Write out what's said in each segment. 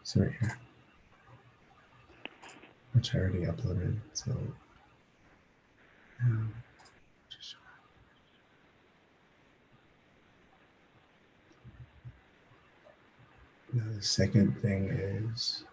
So right here, which I already uploaded. So now, just now the second thing is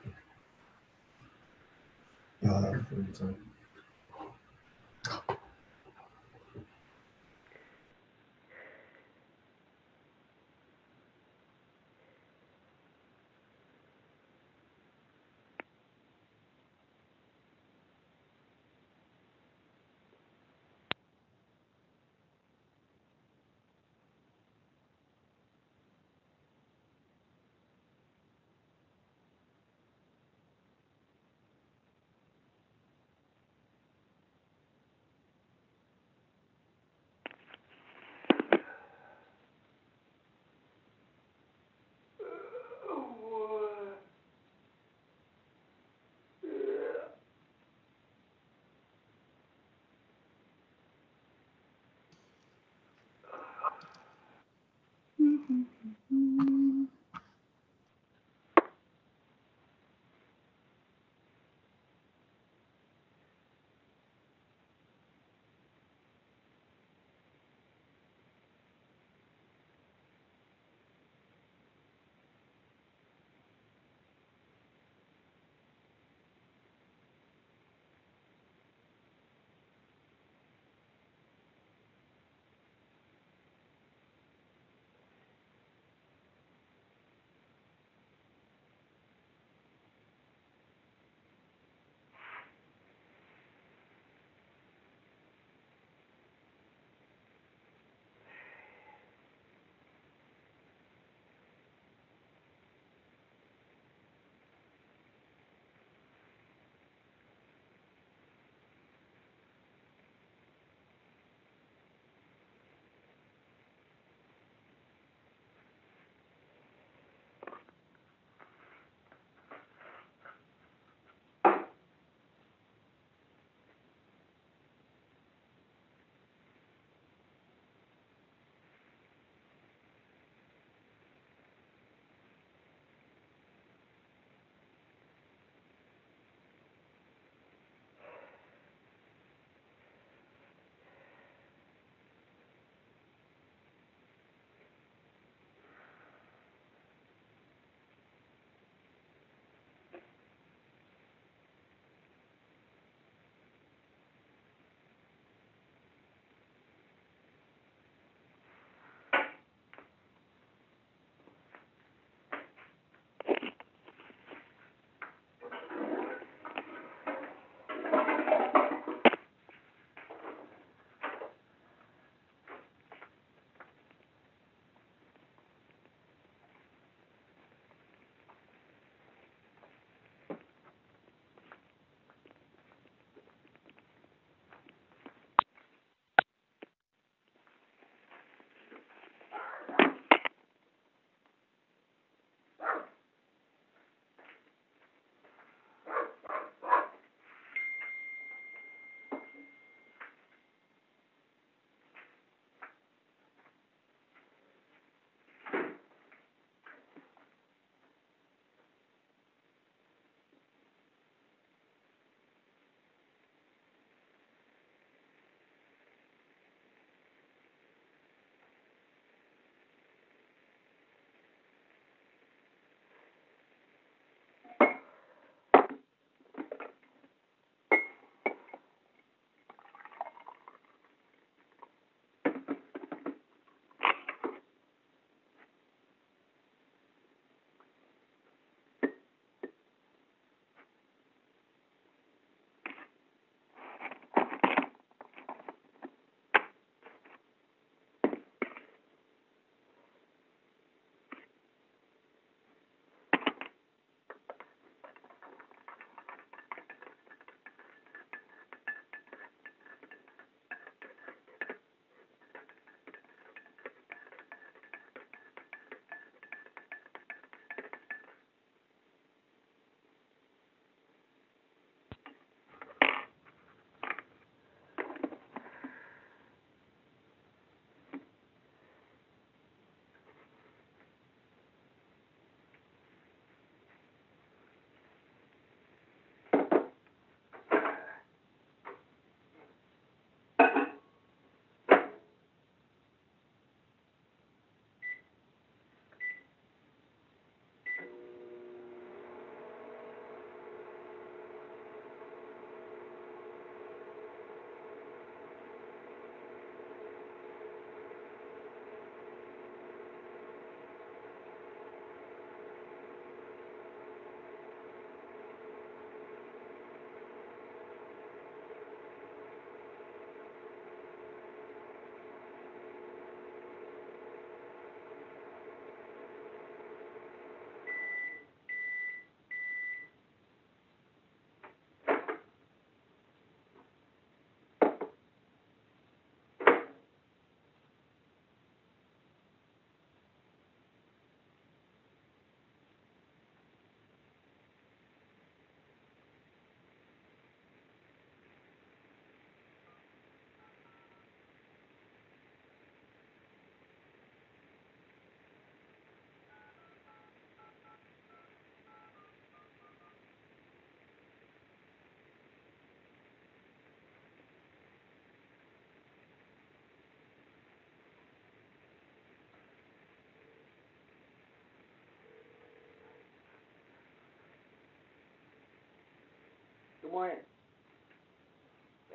morning.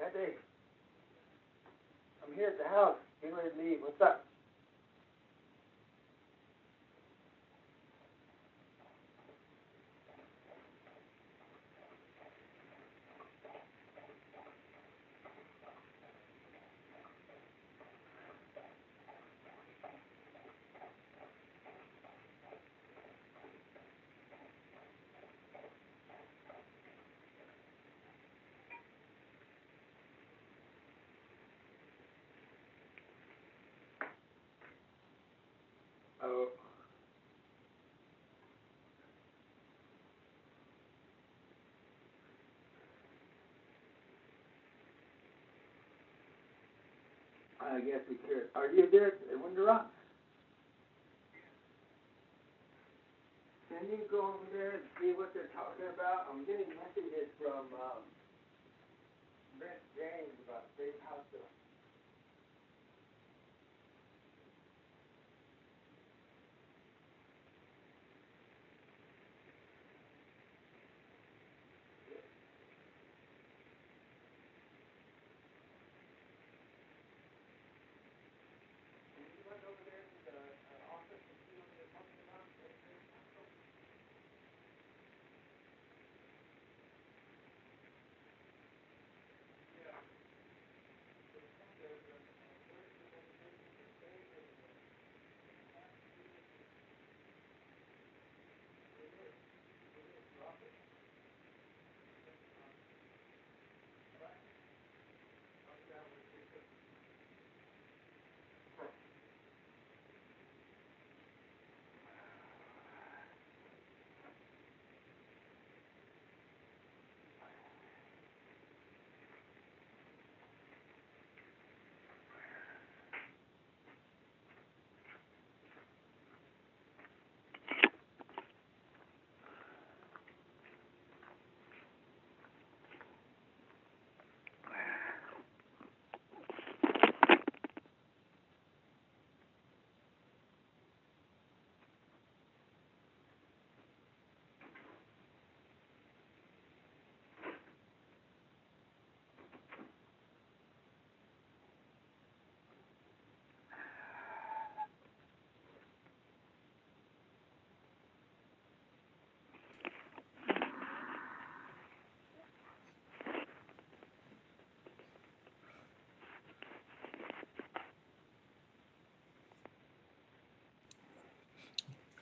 Andy, I'm here at the house. Getting ready to leave. What's up? Oh. I guess we could. Are you there at Winter Rock? Can you go over there and see what they're talking about? I'm getting messages from Brent James about State Hospital.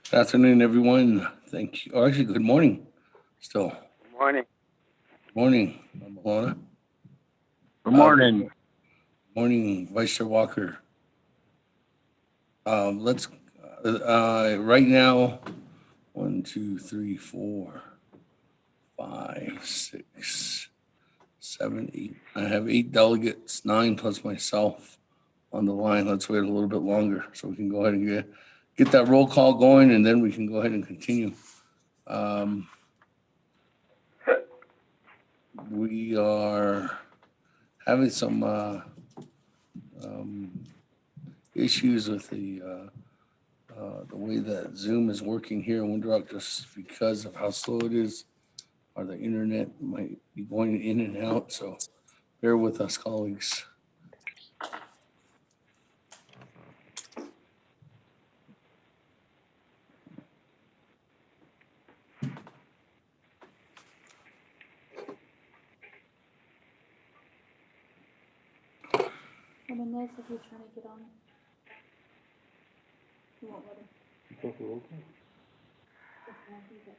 Good afternoon, everyone. Thank you. Or actually, good morning still. Good morning. Morning, Malona. Good morning. Morning, Vice Chair Walker. Let's, right now, 1, 2, 3, 4, 5, 6, 7, 8. I have 8 delegates, 9 plus myself on the line. Let's wait a little bit longer so we can go ahead and get that roll call going, and then we can go ahead and continue. We are having some issues with the way that Zoom is working here in Winter Rock, just because of how slow it is, or the internet might be going in and out. So bear with us, colleagues. Menendez, if you're trying to get on, you won't let him. Yes, ma'am, he's up.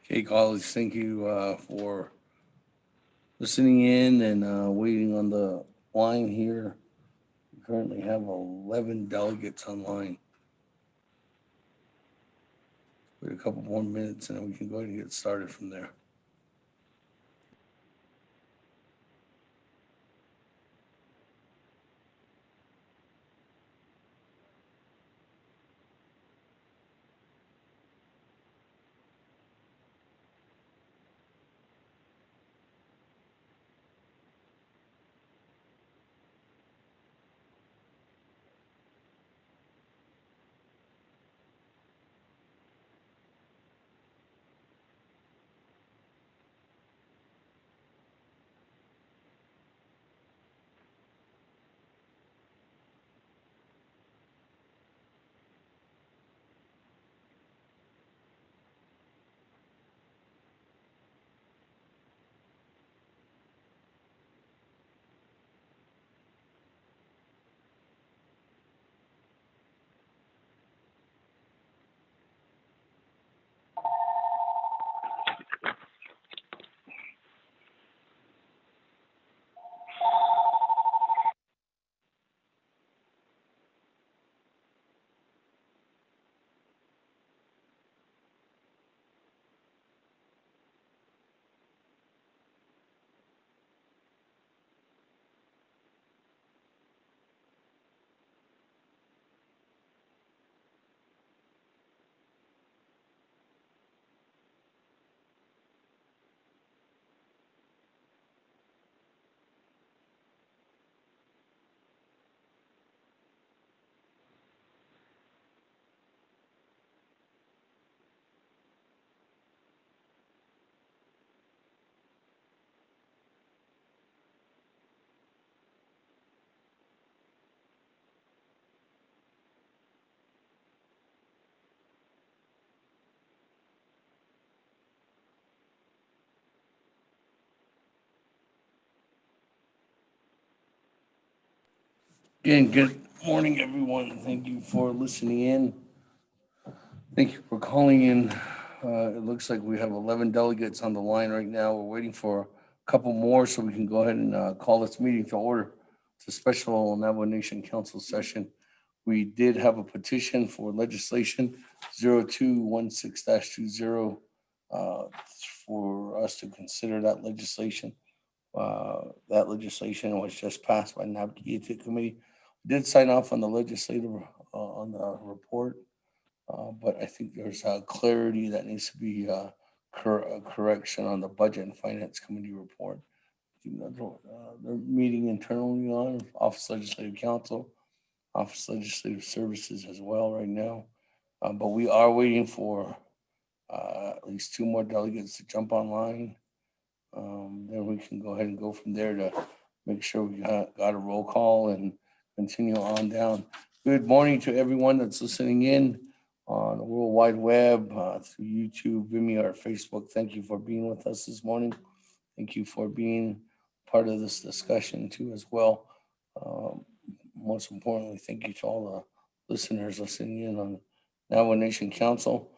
Okay, colleagues, thank you for listening in and waiting on the line here. We currently have 11 delegates online. Wait a couple more minutes and then we can go ahead and get started from there. Again, good morning, everyone. Thank you for listening in. Thank you for calling in. It looks like we have 11 delegates on the line right now. We're waiting for a couple more so we can go ahead and call this meeting to order. It's a special Navajo Nation Council session. We did have a petition for legislation 0216-20 for us to consider that legislation. That legislation was just passed by Navajo Committee. We did sign off on the legislative on the report. But I think there's clarity that needs to be a correction on the Budget and Finance Committee report. I think they're meeting internally on Office Legislative Council, Office Legislative Services as well right now. But we are waiting for at least 2 more delegates to jump online. Then we can go ahead and go from there to make sure we got a roll call and continue on down. Good morning to everyone that's listening in on the World Wide Web, through YouTube, Vimeo, or Facebook. Thank you for being with us this morning. Thank you for being part of this discussion too as well. Most importantly, thank you to all the listeners listening in on Navajo Nation Council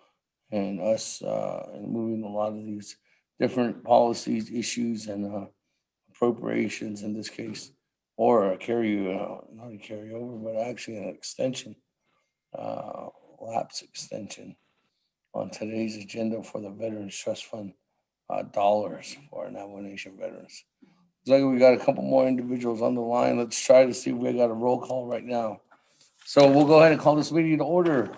and us and moving a lot of these different policies, issues, and appropriations in this case, or a not a carryover, but actually an extension, lapse extension on today's agenda for the Veterans Trust Fund dollars for our Navajo Nation veterans. Looks like we got a couple more individuals on the line. Let's try to see if we got a roll call right now. So we'll go ahead and call this meeting to order.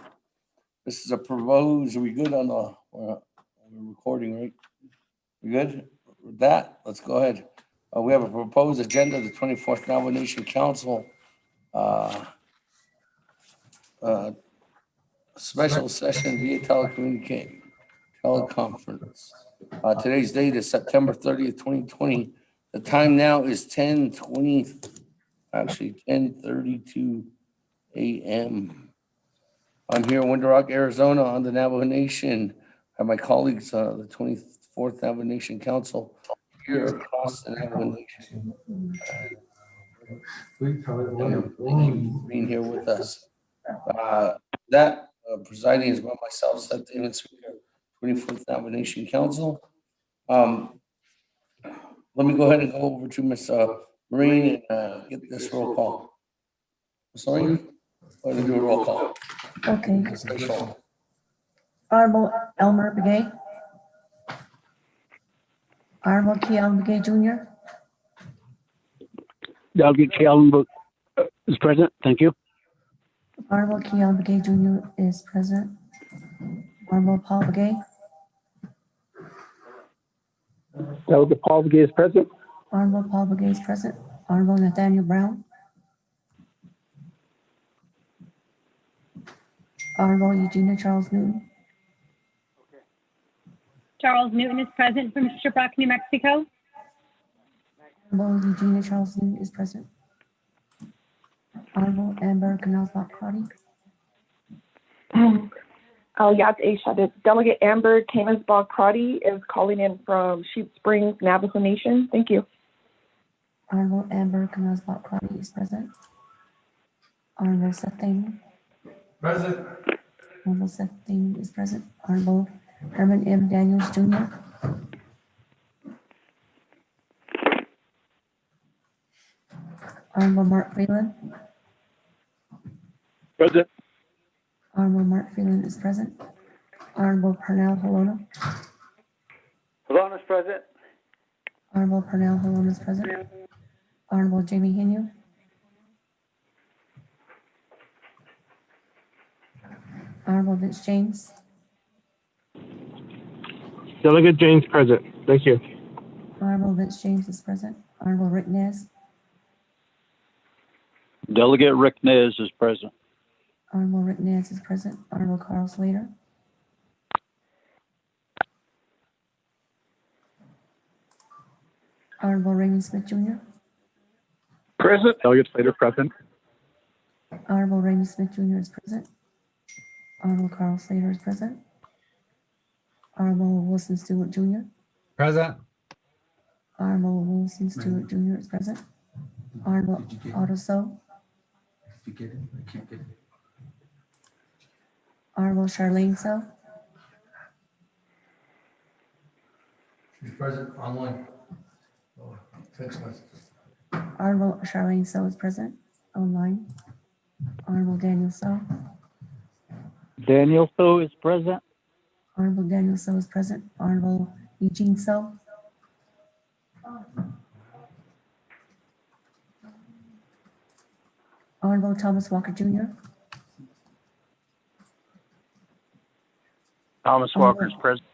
This is a proposed. Are we good on the? We're recording, right? We good with that? Let's go ahead. We have a proposed agenda, the 24th Navajo Nation Council special session via teleconference. Today's date is September 30th, 2020. The time now is 10:32 a.m. I'm here in Window Rock, Arizona on the Navajo Nation. I have my colleagues, the 24th Navajo Nation Council here across the Navajo Nation. Thank you for being here with us. Presiding is by myself, Seth David Speaker, 24th Navajo Nation Council. Let me go ahead and go over to Ms. Marine and get this roll call. Sorry, or to do a roll call. Okay. First roll. Honorable Elmer Begay. Honorable Keon Begay Jr. Delegate Callen is present. Thank you. Honorable Keon Begay Jr. is present. Honorable Paul Begay. Delegate Paul Begay is present. Honorable Paul Begay is present. Honorable Nathaniel Brown. Honorable Eugenia Charles Newton. Charles Newton is present from Shiprock, New Mexico. Honorable Eugenia Charles Newton is present. Honorable Amber Canalsbach Crotty. Yat Ashad. Delegate Amber Camasbach Crotty is calling in from Sheep Springs, Navajo Nation. Thank you. Honorable Amber Canalsbach Crotty is present. Honorable Seth Thaman. Present. Honorable Seth Thaman is present. Honorable Herman M. Daniels Jr. Honorable Mark Freeland. Present. Honorable Mark Freeland is present. Honorable Pernell Halona. Holona's present. Honorable Pernell Halona is present. Honorable Jamie Hinu. Honorable Vince James. Delegate James present. Thank you. Honorable Vince James is present. Honorable Rick Nez. Delegate Rick Nez is present. Honorable Rick Nez is present. Honorable Carl Slater. Honorable Raymond Smith Jr. Present. Delegate Slater present. Honorable Raymond Smith Jr. is present. Honorable Carl Slater is present. Honorable Wilson Stewart Jr. Present. Honorable Wilson Stewart Jr. is present. Honorable Otto So. If you get it, I can't get it. Honorable Charlene So. She's present online. Oh, text message. Honorable Charlene So is present online. Honorable Daniel So. Daniel So is present. Honorable Daniel So is present. Honorable Eugene So. Honorable Thomas Walker Jr. Thomas Walker is present.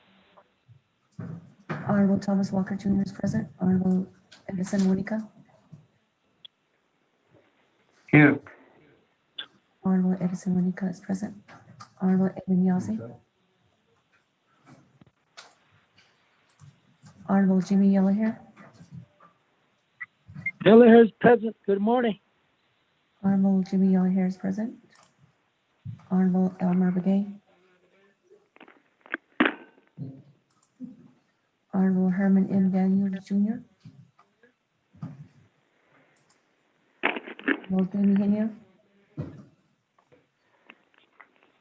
Honorable Thomas Walker Jr. is present. Honorable Edison Winica. Here. Honorable Edison Winica is present. Honorable Edwin Yazzie. Honorable Jimmy Yellowhair. Yellowhair is present. Good morning. Honorable Jimmy Yellowhair is present. Honorable Elmer Begay. Honorable Herman M. Daniels Jr. Honorable Jamie Hinu.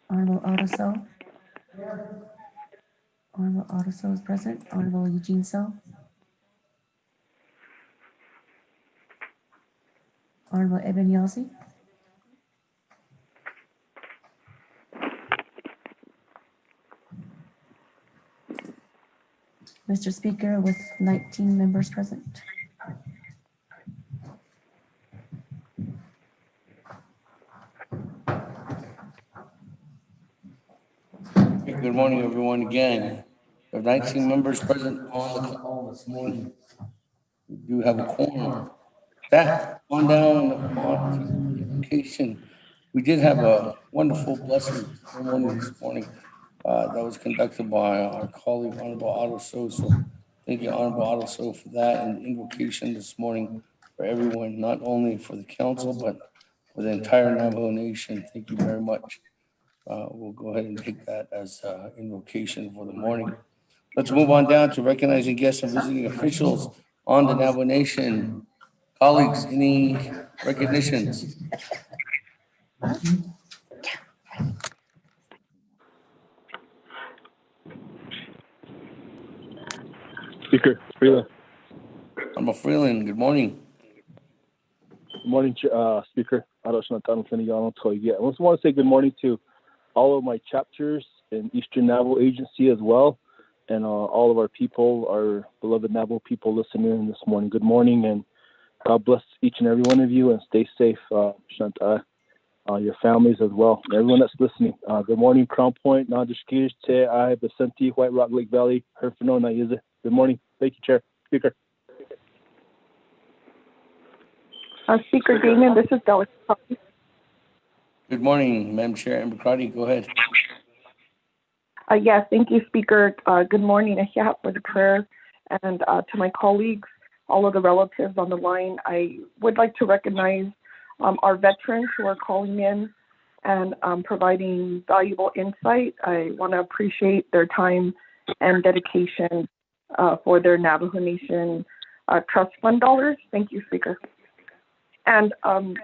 Honorable Otto So. Honorable Otto So is present. Honorable Eugene So. Honorable Eben Yazzie. Mr. Speaker, with 19 members present. Good morning, everyone, again. We have 19 members present on the call this morning. We do have a quorum. Staff, on down on to invocation. We did have a wonderful blessing ceremony this morning that was conducted by our colleague, Honorable Otto So. So thank you, Honorable Otto So, for that and the invocation this morning for everyone, not only for the council, but for the entire Navajo Nation. Thank you very much. We'll go ahead and take that as invocation for the morning. Let's move on down to recognizing guests and visiting officials on the Navajo Nation. Colleagues, any recognitions? Speaker Freeland. Honorable Freeland, good morning. Good morning, Speaker. I just want to say good morning to all of my chapters in Eastern Navajo Agency as well, and all of our people, our beloved Navajo people listening in this morning. Good morning, and God bless each and every one of you, and stay safe, Shanta, your families as well, and everyone that's listening. Good morning, Crown Point, Nandishkir, Te Ai, Vicente, White Rock, Lake Valley, Herfino, Naiza. Good morning. Thank you, Chair. Speaker. Speaker Damon, this is Delicate. Good morning, Madam Chair. Amber Crotty, go ahead. Yes, thank you, Speaker. Good morning, Ahia, for the prayer. And to my colleagues, all of the relatives on the line, I would like to recognize our veterans who are calling in and providing valuable insight. I want to appreciate their time and dedication for their Navajo Nation Trust Fund dollars. Thank you, Speaker. And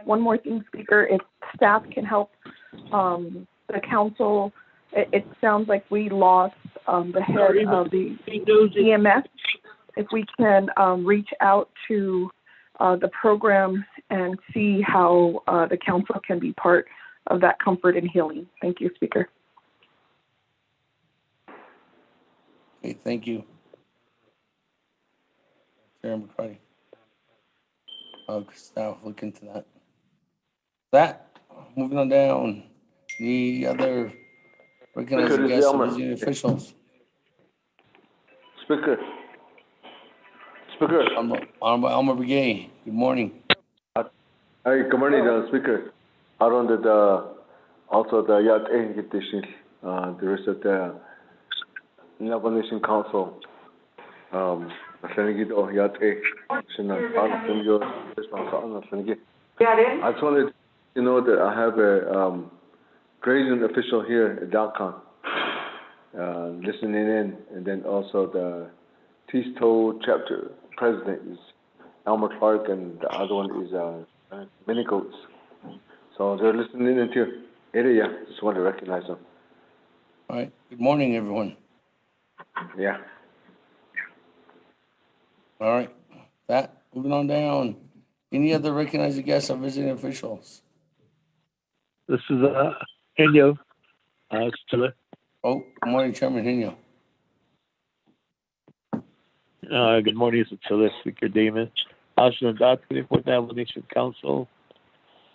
one more thing, Speaker, if staff can help the council, it sounds like we lost the head of the EMS. If we can reach out to the program and see how the council can be part of that comfort and healing. Thank you, Speaker. Okay, thank you. Chair Amber Crotty. Staff, look into that. Moving on down. The other recognized Speaker, this is guests, Elmer. visiting officials. Speaker. Honorable Elmer Brigay, good morning. Hi, good morning, Speaker. Around also the Yat Engitation, the rest of the Navajo Nation Council. I just wanted to know that I have a grazing official here at Dalcon listening in, and then also the Tisto chapter president is Elmer Clark, and the other one is Mini Goats. So they're listening in too. Area, just want to recognize them. All right, good morning, everyone. Yeah. All right, moving on down. Any other recognized guests or visiting officials? This is Inyo. Chile. Oh, good morning, Chairman Hino. Good morning, it's Chile, Speaker Damon. Ashland Dot, 24th Navajo Nation Council.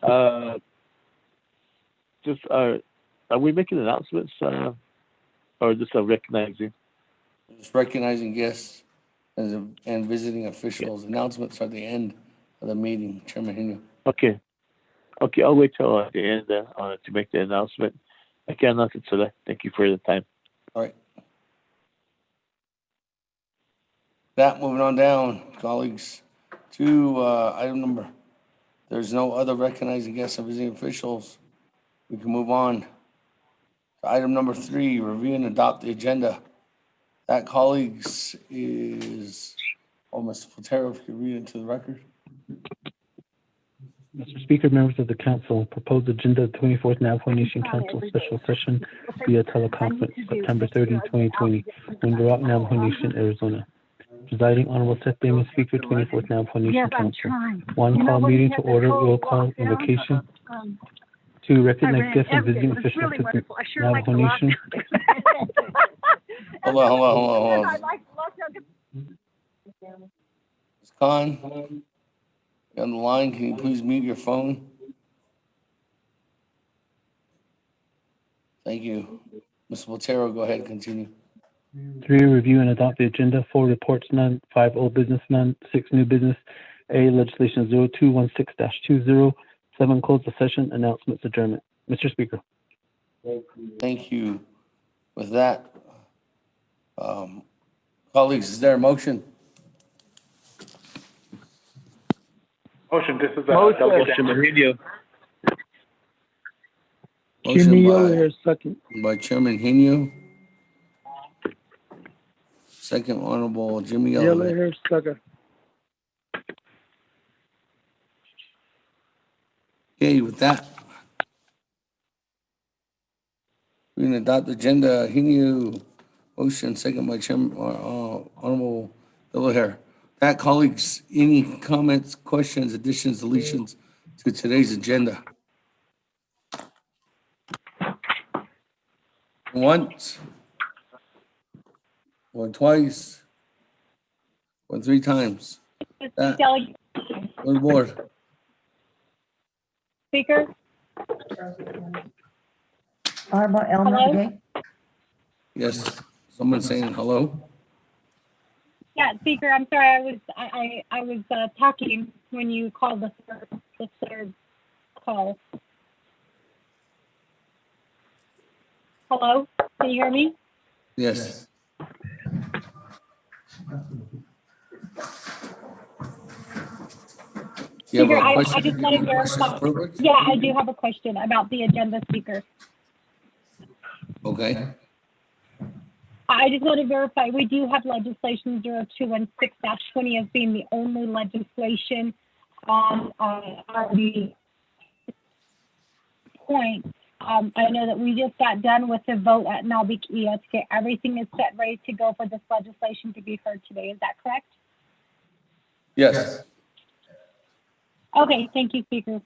Are we making announcements or just recognizing? Just recognizing guests and visiting officials. Announcements are at the end of the meeting, Chairman Hino. Okay, I'll wait till at the end to make the announcement. I can't announce it today. Thank you for the time. All right. Moving on down, colleagues, to item number. There's no other recognizing guests or visiting officials. We can move on to item number 3, review and adopt the agenda. That, colleagues, is, Mr. Platero, if you could read into the record. Mr. Speaker, members of the council, proposed agenda 24th Navajo Nation Council special session via teleconference, September 30, 2020, Window Rock, Navajo Nation, Arizona. Presiding Honorable Seth Damon, Speaker, 24th Navajo Nation Council. 1, call meeting to order, roll call, invocation. 2, recognize guests and visiting officials of the Navajo Nation. Hold on. Ms. Khan, you're on the line. Can you please mute your phone? Thank you. Mr. Platero, go ahead and continue. 3, review and adopt the agenda. 4, reports none. 5, old business none. 6, new business. A, legislation 0216-20. 7, close the session. Announcements, adjournment. Mr. Speaker. Thank you. With that, colleagues, is there a motion? Motion, this is Motion by Chairman Hinu. Second, Honorable Jimmy Yellen. Okay, with that, we're going to adopt the agenda. Hinu, motion, second by Chairman, Honorable Hello here. Pat, colleagues, any comments, questions, additions, deletions to today's agenda? Once, or twice, or 3 times. Pat, Delegate on board. Speaker, Honorable Elmer Hello? Begay. Yes, someone saying hello? yeah, Speaker, I'm sorry, I was talking when you called the third call. Hello, can you hear me? Yes. You have Speaker, a I question? just want to verify. Privilege? Yeah, I do have a question about the agenda, Speaker. Okay. I just want to verify, we do have legislation 0216-20 as being the only legislation on the point. I know that we just got done with the vote at Nalbekia to get everything is set ready to go for this legislation to be heard today. Is that correct? Yes. Okay, thank you, Speaker.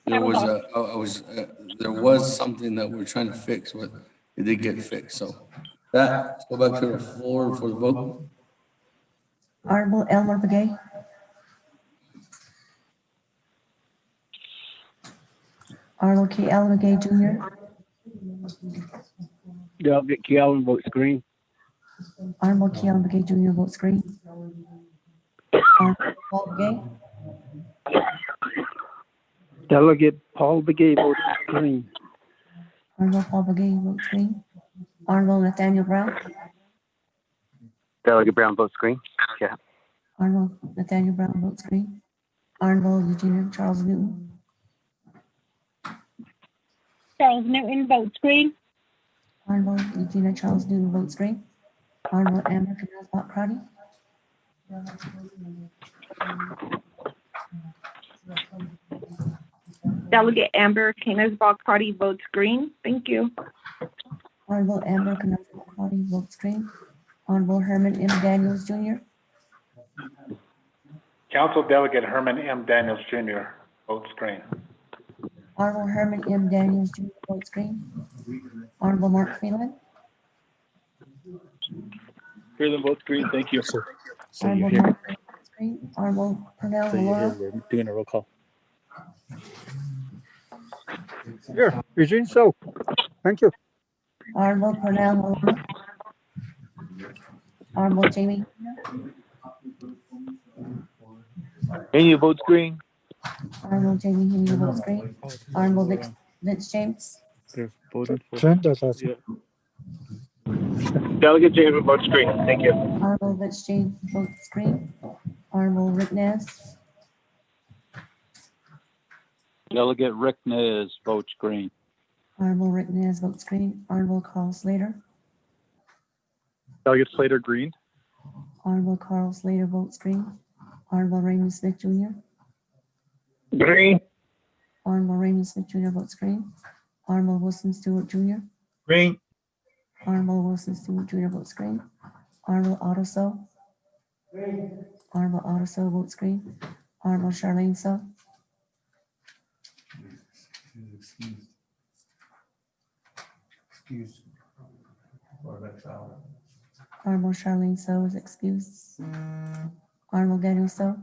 There That was was there was something that we're trying to fix, but it did get fixed, so. That, let's go back to the floor for the vote. Honorable Elmer Begay. Honorable K. Allen Begay Jr. Delegate Calvin votes green. Honorable K. Allen Begay Jr. votes green. Honorable Paul Begay. Delegate Paul Begay votes green. Honorable Paul Begay votes green. Honorable Nathaniel Brown. Delegate Brown votes green. Yeah. Honorable Nathaniel Brown votes green. Honorable Eugenia Charles Newton. Charles Newton votes green. Honorable Eugenia Charles Newton votes green. Honorable Amber Canals Crotty. Delegate Amber Canesbach Crotty votes green. Thank you. Honorable Amber Canals Crotty votes green. Honorable Herman M. Daniels Jr. Council Delegate Herman M. Daniels Jr. votes green. Honorable Herman M. Daniels Jr. votes green. Honorable Mark Phelan. Freeland votes green. Thank you. So Honorable you're here. Mark Phelan votes green. Honorable Pernell So you're here. Malora. We're doing a roll call. Here, Eugene, so, thank you. Honorable Pernell Malora. Honorable Jamie. Amy votes green. Honorable Jamie Henry votes green. Honorable Vince James. They're voting for. Sanders, I see. Delegate James votes green. Thank you. Honorable Vince James votes green. Honorable Rick Nez. Delegate Rick Nez votes green. Honorable Rick Nez votes green. Honorable Carl Slater. Delegate Slater green. Honorable Carl Slater votes green. Honorable Raymond Smith Jr. Green. Honorable Raymond Smith Jr. votes green. Honorable Wilson Stewart Jr. Green. Honorable Wilson Stewart Jr. votes green. Honorable Otto So. Honorable Otto So votes green. Honorable Charlene So. Excuse. For next hour. Honorable Charlene So is excused. Honorable Daniel So.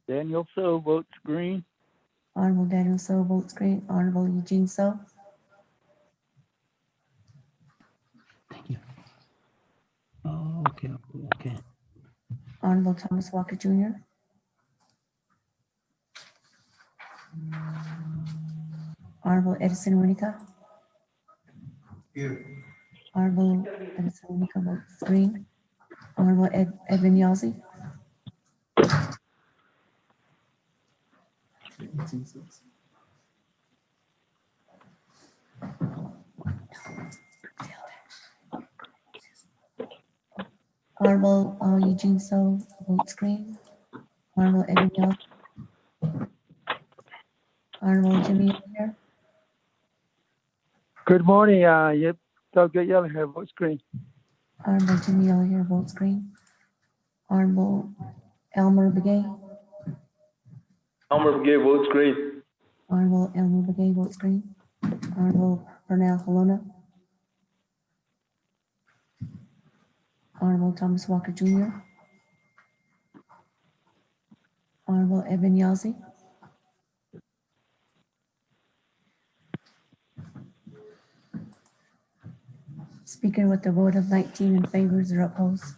Daniel So votes green. Honorable Daniel So votes green. Honorable Eugene So. Thank you. Oh, okay. Okay. Honorable Thomas Walker Jr. Honorable Edison Winica. Here. Honorable Edison Winica votes green. Honorable Edwin Yazzie. Honorable Eugene So votes green. Honorable Edwin Yazzie. Honorable Jimmy O'Hare. Good morning. Yep. Delegate Yellow here votes green. Honorable Jimmy O'Hare votes green. Honorable Elmer Begay. Elmer Begay votes green. Honorable Elmer Begay votes green. Honorable Pernell Halona. Honorable Thomas Walker Jr. Honorable Evan Yazzie. Speaker with a vote of 19 in favor, 0 opposed.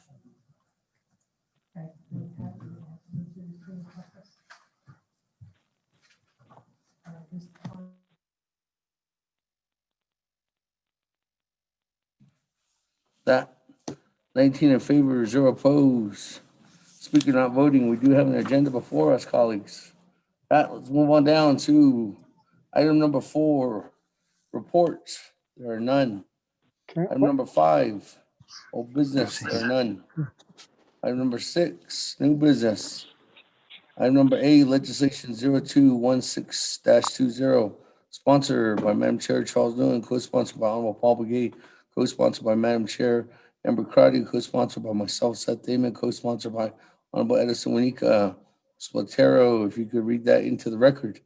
That 19 in favor, 0 opposed. Speaker not voting. We do have an agenda before us, colleagues. Let's move on down to item number 4, reports. There are none. Item number 5, old business. There are none. Item number 6, new business. Item number 8, legislation 0216-20, sponsored by Madam Chair Charles Newman, co-sponsored by Honorable Paul Begay, co-sponsored by Madam Chair Amber Crotty, co-sponsored by myself, Seth Damon, co-sponsored by Honorable Edison Winika Splatero. If you could read that into the record.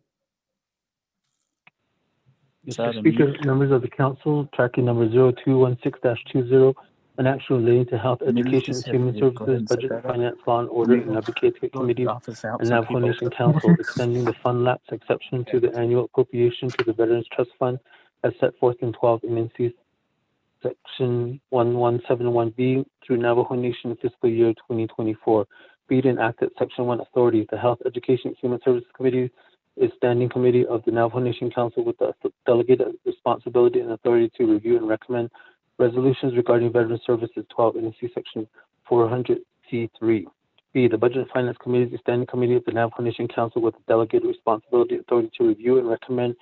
Mr. Speaker, members of the council, tracking number 0216-20, an action relating to health, education, and human services, budget, finance, law and order, and advocacy committees, and Navajo Nation Council, extending the fund lapse exception to the annual appropriation to the Veterans Trust Fund as set forth in 12 NNC Section 1171B through Navajo Nation fiscal year 2024. Be it enacted, Section 1 authority, the Health, Education, and Human Services Committee is standing committee of the Navajo Nation Council with the delegated responsibility and authority to review and recommend resolutions regarding veteran services 12 NC Section 400C3. B, the Budget and Finance Committee is the standing committee of the Navajo Nation Council with the delegated responsibility and authority to review and recommend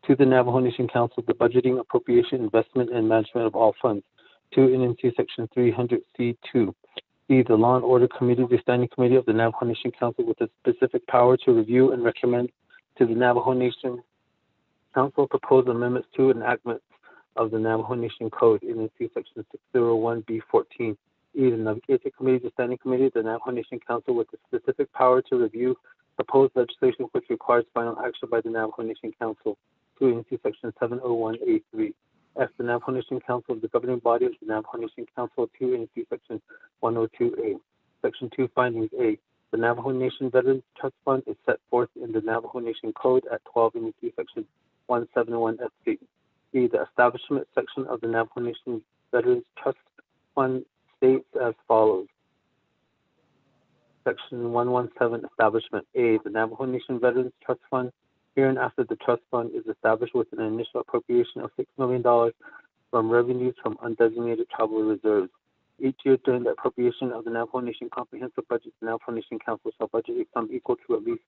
to the Navajo Nation Council the budgeting, appropriation, investment, and management of all funds 2 NC Section 300C2. B, the Law and Order Committee is the standing committee of the Navajo Nation Council with the specific power to review and recommend to the Navajo Nation Council proposed amendments to enactments of the Navajo Nation Code in Section 601B14. E, the Navigator Committee, the Standing Committee of the Navajo Nation Council with the specific power to review proposed legislation which requires final action by the Navajo Nation Council 2 in Section 701A3. F, the Navajo Nation Council is the governing body of the Navajo Nation Council 2 in Section 102A. Section 2 findings A. The Navajo Nation Veterans Trust Fund is set forth in the Navajo Nation Code at 12 NC Section 171FC. B, the establishment section of the Navajo Nation Veterans Trust Fund states as follows. Section 117, establishment. A, the Navajo Nation Veterans Trust Fund, hereinafter the trust fund is established with an initial appropriation of $6 million from revenues from undesignated tribal reserves. Each year during the appropriation of the Navajo Nation Comprehensive Budget, the Navajo Nation Council shall budget a sum equal to at least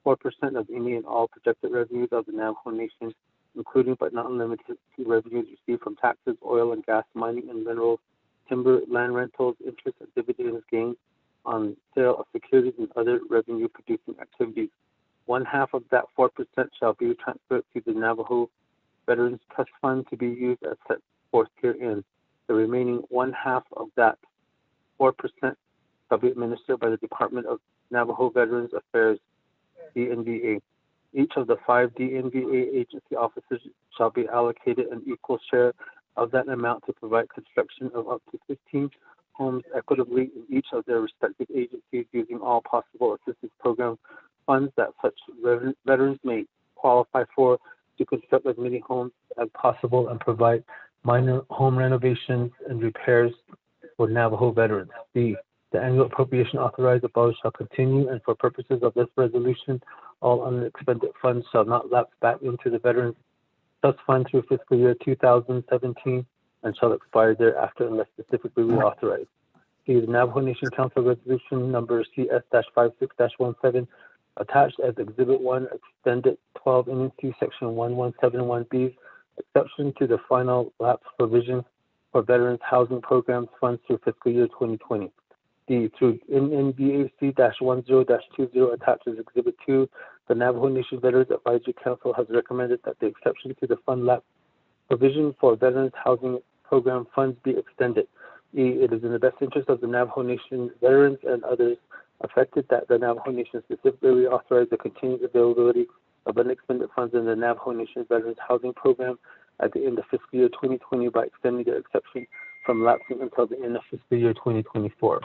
4% of any and all projected revenues of the Navajo Nation, including but not limited to revenues received from taxes, oil and gas, mining and minerals, timber, land rentals, interest and dividends gained on sale of securities and other revenue-producing activities. 1/2 of that 4% shall be transferred to the Navajo Veterans Trust Fund to be used as set forth herein. The remaining 1/2 of that 4% shall be administered by the Department of Navajo Veterans Affairs, DNVA. Each of the 5 DNVA agency officers shall be allocated an equal share of that amount to provide construction of up to 15 homes equitably in each of their respective agencies using all possible assistance program funds that such veterans may qualify for to construct as many homes as possible and provide minor home renovations and repairs for Navajo veterans. B, the annual appropriation authorized above shall continue, and for purposes of this resolution, all unexpended funds shall not lapse back into the Veterans Trust Fund through fiscal year 2017 and shall expire thereafter unless specifically reauthorized. C, the Navajo Nation Council Resolution number CS-56-17, attached as Exhibit 1, extended 12 NNC Section 1171B's exception to the final lapse provision for Veterans Housing Programs funds through fiscal year 2020. D, through NNVAC-10-20 attached as Exhibit 2, the Navajo Nation Veterans Advisory Council has recommended that the exception to the fund lapse provision for Veterans Housing Program funds be extended. It is in the best interest of the Navajo Nation veterans and others affected that the Navajo Nation specifically reauthorize the continued availability of unexpended funds in the Navajo Nation Veterans Housing Program at the end of fiscal year 2020 by extending their exception from lapsing until the end of fiscal year 2024.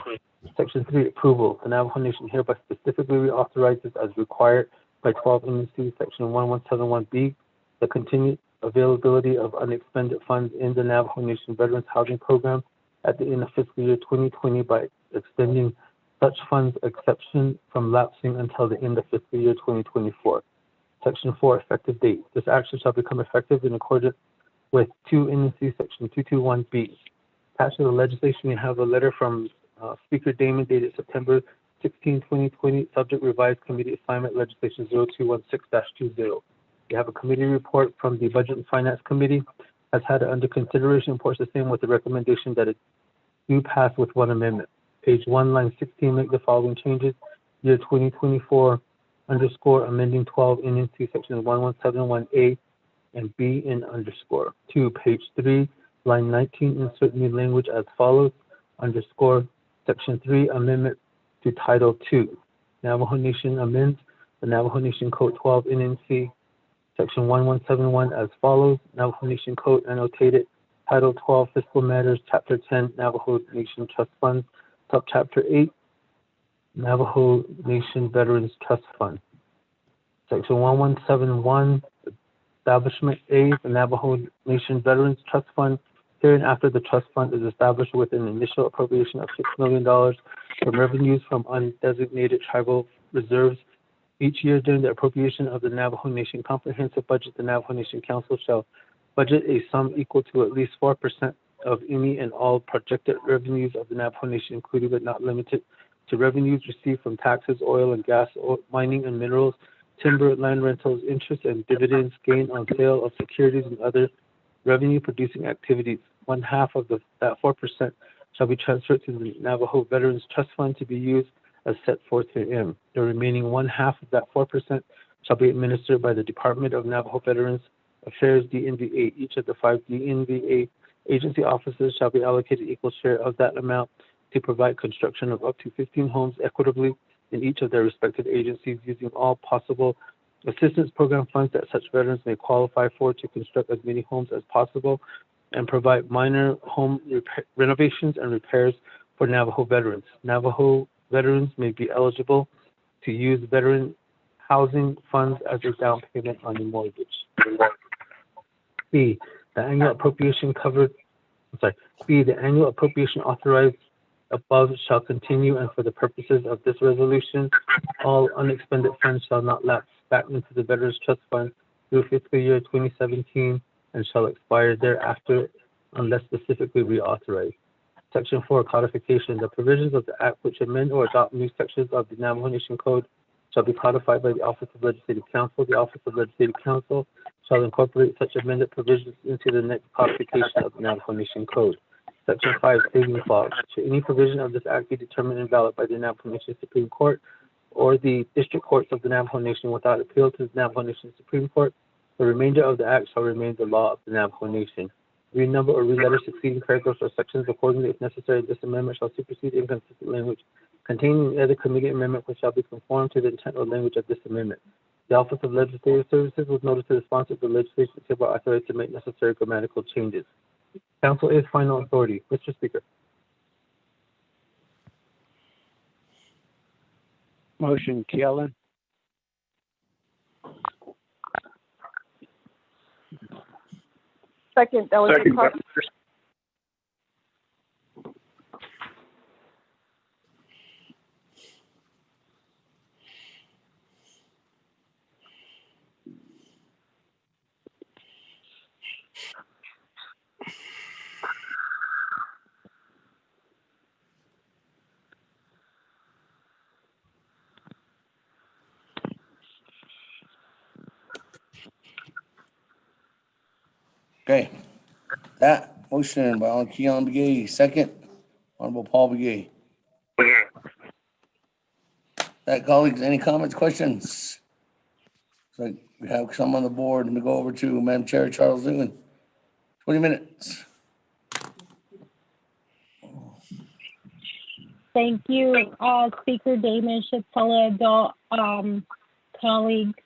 Section 3, approval. The Navajo Nation hereby specifically reauthorizes as required by 12 NC Section 1171B the continued availability of unexpended funds in the Navajo Nation Veterans Housing Program at the end of fiscal year 2020 by extending such funds exception from lapsing until the end of fiscal year 2024. Section 4, effective date. This action shall become effective in accordance with 2 NC Section 221B. Attached to the legislation, we have a letter from Speaker Damon dated September 16, 2020, subject revised committee assignment legislation 0216-20. We have a committee report from the Budget and Finance Committee, has had it under consideration, reports the same with the recommendation that it do pass with one amendment. Page 1, line 16, make the following changes. Year 2024 underscore amending 12 NNC sections 1171A and B in underscore. 2, page 3, line 19, insert new language as follows. Underscore section 3, amendment to title 2. Navajo Nation amends the Navajo Nation Code 12 NNC section 1171 as follows. Navajo Nation Code annotated title 12 fiscal matters, chapter 10 Navajo Nation Trust Funds, subchapter 8 Navajo Nation Veterans Trust Fund. Section 1171 establishment A, the Navajo Nation Veterans Trust Fund. Hereinafter, the trust fund is established with an initial appropriation of $6 million from revenues from undesignated tribal reserves. Each year during the appropriation of the Navajo Nation Comprehensive Budget, the Navajo Nation Council shall budget a sum equal to at least 4% of any and all projected revenues of the Navajo Nation, including but not limited to revenues received from taxes, oil and gas, mining and minerals, timber, land rentals, interest and dividends, gain on sale of securities and other revenue-producing activities. 1/2 of that 4% shall be transferred to the Navajo Veterans Trust Fund to be used as set forth herein. The remaining 1/2 of that 4% shall be administered by the Department of Navajo Veterans Affairs, DNVA. Each of the 5 DNVA agency offices shall be allocated equal share of that amount to provide construction of up to 15 homes equitably in each of their respective agencies, using all possible assistance program funds that such veterans may qualify for to construct as many homes as possible and provide minor home renovations and repairs for Navajo veterans. Navajo veterans may be eligible to use veteran housing funds as a down payment on the mortgage. B, the annual appropriation the annual appropriation authorized above shall continue, and for the purposes of this resolution, all unexpended funds shall not lapse back into the Veterans Trust Fund through fiscal year 2017 and shall expire thereafter unless specifically reauthorized. Section 4, codification. The provisions of the Act which amend or adopt new sections of the Navajo Nation Code shall be codified by the Office of Legislative Counsel. The Office of Legislative Counsel shall incorporate such amended provisions into the next codification of the Navajo Nation Code. Section 5, saving clause. Should any provision of this Act be determined invalid by the Navajo Nation Supreme Court or the District Courts of the Navajo Nation without appeal to the Navajo Nation Supreme Court, the remainder of the Act shall remain the law of the Navajo Nation. Renumber or reletter succeeding paragraphs or sections accordingly if necessary. This amendment shall supersede inconsistent language containing the other committee amendment which shall be conformed to the intent or language of this amendment. The Office of Legislative Services, with notice to the sponsor of the legislation, is hereby authorized to make necessary grammatical changes. Council is final authority. Mr. Speaker. Motion, Kellen. Second, that was Second, across. Okay. That motion by Honorable Keon Begay, second, Honorable Paul Begay. That, colleagues, any comments, questions? So we have some on the board and to go over to Madam Chair Charles Newman. 20 minutes. Thank you, Speaker Damish, Toledo, colleagues.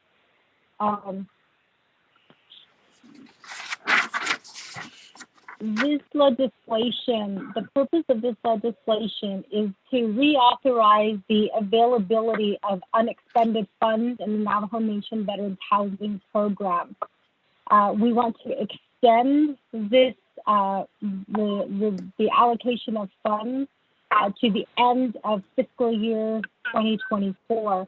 This legislation, the purpose of this legislation is to reauthorize the availability of unexpended funds in the Navajo Nation Veterans Housing Program. We want to extend this, the allocation of funds to the end of fiscal year 2024.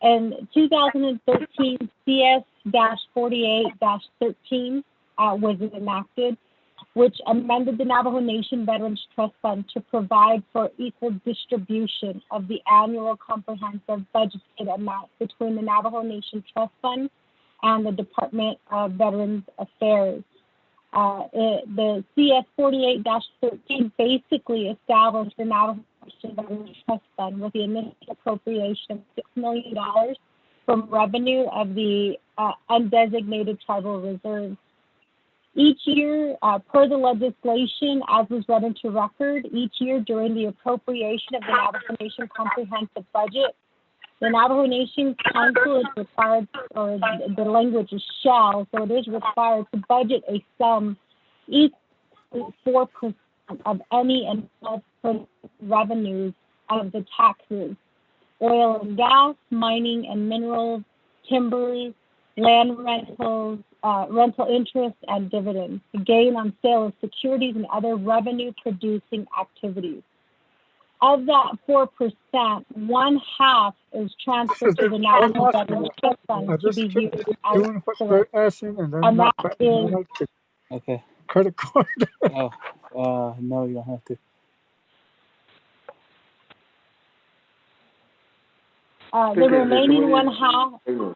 In 2013, CS-48-13 was enacted, which amended the Navajo Nation Veterans Trust Fund to provide for equal distribution of the annual comprehensive budgeted amount between the Navajo Nation Trust Fund and the Department of Veterans Affairs. The CS-48-13 basically established the Navajo Nation Veterans Trust Fund with the initial appropriation of $6 million from revenue of the undesignated tribal reserves. Each year, per the legislation, as was read into record, each year during the appropriation of the Navajo Nation Comprehensive Budget, the Navajo Nation Council is required, or the language is shall, so it is required to budget a sum equal to 4% of any and all revenues of the taxes, oil and gas, mining and minerals, timber, land rentals, rental interest, and dividends, gain on sale of securities and other revenue-producing activities. Of that 4%, 1/2 is transferred to the Navajo Veterans Trust Fund to be used as doing what they're asking and then and not that paying is like the Okay. credit card. Oh, no, you don't have to. the remaining 1/2.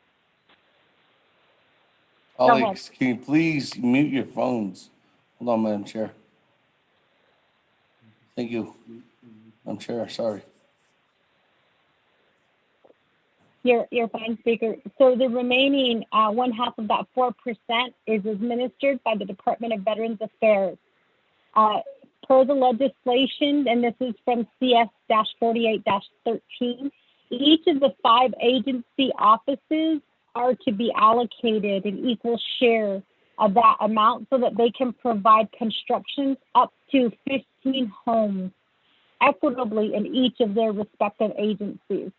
Colleagues, can you please mute your phones? Hold on, Madam Chair. Thank you. Madam Chair, sorry. You're fine, Speaker. So the remaining 1/2 of that 4% is administered by the Department of Veterans Affairs. Per the legislation, and this is from CS-48-13, each of the 5 agency offices are to be allocated an equal share of that amount so that they can provide constructions up to 15 homes equitably in each of their respective agencies.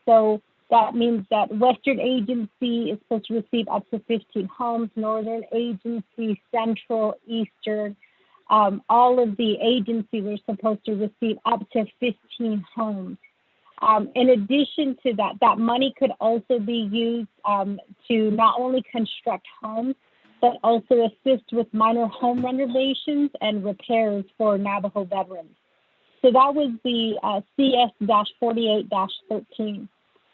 So that means that Western Agency is supposed to receive up to 15 homes, Northern Agency, Central, Eastern, all of the agencies are supposed to receive up to 15 homes. In addition to that, that money could also be used to not only construct homes, but also assist with minor home renovations and repairs for Navajo veterans. So that was the CS-48-13.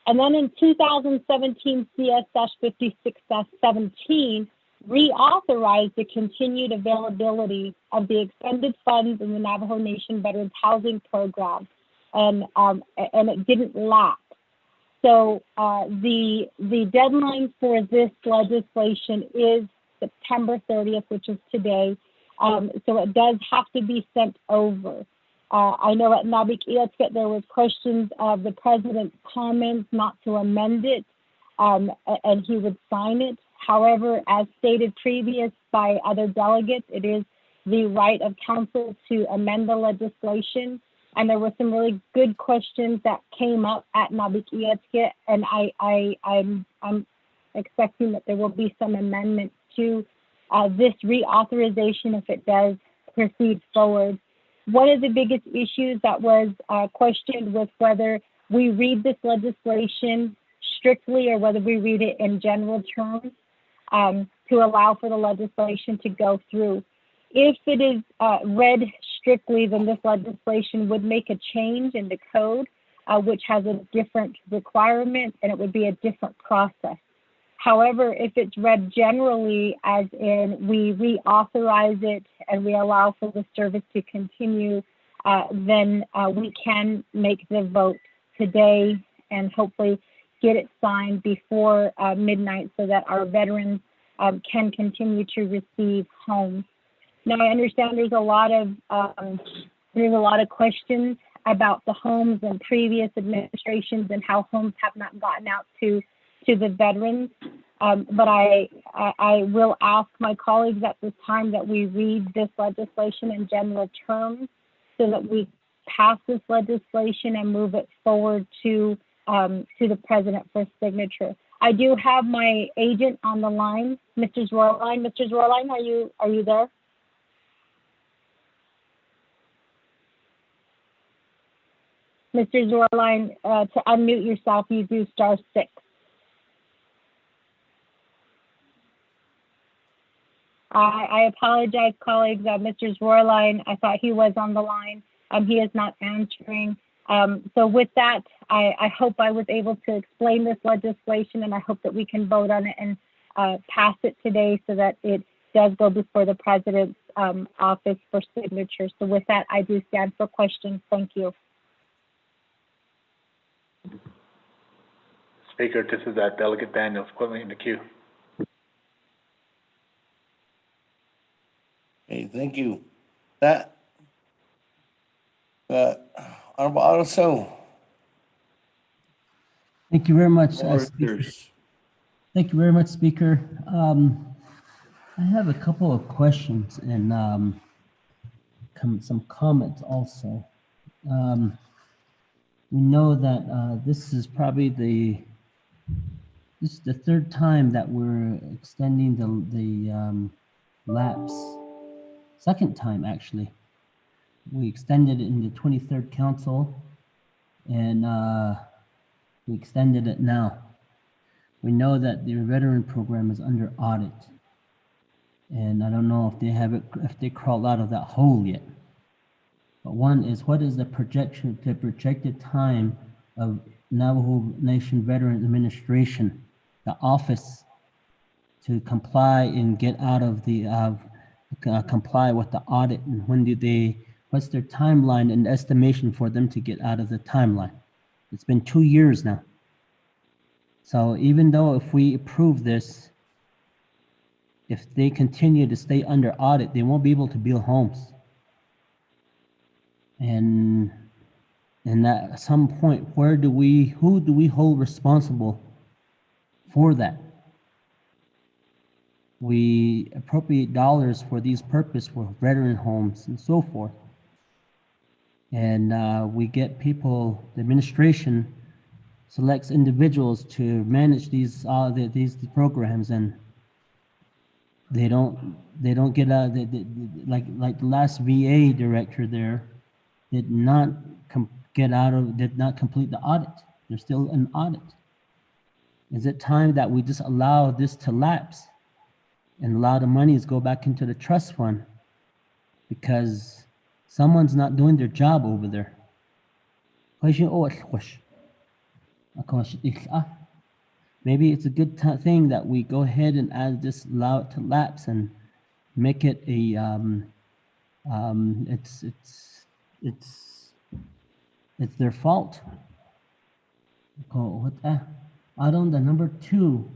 And then in 2017, CS-56-17 reauthorized the continued availability of the expended funds in the Navajo Nation Veterans Housing Program, and it didn't lapse. So the deadline for this legislation is September 30th, which is today. So it does have to be sent over. I know at Nabikiatsket there was questions of the president's comments not to amend it, and he would sign it. However, as stated previous by other delegates, it is the right of council to amend the legislation. And there were some really good questions that came up at Nabikiatsket, and I'm expecting that there will be some amendments to this reauthorization if it does proceed forward. One of the biggest issues that was questioned was whether we read this legislation strictly or whether we read it in general terms to allow for the legislation to go through. If it is read strictly, then this legislation would make a change in the code, which has a different requirement, and it would be a different process. However, if it's read generally, as in we reauthorize it and we allow for the service to continue, then we can make the vote today and hopefully get it signed before midnight so that our veterans can continue to receive homes. Now, I understand there's a lot of questions about the homes and previous administrations and how homes have not gotten out to the veterans. But I will ask my colleagues at this time that we read this legislation in general terms so that we pass this legislation and move it forward to the president for signature. I do have my agent on the line, Mr. Zwerlein. Mr. Zwerlein, are you there? Mr. Zwerlein, to unmute yourself, you do *6. I apologize, colleagues. Mr. Zwerlein, I thought he was on the line. He is not answering. So with that, I hope I was able to explain this legislation, and I hope that we can vote on it and pass it today so that it does go before the president's office for signature. So with that, I do stand for questions. Thank you. Speaker, this is Delegate Daniels, put me in the queue. Okay, thank you. That, Honorable Otto. Thank you very much, Speaker. Speaker. Thank you very much, Speaker. I have a couple of questions and some comments also. We know that this is probably the third time that we're extending the lapse. Second time, actually. We extended it in the 23rd Council, and we extended it now. We know that the veteran program is under audit, and I don't know if they crawled out of that hole yet. But one is, what is the projected time of Navajo Nation Veterans Administration, the office, to comply and get out of the comply with the audit, and what's their timeline and estimation for them to get out of the timeline? It's been 2 years now. So even though if we approve this, if they continue to stay under audit, they won't be able to build homes. And at some point, who do we hold responsible for that? We appropriate dollars for these purposes, for veteran homes and so forth. And we get people, the administration selects individuals to manage these programs, and they don't get out. Like the last VA director there did not complete the audit. They're still in audit. Is it time that we just allow this to lapse and allow the monies go back into the trust fund, because someone's not doing their job over there? Maybe it's a good thing that we go ahead and just allow it to lapse and make it a it's their fault. I don't. The number two.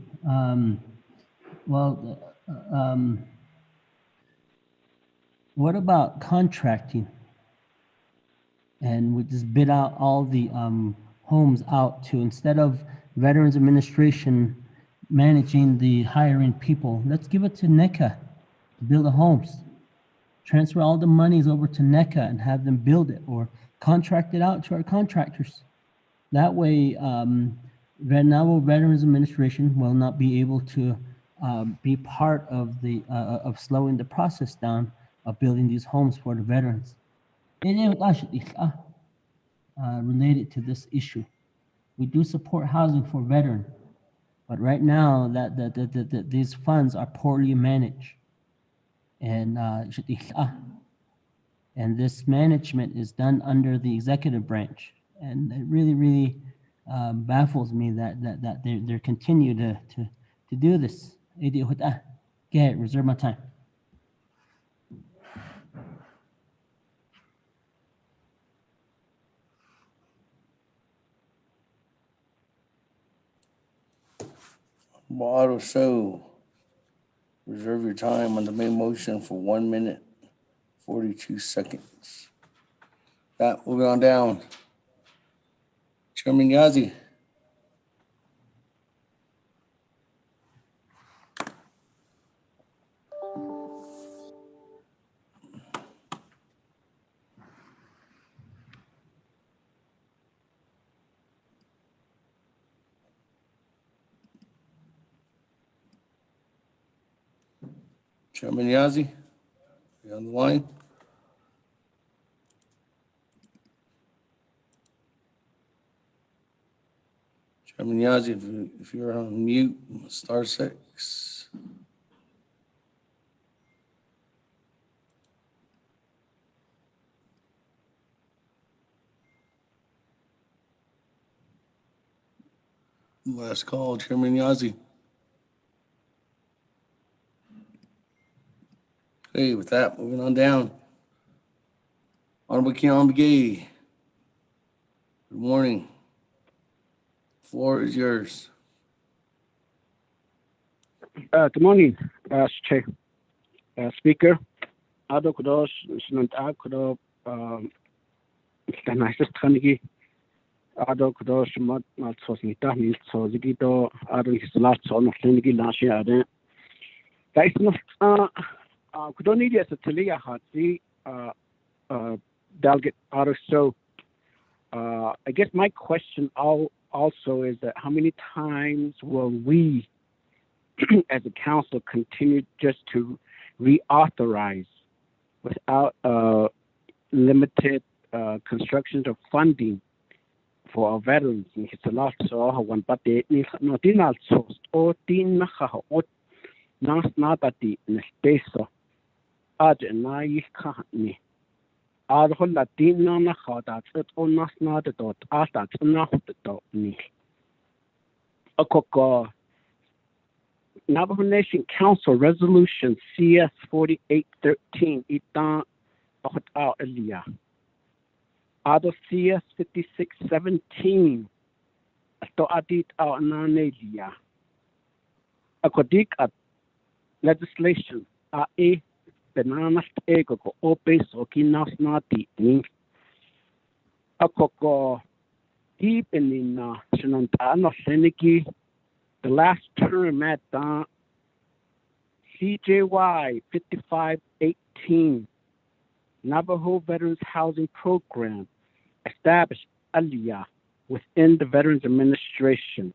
What about contracting? And we just bid out all the homes out to, instead of Veterans Administration managing the hiring people, let's give it to NECA to build the homes. Transfer all the monies over to NECA and have them build it, or contract it out to our contractors. That way, Navajo Veterans Administration will not be able to be part of the of slowing the process down of building these homes for the veterans. Related to this issue, we do support housing for veterans, but right now that these funds are poorly managed, and this management is done under the executive branch, and it really baffles me that they continue to do this. Okay, reserve my time. Auto show. Reserve your time on the main motion for 1 minute, 42 seconds. That, moving on down. Chairman Yazzie. Chairman Yazzie, you on the line? Chairman Yazzie, if you're on mute, *6. Last call, Chairman Yazzie. Okay, with that, moving on down. Honorable Keon McGee. Good morning. Floor is yours. Good morning, Chair. Speaker. Ado kudos sinanta kudo stanaises tkanigi. Ado kudos mat sosnita ni sozigito ado hislat son tkanigi lashi ade. Guys no kudo need as a telia hati delegate ado so I guess my question also is that how many times will we as a council continue just to reauthorize without limited constructions of funding for our veterans? It's a lot so one but they no dinal so o din ha o nas na bati ne peso ad na ich ka ni ad hol la din na ha dat o nas na de dot at na dot ni akoko Navajo Nation Council Resolution CS 4813 Itan Out Elia. Ado CS 5617 Ato Adit Out Nanelia. Akodik at legislation A Benanas Ego Opes Okinas Nati Ning. Akoko deep in Shanantano Seniki. The last term at CJY 5518 Navajo Veterans Housing Program established Aliyah within the Veterans Administration.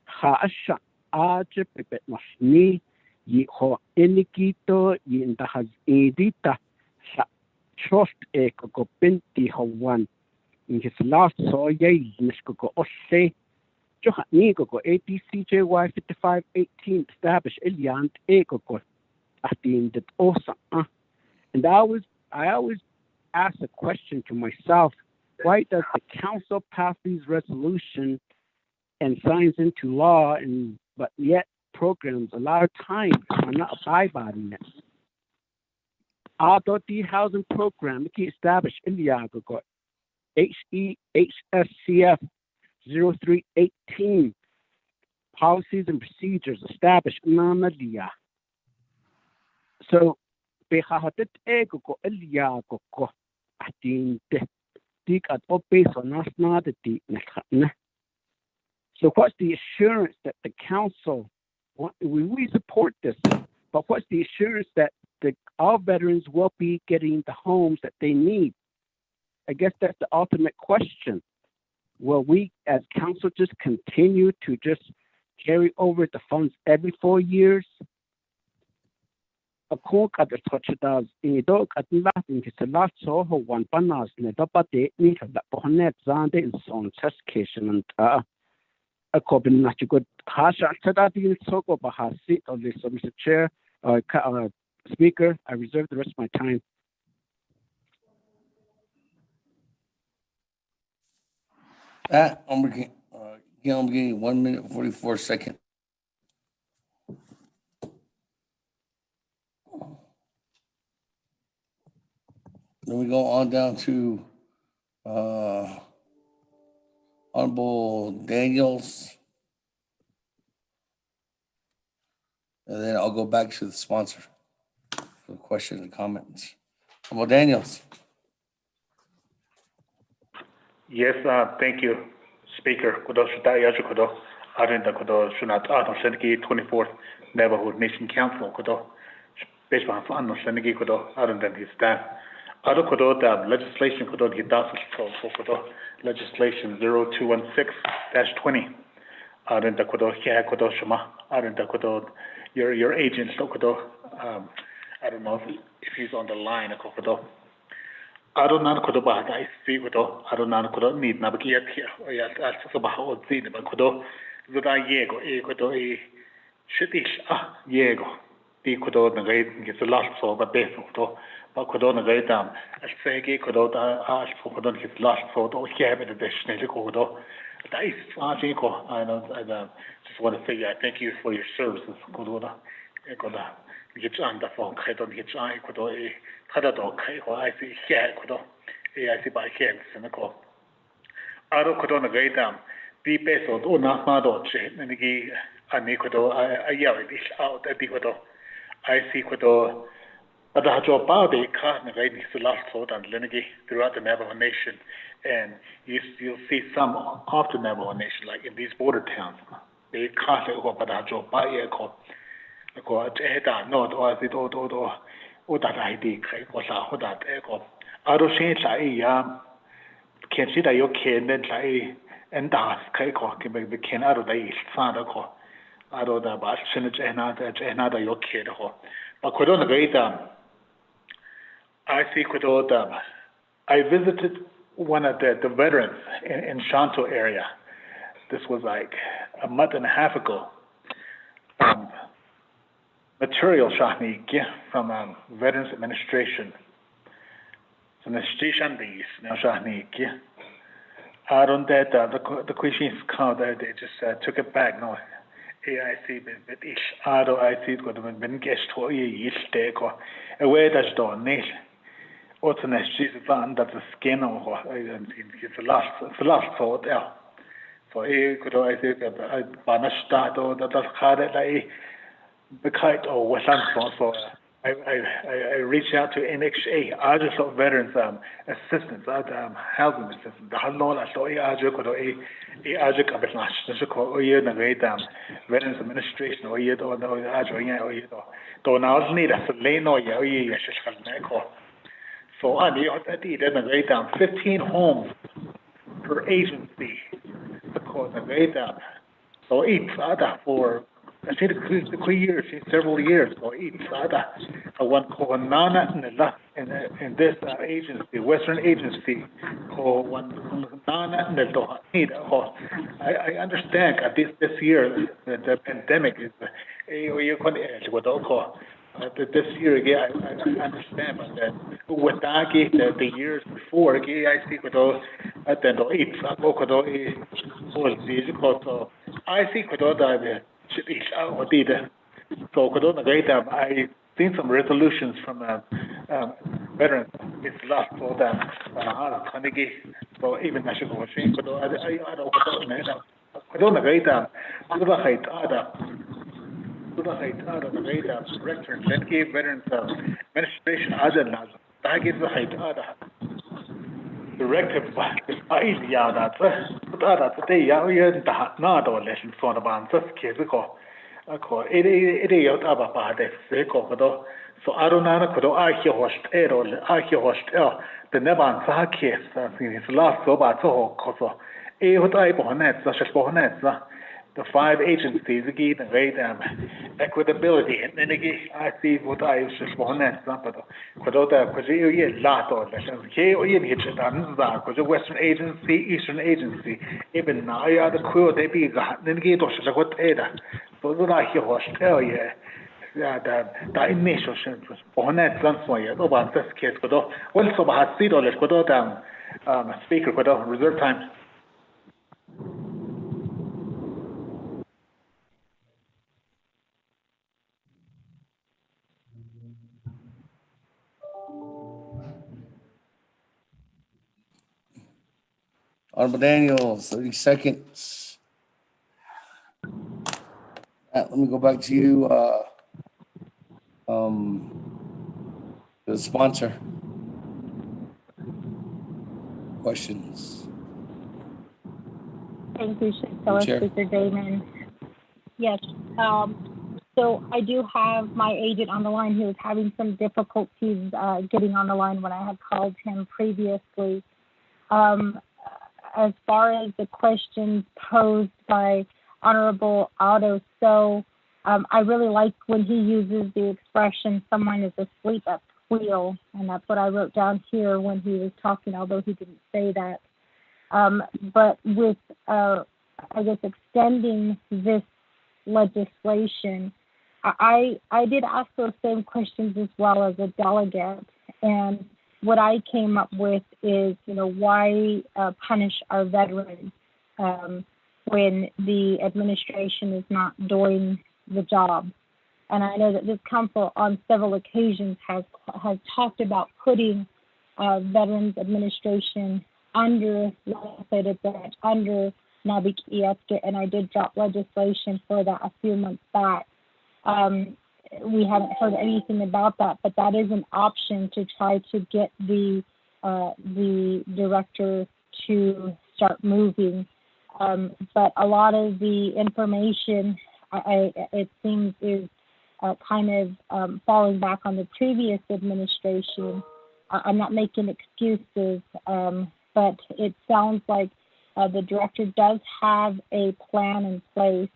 Haasha Ajepet Masni Yiho Enikito Yindahaz Edita Trust Eko Binti Hawan in his last soye Nishko Ose. Johanigo ADCJY 5518 established Eliant Ego at the end of Osa. And I always ask a question to myself, why does the council pass these resolutions and signs into law but yet programs a lot of times are not abide by it? Although the housing program established Eliago HEHSCF 0318 policies and procedures established Namalia. So Behahatet ego Elia Goko Atin Dik at Opes on Nasna the Dik Nekhatne. So what's the assurance that the council we support this, but what's the assurance that our veterans will be getting the homes that they need? I guess that's the ultimate question. Will we as council just continue to just carry over the funds every 4 years? A cook at the touch does in dog at Latin is a lot so one panas nedopate need that ponet zande in son testcation and a copin not good hasha tadati soko bahasi on this Mr. Chair Speaker, I reserve the rest of my time. That, I'm beginning 1 minute, 44 seconds. Then we go on down to Honorable Daniels. And then I'll go back to the sponsor for questions and comments. Honorable Daniels. Yes, thank you, Speaker. Kudo Shutaya Kudo, Arinda Kudo Shunat Arno Seneki 24th Navajo Nation Council Kudo, Bishop Anno Seneki Kudo, Arinda his staff. Ado Kudo, legislation Kudo, Hidas Kudo, legislation 0216-20. Arinda Kudo, Hia Kudo Shama, Arinda Kudo, your agent, Kudo, I don't know if he's on the line, Kudo. Aronan kudo bahata isi kudo aronan kudo need na bakia kia ya alsa baha odzine ba kudo zuda yego kudo shitish yego di kudo na gai gets last so ba beso kudo ba kudo na gai dam alsege kudo da alsa kudo gets last so do hebe de deshnele kudo da is ko I just want to say thank you for your services kudo da kudo gets on the phone kudo gets I kudo kada do kai ko I see here kudo I see by here in ko aro kudo na gai dam di peso do na ma do che nigi ani kudo ya this out at the kudo I see kudo ada jo ba de ka na gai this last thought and lenigi throughout the Navajo Nation, and you'll see some of the Navajo Nation like in these border towns they ka le ko ada jo ba ye ko no do as it do o da ID kai ko sa ho da ko aro shin sai ya ken si da yo ken den sai en da kai ko ke be ken aro da is sa da ko aro da ba shin da yo ke da ko ba ko do na ga ita I see ko da I visited one of the veterans in Shanto area. This was like a month and a half ago. Material shahni from Veterans Administration. So the station these now shahni on that the questions count they just took it back no AIC but ish IC got been guest to ish day ko away that's done nail what's the next she's van that the skin or it's the last thought yeah so could I say that banish that or that hard because so I reached out to NXA, Argus of Veterans Assistance, Housing Assistance. The Halo la so Argus ko Argus kabitnash. So ko na great Veterans Administration o do Argus do now need a leno ya shishkal so I na great 15 homes per agency. So na great so each other for I said the years, several years, or each other, one called Nana in this agency, Western agency, called one Nana I understand this year the pandemic is this year again I understand but that with the years before I see with those at the I see with all so I seen some resolutions from veterans. It's last for them. So even national machine, but I don't agree that. Director, let give veterans administration other than that gives the height directive yeah that today yeah not all lessons for the band just case ko it is about that so I don't know I hear host the never sa case in his last so about so cause what I bonnet such as bonnet the 5 agencies again equitability and then again I see what I was just bonnet but you lot or the Western agency, Eastern agency, even now the crew they be then get what so that I hear was tell you the initial was bonnet for you about this case but also about $3 speaker reserve time. Honorable Daniels, 30 seconds. Let me go back to you. The sponsor. Questions. Thank you, fellow Chair. Speaker Damon. Yes, so I do have my agent on the line. He was having some difficulties getting on the line when I had called him previously. As far as the questions posed by Honorable Otto, so I really like when he uses the expression, someone is asleep at the wheel, and that's what I wrote down here when he was talking, although he didn't say that. But with, I guess, extending this legislation, I did ask those same questions as well as a delegate, and what I came up with is, why punish our veterans when the administration is not doing the job? And I know that this council on several occasions has talked about putting Veterans Administration under legislative branch, under Nabi-Kiyetske, and I did drop legislation for that a few months back. We haven't heard anything about that, but that is an option to try to get the director to start moving. But a lot of the information, it seems, is kind of falling back on the previous administration. I'm not making excuses, but it sounds like the director does have a plan in place.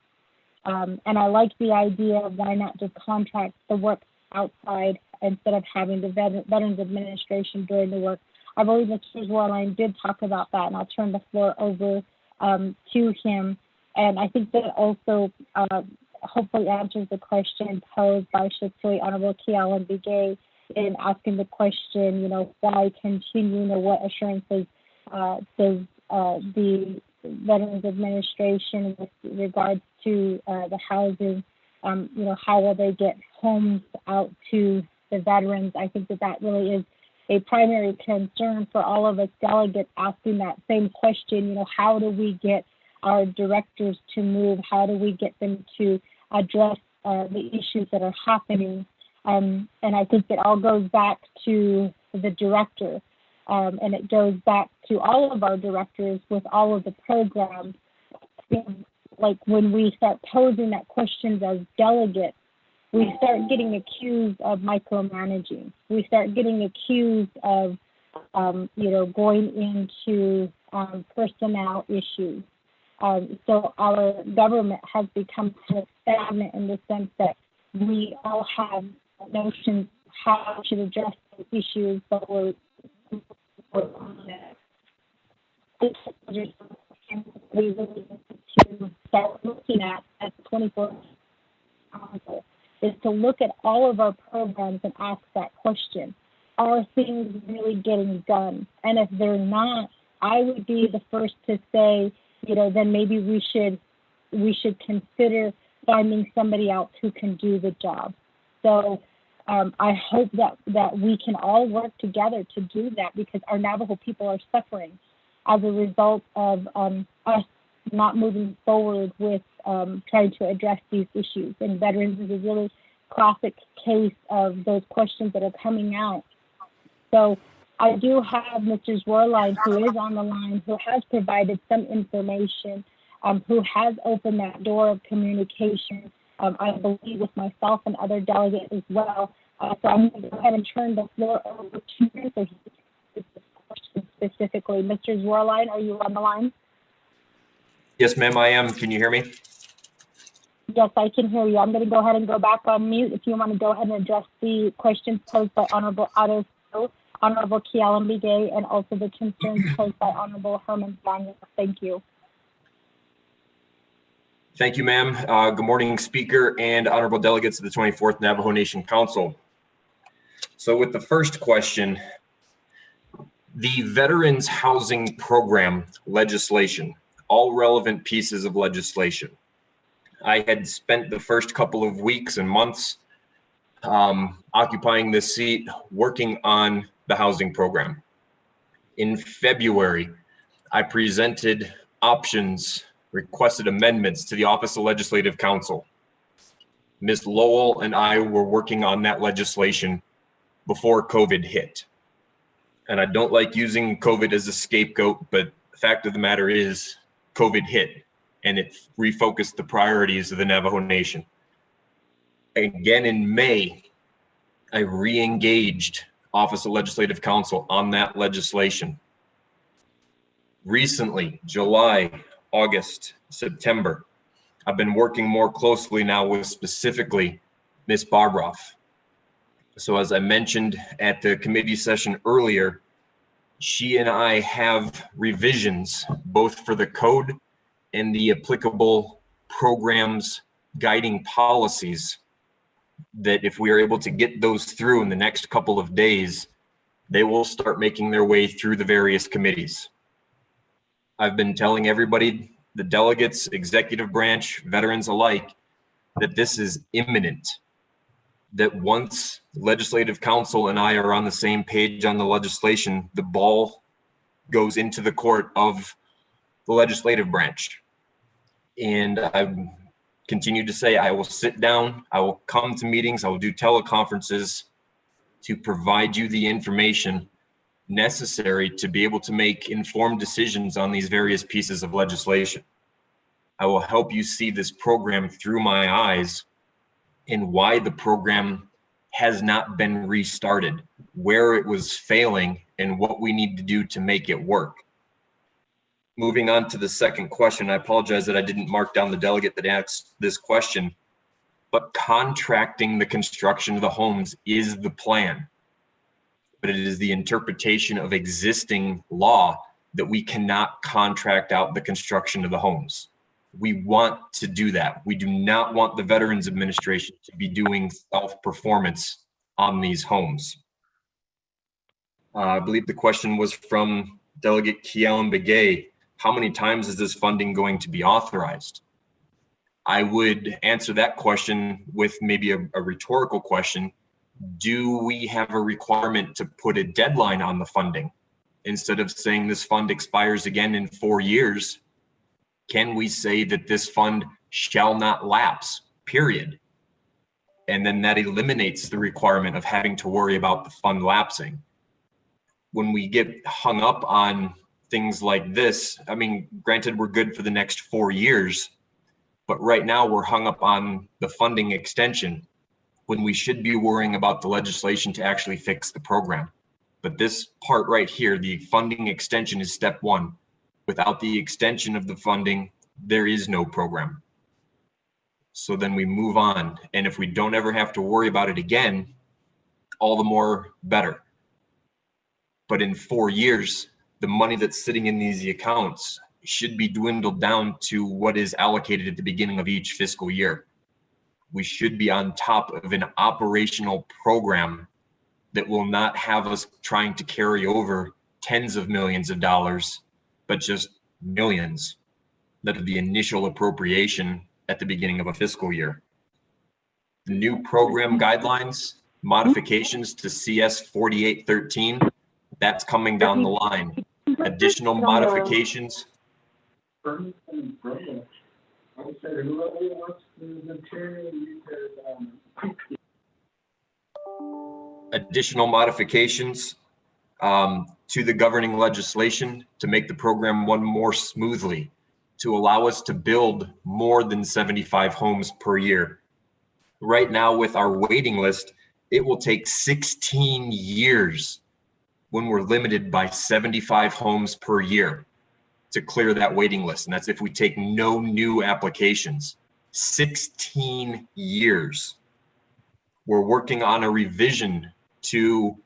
And I like the idea of why not just contract the work outside instead of having the Veterans Administration doing the work. I believe Mr. Warline did talk about that, and I'll turn the floor over to him. And I think that also hopefully answers the question posed by Shatsui Honorable Kialan Bigay in asking the question, why continue, what assurances does the Veterans Administration with regards to the housing, how will they get homes out to the veterans? I think that really is a primary concern for all of us delegates asking that same question, how do we get our directors to move? How do we get them to address the issues that are happening? And I think it all goes back to the director. And it goes back to all of our directors with all of the programs. Like when we start posing that questions as delegates, we start getting accused of micromanaging. We start getting accused of, going into personnel issues. So our government has become kind of stagnant in the sense that we all have notions how we should address those issues, but we're we really need to start looking at the 24th Council is to look at all of our programs and ask that question. Are things really getting done? And if they're not, I would be the first to say, then maybe we should consider finding somebody else who can do the job. So I hope that we can all work together to do that, because our Navajo people are suffering as a result of us not moving forward with trying to address these issues. And veterans is a really classic case of those questions that are coming out. So I do have Mr. Zwerline, who is on the line, who has provided some information, who has opened that door of communication, I believe, with myself and other delegates as well. So I'm going to go ahead and turn the floor over to him so he can answer this question specifically. Mr. Zwerline, are you on the line? Yes, ma'am, I am. Can you hear me? Yes, I can hear you. I'm going to go ahead and go back on mute if you want to go ahead and address the questions posed by Honorable Otto, Honorable Kialan Bigay, and also the concerns posed by Honorable Herman Daniel. Thank you. Thank you, ma'am. Good morning, Speaker and honorable delegates of the 24th Navajo Nation Council. So with the first question, the Veterans Housing Program legislation, all relevant pieces of legislation. I had spent the first couple of weeks and months occupying this seat, working on the housing program. In February, I presented options, requested amendments to the Office of Legislative Counsel. Ms. Lowell and I were working on that legislation before COVID hit. And I don't like using COVID as a scapegoat, but the fact of the matter is COVID hit and it refocused the priorities of the Navajo Nation. Again, in May, I re-engaged Office of Legislative Counsel on that legislation. Recently, July, August, September, I've been working more closely now with specifically Ms. Barbroff. So as I mentioned at the committee session earlier, she and I have revisions both for the code and the applicable programs guiding policies that if we are able to get those through in the next couple of days, they will start making their way through the various committees. I've been telling everybody, the delegates, executive branch, veterans alike, that this is imminent. That once Legislative Council and I are on the same page on the legislation, the ball goes into the court of the legislative branch. And I continue to say, I will sit down, I will come to meetings, I will do teleconferences to provide you the information necessary to be able to make informed decisions on these various pieces of legislation. I will help you see this program through my eyes and why the program has not been restarted, where it was failing, and what we need to do to make it work. Moving on to the second question, I apologize that I didn't mark down the delegate that asked this question, but contracting the construction of the homes is the plan. But it is the interpretation of existing law that we cannot contract out the construction of the homes. We want to do that. We do not want the Veterans Administration to be doing self-performance on these homes. I believe the question was from Delegate Kealan Begay. How many times is this funding going to be authorized? I would answer that question with maybe a rhetorical question. Do we have a requirement to put a deadline on the funding? Instead of saying this fund expires again in 4 years, can we say that this fund shall not lapse, period? And then that eliminates the requirement of having to worry about the fund lapsing. When we get hung up on things like this, I mean, granted, we're good for the next 4 years, but right now we're hung up on the funding extension when we should be worrying about the legislation to actually fix the program. But this part right here, the funding extension, is step one. Without the extension of the funding, there is no program. So then we move on. And if we don't ever have to worry about it again, all the more better. But in 4 years, the money that's sitting in these accounts should be dwindled down to what is allocated at the beginning of each fiscal year. We should be on top of an operational program that will not have us trying to carry over tens of millions of dollars, but just millions. That is the initial appropriation at the beginning of a fiscal year. The new program guidelines, modifications to CS 4813, that's coming down the line. Additional modifications. Additional modifications to the governing legislation to make the program run more smoothly, to allow us to build more than 75 homes per year. Right now, with our waiting list, it will take 16 years when we're limited by 75 homes per year to clear that waiting list. And that's if we take no new applications. 16 years. We're working on a revision to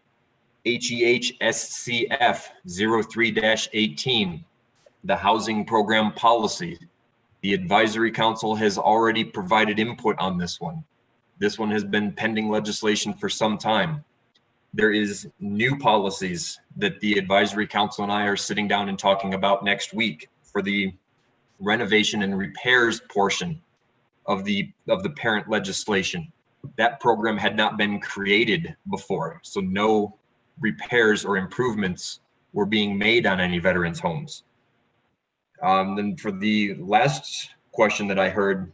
HEHSCF 03-18, the housing program policy. The advisory council has already provided input on this one. This one has been pending legislation for some time. There is new policies that the advisory council and I are sitting down and talking about next week for the renovation and repairs portion of the parent legislation. That program had not been created before, so no repairs or improvements were being made on any veterans' homes. Then for the last question that I heard,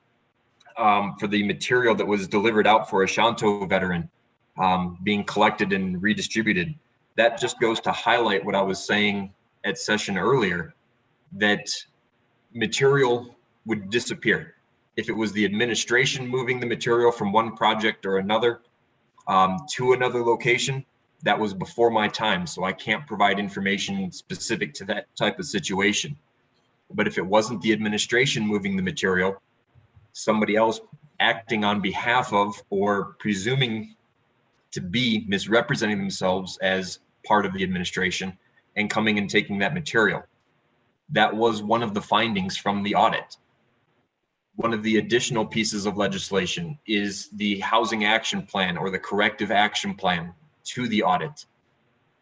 for the material that was delivered out for a Shanto veteran being collected and redistributed, that just goes to highlight what I was saying at session earlier, that material would disappear. If it was the administration moving the material from one project or another to another location, that was before my time, so I can't provide information specific to that type of situation. But if it wasn't the administration moving the material, somebody else acting on behalf of or presuming to be misrepresenting themselves as part of the administration and coming and taking that material. That was one of the findings from the audit. One of the additional pieces of legislation is the housing action plan or the corrective action plan to the audit.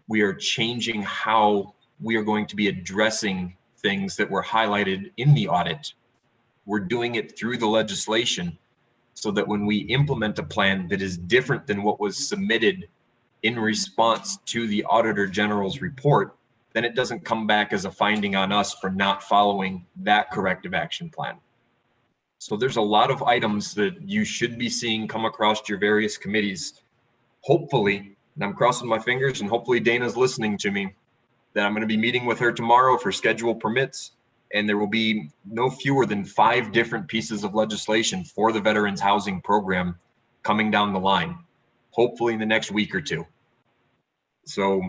We are changing how we are going to be addressing things that were highlighted in the audit. We're doing it through the legislation so that when we implement a plan that is different than what was submitted in response to the Auditor General's report, then it doesn't come back as a finding on us for not following that corrective action plan. So there's a lot of items that you should be seeing come across your various committees. Hopefully, and I'm crossing my fingers, and hopefully Dana's listening to me, that I'm going to be meeting with her tomorrow for schedule permits, and there will be no fewer than 5 different pieces of legislation for the Veterans Housing Program coming down the line, hopefully in the next week or two. So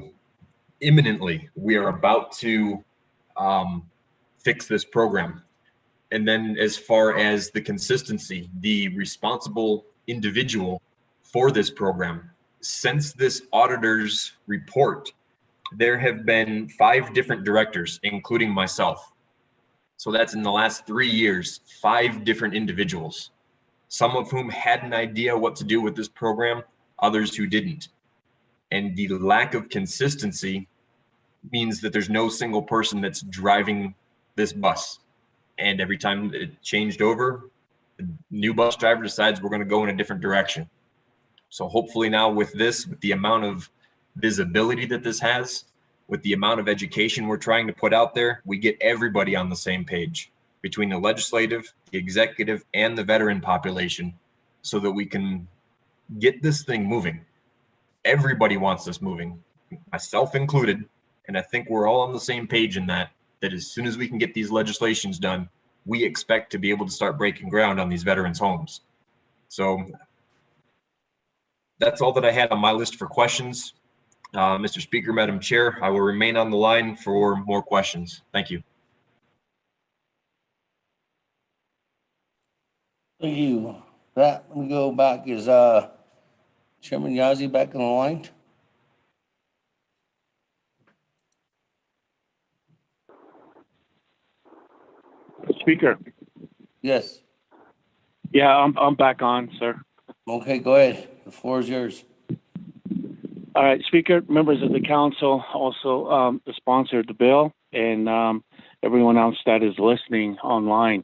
imminently, we are about to fix this program. And then as far as the consistency, the responsible individual for this program, since this auditor's report, there have been 5 different directors, including myself. So that's in the last 3 years, 5 different individuals, some of whom had an idea what to do with this program, others who didn't. And the lack of consistency means that there's no single person that's driving this bus. And every time it changed over, the new bus driver decides we're going to go in a different direction. So hopefully now with this, with the amount of visibility that this has, with the amount of education we're trying to put out there, we get everybody on the same page between the legislative, the executive, and the veteran population so that we can get this thing moving. Everybody wants this moving, myself included. And I think we're all on the same page in that as soon as we can get these legislations done, we expect to be able to start breaking ground on these veterans' homes. So that's all that I had on my list for questions. Mr. Speaker, Madam Chair, I will remain on the line for more questions. Thank you. Thank you. That, let me go back. Is Chairman Yazzie back on the line? Speaker. Yes. Yeah, I'm back on, sir. Okay, go ahead. The floor is yours. All right, Speaker, members of the council, also sponsored the bill, and everyone else that is listening online.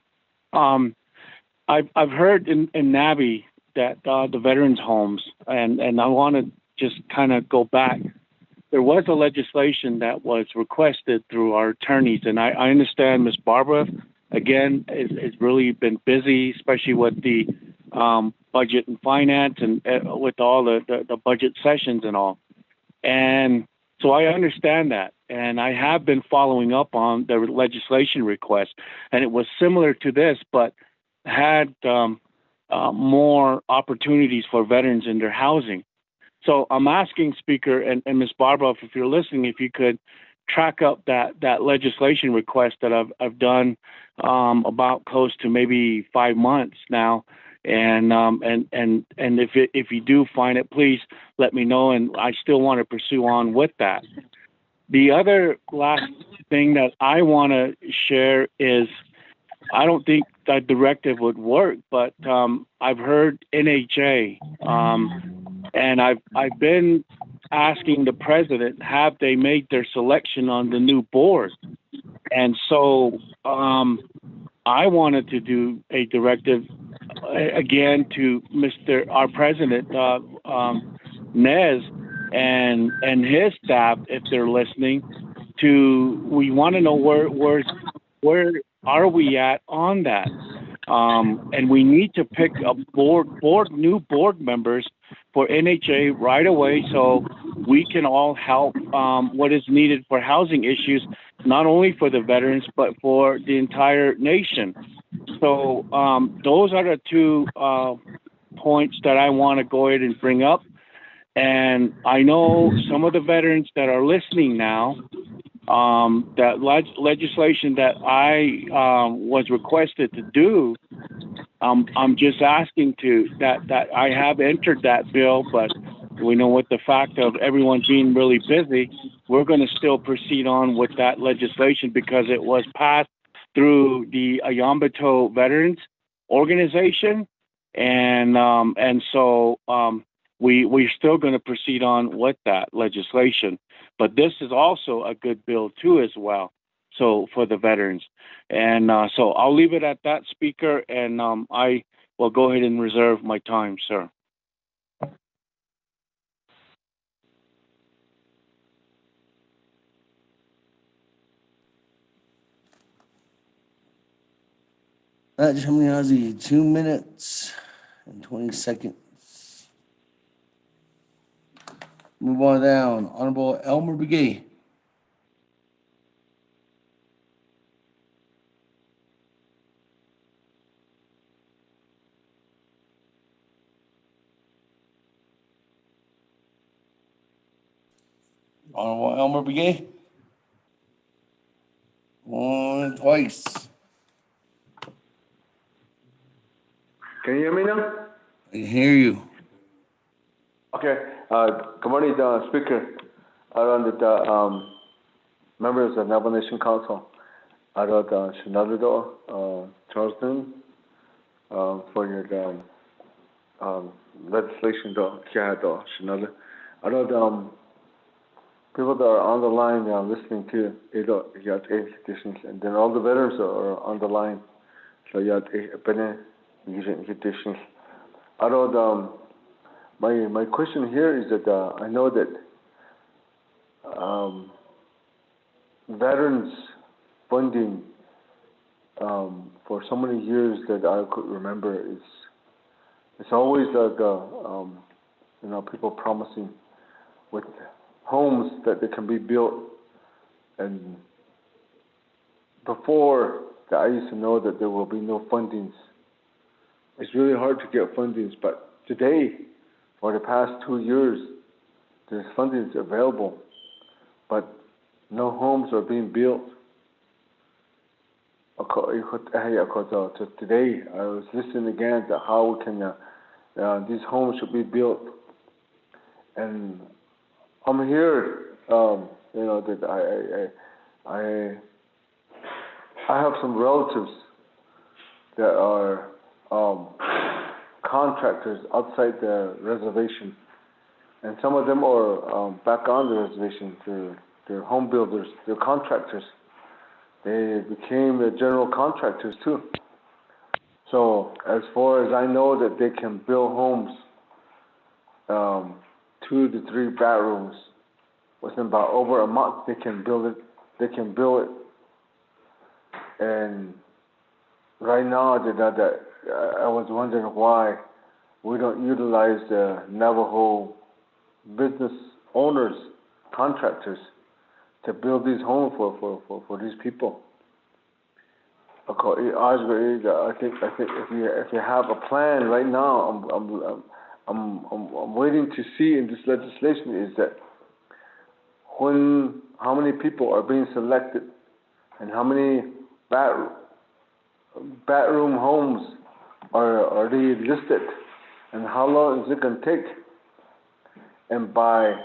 I've heard in Navi that the veterans' homes, and I want to just kind of go back. There was a legislation that was requested through our attorneys, and I understand Ms. Barbara, again, has really been busy, especially with the budget and finance and with all the budget sessions and all. And so I understand that. And I have been following up on the legislation request. And it was similar to this, but had more opportunities for veterans in their housing. So I'm asking, Speaker, and Ms. Barbara, if you're listening, if you could track up that legislation request that I've done about close to maybe 5 months now. And if you do find it, please let me know. And I still want to pursue on with that. The other last thing that I want to share is I don't think that directive would work, but I've heard NHA, and I've been asking the president, have they made their selection on the new board? And so I wanted to do a directive again to our president, Nez, and his staff, if they're listening, we want to know where are we at on that? And we need to pick a new board members for NHA right away so we can all help what is needed for housing issues not only for the veterans, but for the entire nation. So those are the two points that I want to go ahead and bring up. And I know some of the veterans that are listening now, that legislation that I was requested to do, I'm just asking that I have entered that bill, but we know with the fact of everyone being really busy, we're going to still proceed on with that legislation because it was passed through the Ayambato Veterans Organization, and so we're still going to proceed on with that legislation. But this is also a good bill too, as well. So for the veterans, and so I'll leave it at that, Speaker, and I will go ahead and reserve my time, sir. Hazi, 2 minutes and 20 seconds. Move on down. Honorable Elmer Begay. Honorable Elmer Begay. One, twice. Can you hear me now? I can hear you. Okay. Good morning, Speaker. Around the members of Navajo Nation Council. Around Shinalado, Charleston, for your legislation, Kiado, Shinalado. Around people that are on the line listening to Yat conditions, and then all the veterans are on the line. So Yat conditions. Around my question here is that I know that veterans funding for so many years that I could remember it's always people promising with homes that they can be built, and before that I used to know that there will be no fundings. It's really hard to get fundings, but today, for the past 2 years, there's fundings available, but no homes are being built. Today, I was listening again to how we can these homes should be built, and I'm here. That I have some relatives that are contractors outside the reservation, and some of them are back on the reservation. They're home builders. They're contractors. They became the general contractors too. So as far as I know, that they can build homes, 2 to 3 bedrooms, within about over a month. They can build it. And right now, that I was wondering why we don't utilize the Navajo business owners, contractors, to build these homes for these people. I think if you have a plan right now, I'm waiting to see in this legislation is that how many people are being selected and how many bedroom homes are they listed, and how long is it going to take? And by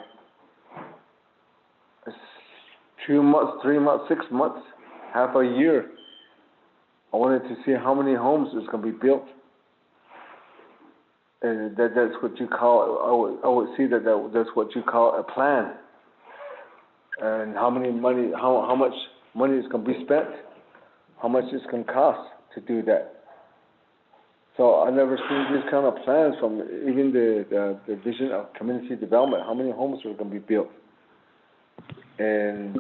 2 months, 3 months, 6 months, half a year, I wanted to see how many homes is going to be built. And that's what you call, I would see that's what you call a plan. And how much money is going to be spent, how much it's going to cost to do that. So I never seen these kind of plans from even the Division of Community Development, how many homes are going to be built. And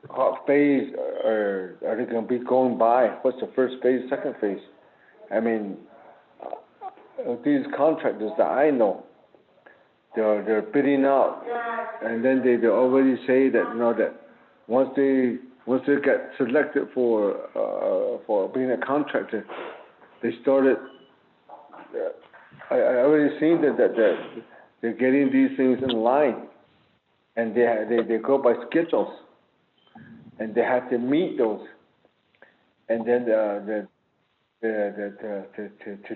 what phase are they going to be going by? What's the first phase, second phase? I mean, these contractors that I know, they're bidding out, and then they already say that that once once they got selected for being a contractor, they started. I already seen that they're getting these things in line, and they go by schedules, and they have to meet those, and then to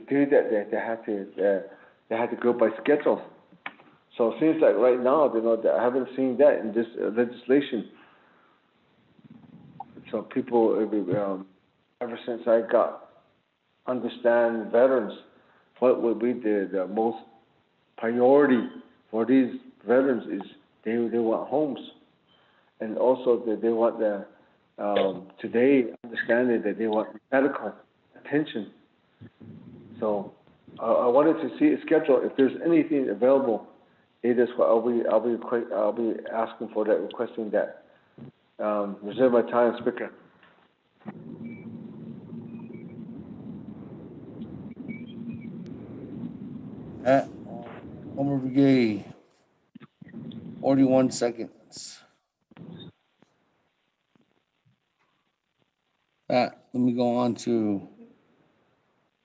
do that they have to go by schedules. So it seems like right now, that I haven't seen that in this legislation. So people, ever since I got understand veterans, what would be the most priority for these veterans is they want homes, and also that they want today understanding that they want medical attention. So I wanted to see a schedule if there's anything available. It is what I'll be asking for that, requesting that. Reserve my time, Speaker. At Homer Brigade, 41 seconds. Let me go on to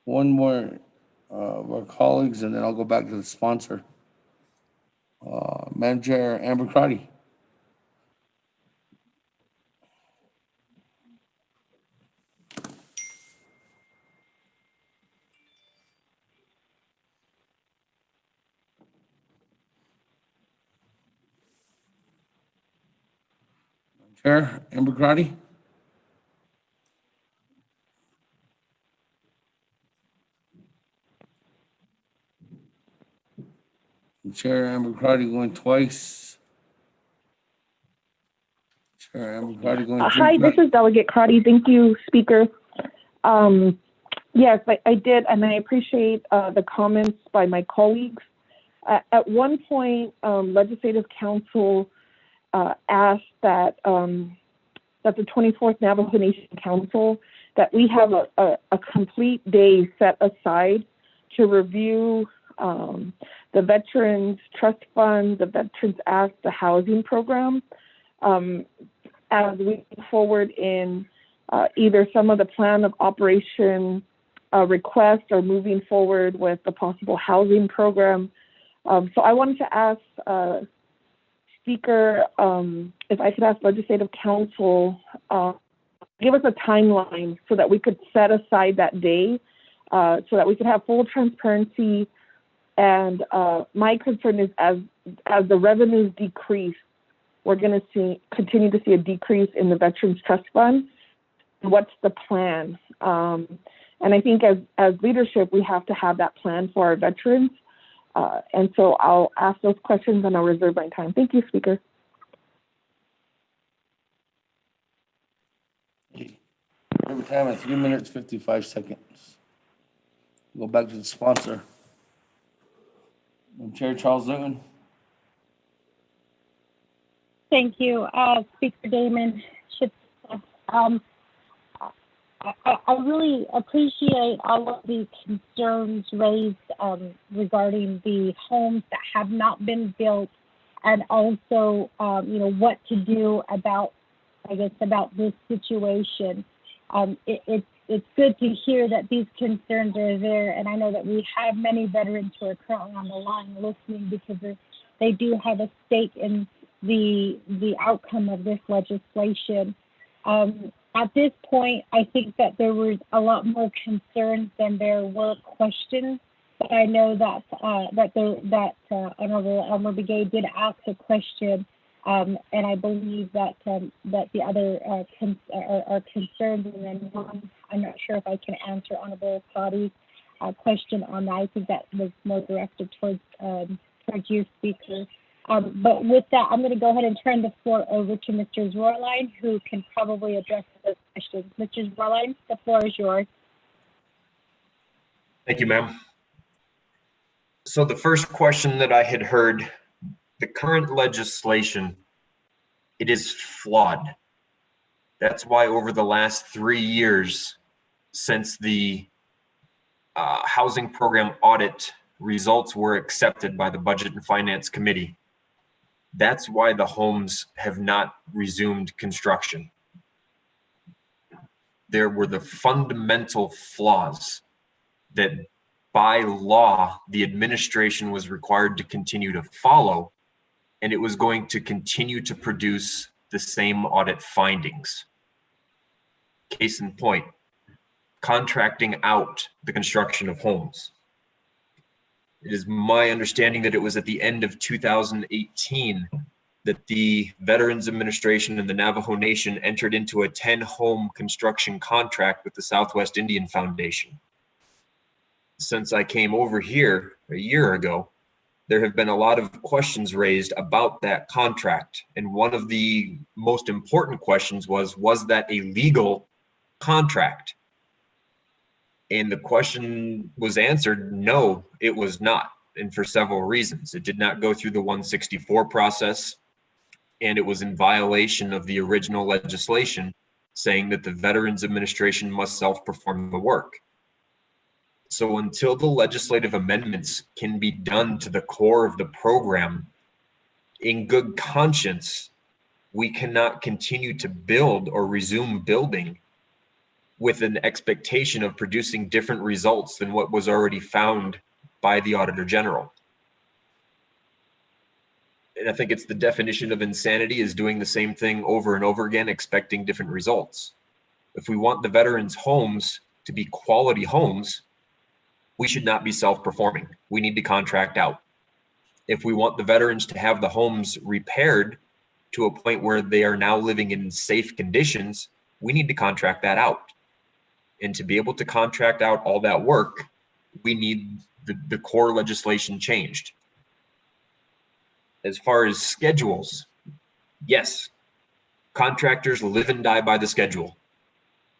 one more of our colleagues, and then I'll go back to the sponsor. Manager Amber Crotty. Chair Amber Crotty. Chair Amber Crotty going twice. Chair Amber Crotty going Hi, this is Delegate Crotty. Thank you, Speaker. Yes, I did, and I appreciate the comments by my colleagues. At one point, Legislative Council asked that that the 24th Navajo Nation Council, that we have a complete day set aside to review the Veterans Trust Fund, the Veterans Act, the housing program, as we move forward in either some of the plan of operation requests or moving forward with the possible housing program. So I wanted to ask Speaker, if I could ask Legislative Council, give us a timeline so that we could set aside that day so that we could have full transparency. And my concern is as the revenues decrease, we're going to continue to see a decrease in the Veterans Trust Fund. What's the plan? And I think as leadership, we have to have that plan for our veterans. And so I'll ask those questions and I'll reserve my time. Thank you, Speaker. Every time at 3 minutes, 55 seconds. Go back to the sponsor. Chair Charles Newton. Thank you, Speaker Damon. I really appreciate all of the concerns raised regarding the homes that have not been built, and also, what to do about, about this situation. It's good to hear that these concerns are there, and I know that we have many veterans who are currently on the line listening because they do have a stake in the outcome of this legislation. At this point, I think that there was a lot more concerns than there were questions. But I know that Honorable Elmer Brigade did ask a question, and I believe that the other are concerned. And then one, I'm not sure if I can answer Honorable Crotty's question on that. I think that was more directed towards you, Speaker. But with that, I'm going to go ahead and turn the floor over to Mr. Zorline, who can probably address those questions. Mr. Zorline, the floor is yours. Thank you, ma'am. So the first question that I had heard, the current legislation, it is flawed. That's why over the last 3 years, since the housing program audit results were accepted by the Budget and Finance Committee, that's why the homes have not resumed construction. there were the fundamental flaws that by law, the administration was required to continue to follow, and it was going to continue to produce the same audit findings. Case in point, contracting out the construction of homes. It is my understanding that it was at the end of 2018 that the Veterans Administration and the Navajo Nation entered into a 10-home construction contract with the Southwest Indian Foundation. Since I came over here a year ago, there have been a lot of questions raised about that contract. And one of the most important questions was that a legal contract? And the question was answered, no, it was not. And for several reasons. It did not go through the 164 process, and it was in violation of the original legislation saying that the Veterans Administration must self-perform the work. So until the legislative amendments can be done to the core of the program, in good conscience, we cannot continue to build or resume building with an expectation of producing different results than what was already found by the Auditor General. And I think it's the definition of insanity is doing the same thing over and over again, expecting different results. If we want the veterans' homes to be quality homes, we should not be self-performing. We need to contract out. If we want the veterans to have the homes repaired to a point where they are now living in safe conditions, we need to contract that out. And to be able to contract out all that work, we need the core legislation changed. As far as schedules, yes, contractors live and die by the schedule.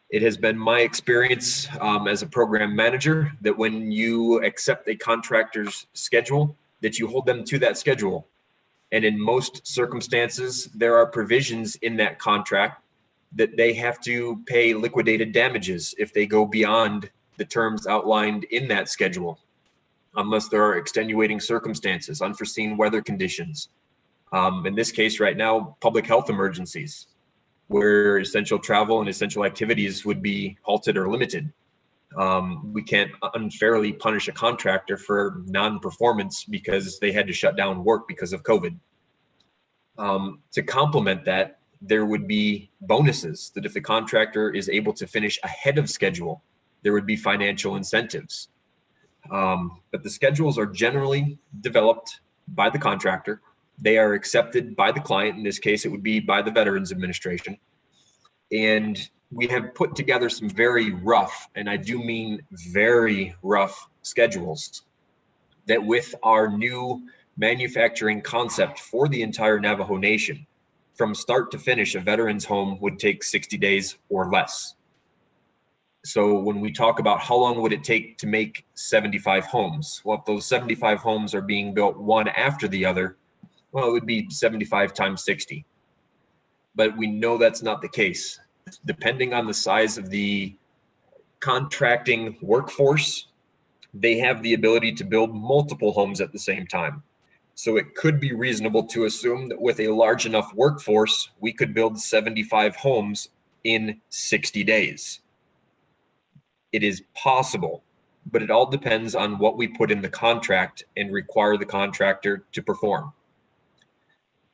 It has been my experience as a program manager that when you accept a contractor's schedule, that you hold them to that schedule. And in most circumstances, there are provisions in that contract that they have to pay liquidated damages if they go beyond the terms outlined in that schedule, unless there are extenuating circumstances, unforeseen weather conditions. In this case right now, public health emergencies, where essential travel and essential activities would be halted or limited. We can't unfairly punish a contractor for non-performance because they had to shut down work because of COVID. To complement that, there would be bonuses that if the contractor is able to finish ahead of schedule, there would be financial incentives. But the schedules are generally developed by the contractor. They are accepted by the client. In this case, it would be by the Veterans Administration. And we have put together some very rough, and I do mean very rough schedules that with our new manufacturing concept for the entire Navajo Nation, from start to finish, a veteran's home would take 60 days or less. So when we talk about how long would it take to make 75 homes, well, if those 75 homes are being built one after the other, well, it would be 75 times 60. But we know that's not the case. Depending on the size of the contracting workforce, they have the ability to build multiple homes at the same time. So it could be reasonable to assume that with a large enough workforce, we could build 75 homes in 60 days. It is possible, but it all depends on what we put in the contract and require the contractor to perform.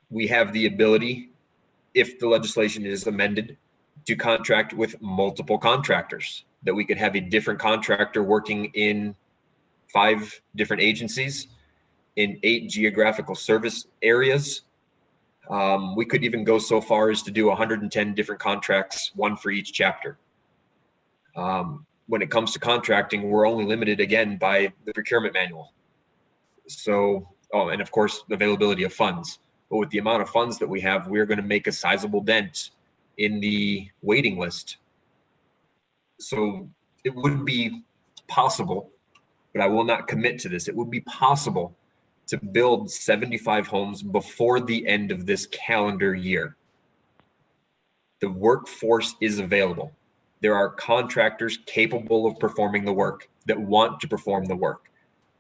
We have the ability, if the legislation is amended, to contract with multiple contractors, that we could have a different contractor working in 5 different agencies in 8 geographical service areas. We could even go so far as to do 110 different contracts, one for each chapter. When it comes to contracting, we're only limited again by the procurement manual. So, and of course, the availability of funds. But with the amount of funds that we have, we're going to make a sizable dent in the waiting list. So it would be possible, but I will not commit to this. It would be possible to build 75 homes before the end of this calendar year. The workforce is available. There are contractors capable of performing the work, that want to perform the work.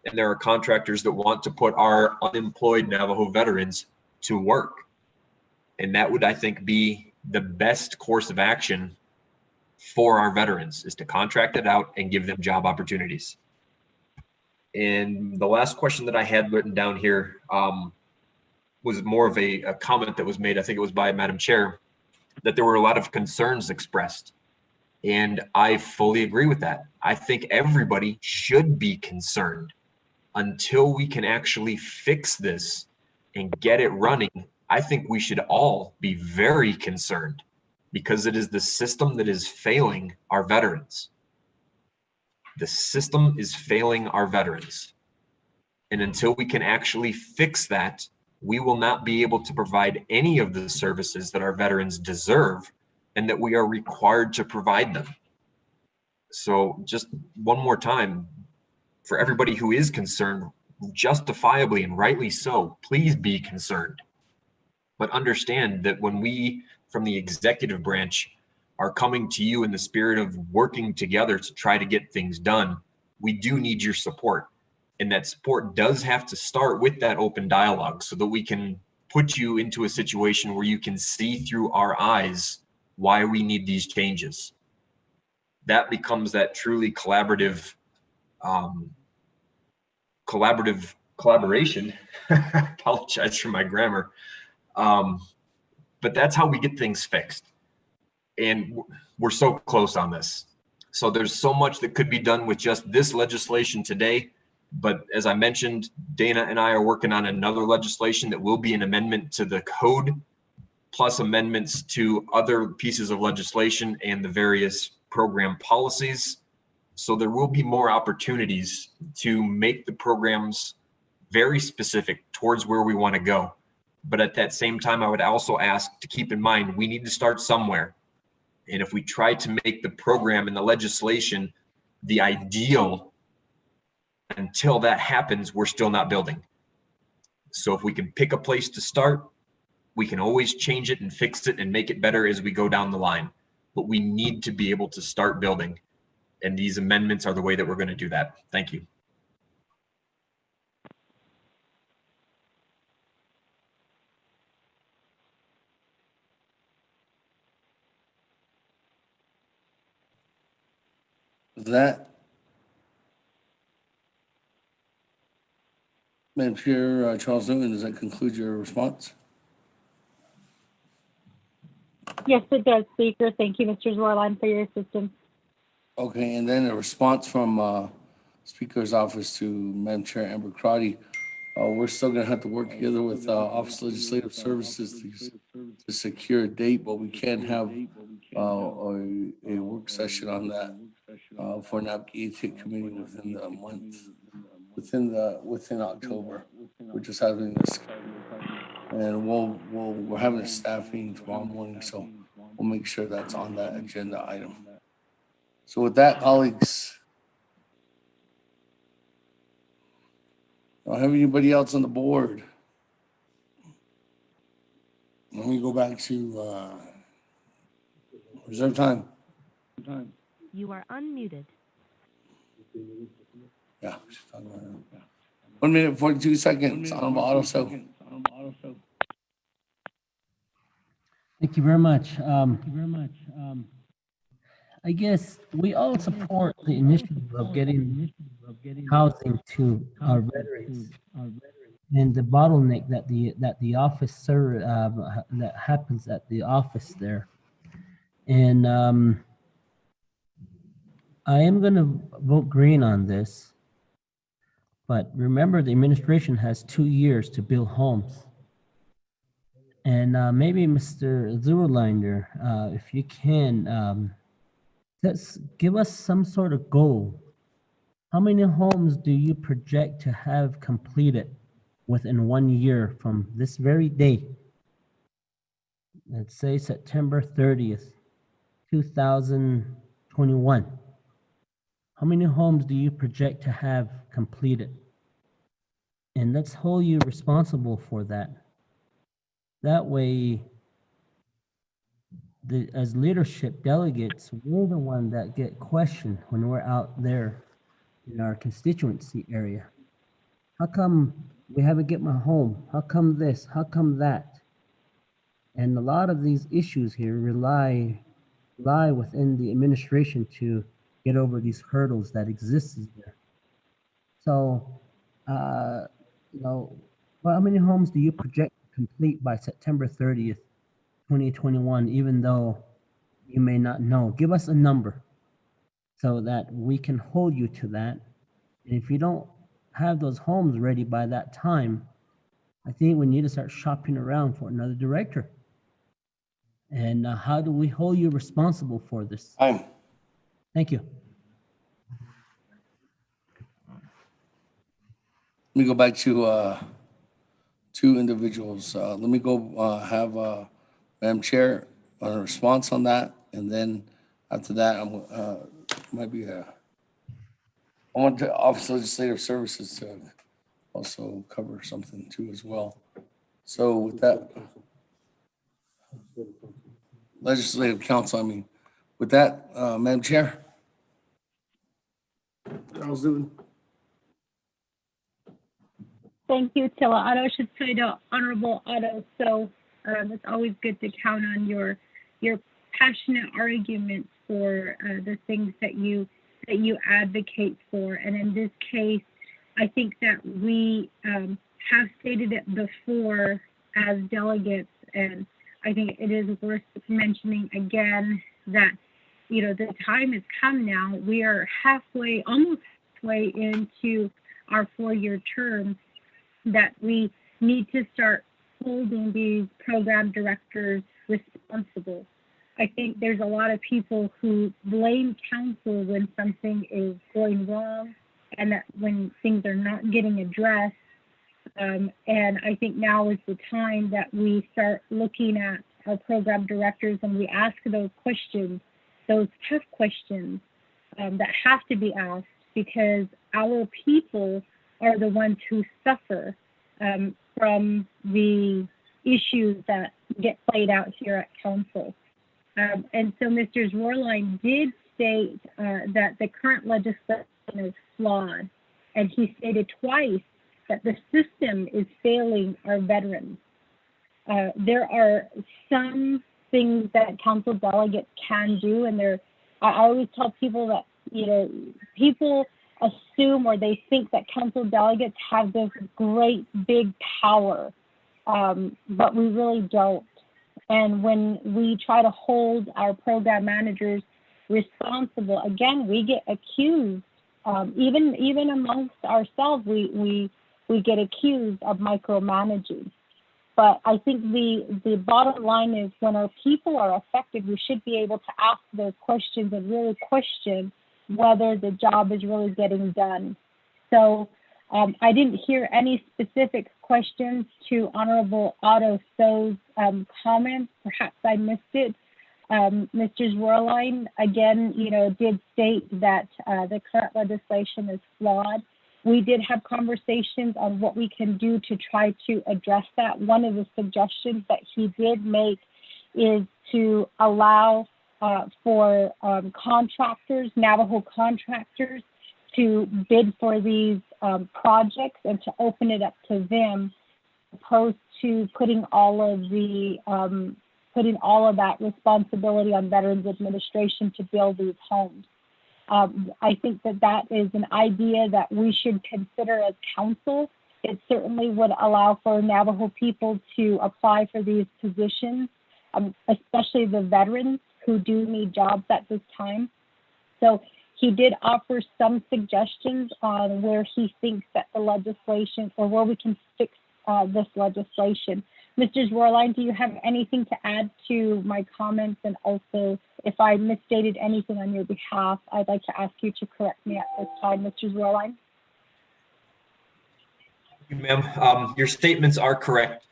And there are contractors that want to put our unemployed Navajo veterans to work. And that would, I think, be the best course of action for our veterans, is to contract it out and give them job opportunities. And the last question that I had written down here was more of a comment that was made, I think it was by Madam Chair, that there were a lot of concerns expressed. And I fully agree with that. I think everybody should be concerned. Until we can actually fix this and get it running, I think we should all be very concerned, because it is the system that is failing our veterans. The system is failing our veterans. And until we can actually fix that, we will not be able to provide any of the services that our veterans deserve and that we are required to provide them. So just one more time, for everybody who is concerned, justifiably and rightly so, please be concerned. But understand that when we, from the executive branch, are coming to you in the spirit of working together to try to get things done, we do need your support. And that support does have to start with that open dialogue so that we can put you into a situation where you can see through our eyes why we need these changes. That becomes that truly collaboration. Apologize for my grammar. But that's how we get things fixed. And we're so close on this. So there's so much that could be done with just this legislation today. But as I mentioned, Dana and I are working on another legislation that will be an amendment to the code, plus amendments to other pieces of legislation and the various program policies. So there will be more opportunities to make the programs very specific towards where we want to go. But at that same time, I would also ask to keep in mind, we need to start somewhere. And if we try to make the program and the legislation the ideal, until that happens, we're still not building. So if we can pick a place to start, we can always change it and fix it and make it better as we go down the line. But we need to be able to start building. And these amendments are the way that we're going to do that. Thank you. That, Madam Chair, Charles Newman, does that conclude your response? Yes, it does, Speaker. Thank you, Mr. Zorline, for your assistance. Okay, and then a response from Speaker's office to Madam Chair Amber Crotty. We're still gonna have to work together with Office of Legislative Services to secure a date, but we can have a work session on that for an NAPG committee within the month, within October. We're just having this, and we're having a staff meeting tomorrow morning, so we'll make sure that's on that agenda item. So with that, colleagues, I don't have anybody else on the board. Let me go back to reserve time. You are unmuted. Yeah. 1 minute and 42 seconds. Honorable Otto. Thank you very much. I guess we all support the initiative of getting housing to our veterans, and the bottleneck that the officer that happens at the office there. And I am going to vote green on this, but remember the administration has 2 years to build homes. And maybe Mr. Zurlander, if you can, let's give us some sort of goal. How many homes do you project to have completed within 1 year from this very day? Let's say September 30th, 2021. How many homes do you project to have completed? And let's hold you responsible for that. That way, as leadership delegates, we're the one that get questioned when we're out there in our constituency area. How come we haven't get my home? How come this? How come that? And a lot of these issues here rely lie within the administration to get over these hurdles that exist there. So, you know, well, how many homes do you project to complete by September 30th, 2021, even though you may not know? Give us a number so that we can hold you to that. And if you don't have those homes ready by that time, I think we need to start shopping around for another director. And how do we hold you responsible for this? Thank you. Let me go back to two individuals. Let me go have Madam Chair a response on that, and then after that, might be I want the Office of Legislative Services to also cover something too as well. So with that, Legislative Council, I mean, with that, Madam Chair. Charles Newton. Thank you, Tilla. Otto should say to Honorable Otto. So it's always good to count on your passionate arguments for the things that you advocate for. And in this case, I think that we have stated it before as delegates, and I think it is worth mentioning again that, you know, the time has come now. We are almost halfway into our 4-year term, that we need to start holding these program directors responsible. I think there's a lot of people who blame council when something is going wrong and that when things are not getting addressed. And I think now is the time that we start looking at our program directors and we ask those questions, those tough questions that have to be asked, because our people are the ones who suffer from the issues that get played out here at council. And so Mr. Zwerlein did state that the current legislation is flawed, and he stated twice that the system is failing our veterans. There are some things that council delegates can do, and I always tell people that, you know, people assume or they think that council delegates have this great big power, but we really don't. And when we try to hold our program managers responsible, again, we get accused. Even amongst ourselves, we get accused of micromanaging. But I think the bottom line is when our people are affected, we should be able to ask those questions and really question whether the job is really getting done. So I didn't hear any specific questions to Honorable Otto So's comments. Perhaps I missed it. Mr. Zwerlein, again, you know, did state that the current legislation is flawed. We did have conversations on what we can do to try to address that. One of the suggestions that he did make is to allow for contractors, Navajo contractors, to bid for these projects and to open it up to them, opposed to putting all of that responsibility on Veterans Administration to build these homes. I think that is an idea that we should consider as council. It certainly would allow for Navajo people to apply for these positions, especially the veterans who do need jobs at this time. So he did offer some suggestions on where he thinks that the legislation, or where we can fix this legislation. Mr. Zwerlein, do you have anything to add to my comments? And also, if I misstated anything on your behalf, I'd like to ask you to correct me at this time, Mr. Zwerlein. Ma'am, your statements are correct.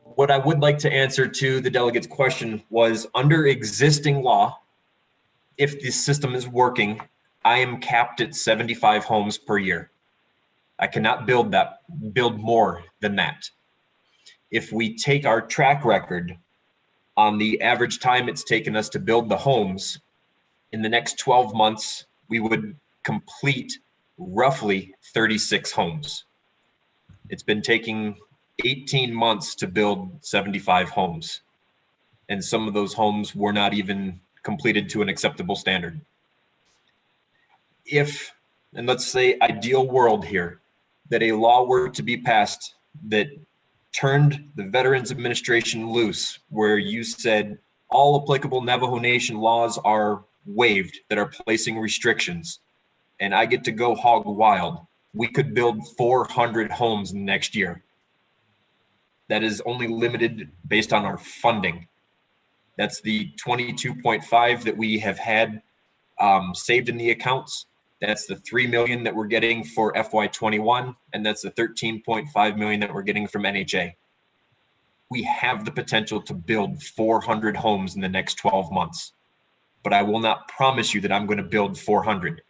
What I would like to answer to the delegate's question was, under existing law, if the system is working, I am capped at 75 homes per year. I cannot build more than that. If we take our track record on the average time it's taken us to build the homes, in the next 12 months, we would complete roughly 36 homes. It's been taking 18 months to build 75 homes. and some of those homes were not even completed to an acceptable standard. If, and let's say ideal world here, that a law were to be passed that turned the Veterans Administration loose, where you said all applicable Navajo Nation laws are waived that are placing restrictions, and I get to go hog wild, we could build 400 homes next year. That is only limited based on our funding. That's the 22.5 that we have had saved in the accounts. That's the 3 million that we're getting for FY21, and that's the 13.5 million that we're getting from NHA. We have the potential to build 400 homes in the next 12 months, but I will not promise you that I'm going to build 400.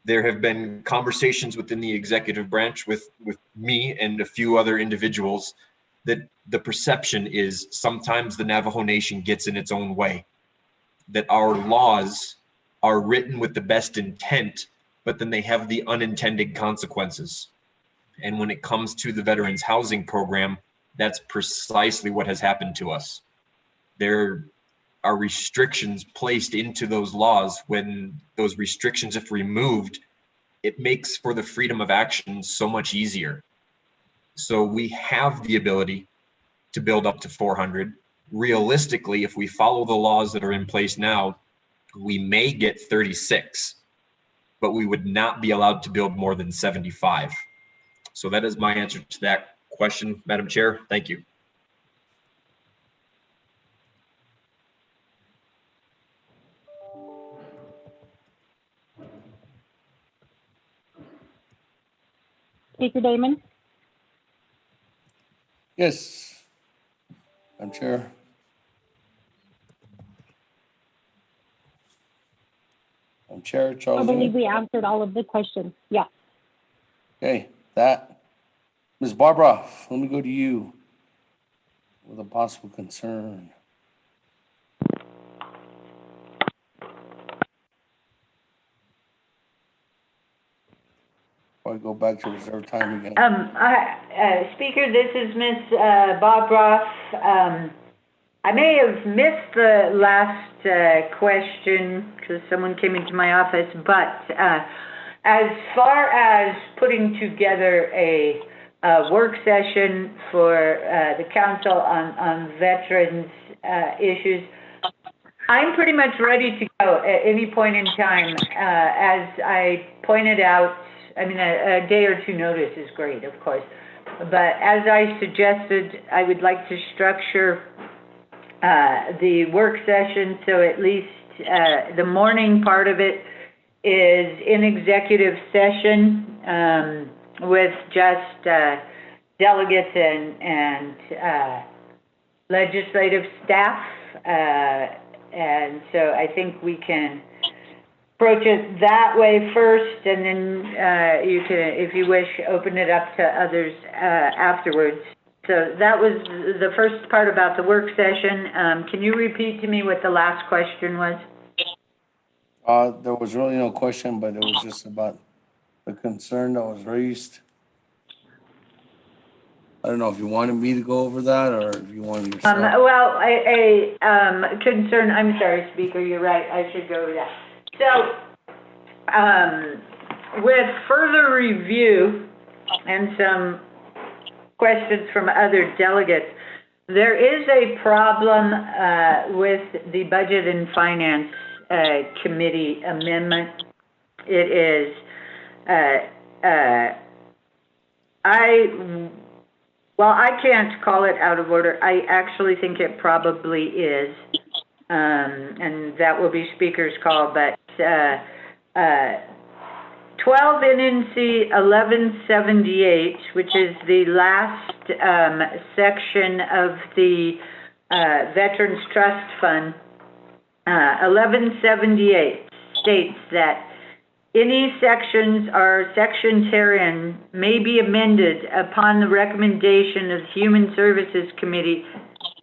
There have been conversations within the executive branch with me and a few other individuals that the perception is sometimes the Navajo Nation gets in its own way, that our laws are written with the best intent, but then they have the unintended consequences. And when it comes to the Veterans Housing Program, that's precisely what has happened to us. There are restrictions placed into those laws. When those restrictions, if removed, it makes for the freedom of action so much easier. So we have the ability to build up to 400. Realistically, if we follow the laws that are in place now, we may get 36, but we would not be allowed to build more than 75. So that is my answer to that question, Madam Chair. Thank you. Speaker Damon? Yes, Madam Chair. Madam Chair, Charles. I believe we answered all of the questions. Yeah. Okay, that. Ms. Barbara, let me go to you with a possible concern. Before I go back to reserve time again. Speaker, this is Ms. Bob Roth. I may have missed the last question because someone came into my office, but as far as putting together a work session for the council on veterans issues, I'm pretty much ready to go at any point in time. As I pointed out, I mean, a day or two notice is great, of course. But as I suggested, I would like to structure the work session so at least the morning part of it is in executive session with just delegates and legislative staff. And so I think we can approach it that way first, and then you can, if you wish, open it up to others afterwards. So that was the first part about the work session. Can you repeat to me what the last question was? There was really no question, but it was just about the concern that was raised. I don't know if you wanted me to go over that or if you wanted yourself. Well, a concern, I'm sorry, Speaker, you're right, I should go over that. So, with further review and some questions from other delegates, there is a problem with the Budget and Finance Committee amendment. It is, well, I can't call it out of order. I actually think it probably is, and that will be Speaker's call, but 12 NNC 1178, which is the last section of the Veterans Trust Fund, 1178 states that any sections or sections herein may be amended upon the recommendation of the Human Services Committee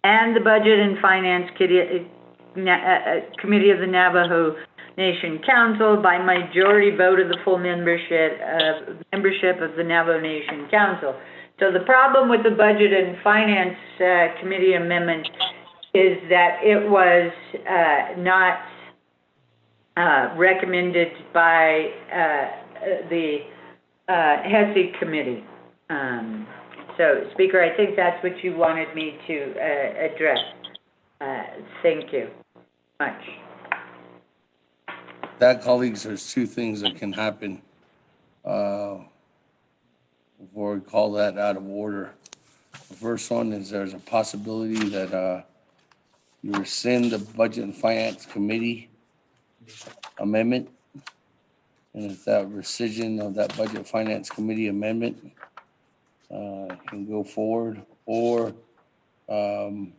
and the Budget and Finance Committee of the Navajo Nation Council by majority vote of the full membership of the Navajo Nation Council. So the problem with the Budget and Finance Committee amendment is that it was not recommended by the HESI committee. So, Speaker, I think that's what you wanted me to address. Thank you much. That, colleagues, there's two things that can happen before we call that out of order. The first one is there's a possibility that you rescind the Budget and Finance Committee amendment. And if that rescission of that Budget and Finance Committee amendment can go forward, or add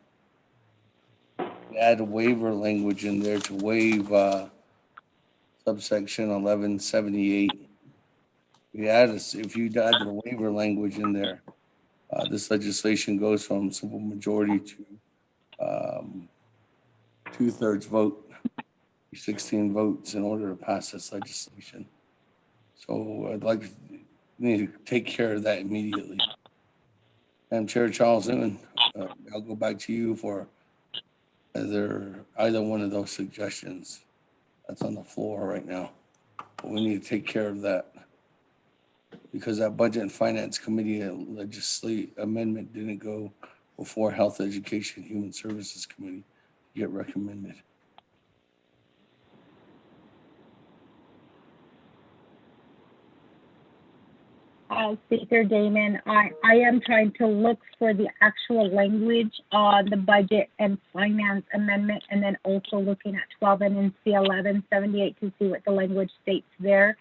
a waiver language in there to waive subsection 1178. If you add the waiver language in there, this legislation goes from simple majority to 2/3 vote, 16 votes in order to pass this legislation. So I'd like to need to take care of that immediately. Madam Chair Charles Newman, I'll go back to you for either one of those suggestions that's on the floor right now. But we need to take care of that, because that Budget and Finance Committee amendment didn't go before Health, Education, Human Services Committee to get recommended. Speaker Damon, I am trying to look for the actual language on the Budget and Finance Amendment, and then also looking at 12 NNC 1178 to see what the language states there.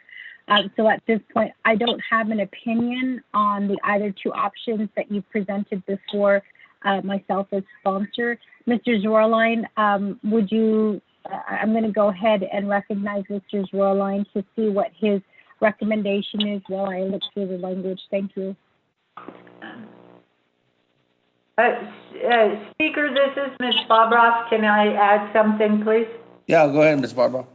So at this point, I don't have an opinion on the either two options that you presented before myself as sponsor. Mr. Zwerlein, would you, I'm going to go ahead and recognize Mr. Zwerlein to see what his recommendation is while I look through the language. Thank you. Speaker, this is Ms. Bobroff. Can I add something, please? Yeah, go ahead, Ms. Barbara.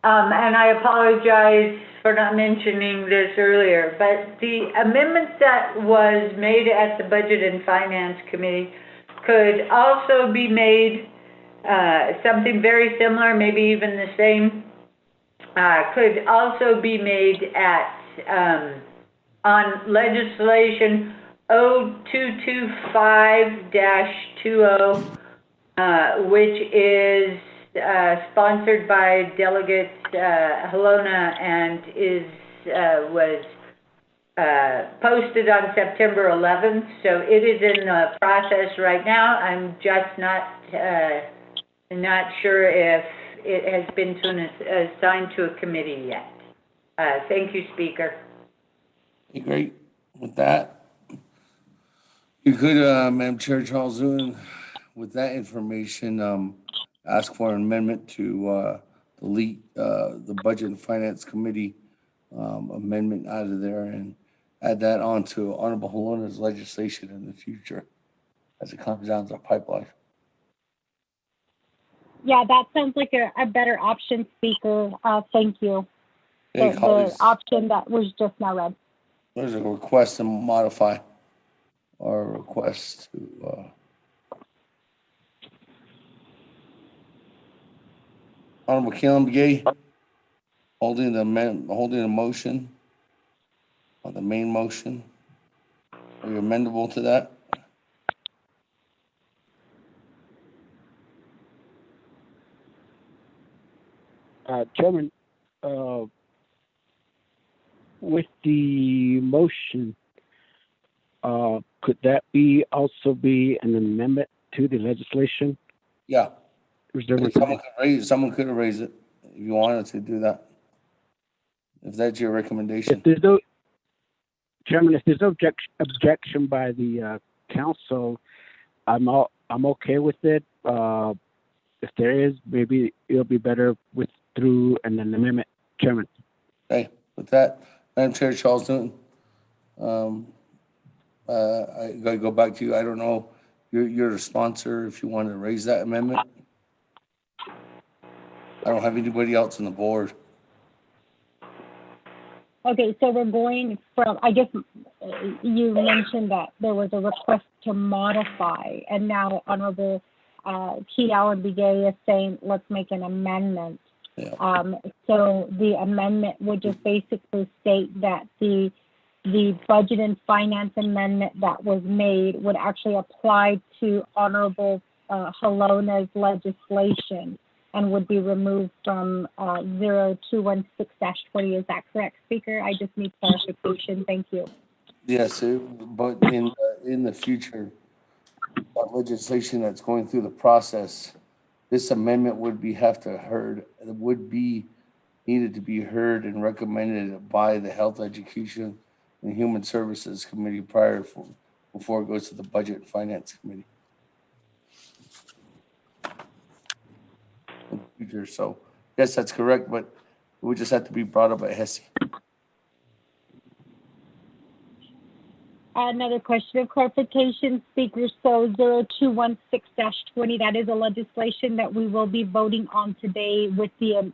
And I apologize for not mentioning this earlier, but the amendment that was made at the Budget and Finance Committee could also be made something very similar, maybe even the same, could also be made at on legislation 0225-20, which is sponsored by Delegate Halona and was posted on September 11th. So it is in the process right now. I'm just not sure if it has been assigned to a committee yet. Thank you, Speaker. Okay, great. With that, you could, Madam Chair Charles Zewin, with that information, ask for an amendment to delete the Budget and Finance Committee amendment out of there and add that on to Honorable Halona's legislation in the future as it comes down to the pipeline. Yeah, that sounds like a better option, Speaker. Thank you. The option that was just now read. There's a request to modify or a request to Honorable Keelan McGee holding the motion on the main motion. Are you amendable to that? Chairman, with the motion, could that also be an amendment to the legislation? Yeah. Someone could raise it if you wanted to do that. If that's your recommendation. Chairman, if there's no objection by the council, I'm okay with it. If there is, maybe it'll be better through an amendment, Chairman. Okay, with that, Madam Chair Charles Newton, I gotta go back to you. I don't know, you're the sponsor if you want to raise that amendment. I don't have anybody else on the board. Okay, so we're going from, I guess you mentioned that there was a request to modify, and now Honorable T. Allen Begay is saying, let's make an amendment. Yeah. So the amendment would just basically state that the budget and finance amendment that was made would actually apply to Honorable Halona's legislation and would be removed from 0216-20. Is that correct, Speaker? I just need clarification. Thank you. Yes, but in the future, legislation that's going through the process, this amendment would be needed to be heard and recommended by the Health, Education, and Human Services Committee before it goes to the Budget and Finance Committee. In the future, so yes, that's correct, but it would just have to be brought up at HESI. Another question of clarification, Speaker. So 0216-20, that is a legislation that we will be voting on today with the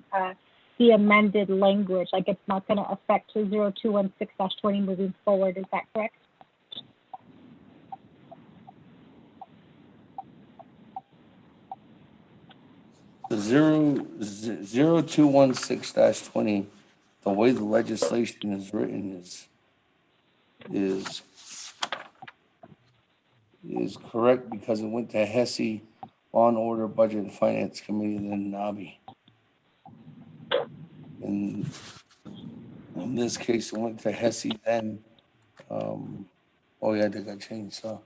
amended language. Like it's not going to affect 0216-20 moving forward. Is that correct? The 0216-20, the way the legislation is written is correct because it went to HESI, Law and Order, Budget and Finance Committee, and then NABI. In this case, it went to HESI then. Oh yeah, they got changed, so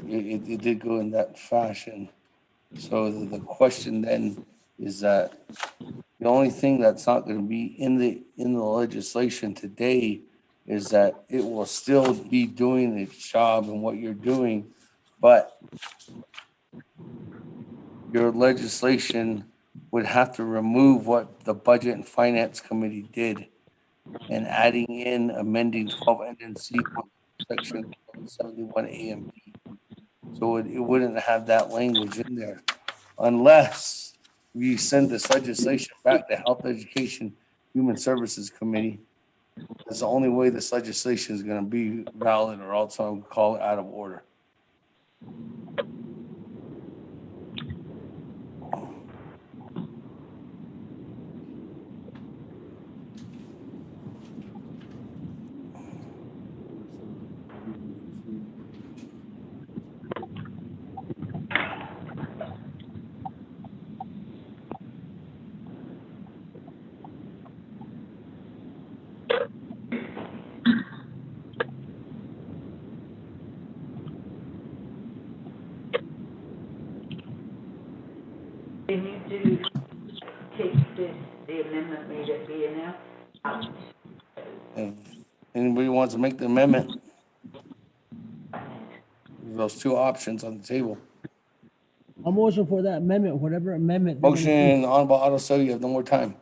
it did go in that fashion. So the question then is that the only thing that's not going to be in the legislation today is that it will still be doing its job and what you're doing, but your legislation would have to remove what the Budget and Finance Committee did and adding in amending 12 NNC section 71 A and B. So it wouldn't have that language in there unless we send this legislation back to Health, Education, Human Services Committee. That's the only way this legislation is going to be valid, or else I'll call it out of order. They need to take the amendment made at BNF out. If anybody wants to make the amendment, there's those two options on the table. I'll motion for that amendment, whatever amendment. they're gonna do. Motion, Honorable Otto, so you have no more time.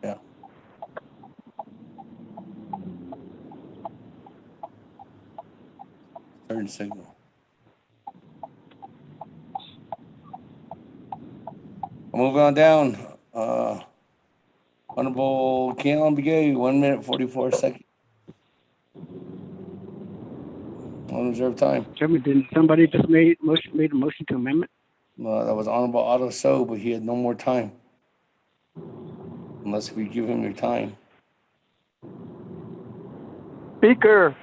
Yeah. Third signal. Moving on down. Honorable Keon Begay, 1 minute 44 seconds. Unreserved time. Chairman, didn't somebody just made a motion to amendment? That was Honorable Otto So, but he had no more time. Unless we give him your time. Speaker,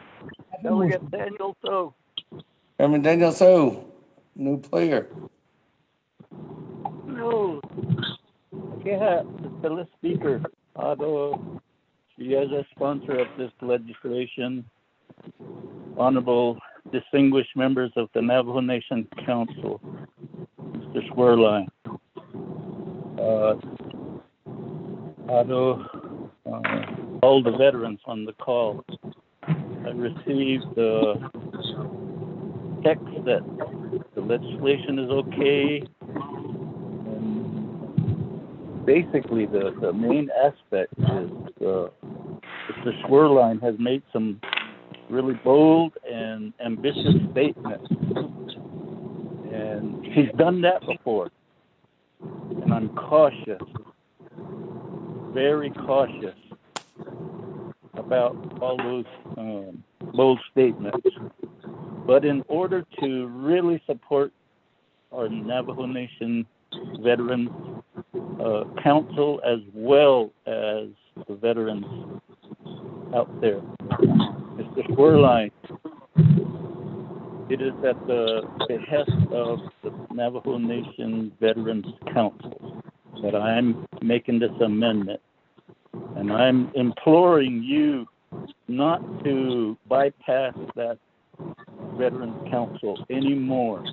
Delegate Daniel So. Chairman Daniel So, new player. No. Yeah, fellow Speaker, Otto, she is a sponsor of this legislation. Honorable distinguished members of the Navajo Nation Council, Mr. Squirline, Otto, all the veterans on the call. I received the text that the legislation is okay. And basically, the main aspect is Mr. Schwerlein has made some really bold and ambitious statements. And he's done that before. And I'm cautious, very cautious about all those bold statements. But in order to really support our Navajo Nation Veterans Council as well as the veterans out there, Mr. Schwerlein, it is at the behest of the Navajo Nation Veterans Council that I'm making this amendment. And I'm imploring you not to bypass that Veterans Council anymore.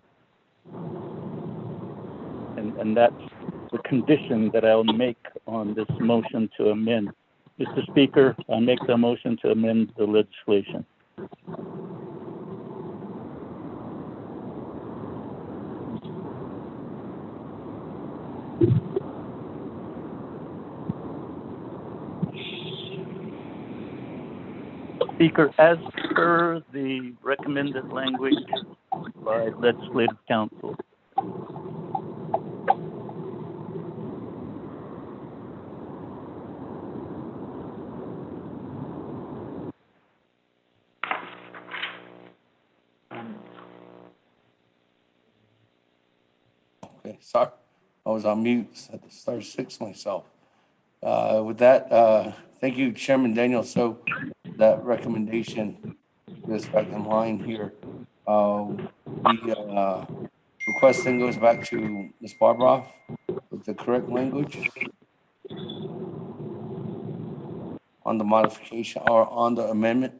And that's the condition that I'll make on this motion to amend. Mr. Speaker, I make the motion to amend the legislation. Speaker, as per the recommended language by Legislative Council. Okay, sorry. I was on mute. I had to star six myself. With that, thank you, Chairman Daniel. So that recommendation goes back in line here. The request then goes back to Ms. Barbara with the correct language on the modification or on the amendment.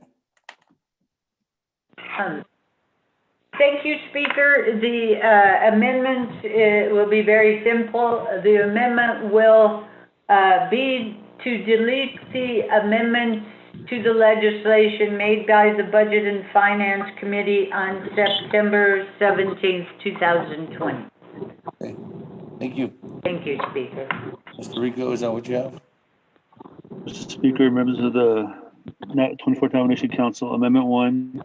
Thank you, Speaker. The amendment will be very simple. The amendment will be to delete the amendments to the legislation made by the Budget and Finance Committee on September 17th, 2020. Okay, thank you. Thank you, Speaker. Mr. Rico, is that what you have? Mr. Speaker, members of the 24th Navajo Nation Council, Amendment 1,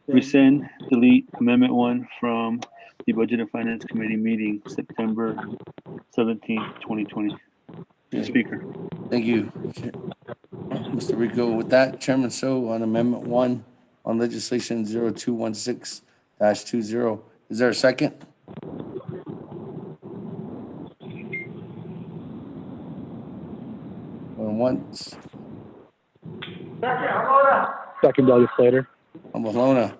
rescind, delete Amendment 1 from the Budget and Finance Committee meeting, September 17th, 2020. Mr. Speaker. Thank you, Mr. Rico. With that, Chairman So on Amendment 1 on legislation 0216-20, is there a second? Going once. Second, Doug Slater. Malona.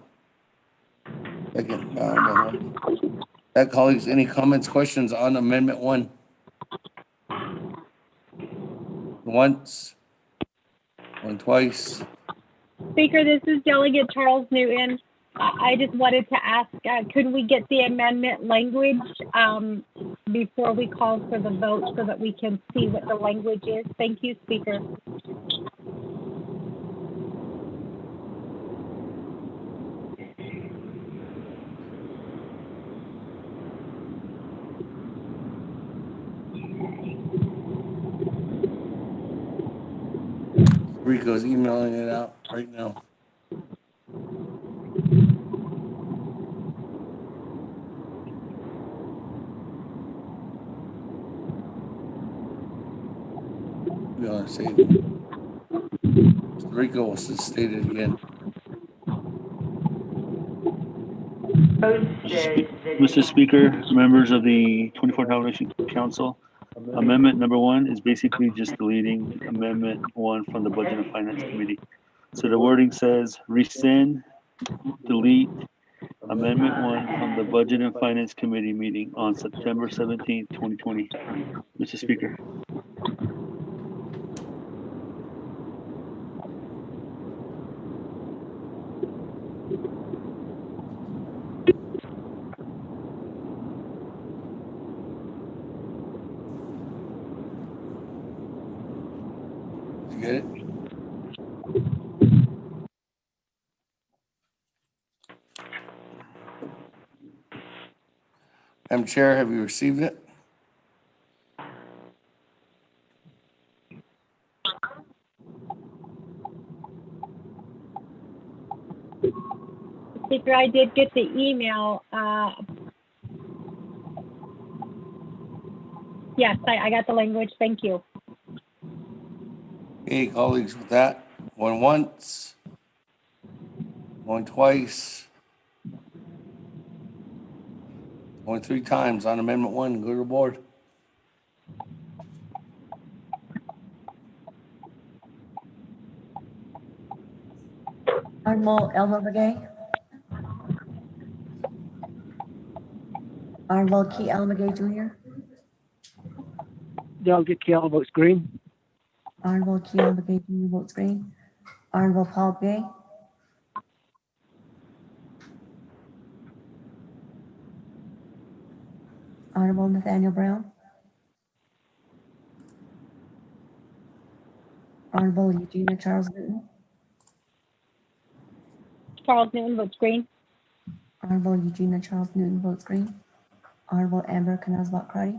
Second, Malona. That, colleagues, any comments, questions on Amendment 1? Once, going twice. Speaker, this is Delegate Charles Newton. I just wanted to ask, could we get the amendment language before we call for the vote so that we can see what the language is? Thank you, Speaker. Rico's emailing it out right now. We are saving. Mr. Rico wants to state it again. Mr. Speaker, members of the 24th Navajo Nation Council, Amendment number 1 is basically just deleting Amendment 1 from the Budget and Finance Committee. So the wording says rescind, delete Amendment 1 from the Budget and Finance Committee meeting on September 17th, 2020. Mr. Speaker. You get it? Madam Chair, have you received it? Speaker, I did get the email. Yes, I got the language. Thank you. Okay, colleagues, with that, going once, going twice, going 3 times on Amendment 1. Go to the board. Honorable Elmer Begay. Honorable Key Elmer Begay Jr. Delegate Keala votes green. Honorable Key Elmer Begay Jr. votes green. Honorable Paul Begay. Honorable Nathaniel Brown. Honorable Eugenia Charles Newton. Charles Newton votes green. Honorable Eugenia Charles Newton votes green. Honorable Amber Knazbot Crotty.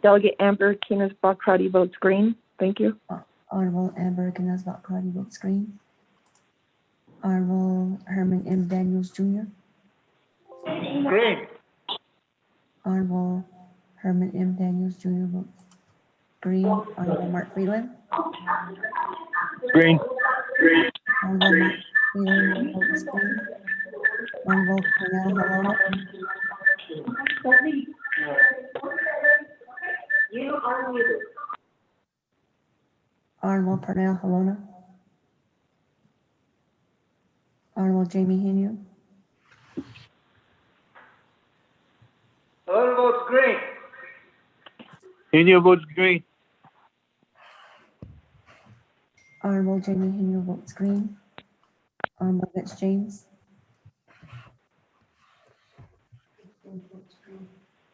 Delegate Amber Knazbot votes green. Thank you. Honorable Amber Knazbot Crotty votes green. Honorable Herman M. Daniels Jr. Green. Honorable Herman M. Daniels Jr. votes green. Honorable Mark Freeland. Green. Honorable Mark Freeland votes green. Honorable Cornell Helona. You are muted. Honorable Pernell Helona. Honorable Jamie Hinu. Hello votes green. India votes green. Honorable Jamie Hinu votes green. Honorable Vince James.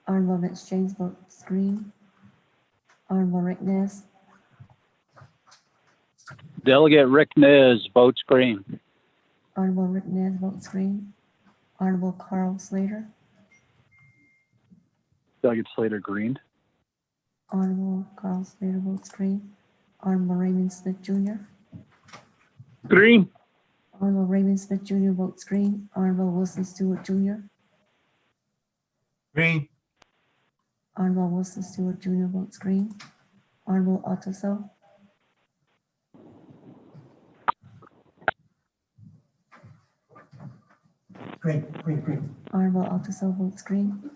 Honorable Vince James votes green. Honorable Rick Ness. Delegate Rick Nez votes green. Honorable Rick Ness votes green. Honorable Carl Slater. Delegate Slater green. Honorable Carl Slater votes green. Honorable Raymond Smith Jr. Green. Honorable Raymond Smith Jr. votes green. Honorable Wilson Stewart Jr. Green. Honorable Wilson Stewart Jr. votes green. Honorable Ottoso. Green. Honorable Ottoso votes green.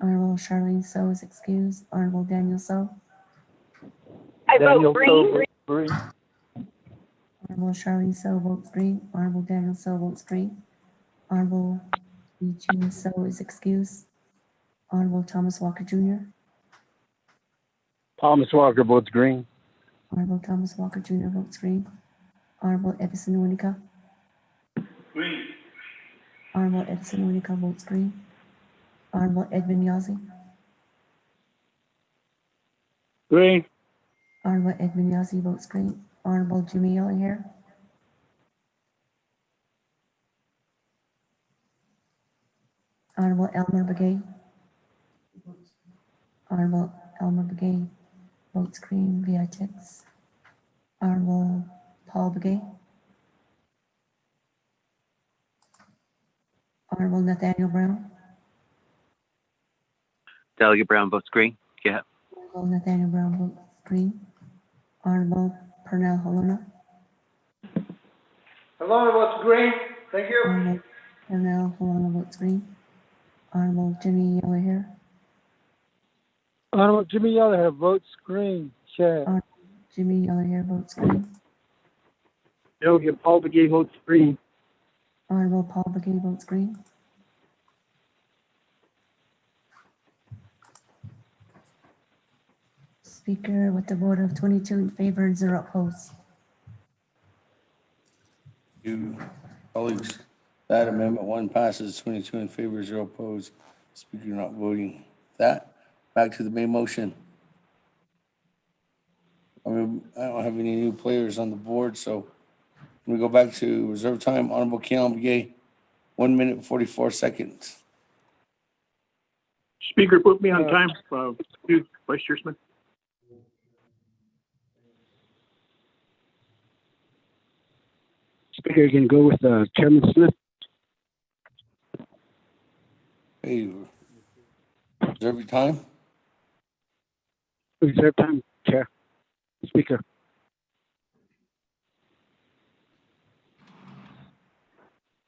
Honorable Charlene So is excused. Honorable Daniel So. I Daniel vote green. votes green. Honorable Charlene So votes green. Honorable Daniel So votes green. Honorable Eugene So is excused. Honorable Thomas Walker Jr. Thomas Walker votes green. Honorable Thomas Walker Jr. votes green. Honorable Edison Winica. Green. Honorable Edison Winica votes green. Honorable Edmund Yazzie. Green. Honorable Edmund Yazzie votes green. Honorable Jimmy Yellowhair. Honorable Elmer Begay. Honorable Elmer Begay votes green via text. Honorable Paul Begay. Honorable Nathaniel Brown. Delegate Brown votes green. Yeah. Honorable Nathaniel Brown votes green. Honorable Pernell Helena. Hello votes green. Thank you. Honorable Pernell Helena votes green. Honorable Jimmy Yellowhair. Honorable Jimmy Yellowhair votes green. Chair. Honorable Jimmy Yellowhair votes green. Delegate Paul Begay votes green. Honorable Paul Begay votes green. Speaker with a vote of 22 in favor and 0 opposed. You, colleagues, that Amendment 1 passes 22 in favor, 0 opposed. Speaker not voting. That, back to the main motion. I don't have any new players on the board, so we go back to reserve time. Honorable Keelan Begay, 1 minute, 44 seconds. Speaker, put me on time. Vice Chair Smith. Speaker, you can go with Chairman Smith. Hey, reserve your time. Reserve time, Chair. Speaker.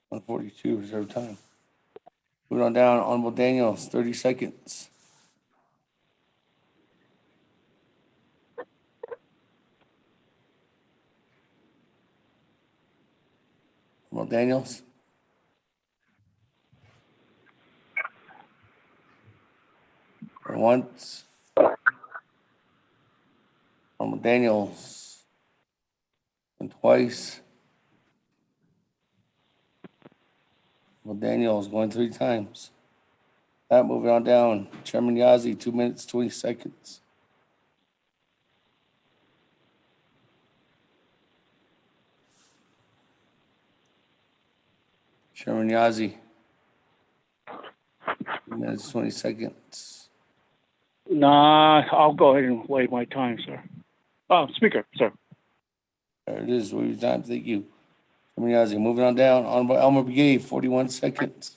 (142) reserve time. Moving on down, Honorable Daniels, 30 seconds. Honorable Daniels. And once. Honorable Daniels. And twice. Honorable Daniels going 3 times. That moving on down. Chairman Yazzie, 2 minutes, 20 seconds. Chairman Yazzie, 2 minutes, 20 seconds. Nah, I'll go ahead and waive my time, sir. Oh, Speaker, sir. There it is. Waive your time. Thank you. Chairman Yazzie, moving on down. Honorable Elmer Brigade, 41 seconds.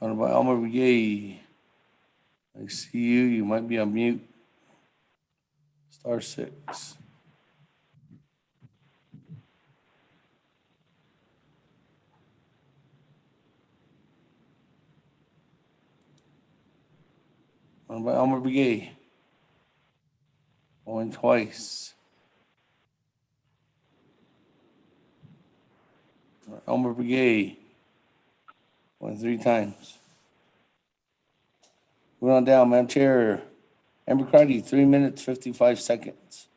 Honorable Elmer Brigade, I see you. You might be on mute. *6. Honorable Elmer Brigade, going twice. Elmer Brigade, going 3 times. Moving on down, Madam Chair. Amber Crotty, 3 minutes, 55 seconds.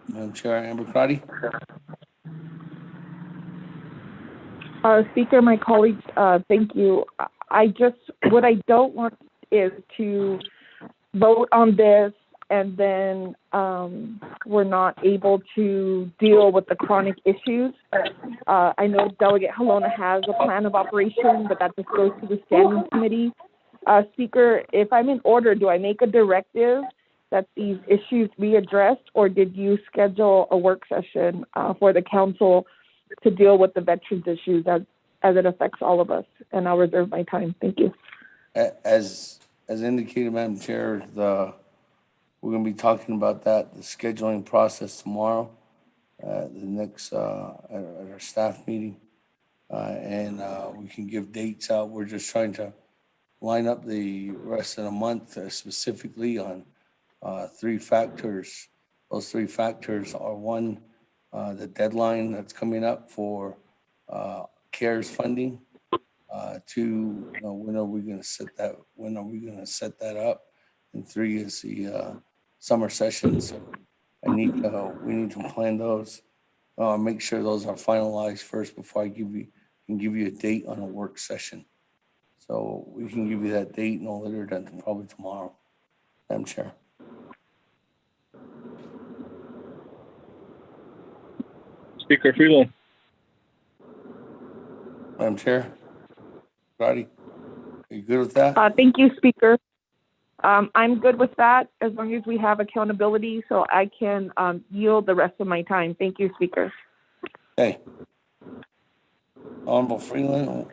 Madam Chair, Amber Crotty. Speaker, my colleagues, thank you. What I don't want is to vote on this and then we're not able to deal with the chronic issues. I know Delegate Halona has a plan of operation, but that just goes to the standing committee. Speaker, if I'm in order, do I make a directive that these issues be addressed, or did you schedule a work session for the council to deal with the veterans issues as it affects all of us? And I'll reserve my time. Thank you. As indicated, Madam Chair, we're going to be talking about that, the scheduling process tomorrow, the next, at our staff meeting. And we can give dates out. We're just trying to line up the rest of the month specifically on 3 factors. Those 3 factors are: 1, the deadline that's coming up for CARES funding. 2, when are we going to set that? When are we going to set that up? And 3 is the summer session. So we need to plan those. Make sure those are finalized first before I can give you a date on a work session. So we can give you that date no later than probably tomorrow, Madam Chair. Speaker Freeland. Madam Chair, Roddy, are you good with that? Thank you, Speaker. I'm good with that as long as we have accountability so I can yield the rest of my time. Thank you, Speaker. Okay. Honorable Freeland.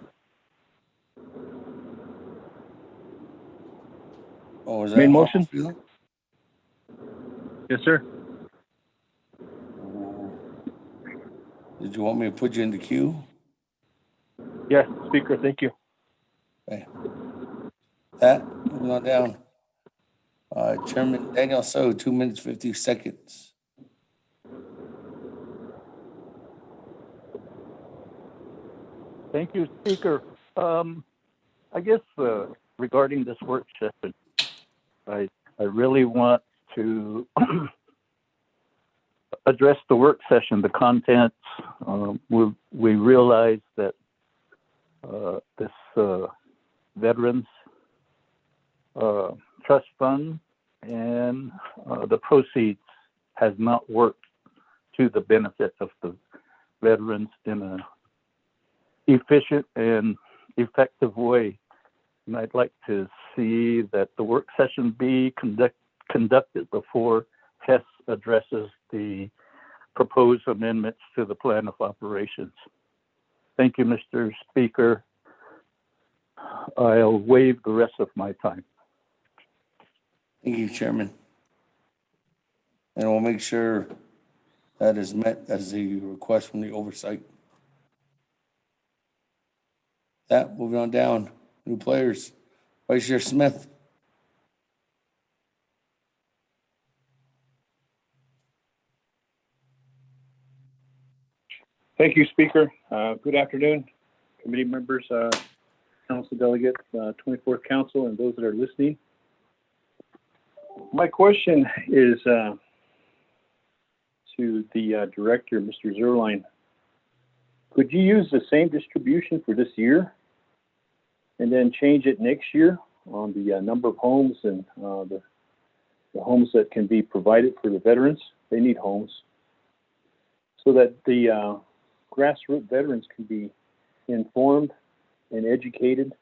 Oh, was that Main Honorable motion? Freeland? Yes, sir. Did you want me to put you in the queue? Yes, Speaker, thank you. Okay. That, moving on down. Chairman Daniel So, 2 minutes, 50 seconds. Thank you, Speaker. I guess regarding this work session, I really want to address the work session, the contents. We realize that this Veterans Trust Fund and the proceeds has not worked to the benefit of the veterans in a efficient and effective way. And I'd like to see that the work session be conducted before Hess addresses the proposed amendments to the plan of operations. Thank you, Mr. Speaker. I'll waive the rest of my time. Thank you, Chairman. And we'll make sure that is met as the request from the oversight. That, moving on down, new players. Vice Chair Smith. Thank you, Speaker. Good afternoon, committee members, council delegates, 24th Council, and those that are listening. My question is to the director, Mr. Zerline. Could you use the same distribution for this year and then change it next year on the number of homes and the homes that can be provided for the veterans? They need homes. So that the grassroots veterans can be informed and educated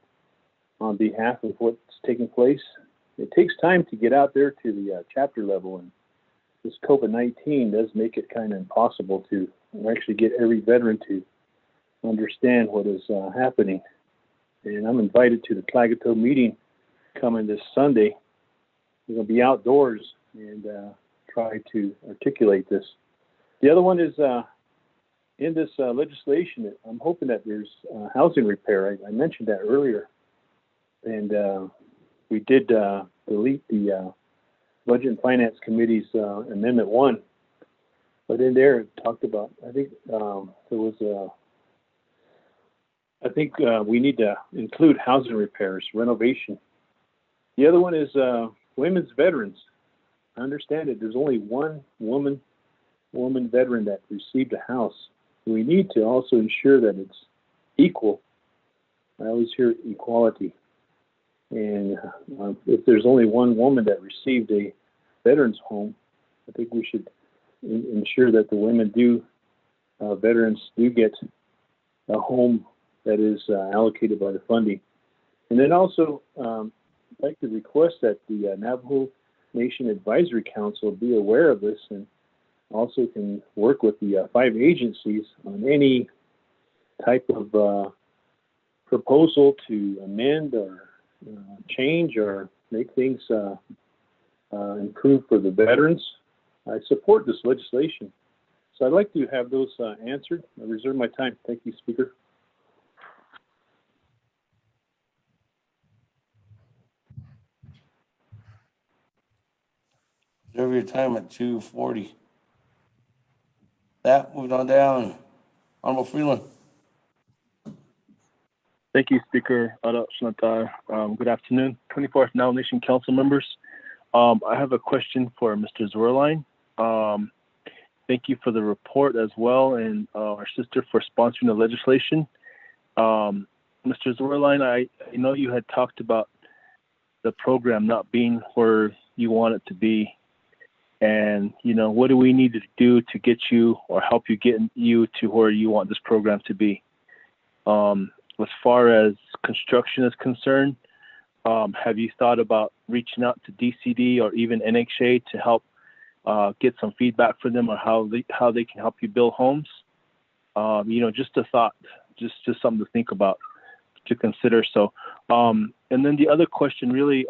on behalf of what's taking place. It takes time to get out there to the chapter level, and this COVID-19 does make it kind of impossible to actually get every veteran to understand what is happening. And I'm invited to the Klagetoh meeting coming this Sunday. We're going to be outdoors and try to articulate this. The other one is in this legislation, I'm hoping that there's housing repair. I mentioned that earlier. And we did delete the Budget and Finance Committee's Amendment 1. But in there, it talked about, I think we need to include housing repairs, renovation. The other one is women's veterans. I understand that there's only one woman veteran that received a house. We need to also ensure that it's equal. I always hear equality. And if there's only one woman that received a veteran's home, I think we should ensure that the women veterans do get a home that is allocated by the funding. And then also, I'd like to request that the Navajo Nation Advisory Council be aware of this and also can work with the 5 agencies on any type of proposal to amend or change or make things improve for the veterans. I support this legislation. So I'd like to have those answered. I reserve my time. Thank you, Speaker. Reserve your time at 2:40. That, moving on down. Honorable Freeland. Thank you, Speaker. Good afternoon, 24th Now Nation Council members. I have a question for Mr. Zwerlein. Thank you for the report as well, and our sister for sponsoring the legislation. Mr. Zwerlein, I know you had talked about the program not being where you want it to be. And, what do we need to do to get you or help you get you to where you want this program to be? As far as construction is concerned, have you thought about reaching out to DCD or even NHA to help get some feedback from them on how they can help you build homes? Just a thought, just something to think about, to consider. So, and then the other question really,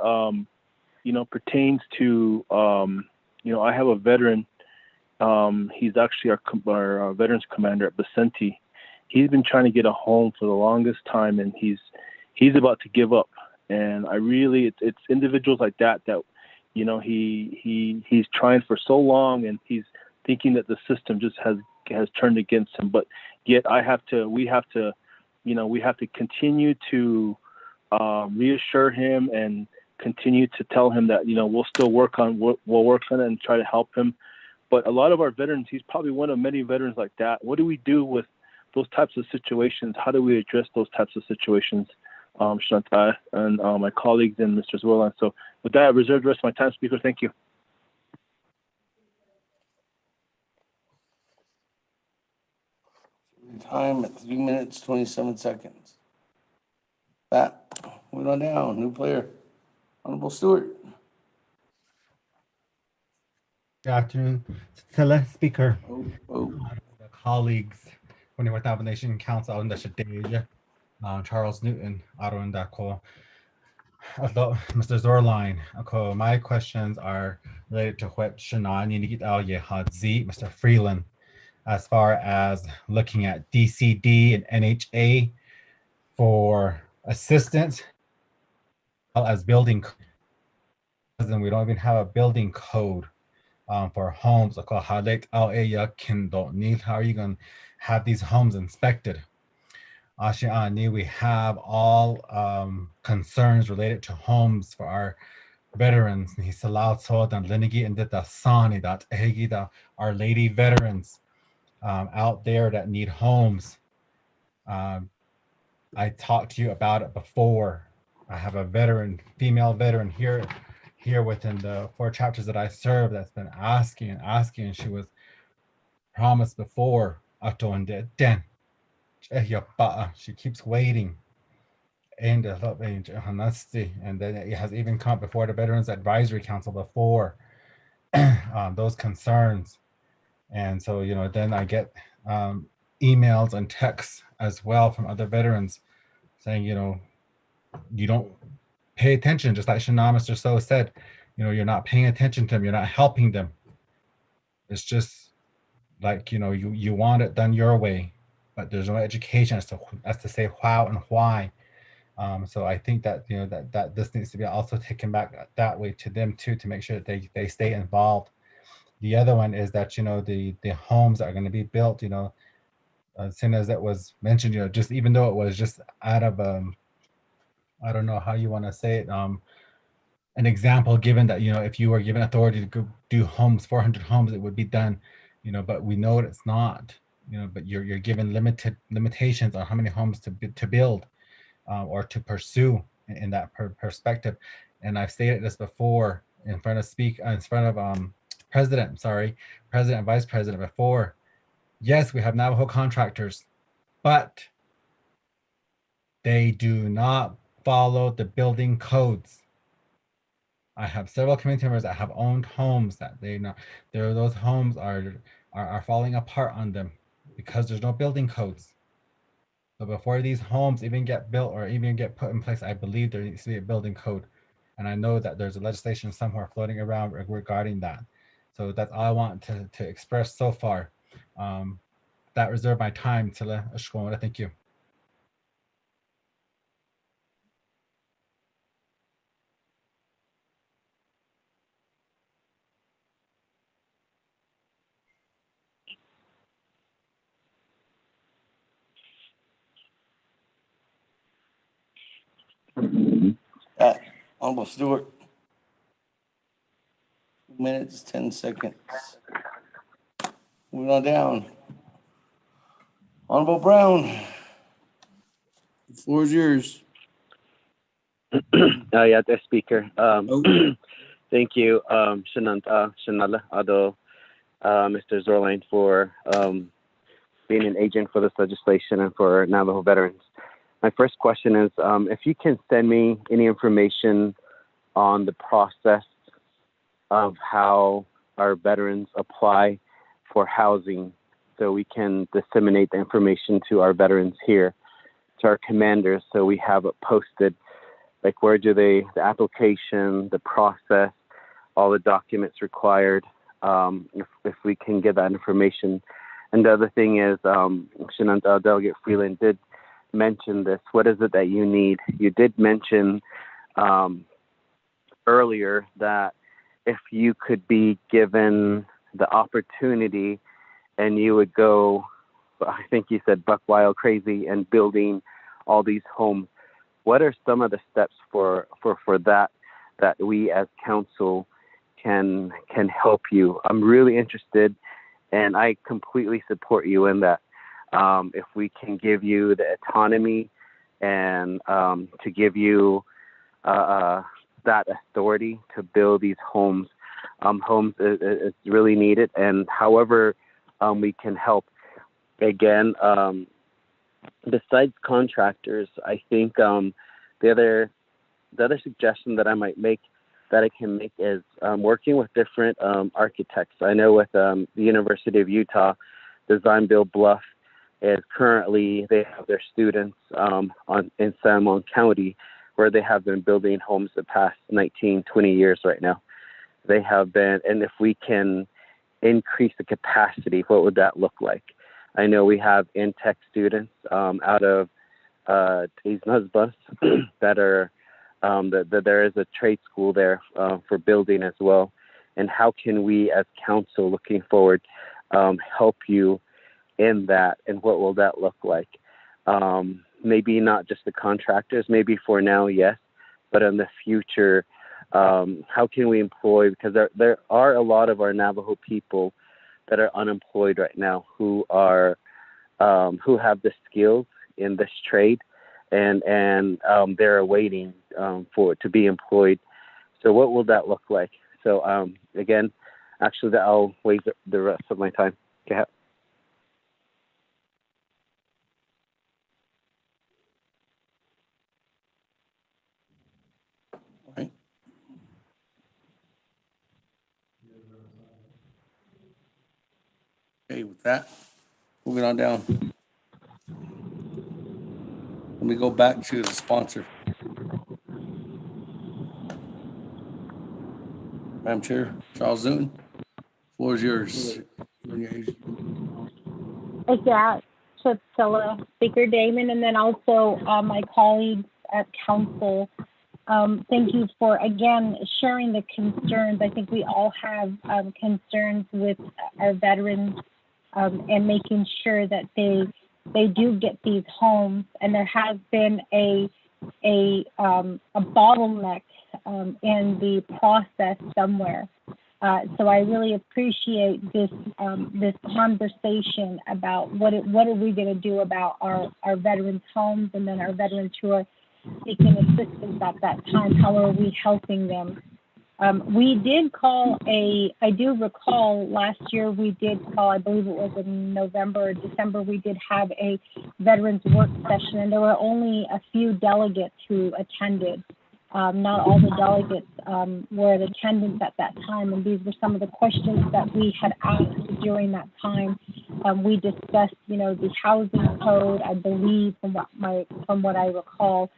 pertains to, I have a veteran. He's actually our veterans commander at Vicente. He's been trying to get a home for the longest time, and he's about to give up. And it's individuals like that he's trying for so long, and he's thinking that the system just has turned against him. But yet we have to continue to reassure him and continue to tell him that we'll work on it and try to help him. But a lot of our veterans, he's probably one of many veterans like that. What do we do with those types of situations? How do we address those types of situations? Chantal, and my colleagues and Mr. Zwerland. So with that, I reserve the rest of my time, Speaker. Thank you. Time at 3 minutes, 27 seconds. Pat, moving on down, new player, Honorable Stewart. Good afternoon, Speaker. Oh. Colleagues, 24th Navajo Nation Council, Charles Newton, Mr. Zorline. My questions are related to what Mr. Freeland, as far as looking at DCD and NHA for assistance, as well as building. And we don't even have a building code for homes. How are you going to have these homes inspected? We have all concerns related to homes for our veterans. Our lady veterans out there that need homes. I talked to you about it before. I have a veteran, female veteran here within the 4 chapters that I serve that's been asking, and she was promised before. She keeps waiting. And then it has even come before the Veterans Advisory Council before those concerns. And so, then I get emails and texts as well from other veterans saying, you don't pay attention, just like Mr. So said, you're not paying attention to them, you're not helping them. It's just like, you want it done your way, but there's no education as to say how and why. So I think that, that this needs to be also taken back that way to them too, to make sure that they stay involved. The other one is that, the homes that are going to be built, as soon as it was mentioned, just even though it was just out of, I don't know how you want to say it, an example given that, if you were given authority to go do homes, 400 homes, it would be done, but we know it's not, but you're given limitations on how many homes to build or to pursue in that perspective. And I've stated this before in front of President and Vice President before. Yes, we have Navajo contractors, but they do not follow the building codes. I have several community members that have owned homes that those homes are falling apart on them because there's no building codes. So before these homes even get built or even get put in place, I believe there needs to be a building code. And I know that there's a legislation somewhere floating around regarding that. So that's all I want to express so far. That reserve my time to Ashkwana. Thank you. Honorable Stewart. 2 minutes, 10 seconds. Moving on down. Honorable Brown. The floor is yours. Yeah, the Speaker. Thank you, Shanala, Ado, Mr. Zorline, for being an agent for this legislation and for Navajo veterans. My first question is, if you can send me any information on the process of how our veterans apply for housing, so we can disseminate the information to our veterans here, to our commanders, so we have it posted. Like, where do the application, the process, all the documents required, if we can get that information. And the other thing is, Delegate Freeland did mention this. What is it that you need? You did mention earlier that if you could be given the opportunity and you would go, I think you said buck wild crazy and building all these homes, what are some of the steps for that we as council can help you? I'm really interested, and I completely support you in that. If we can give you the autonomy and to give you that authority to build these homes. Homes is really needed, and however we can help. Again, besides contractors, I think the other suggestion that I can make is working with different architects. I know with the University of Utah, Design Build Bluff is currently, they have their students in San Juan County, where they have been building homes the past 19, 20 years right now. They have been, and if we can increase the capacity, what would that look like? I know we have in-tech students out of Tisnasbus that are, that there is a trade school there for building as well. And how can we as council looking forward help you in that, and what will that look like? Maybe not just the contractors, maybe for now, yes, but in the future, how can we employ, because there are a lot of our Navajo people that are unemployed right now who have the skills in this trade, and they're waiting to be employed. So what will that look like? So again, actually, I'll wait the rest of my time. Okay. Right. Okay, with that, moving on down. Let me go back to the sponsor. Madam Chair, Charles Newton, floor is yours. Yeah, Priscilla, Speaker Damon, and then also my colleagues at council. Thank you for, again, sharing the concerns. I think we all have concerns with our veterans and making sure that they do get these homes. And there has been a bottleneck in the process somewhere. So I really appreciate this conversation about what are we going to do about our veterans' homes, and then our veterans who are seeking assistance at that time. How are we helping them? We did call I do recall last year we did call, I believe it was in November or December, we did have a veterans work session, and there were only a few delegates who attended. Not all the delegates were in attendance at that time, and these were some of the questions that we had asked during that time. We discussed, the housing code, I believe, from what I recall.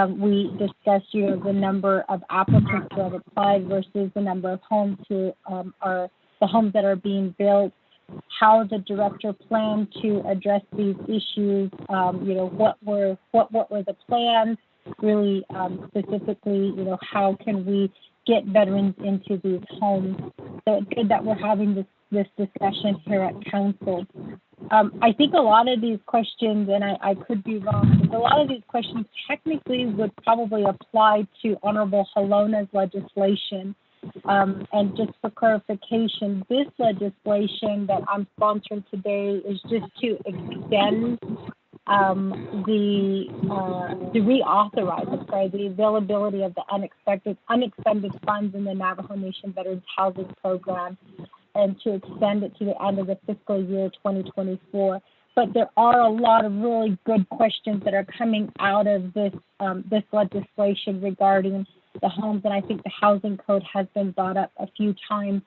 We discussed, the number of applicants who have applied versus the number of homes who are the homes that are being built. How the director planned to address these issues. What were the plans? Really specifically, how can we get veterans into these homes? So it's good that we're having this discussion here at council. I think a lot of these questions, and I could be wrong, but a lot of these questions technically would probably apply to Honorable Halona's legislation. And just for clarification, this legislation that I'm sponsoring today is just to extend to reauthorize, the availability of the unexpended funds in the Navajo Nation Veterans Housing Program, and to extend it to the end of the fiscal year 2024. But there are a lot of really good questions that are coming out of this legislation regarding the homes, and I think the housing code has been brought up a few times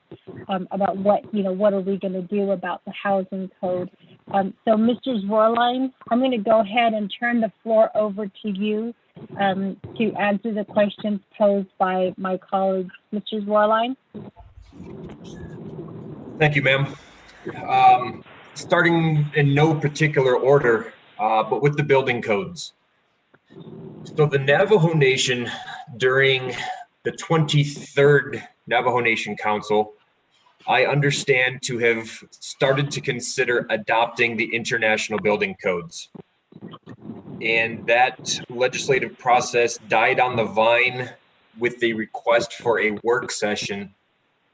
about what are we going to do about the housing code. So, Mr. Zwerlein, I'm going to go ahead and turn the floor over to you to answer the questions posed by my colleagues. Mr. Zwerlein? Thank you, ma'am. Starting in no particular order, but with the building codes. So the Navajo Nation, during the 23rd Navajo Nation Council, I understand to have started to consider adopting the international building codes. And that legislative process died on the vine with the request for a work session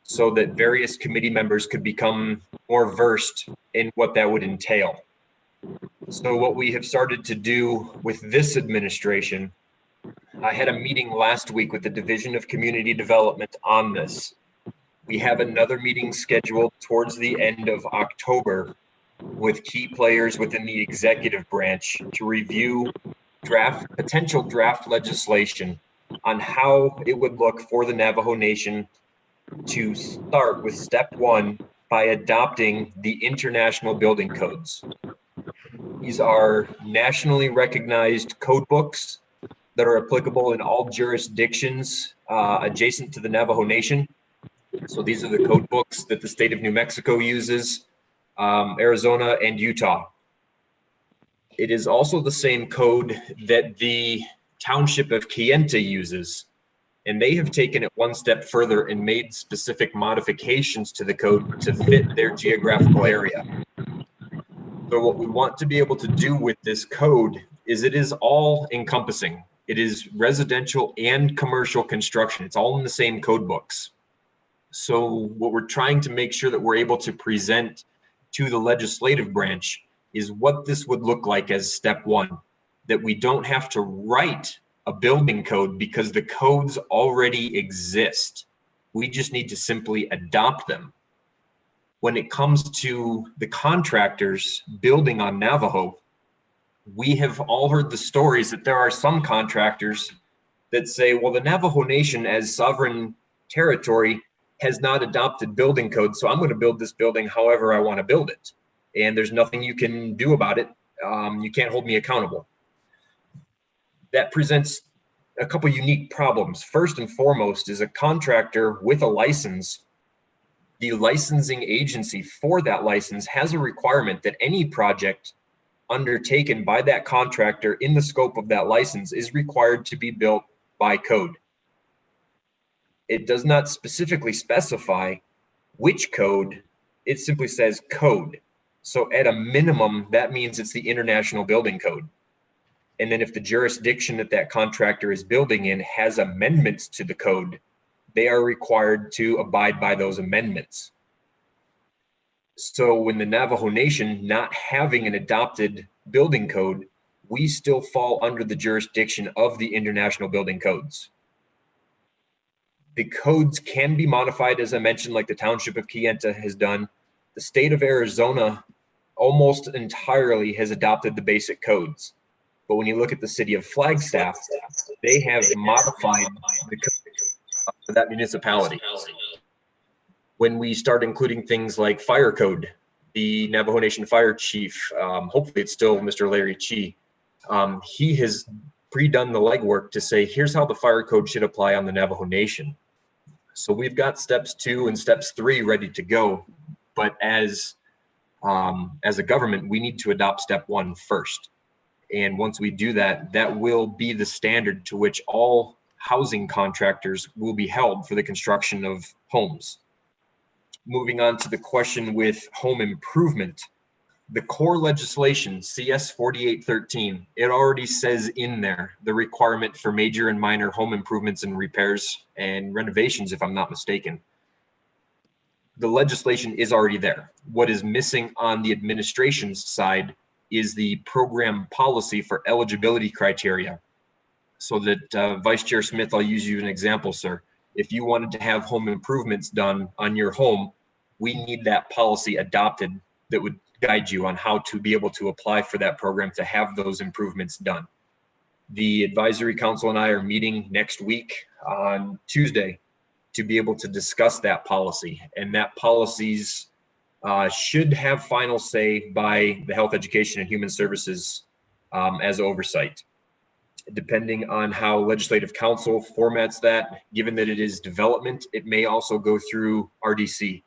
so that various committee members could become more versed in what that would entail. So what we have started to do with this administration, I had a meeting last week with the Division of Community Development on this. We have another meeting scheduled towards the end of October with key players within the executive branch to review potential draft legislation on how it would look for the Navajo Nation to start with step one by adopting the international building codes. These are nationally recognized code books that are applicable in all jurisdictions adjacent to the Navajo Nation. So these are the code books that the state of New Mexico uses, Arizona, and Utah. It is also the same code that the township of Kayenta uses, and they have taken it one step further and made specific modifications to the code to fit their geographical area. So what we want to be able to do with this code is it is all encompassing. It is residential and commercial construction. It's all in the same code books. So what we're trying to make sure that we're able to present to the legislative branch is what this would look like as step one, that we don't have to write a building code because the codes already exist. We just need to simply adopt them. When it comes to the contractors building on Navajo, we have all heard the stories that there are some contractors that say, well, the Navajo Nation as sovereign territory has not adopted building codes, so I'm going to build this building however I want to build it. And there's nothing you can do about it. You can't hold me accountable. That presents a couple unique problems. First and foremost is a contractor with a license. The licensing agency for that license has a requirement that any project undertaken by that contractor in the scope of that license is required to be built by code. It does not specifically specify which code, it simply says code. So at a minimum, that means it's the International Building Code. And then if the jurisdiction that that contractor is building in has amendments to the code, they are required to abide by those amendments. So when the Navajo Nation not having an adopted building code, we still fall under the jurisdiction of the International Building Codes. The codes can be modified, as I mentioned, like the township of Kayenta has done. The state of Arizona almost entirely has adopted the basic codes. But when you look at the city of Flagstaff, they have modified the code for that municipality. When we start including things like fire code, the Navajo Nation fire chief, hopefully it's still Mr. Larry Chi, he has pre-done the legwork to say, here's how the fire code should apply on the Navajo Nation. So we've got steps 2 and steps 3 ready to go. But as a government, we need to adopt step 1 first. And once we do that, that will be the standard to which all housing contractors will be held for the construction of homes. Moving on to the question with home improvement, the core legislation, CS 4813, it already says in there the requirement for major and minor home improvements and repairs and renovations, if I'm not mistaken. The legislation is already there. What is missing on the administration's side is the program policy for eligibility criteria. So that, Vice Chair Smith, I'll use you as an example, sir. If you wanted to have home improvements done on your home, we need that policy adopted that would guide you on how to be able to apply for that program to have those improvements done. The advisory council and I are meeting next week on Tuesday to be able to discuss that policy, and that policies should have final say by the Health, Education, and Human Services as oversight. Depending on how legislative council formats that, given that it is development, it may also go through RDC.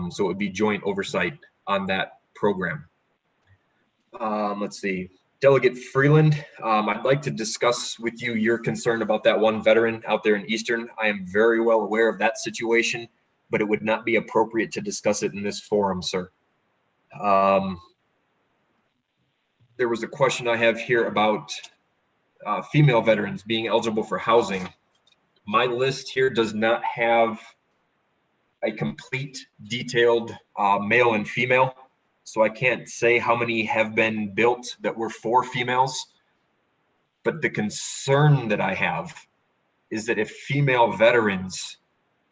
So it would be joint oversight on that program. Let's see. Delegate Freeland, I'd like to discuss with you your concern about that one veteran out there in Eastern. I am very well aware of that situation, but it would not be appropriate to discuss it in this forum, sir. There was a question I have here about female veterans being eligible for housing. My list here does not have a complete detailed male and female. so I can't say how many have been built that were for females. But the concern that I have is that if female veterans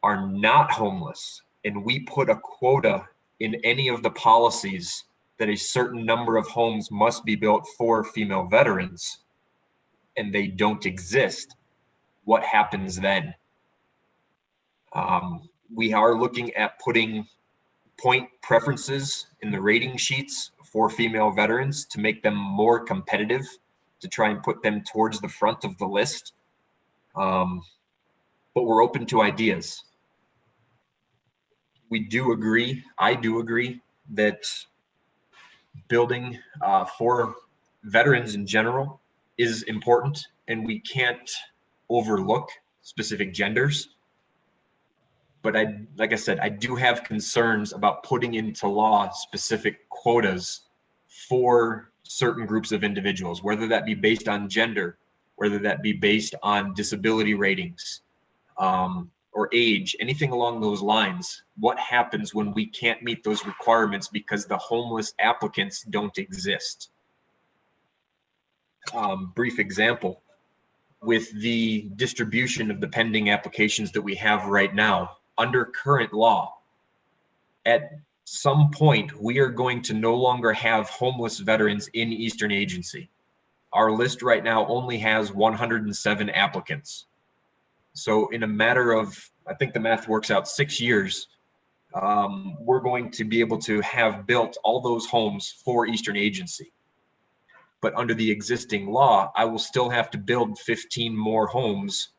are not homeless and we put a quota in any of the policies that a certain number of homes must be built for female veterans and they don't exist, what happens then? We are looking at putting point preferences in the rating sheets for female veterans to make them more competitive, to try and put them towards the front of the list. But we're open to ideas. I do agree that building for veterans in general is important, and we can't overlook specific genders. But like I said, I do have concerns about putting into law specific quotas for certain groups of individuals, whether that be based on gender, whether that be based on disability ratings, or age, anything along those lines. What happens when we can't meet those requirements because the homeless applicants don't exist? Brief example, with the distribution of the pending applications that we have right now, under current law, at some point, we are going to no longer have homeless veterans in Eastern Agency. Our list right now only has 107 applicants. So in a matter of, I think the math works out, 6 years, we're going to be able to have built all those homes for Eastern Agency. But under the existing law, I will still have to build 15 more homes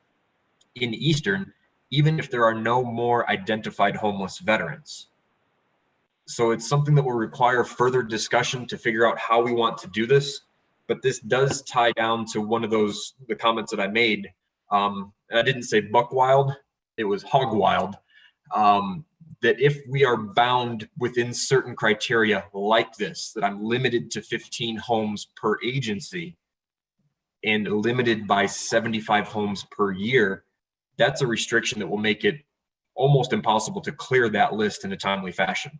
in Eastern, even if there are no more identified homeless veterans. So it's something that will require further discussion to figure out how we want to do this. But this does tie down to one of the comments that I made. And I didn't say buck wild, it was hog wild. That if we are bound within certain criteria like this, that I'm limited to 15 homes per agency and limited by 75 homes per year, that's a restriction that will make it almost impossible to clear that list in a timely fashion.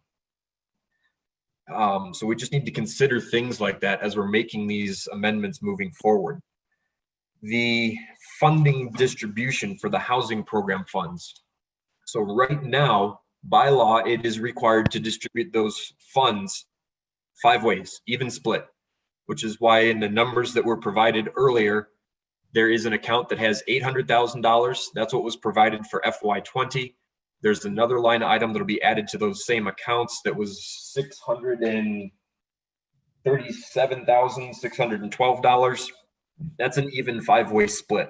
So we just need to consider things like that as we're making these amendments moving forward. The funding distribution for the housing program funds. So right now, by law, it is required to distribute those funds 5 ways, even split, which is why in the numbers that were provided earlier, there is an account that has $800,000. That's what was provided for FY20. There's another line item that'll be added to those same accounts that was $637,612. That's an even 5-way split.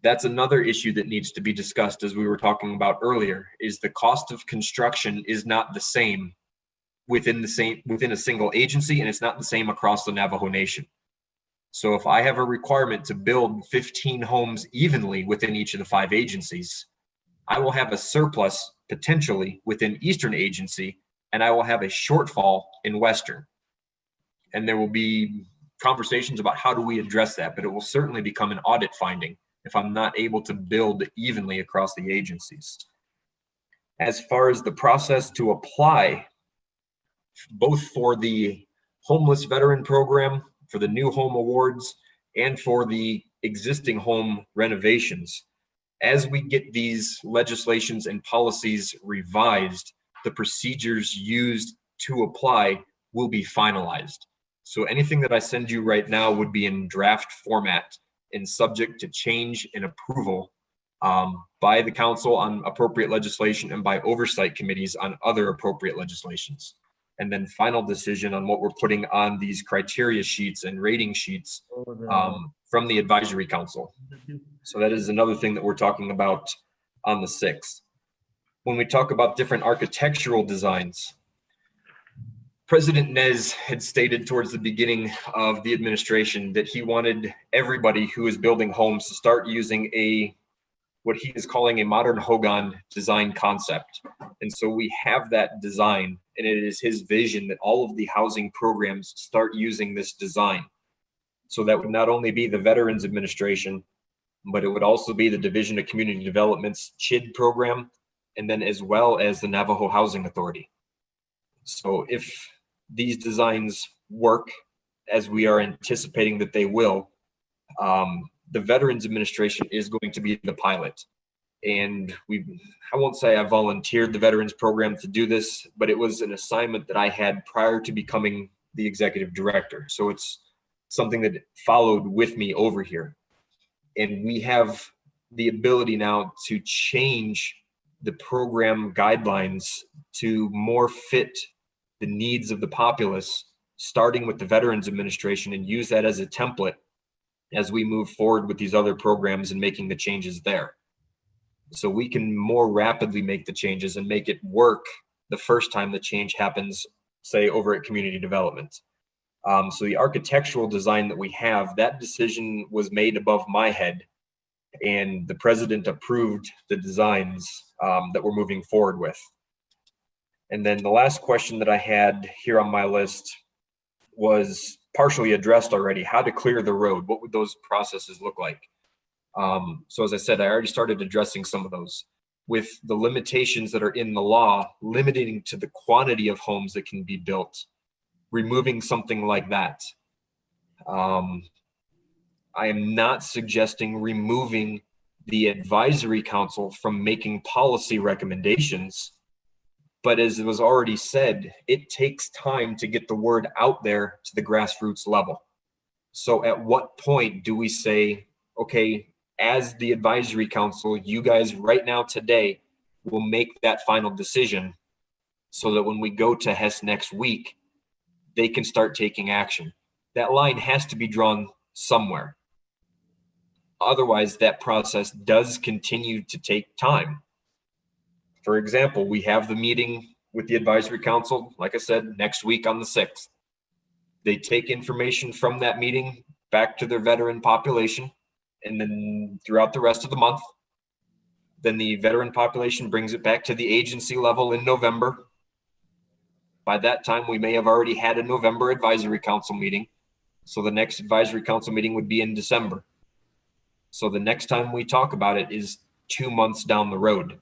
That's another issue that needs to be discussed, as we were talking about earlier, is the cost of construction is not the same within a single agency, and it's not the same across the Navajo Nation. So if I have a requirement to build 15 homes evenly within each of the 5 agencies, I will have a surplus potentially within Eastern Agency, and I will have a shortfall in Western. And there will be conversations about how do we address that, but it will certainly become an audit finding if I'm not able to build evenly across the agencies. As far as the process to apply, both for the homeless veteran program, for the new home awards, and for the existing home renovations, as we get these legislations and policies revised, the procedures used to apply will be finalized. So anything that I send you right now would be in draft format and subject to change and approval by the council on appropriate legislation and by oversight committees on other appropriate legislations. And then final decision on what we're putting on these criteria sheets and rating sheets from the advisory council. So that is another thing that we're talking about on the 6th. When we talk about different architectural designs, President Nez had stated towards the beginning of the administration that he wanted everybody who is building homes to start using what he is calling a modern Hogan design concept. And so we have that design, and it is his vision that all of the housing programs start using this design. So that would not only be the Veterans Administration, but it would also be the Division of Community Development's CHID program, and then as well as the Navajo Housing Authority. So if these designs work as we are anticipating that they will, the Veterans Administration is going to be the pilot. And I won't say I volunteered the Veterans Program to do this, but it was an assignment that I had prior to becoming the executive director. So it's something that followed with me over here. And we have the ability now to change the program guidelines to more fit the needs of the populace, starting with the Veterans Administration, and use that as a template as we move forward with these other programs and making the changes there. So we can more rapidly make the changes and make it work the first time the change happens, say over at community development. So the architectural design that we have, that decision was made above my head, and the president approved the designs that we're moving forward with. And then the last question that I had here on my list was partially addressed already: how to clear the road. What would those processes look like? So as I said, I already started addressing some of those. With the limitations that are in the law, limiting to the quantity of homes that can be built, removing something like that. I am not suggesting removing the advisory council from making policy recommendations, but as it was already said, it takes time to get the word out there to the grassroots level. So at what point do we say, okay, as the advisory council, you guys right now today will make that final decision, so that when we go to Hess next week, they can start taking action. That line has to be drawn somewhere. Otherwise, that process does continue to take time. For example, we have the meeting with the advisory council, like I said, next week on the 6th. They take information from that meeting back to their veteran population, and then throughout the rest of the month, then the veteran population brings it back to the agency level in November. By that time, we may have already had a November advisory council meeting. So the next advisory council meeting would be in December. So the next time we talk about it is 2 months down the road.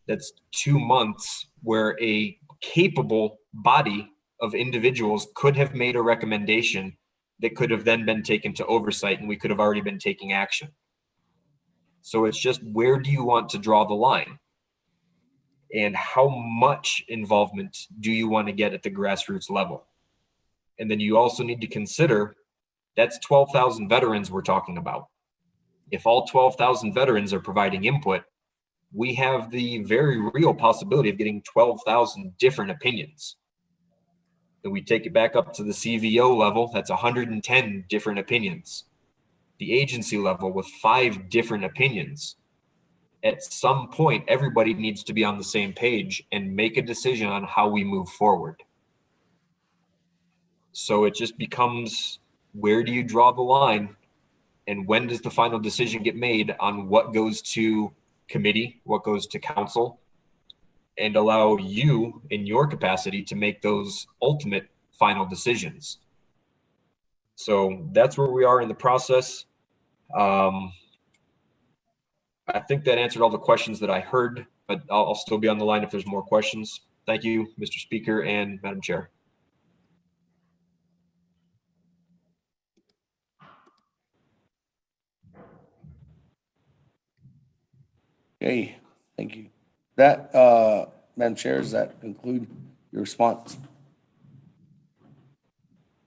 That's 2 months where a capable body of individuals could have made a recommendation that could have then been taken to oversight, and we could have already been taking action. So it's just, where do you want to draw the line? And how much involvement do you want to get at the grassroots level? And then you also need to consider that's 12,000 veterans we're talking about. If all 12,000 veterans are providing input, we have the very real possibility of getting 12,000 different opinions. Then we take it back up to the CVO level, that's 110 different opinions. The agency level with 5 different opinions. At some point, everybody needs to be on the same page and make a decision on how we move forward. So it just becomes, where do you draw the line, and when does the final decision get made on what goes to committee, what goes to council, and allow you in your capacity to make those ultimate final decisions. So that's where we are in the process. I think that answered all the questions that I heard, but I'll still be on the line if there's more questions. Thank you, Mr. Speaker and Madam Chair. Okay, thank you. That, Madam Chair, does that conclude your response?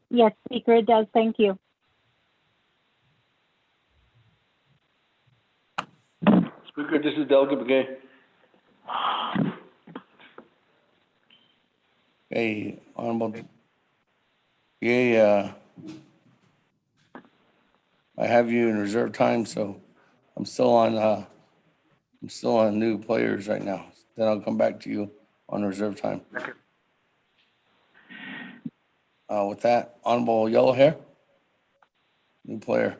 Yes, Speaker, it does. Thank you. Speaker, this is Delegate Begay. Hey, Honorable. Yeah, I have you in reserve time, so I'm still on new players right now. Then I'll come back to you on reserve time. Okay. With that, Honorable Yellow Hair, new player.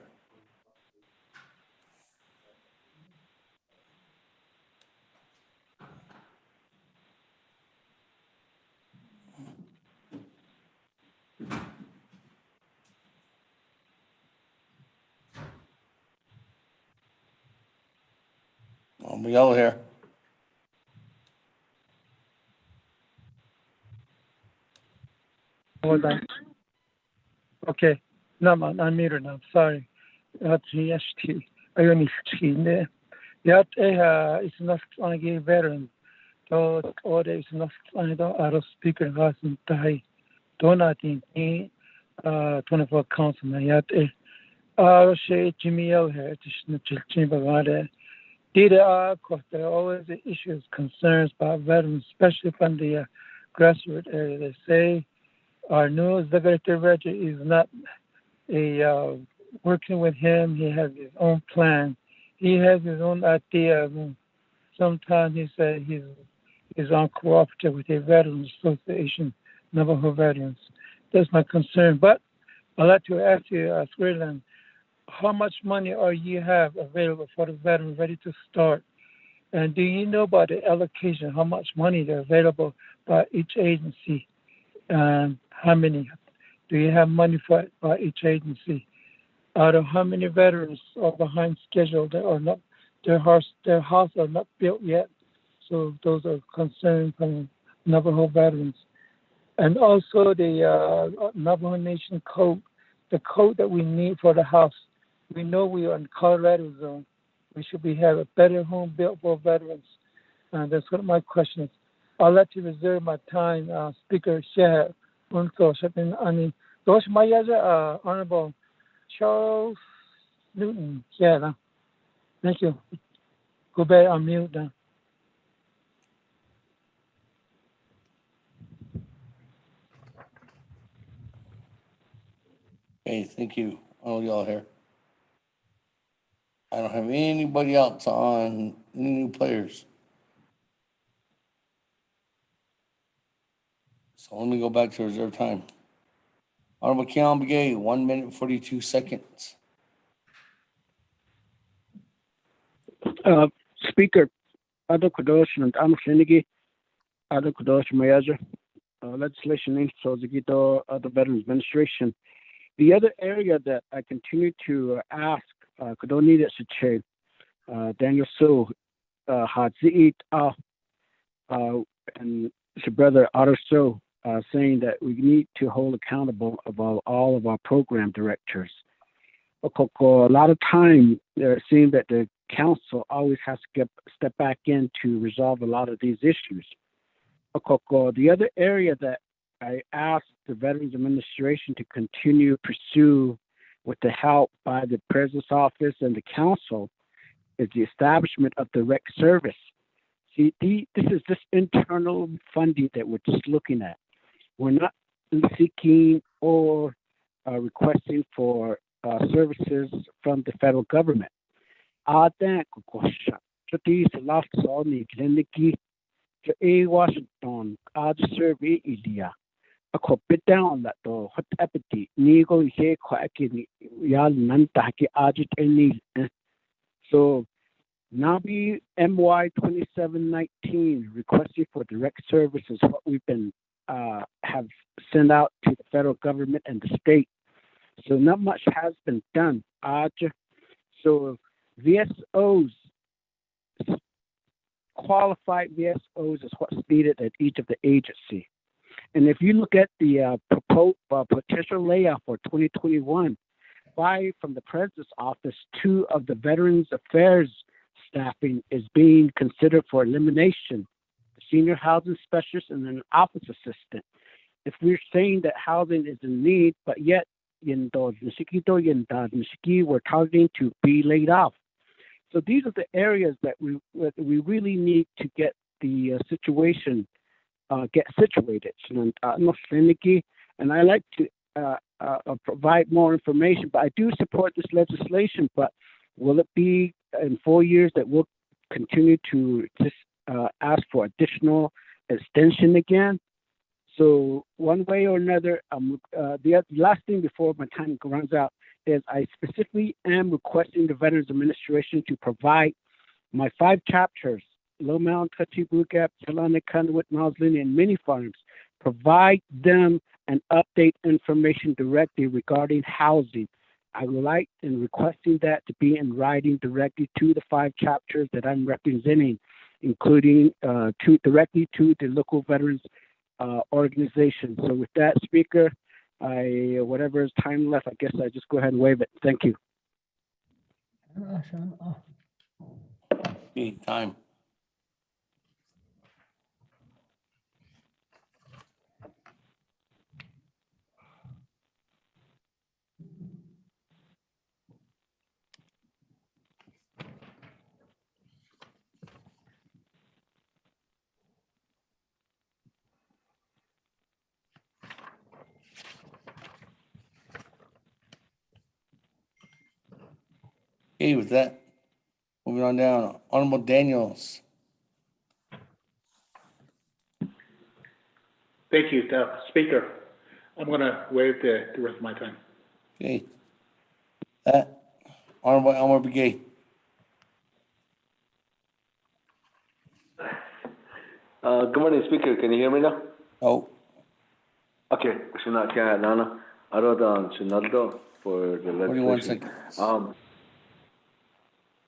Honorable Yellow Hair. Hold on. Okay. No, man, I'm muted now. Sorry. GST. Ayun is Yet is not on a veteran. So order is not on the out of speaker has in Thai. Donating 24 councilman. Yet she Jimmy L here to chamber. There are always issues, concerns about veterans, especially from the grassroots area. They say our new executive director is not working with him. He has his own plan. He has his own idea. Sometimes he said he's uncooperative with the Veterans Association, Navajo Veterans. That's my concern. But I'd like to ask you, Squirland, how much money are you have available for the veterans ready to start? And do you know about the allocation, how much money they're available by each agency? And how many? Do you have money for it by each agency? Out of how many veterans are behind schedule that are not, their house are not built yet? So those are concerns from Navajo veterans. And also the Navajo Nation code, the code that we need for the house. We know we are in Colorado zone. We should have a better home built for veterans. That's what my question is. I'll let you reserve my time, Speaker Shah. Honorable Charles Newton. Yeah, thank you. Go back on mute now. Okay, thank you, all y'all here. I don't have anybody else on, any new players. So let me go back to reserve time. Honorable Keon Begay, 1 minute, 42 seconds. Speaker, Ada Kudosh and Amklinigi, Ada Kudosh Mayaja, legislation in Sozagito, the Veterans Administration. The other area that I continue to ask, Kudoni Siche, Daniel So, Hadziit, and his brother Otter So, saying that we need to hold accountable about all of our program directors. A lot of time, it seems that the council always has to step back in to resolve a lot of these issues. The other area that I asked the Veterans Administration to continue pursue with the help by the President's Office and the Council is the establishment of the rec service. See, this is just internal funding that we're just looking at. We're not seeking or requesting for services from the federal government. Washington, survey India. A copy down that the hot appetite, Nigo he quacky yal nantaki agit any. So Nabi MY 2719 requesting for direct service is what we've been have sent out to the federal government and the state. So not much has been done. So VSOs, qualified VSOs is what's needed at each of the agency. And if you look at the proposed potential layout for 2021, 5 from the President's Office, 2 of the Veterans Affairs staffing is being considered for elimination. The senior housing specialist and an office assistant. If we're saying that housing is in need, but yet in those we're targeting to be laid off. So these are the areas that we really need to get the situation get situated. And I like to provide more information, but I do support this legislation. But will it be in 4 years that we'll continue to just ask for additional extension again? So one way or another, the last thing before my time runs out is I specifically am requesting the Veterans Administration to provide my 5 chapters, Low Mound, Touchy, Blue Gap, Jelani, Conduit, Mosley, and mini farms, provide them and update information directly regarding housing. I would like and requesting that to be in writing directly to the 5 chapters that I'm representing, including directly to the local veterans organization. So with that, Speaker, whatever is time left, I guess I just go ahead and waive it. Thank you. Okay, time. Okay, with that, moving on down, Honorable Daniels. Thank you, Speaker. I'm going to waive the rest of my time. Okay. That, Honorable Elmer Begay. Good morning, Speaker. Can you hear me now? Oh. Okay. Shuna Kya Nana. Arodan Shinaldo for the 41 legislation. seconds.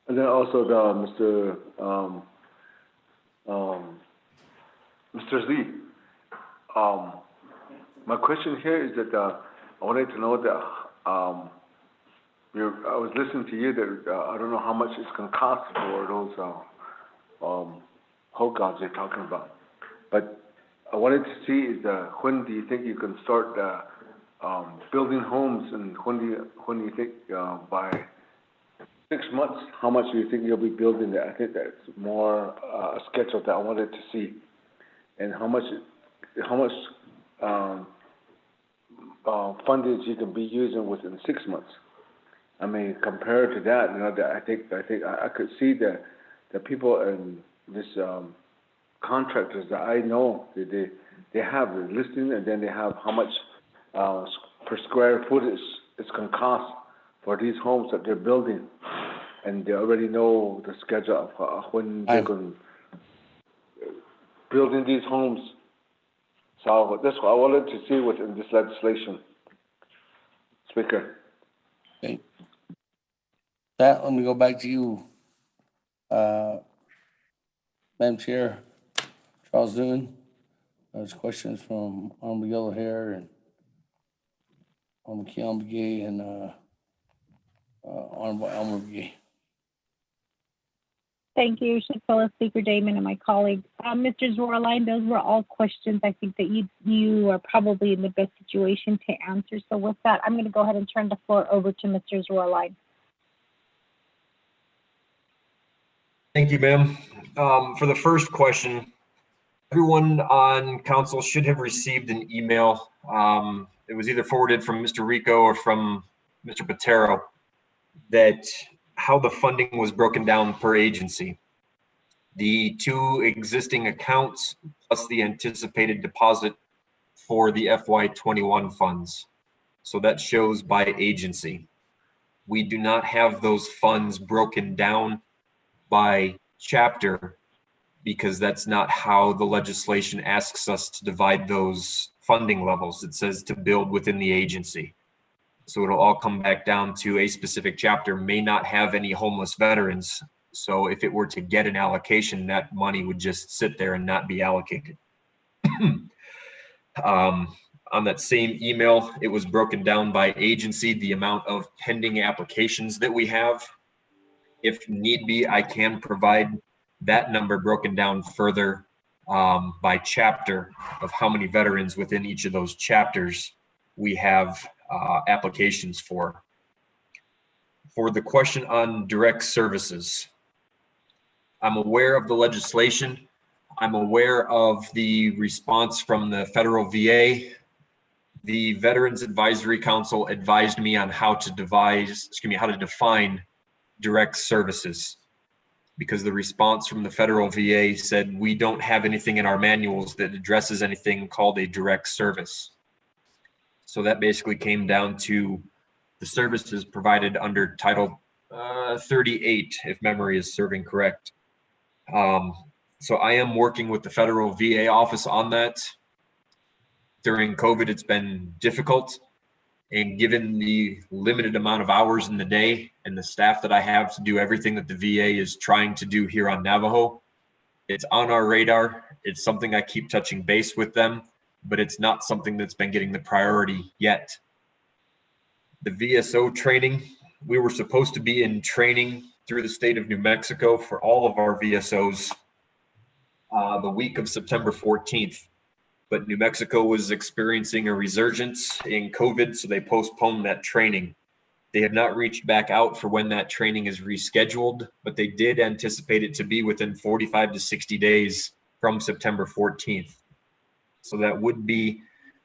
And then also the Mr. Z. My question here is that I wanted to know that I was listening to you that I don't know how much it's going to cost for those whole gods you're talking about. But I wanted to see is when do you think you can start building homes, and when do you think by 6 months, how much do you think you'll be building that? I think that's more a schedule that I wanted to see, and how much fundage you can be using within 6 months. I mean, compared to that, you know, that I think I could see the people in this contractors that I know they have the listing, and then they have how much per square foot it's going to cost for these homes that they're building, and they already know the schedule of when they're going building these homes. So that's what I wanted to see within this legislation. Speaker. Okay. That, let me go back to you, Madam Chair, Charles Newton. There's questions from Honorable Yellow Hair and Honorable Keon Begay and Honorable Elmer Begay. Thank you, fellow Speaker Damon and my colleagues. Mr. Zorline, those were all questions I think that you are probably in the best situation to answer. So with that, I'm going to go ahead and turn the floor over to Mr. Zorline. Thank you, ma'am. For the first question, everyone on council should have received an email. It was either forwarded from Mr. Rico or from Mr. Patero, that how the funding was broken down per agency. The 2 existing accounts plus the anticipated deposit for the FY21 funds. So that shows by agency. We do not have those funds broken down by chapter, because that's not how the legislation asks us to divide those funding levels. It says to build within the agency. So it'll all come back down to a specific chapter may not have any homeless veterans. So if it were to get an allocation, that money would just sit there and not be allocated. On that same email, it was broken down by agency, the amount of pending applications that we have. If need be, I can provide that number broken down further by chapter of how many veterans within each of those chapters we have applications for. For the question on direct services, I'm aware of the legislation. I'm aware of the response from the federal VA. The Veterans Advisory Council advised me on how to define direct services, because the response from the federal VA said we don't have anything in our manuals that addresses anything called a direct service. So that basically came down to the services provided under Title 38, if memory is serving correct. So I am working with the federal VA office on that. During COVID, it's been difficult. And given the limited amount of hours in the day and the staff that I have to do everything that the VA is trying to do here on Navajo, it's on our radar. It's something I keep touching base with them. but it's not something that's been getting the priority yet. The VSO training, we were supposed to be in training through the state of New Mexico for all of our VSOs the week of September 14th. But New Mexico was experiencing a resurgence in COVID, so they postponed that training. They have not reached back out for when that training is rescheduled, but they did anticipate it to be within 45 to 60 days from September 14th. So that would be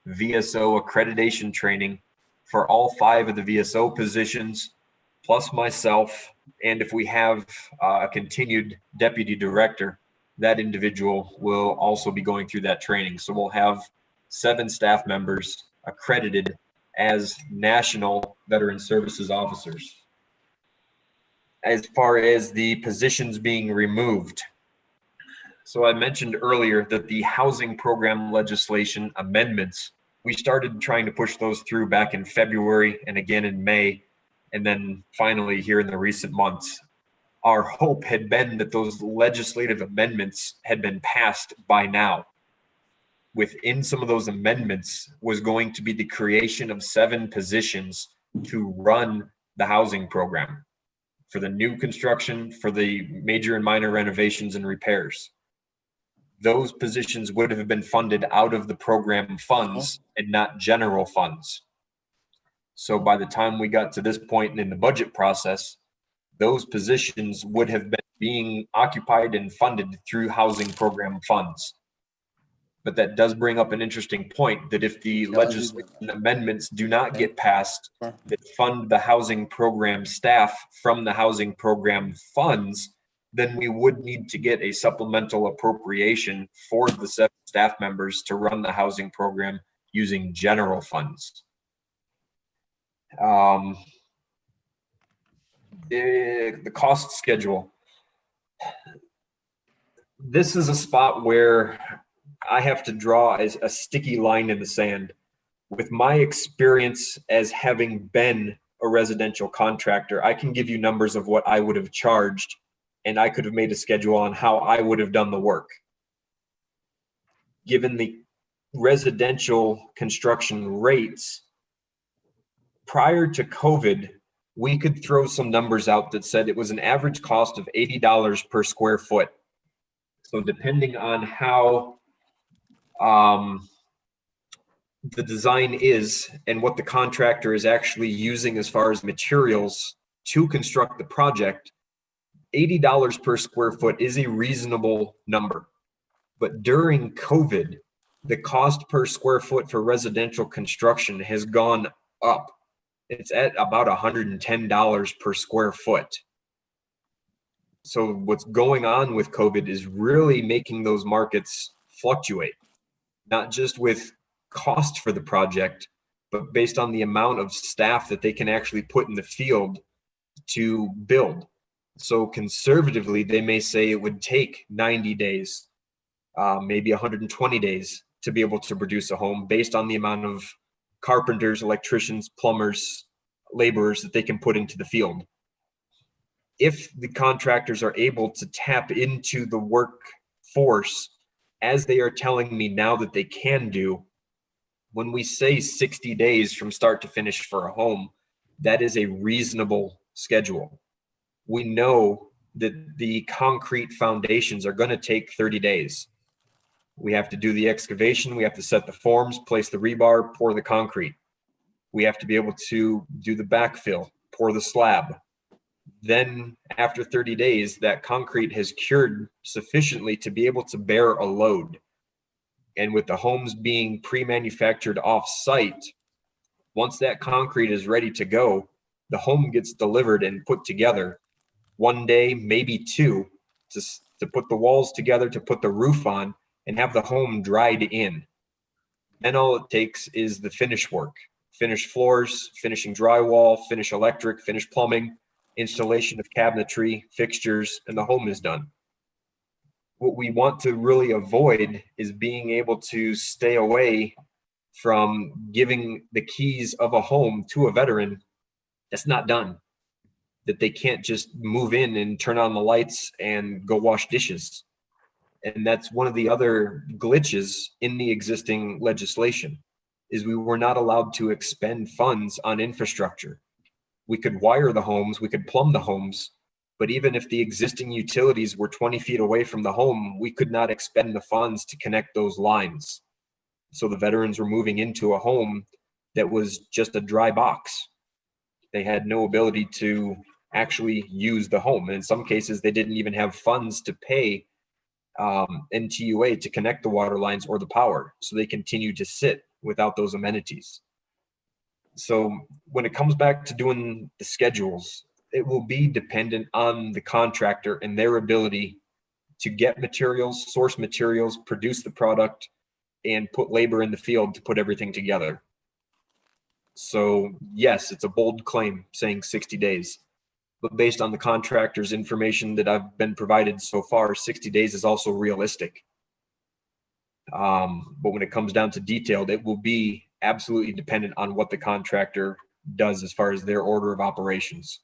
VSO accreditation training for all 5 of the VSO positions, plus myself. And if we have a continued deputy director, that individual will also be going through that training. So we'll have 7 staff members accredited as National Veteran Services Officers. As far as the positions being removed, so I mentioned earlier that the housing program legislation amendments, we started trying to push those through back in February and again in May, and then finally here in the recent months. Our hope had been that those legislative amendments had been passed by now. Within some of those amendments was going to be the creation of 7 positions to run the housing program for the new construction, for the major and minor renovations and repairs. Those positions would have been funded out of the program funds and not general funds. So by the time we got to this point in the budget process, those positions would have been being occupied and funded through housing program funds. But that does bring up an interesting point that if the legislation amendments do not get passed that fund the housing program staff from the housing program funds, then we would need to get a supplemental appropriation for the 7 staff members to run the housing program using general funds. The cost schedule. This is a spot where I have to draw a sticky line in the sand. With my experience as having been a residential contractor, I can give you numbers of what I would have charged, and I could have made a schedule on how I would have done the work. Given the residential construction rates, prior to COVID, we could throw some numbers out that said it was an average cost of $80 per square foot. So depending on how the design is and what the contractor is actually using as far as materials to construct the project, $80 per square foot is a reasonable number. But during COVID, the cost per square foot for residential construction has gone up. It's at about $110 per square foot. So what's going on with COVID is really making those markets fluctuate, not just with cost for the project, but based on the amount of staff that they can actually put in the field to build. So conservatively, they may say it would take 90 days, maybe 120 days to be able to produce a home based on the amount of carpenters, electricians, plumbers, laborers that they can put into the field. If the contractors are able to tap into the workforce as they are telling me now that they can do, when we say 60 days from start to finish for a home, that is a reasonable schedule. We know that the concrete foundations are going to take 30 days. We have to do the excavation, we have to set the forms, place the rebar, pour the concrete. We have to be able to do the backfill, pour the slab. Then after 30 days, that concrete has cured sufficiently to be able to bear a load. And with the homes being pre-manufactured off-site, once that concrete is ready to go, the home gets delivered and put together one day, maybe 2, to put the walls together, to put the roof on, and have the home dried in. Then all it takes is the finish work. Finish floors, finishing drywall, finish electric, finish plumbing, installation of cabinetry, fixtures, and the home is done. What we want to really avoid is being able to stay away from giving the keys of a home to a veteran that's not done, that they can't just move in and turn on the lights and go wash dishes. And that's one of the other glitches in the existing legislation, is we were not allowed to expend funds on infrastructure. We could wire the homes, we could plumb the homes, but even if the existing utilities were 20 feet away from the home, we could not expend the funds to connect those lines. So the veterans were moving into a home that was just a dry box. They had no ability to actually use the home. And in some cases, they didn't even have funds to pay NTUA to connect the water lines or the power. So they continued to sit without those amenities. So when it comes back to doing the schedules, it will be dependent on the contractor and their ability to get materials, source materials, produce the product, and put labor in the field to put everything together. So yes, it's a bold claim saying 60 days, but based on the contractor's information that I've been provided so far, 60 days is also realistic. But when it comes down to detailed, it will be absolutely dependent on what the contractor does as far as their order of operations.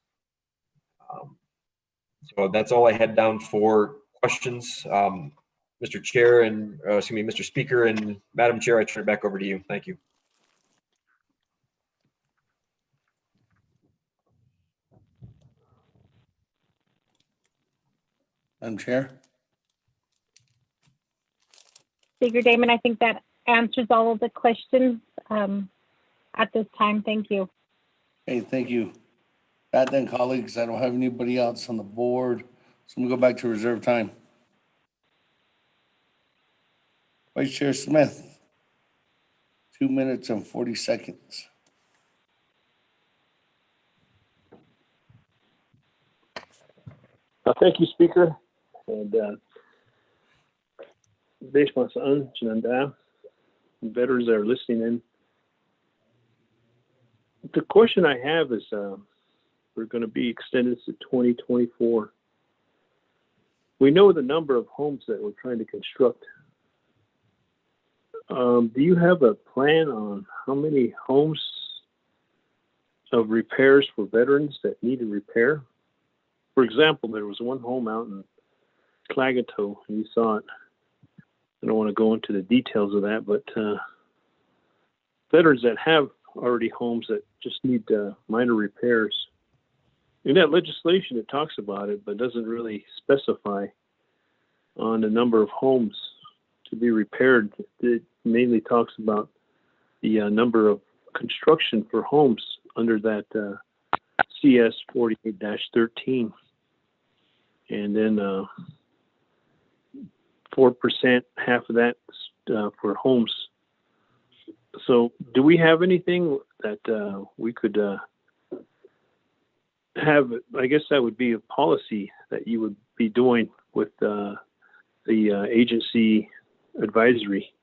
So that's all I had down for questions. Mr. Chair and Mr. Speaker and Madam Chair, I turn it back over to you. Thank you. Madam Chair. Speaker Damon, I think that answers all of the questions at this time. Thank you. Hey, thank you. That then, colleagues, I don't have anybody else on the board. So I'm gonna go back to reserve time. Vice Chair Smith, 2 minutes and 40 seconds. Thank you, Speaker. And based on Jananda, veterans that are listening in. The question I have is, we're going to be extended to 2024. We know the number of homes that we're trying to construct. Do you have a plan on how many homes of repairs for veterans that need a repair? For example, there was one home out in Clagato, and you saw it. I don't want to go into the details of that, but veterans that have already homes that just need minor repairs. In that legislation, it talks about it, but doesn't really specify on the number of homes to be repaired. It mainly talks about the number of construction for homes under that CS 48-13. And then 4%, half of that for homes. So do we have anything that we could have? I guess that would be a policy that you would be doing with the agency advisory.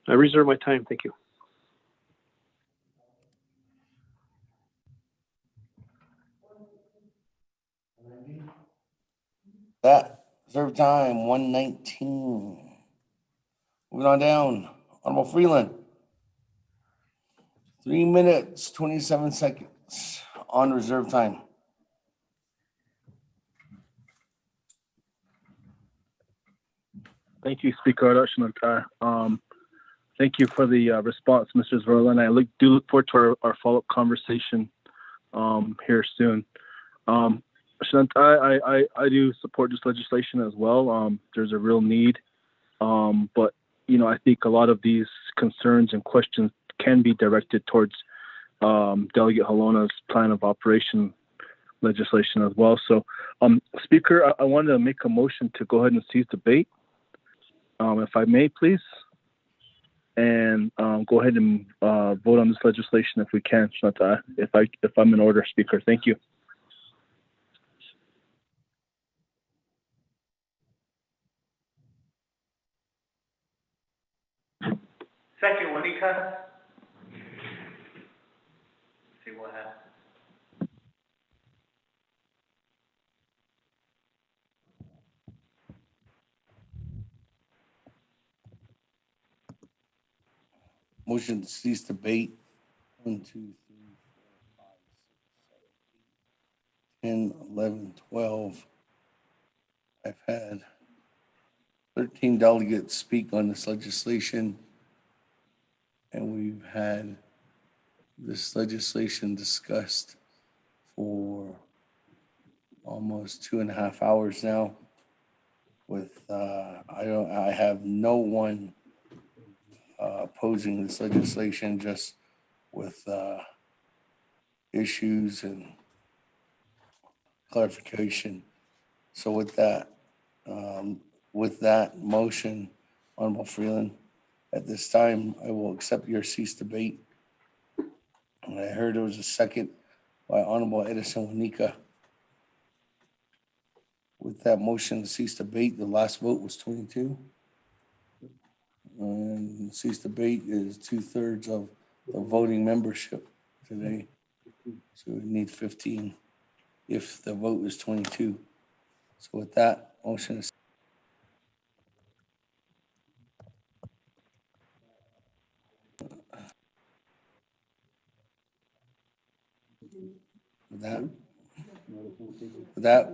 I reserve my time. Thank you. That reserve time 119. Moving on down. Honorable Freeland. 3 minutes, 27 seconds on reserve time. Thank you, Speaker Arashanantar. Thank you for the response, Mr. Zerlin. I do look forward to our follow-up conversation here soon. Shanantar, I do support this legislation as well. There's a real need, but I think a lot of these concerns and questions can be directed towards Delegate Halona's plan of operation legislation as well. So, Speaker, I wanted to make a motion to go ahead and cease debate, if I may, please, and go ahead and vote on this legislation if we can, Shanantar, if I'm in order, Speaker. Thank you. Second, Wanika. See what happens. Motion to cease debate. 1, 2, 3, 4, 5, 6, 7, 8, 10, 11, 12. I've had 13 delegates speak on this legislation, and we've had this legislation discussed for almost 2.5 hours now. With I have no one opposing this legislation, just with issues and clarification. So with that motion, Honorable Freeland, at this time, I will accept your cease debate. And I heard there was a second by Honorable Edison Wanika. With that motion to cease debate, the last vote was 22. And cease debate is 2/3 of the voting membership today. So we need 15 if the vote is 22. So with that motion is with that,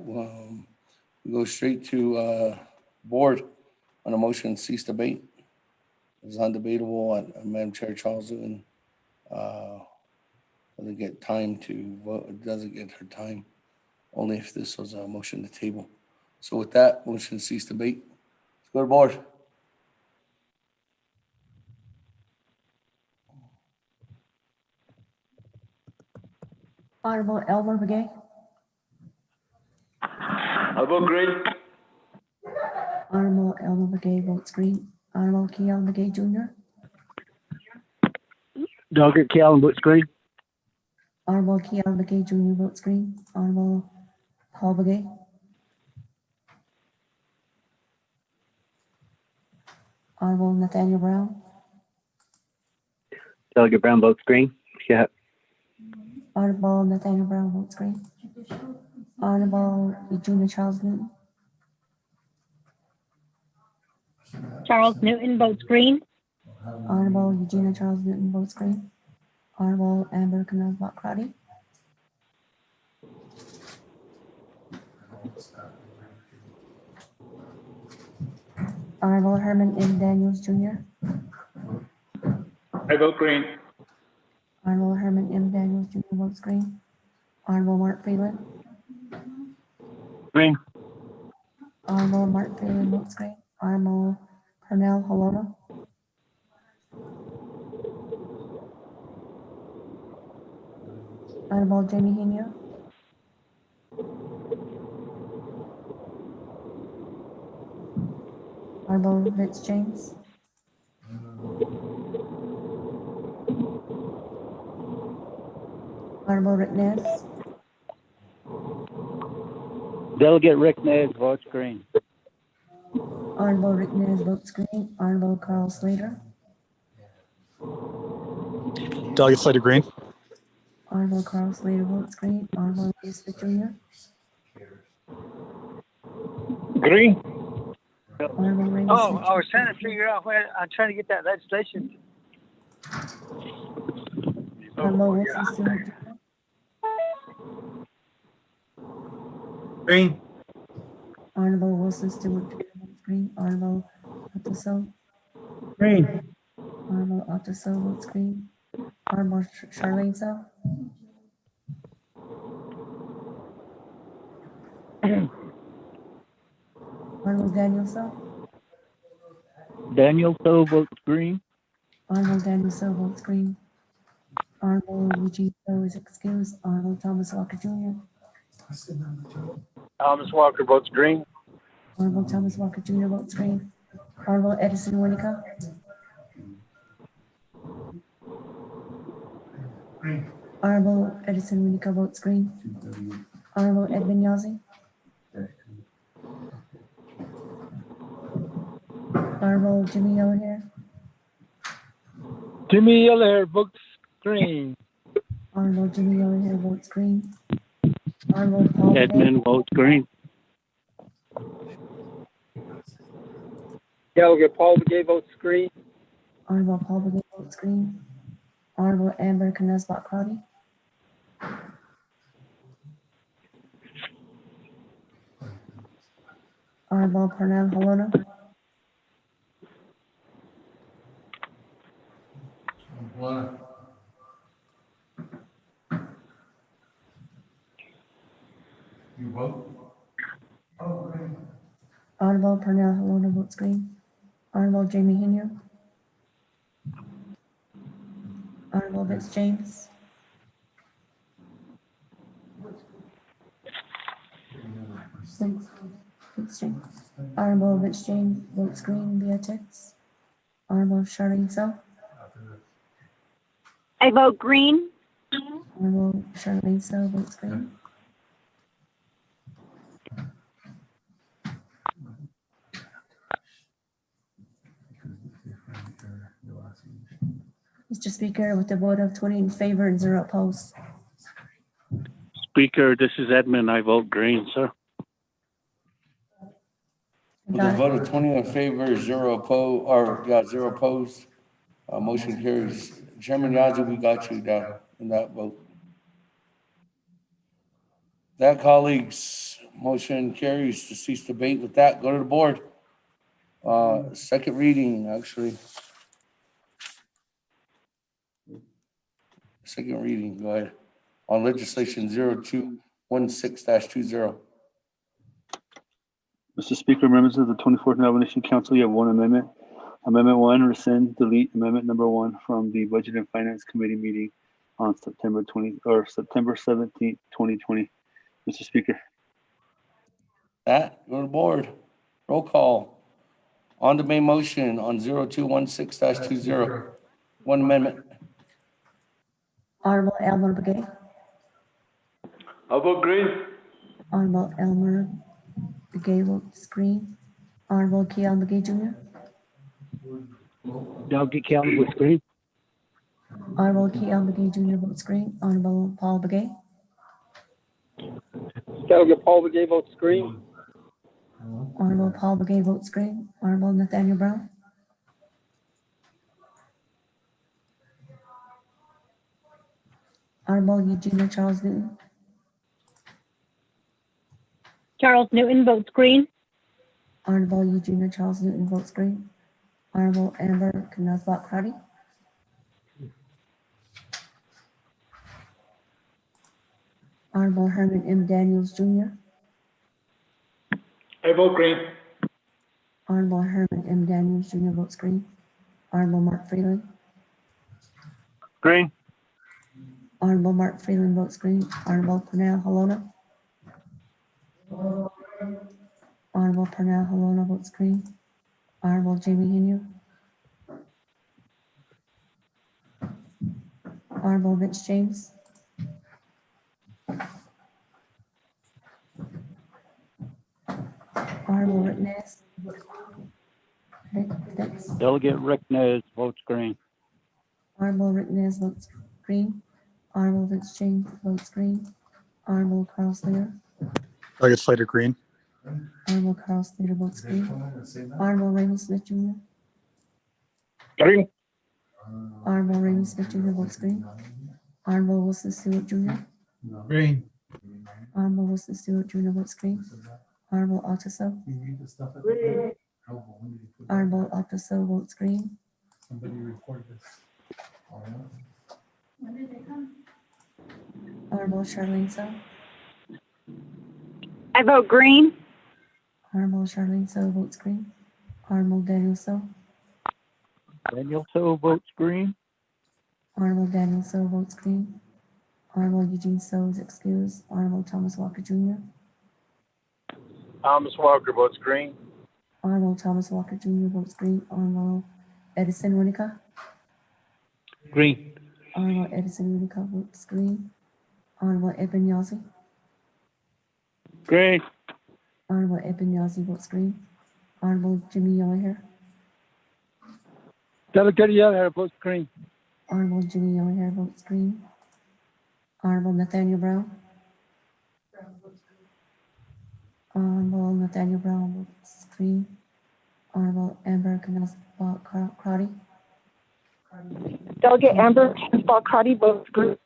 we go straight to board on a motion to cease debate. It's undebatable. Madam Chair Charles Newton doesn't get time to vote, doesn't get her time, only if this was a motion to table. So with that, motion to cease debate. Let's go to board. Honorable Elmer Begay. I vote green. Honorable Elmer Begay votes green. Honorable Keon Begay Jr. Delegate Callan votes green. Honorable Keon Begay Jr. votes green. Honorable Paul Begay. Honorable Nathaniel Brown. Delegate Brown votes green. Yeah. Honorable Nathaniel Brown votes green. Honorable Eugenia Charles Newton. Charles Newton votes green. Honorable Eugenia Charles Newton votes green. Honorable Amber Knobloch Crotty. Honorable Herman M. Daniels Jr. I vote green. Honorable Herman M. Daniels Jr. votes green. Honorable Mark Freeland. Green. Honorable Mark Freeland votes green. Honorable Pernell Halona. Honorable Jamie Henia. Honorable Vince James. Honorable Rick Nez. Delegate Rick Nez votes green. Honorable Rick Nez votes green. Honorable Carl Slater. Delegate Slater green. Honorable Carl Slater votes green. Honorable Lee Smith Jr. Green. Honorable Ray Oh, Smith I was trying to figure out where I'm trying to get that legislation. Honorable Wilson Stewart Jr. Green. Honorable Wilson Stewart Jr. votes green. Honorable Ottoso. Green. Honorable Ottoso votes green. Honorable Charlene So. Honorable Daniel So. Daniel So votes green. Honorable Daniel So votes green. Honorable Eugene So is excused. Honorable Thomas Walker Jr. Thomas Walker votes green. Honorable Thomas Walker Jr. votes green. Honorable Edison Winnicott. Green. Honorable Edison Winnicott votes green. Honorable Edmund Yazzie. Honorable Jimmy Yellowhair. Jimmy Yellowhair votes green. Honorable Jimmy Yellowhair votes green. Honorable Paul Edmund votes green. Delegate Paul Begay votes green. Honorable Paul Begay votes green. Honorable Amber Knobloch Crotty. Honorable Pernell Halona. You vote? Honorable Pernell Helena votes green. Honorable Jamie Henry. Honorable Vince James. Vince James. Honorable Vince James votes green via text. Honorable Charlene So. I vote green. Honorable Charlene So votes green. Mr. Speaker, with a vote of 20 in favor and 0 opposed. Speaker, this is Edmund. I vote green, sir. With a vote of 20 in favor, 0 opposed, or 0 opposed, motion carries. Chairman Yazzie, we got you down in that vote. That, colleagues, motion carries to cease debate. With that, go to the board. Second reading, actually. Second reading, go ahead. On legislation 0216-20. Mr. Speaker, members of the 24th Navajo Nation Council, you have one amendment. Amendment 1, rescind, delete amendment number 1 from the Budget and Finance Committee meeting on September 17th, 2020. Mr. Speaker. That, go to the board. Roll call. On the main motion on 0216-20. One amendment. Honorable Elmer Begay. I vote green. Honorable Elmer Begay votes green. Honorable Keon Begay Jr. Delegate Kelly votes green. Honorable Keon Begay Jr. votes green. Honorable Paul Begay. Delegate Paul Begay votes green. Honorable Paul Begay votes green. Honorable Nathaniel Brown. Honorable Eugenia Charles Newton. Charles Newton votes green. Honorable Eugenia Charles Newton votes green. Honorable Amber Knazbot Crotty. Honorable Herman M. Daniels Jr. I vote green. Honorable Herman M. Daniels Jr. votes green. Honorable Mark Freeland. Green. Honorable Mark Freeland votes green. Honorable Pernell Helena. Honorable Pernell Helena votes green. Honorable Jamie Henry. Honorable Vince James. Honorable Rick Ness. Delegate Rick Nez votes green. Honorable Rick Ness votes green. Honorable Vince James votes green. Honorable Carl Slater. Delegate Slater green. Honorable Carl Slater votes green. Honorable Raymond Smith Jr. Green. Honorable Raymond Smith Jr. votes green. Honorable Wilson Stewart Jr. Green. Honorable Wilson Stewart Jr. votes green. Honorable Altaso. Honorable Altaso votes green. Somebody record this. Honorable Charlene So. I vote green. Honorable Charlene So votes green. Honorable Daniel So. Daniel So votes green. Honorable Daniel So votes green. Honorable Eugene So is excused. Honorable Thomas Walker Jr. Thomas Walker votes green. Honorable Thomas Walker Jr. votes green. Honorable Edison Winica. Green. Honorable Edison Winica votes green. Honorable Eben Yazzie. Green. Honorable Eben Yazzie votes green. Honorable Jimmy Yellowhair. Delegate Yellowhair votes green. Honorable Jimmy Yellowhair votes green. Honorable Nathaniel Brown. Honorable Nathaniel Brown votes green. Honorable Amber Knazbot Crotty. Delegate Amber Knazbot Crotty votes green.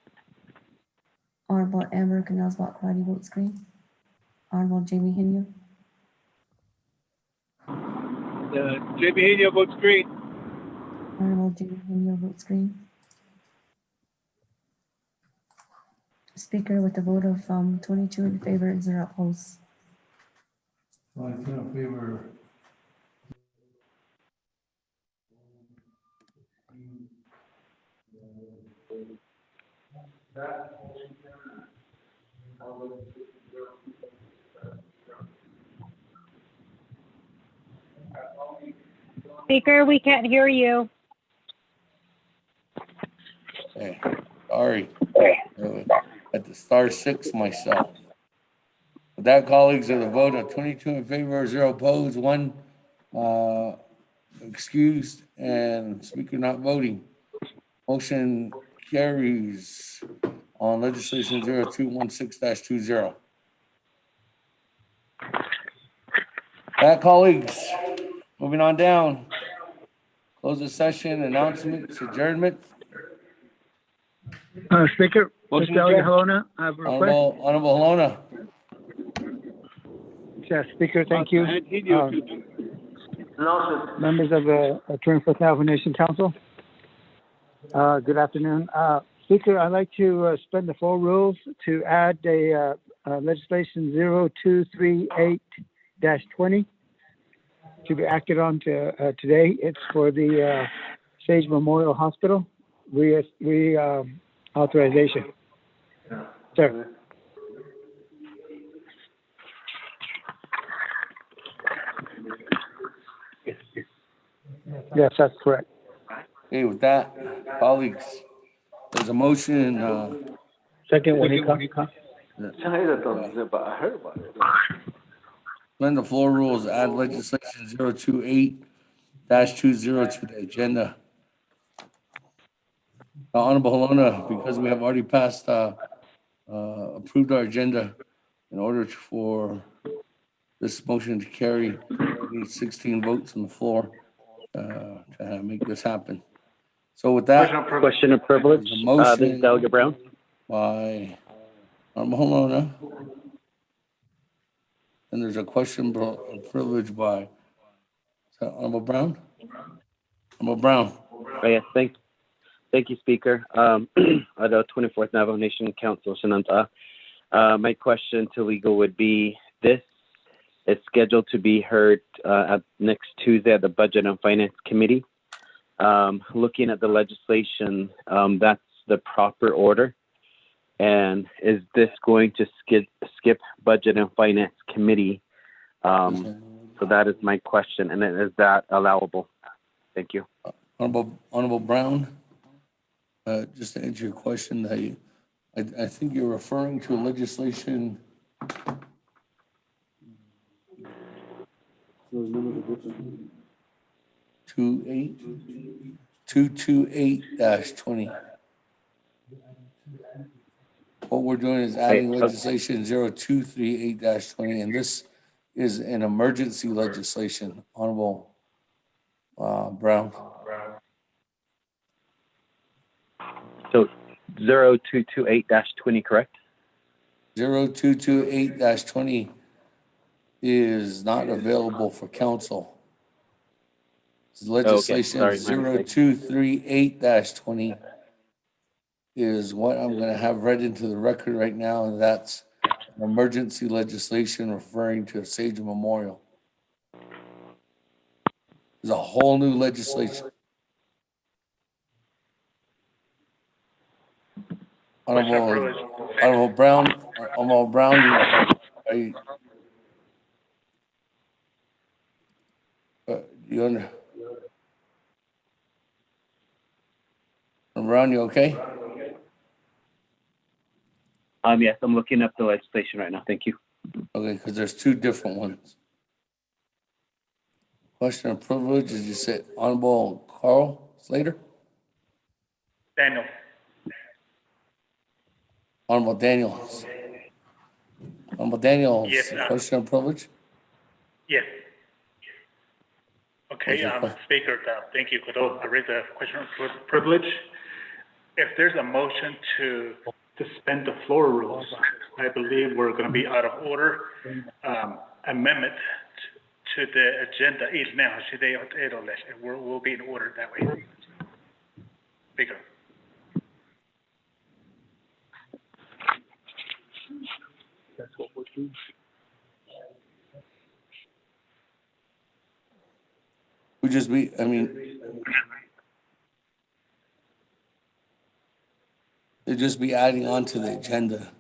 Honorable Amber Knazbot Crotty votes green. Honorable Jamie Henry. Jamie Henry votes green. Honorable Jamie Henry votes green. Speaker, with a vote of 22 in favor and 0 opposed. 22 in favor. Speaker, we can't hear you. Okay, sorry. At the star 6 myself. With that, colleagues, of the vote of 22 in favor, 0 opposed, 1 excused, and speaker not voting. Motion carries on legislation 0216-20. That, colleagues, moving on down. Close the session, announcements, adjournment. Speaker, Motion Mr. Delegate adjourned. Halona, I have a request. Honorable Halona. Yes, Speaker, thank you. Members of the 24th Navajo Nation Council, good afternoon. Speaker, I'd like to suspend the full rules to add a legislation 0238-20 to be acted on today. It's for the Sage Memorial Hospital authorization. Sir. Yes, that's correct. Okay, with that, colleagues, there's a motion. Second, when he comes. Suspend the floor rules, add legislation 028-20 to the agenda. Honorable Halona, because we have already passed, approved our agenda, in order for this motion to carry, we need 16 votes on the floor to make this happen. So with that, Question of privilege. the motion This is Delegate Brown. by Honorable Halona, and there's a question of privilege by, is that Honorable Brown? Honorable Brown. Oh, yes, thank you, Speaker. At the 24th Navajo Nation Council, Shinanta. My question to legal would be, this is scheduled to be heard at next Tuesday at the Budget and Finance Committee. Looking at the legislation, that's the proper order. And is this going to skip Budget and Finance Committee? So that is my question. And is that allowable? Thank you. Honorable Brown, just to answer your question, I think you're referring to legislation. 228-20. What we're doing is adding legislation 0238-20, and this is an emergency legislation, Honorable Brown. So 0228-20, correct? 0228-20 is not available for council. Legislation 0238-20 is what I'm going to have read into the record right now, and that's an emergency legislation referring to a Sage Memorial. There's a whole new legislation. Honorable Brown, you under? Brown, you okay? Yes, I'm looking up the legislation right now. Thank you. Okay, because there's two different ones. Question of privilege, as you said, Honorable Carl Slater? Daniel. Honorable Daniels. Honorable Daniels, Yes, question of privilege? Yes. Okay, Speaker, thank you. Could I raise a question of privilege? If there's a motion to suspend the floor rules, I believe we're going to be out of order. Amendment to the agenda is now. We'll be in order that way. Speaker. That's what we're doing. Would just be, I mean, it'd just be adding on to the agenda.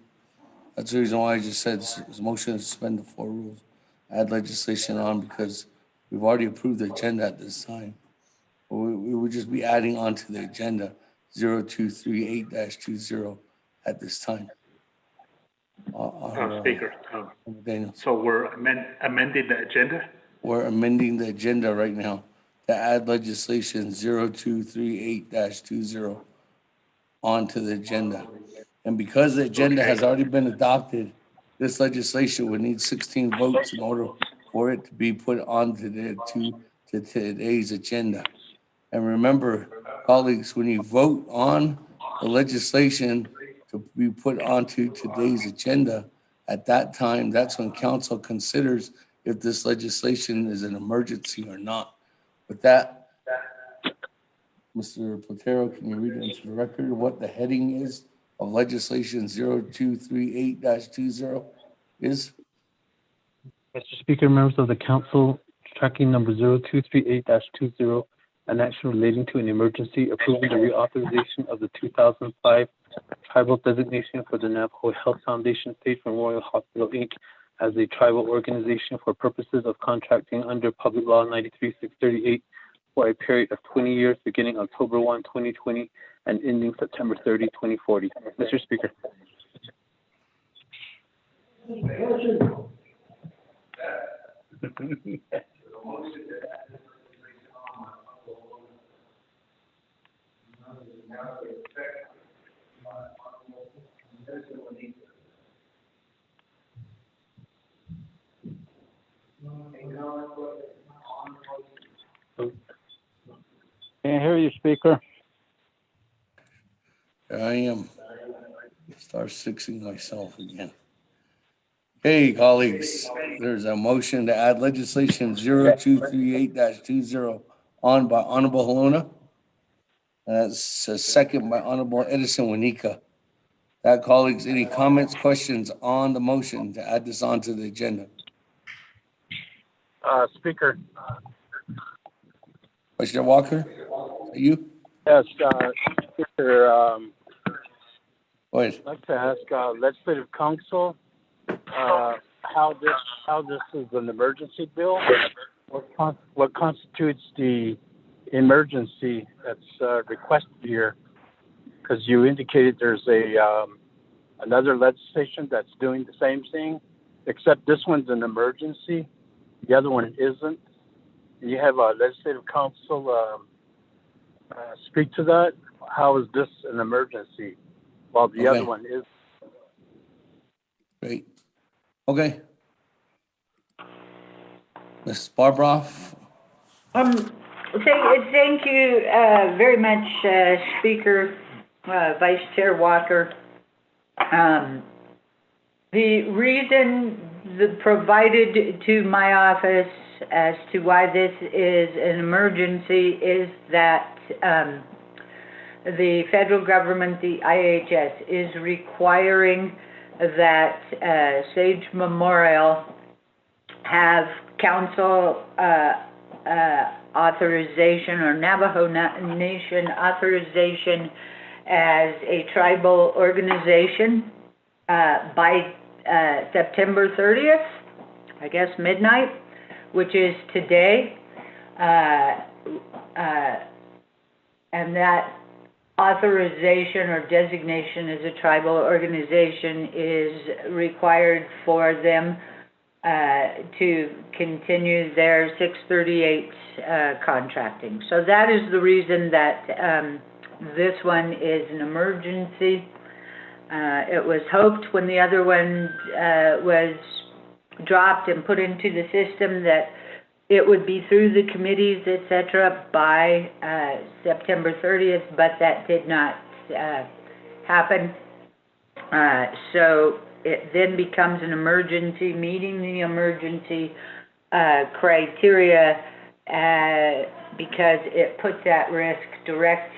That's the reason why I just said this motion to suspend the four rules, add legislation on, because we've already approved the agenda at this time. We would just be adding on to the agenda 0238-20 at this time. Speaker, Daniel. so we're amending the agenda? We're amending the agenda right now to add legislation 0238-20 onto the agenda. And because the agenda has already been adopted, this legislation would need 16 votes in order for it to be put onto today's agenda. And remember, colleagues, when you vote on the legislation to be put onto today's agenda, at that time, that's when council considers if this legislation is an emergency or not. With that, Mr. Platero, can you read into the record what the heading is of legislation 0238-20 is? Mr. Speaker, members of the council, tracking number 0238-20, an action relating to an emergency approving the reauthorization of the 2005 tribal designation for the Navajo Health Foundation State Memorial Hospital, Inc. as a tribal organization for purposes of contracting under Public Law 93-638 for a period of 20 years beginning October 1, 2020 and ending September 30, 2040. Mr. Speaker. Can't hear you, Speaker. Here I am. Start fixing myself again. Hey, colleagues, there's a motion to add legislation 0238-20 on by Honorable Halona. And that's a second by Honorable Edison Wanika. That, colleagues, any comments, questions on the motion to add this onto the agenda? Speaker. Commissioner Walker, are you? Yes, Speaker. Go ahead. I'd like to ask Legislative Council how this is an emergency bill. What constitutes the emergency that's requested here? Because you indicated there's another legislation that's doing the same thing, except this one's an emergency. The other one isn't. You have a Legislative Council speak to that. How is this an emergency while the other one is? Great. Okay. Ms. Barbroff. Thank you very much, Speaker, Vice Chair Walker. The reason provided to my office as to why this is an emergency is that the federal government, the IHS, is requiring that Sage Memorial have council authorization or Navajo Nation authorization as a tribal organization by September 30th, I guess midnight, which is today. And that authorization or designation as a tribal organization is required for them to continue their 638 contracting. So that is the reason that this one is an emergency. It was hoped when the other one was dropped and put into the system that it would be through the committees, etc., by September 30th, but that did not happen. So it then becomes an emergency, meeting the emergency criteria because it puts at risk direct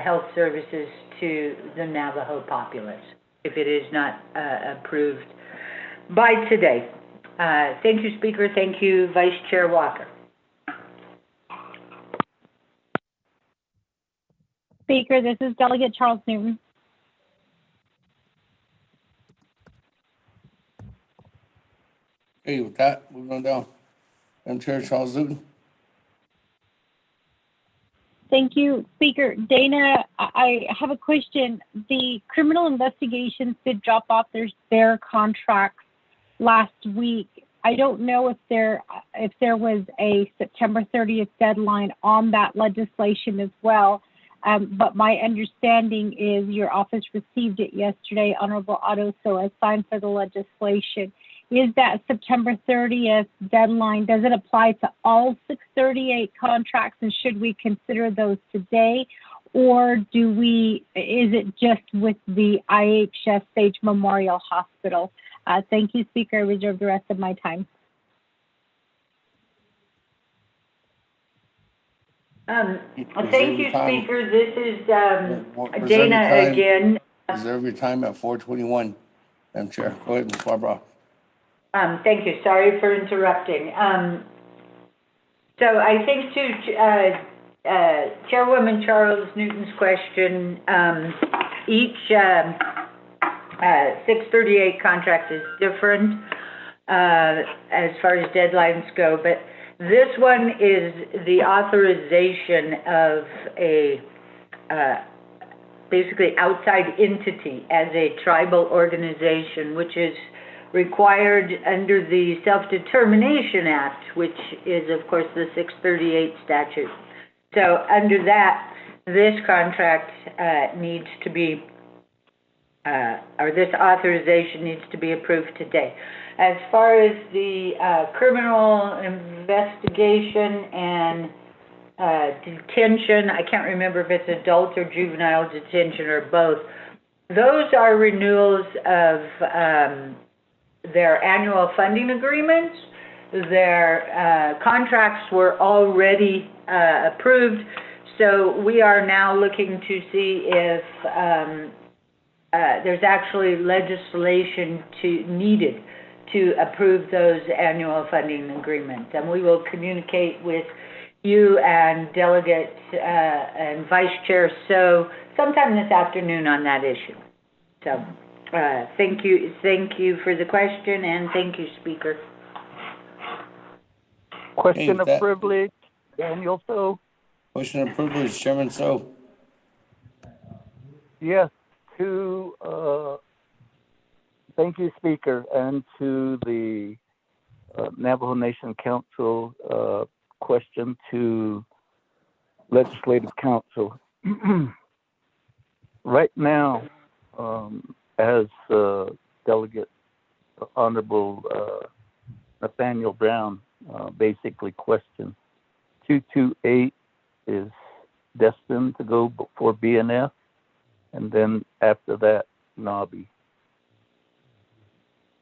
health services to the Navajo populace if it is not approved by today. Thank you, Speaker. Thank you, Vice Chair Walker. Speaker, this is Delegate Charles Newton. Okay, with that, moving on down. Madam Chair, Charles Newton. Thank you, Speaker. Dana, I have a question. The criminal investigations did drop off their contracts last week. I don't know if there was a September 30th deadline on that legislation as well. But my understanding is your office received it yesterday, Honorable Otto, so I signed for the legislation. Is that September 30th deadline, does it apply to all 638 contracts, and should we consider those today? Or is it just with the IHS Sage Memorial Hospital? Thank you, Speaker. I reserve the rest of my time. Thank you, Speaker. This is Dana again. Reserve your time at 4:21, Madam Chair. Go ahead, Ms. Barbara. Thank you. Sorry for interrupting. So I think to Chairwoman Charles Newton's question, each 638 contract is different as far as deadlines go, but this one is the authorization of a basically outside entity as a tribal organization, which is required under the Self-Determination Act, which is, of course, the 638 statute. So under that, this contract needs to be, or this authorization needs to be approved today. As far as the criminal investigation and detention, I can't remember if it's adult or juvenile detention or both. Those are renewals of their annual funding agreements. Their contracts were already approved, so we are now looking to see if there's actually legislation needed to approve those annual funding agreements. And we will communicate with you and Delegate and Vice Chair So sometime this afternoon on that issue. So thank you for the question, and thank you, Speaker. Question of privilege, Daniel So. Question of privilege, Chairman So. Yes, thank you, Speaker, and to the Navajo Nation Council question to Legislative Council. Right now, as Delegate Honorable Nathaniel Brown basically questioned, 228 is destined to go for BNF, and then after that, NABI.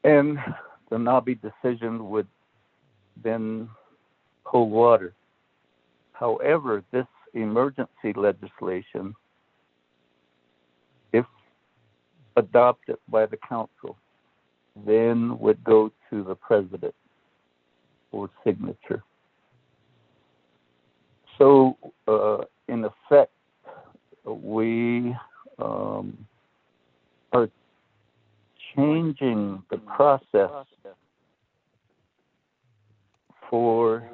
And the NABI decision would then hold water. However, this emergency legislation, if adopted by the council, then would go to the president for signature. So, in effect, we are changing the process for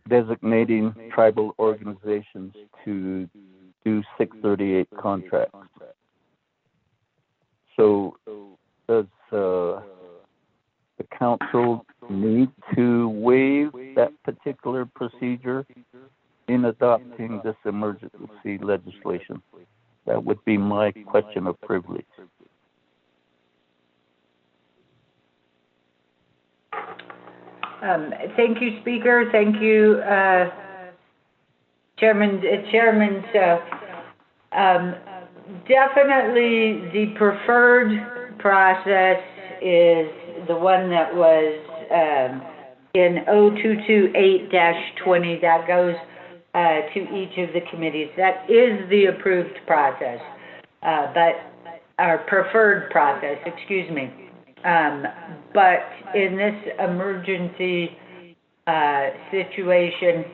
designating tribal organizations to do 638 contracts. So does the council need to waive that particular procedure in adopting this emergency legislation? That would be my question of privilege. Thank you, Speaker. Thank you, Chairman. Definitely the preferred process is the one that was in 0228-20 that goes to each of the committees. That is the approved process. But our preferred process, excuse me. But in this emergency situation,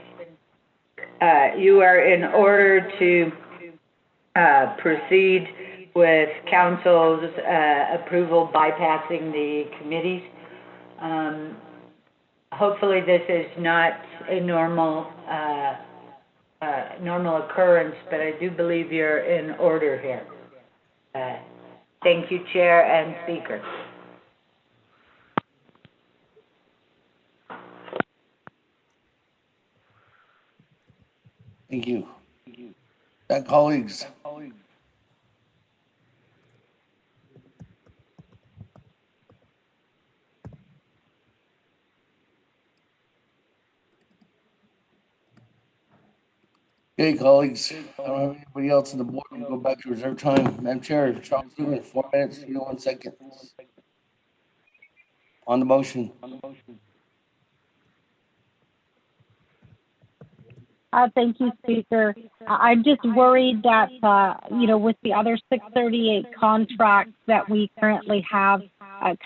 you are in order to proceed with council's approval bypassing the committees. Hopefully this is not a normal occurrence, but I do believe you're in order here. Thank you, Chair and Speaker. Thank you. Colleagues. Okay, colleagues, I don't have anybody else on the board. We'll go back to reserve time. Madam Chair, Charles Newman, 4 minutes, 21 seconds. On the motion. Thank you, Speaker. I'm just worried that, with the other 638 contracts that we currently have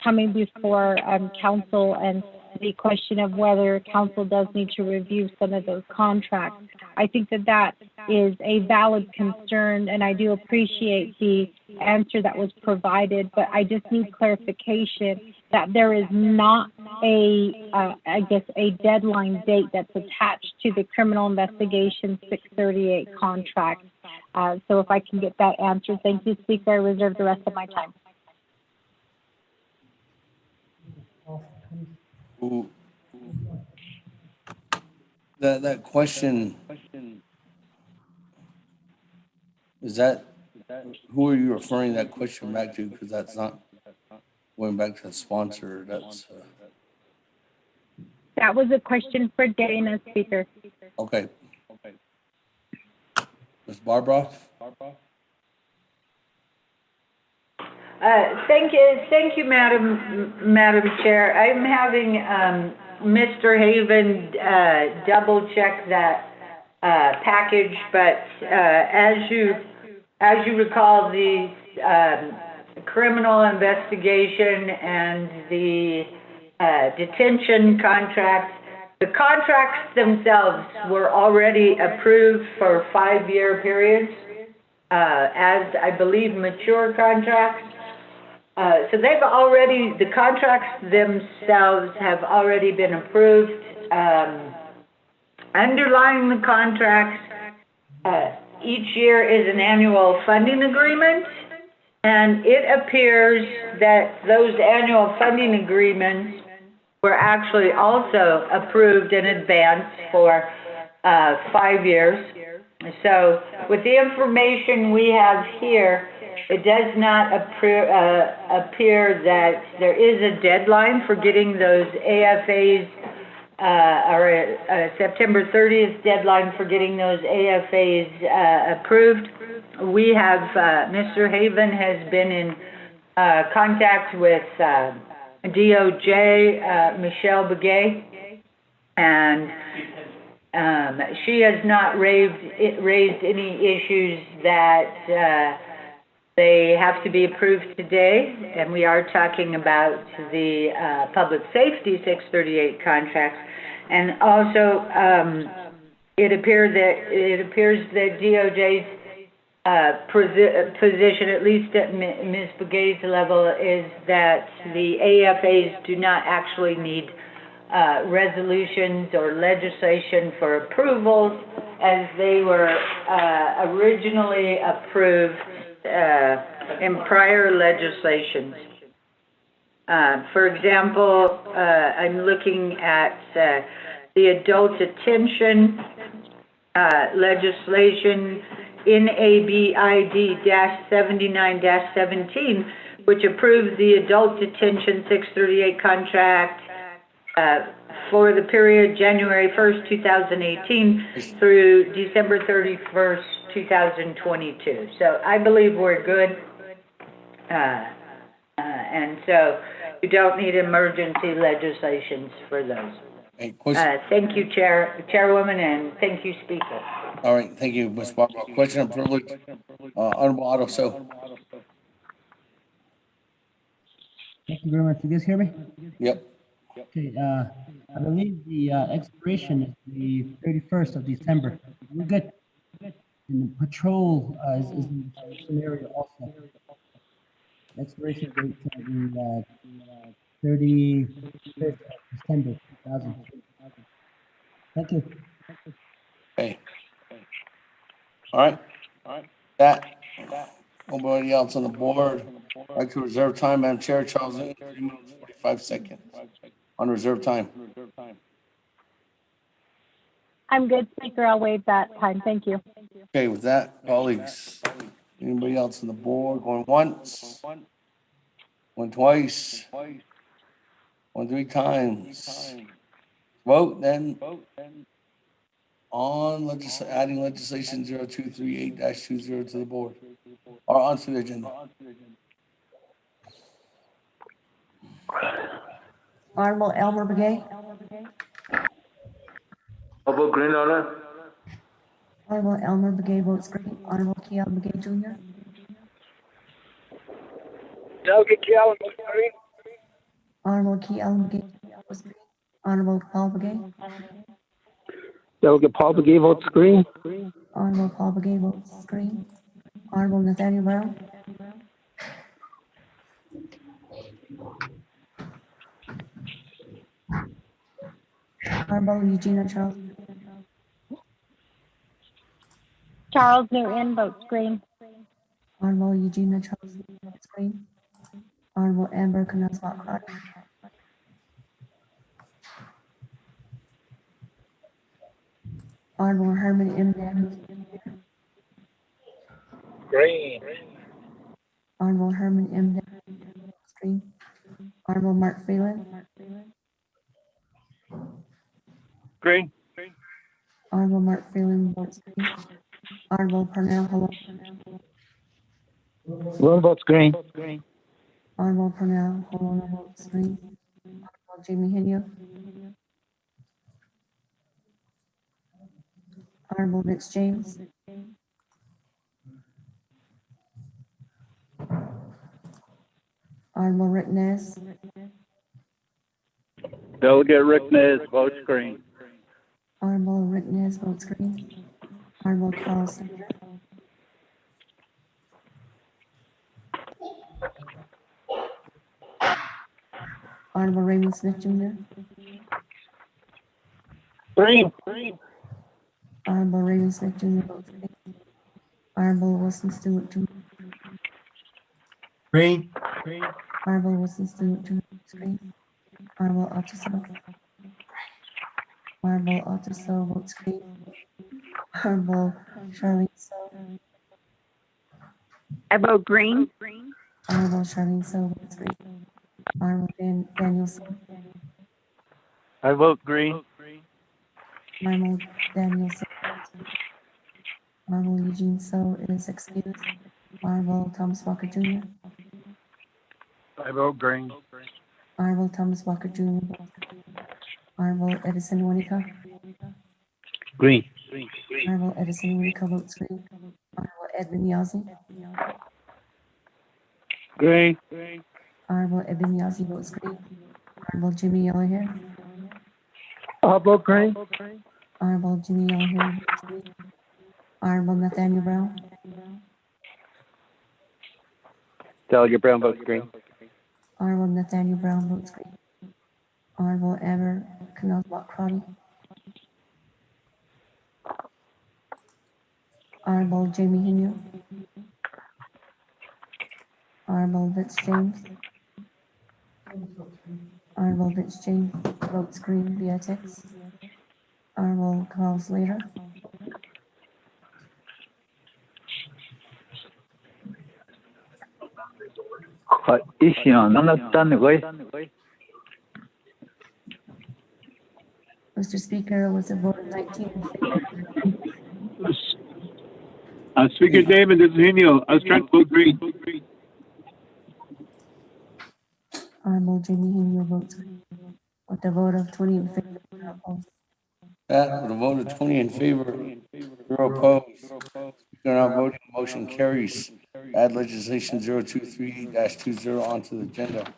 coming before council, and the question of whether council does need to review some of those contracts. I think that is a valid concern, and I do appreciate the answer that was provided, but I just need clarification that there is not a deadline date that's attached to the criminal investigation 638 contract. So if I can get that answer, thank you, Speaker. I reserve the rest of my time. Ooh. That question, is that, who are you referring that question back to? Because that's not going back to the sponsor. That's that was a question for Dana, Speaker. okay. Ms. Barbara? Thank you, Madam Chair. I'm having Mr. Haven double check that package, but as you recall, the criminal investigation and the detention contracts, the contracts themselves were already approved for 5-year periods, as I believe mature contracts. So the contracts themselves have already been approved. Underlying the contracts, each year is an annual funding agreement, and it appears that those annual funding agreements were actually also approved in advance for 5 years. So with the information we have here, it does not appear that there is a deadline for getting those AFAs, or a September 30th deadline for getting those AFAs approved. We have, Mr. Haven has been in contact with DOJ, Michelle Begay, and she has not raised any issues that they have to be approved today, and we are talking about the public safety 638 contracts. And also, it appears that DOJ's position, at least at Ms. Begay's level, is that the AFAs do not actually need resolutions or legislation for approvals, as they were originally approved in prior legislations. For example, I'm looking at the adult detention legislation NABID-79-17, which approves the adult detention 638 contract for the period January 1st, 2018 through December 31st, 2022. So I believe we're good. And so you don't need emergency legislations for those. Thank you, Chairwoman, and thank you, Speaker. All right, thank you, Ms. Barbara. Question of privilege, Honorable Otto. So, Thank you very much. You guys hear me? Yep. Okay, I believe the expiration is the 31st of December. We're good. And the patrol is in the scenario also. Expiration date is the 31st of December 2003. Thank you. Okay. All right. That. Nobody else on the board. I'd like to reserve time, Madam Chair. Charles, 3 minutes, 45 seconds on reserve time. I'm good, Speaker. I'll waive that time. Thank you. Okay, with that, colleagues, anybody else on the board going once? Going twice? Going 3 times? Vote then on adding legislation 0238-20 to the board or onto the agenda. Honorable Elmer Begay. I'll vote green on it. Honorable Elmer Begay votes green. Honorable Kiel Begay Jr. Delegate Kiel votes green. Honorable Kiel Begay Jr. votes green. Honorable Paul Begay. Delegate Paul Begay votes green. Honorable Paul Begay votes green. Honorable Nathaniel Brown. Honorable Eugenia Charles. Charles Newton votes green. Honorable Eugenia Charles votes green. Honorable Amber Knobloch Crotty. Honorable Herman M. Daniels. Green. Honorable Herman M. Daniels votes green. Honorable Mark Freeland. Green. Honorable Mark Freeland votes green. Honorable Purnell Hello. Lone votes green. Honorable Purnell Hello votes green. Honorable Jamie Henio. Honorable Vince James. Honorable Rick Nez. Delegate Rick Nez votes green. Honorable Rick Nez votes green. Honorable Carl Snyder. Honorable Raymond Smith Jr. Green. Honorable Raymond Smith Jr. votes green. Honorable Wilson Stewart Jr. Green. Honorable Wilson Stewart Jr. votes green. Honorable Otteso. Honorable Otteso votes green. Honorable Charlene So. I vote green. Honorable Charlene So votes green. Honorable Daniel So. I vote green. Honorable Daniel So. Honorable Eugene So is excused. Honorable Thomas Walker Jr. I vote green. Honorable Thomas Walker Jr. Honorable Edison Wanika. Green. Honorable Edison Wanika votes green. Honorable Edwin Yazzie. Green. Honorable Edwin Yazzie votes green. Honorable Jimmy Yellowhair. I vote green. Honorable Jimmy Yellowhair votes green. Honorable Nathaniel Brown. Delegate Brown votes green. Honorable Nathaniel Brown votes green. Honorable Amber Knobloch Crotty. Honorable Jamie Henio. Honorable Vince James. Honorable Vince James votes green via text. Honorable Carl Slater. Mr. Speaker, with a vote of 19 in favor. Speaker David, this is Henio. I was trying to vote green. Honorable Jamie Henio votes green. With a vote of 20 in favor. Zero opposed. That with a vote of 20 in favor, 0 opposed. Speaker not voting, motion carries. Add legislation 0238-20 onto the agenda.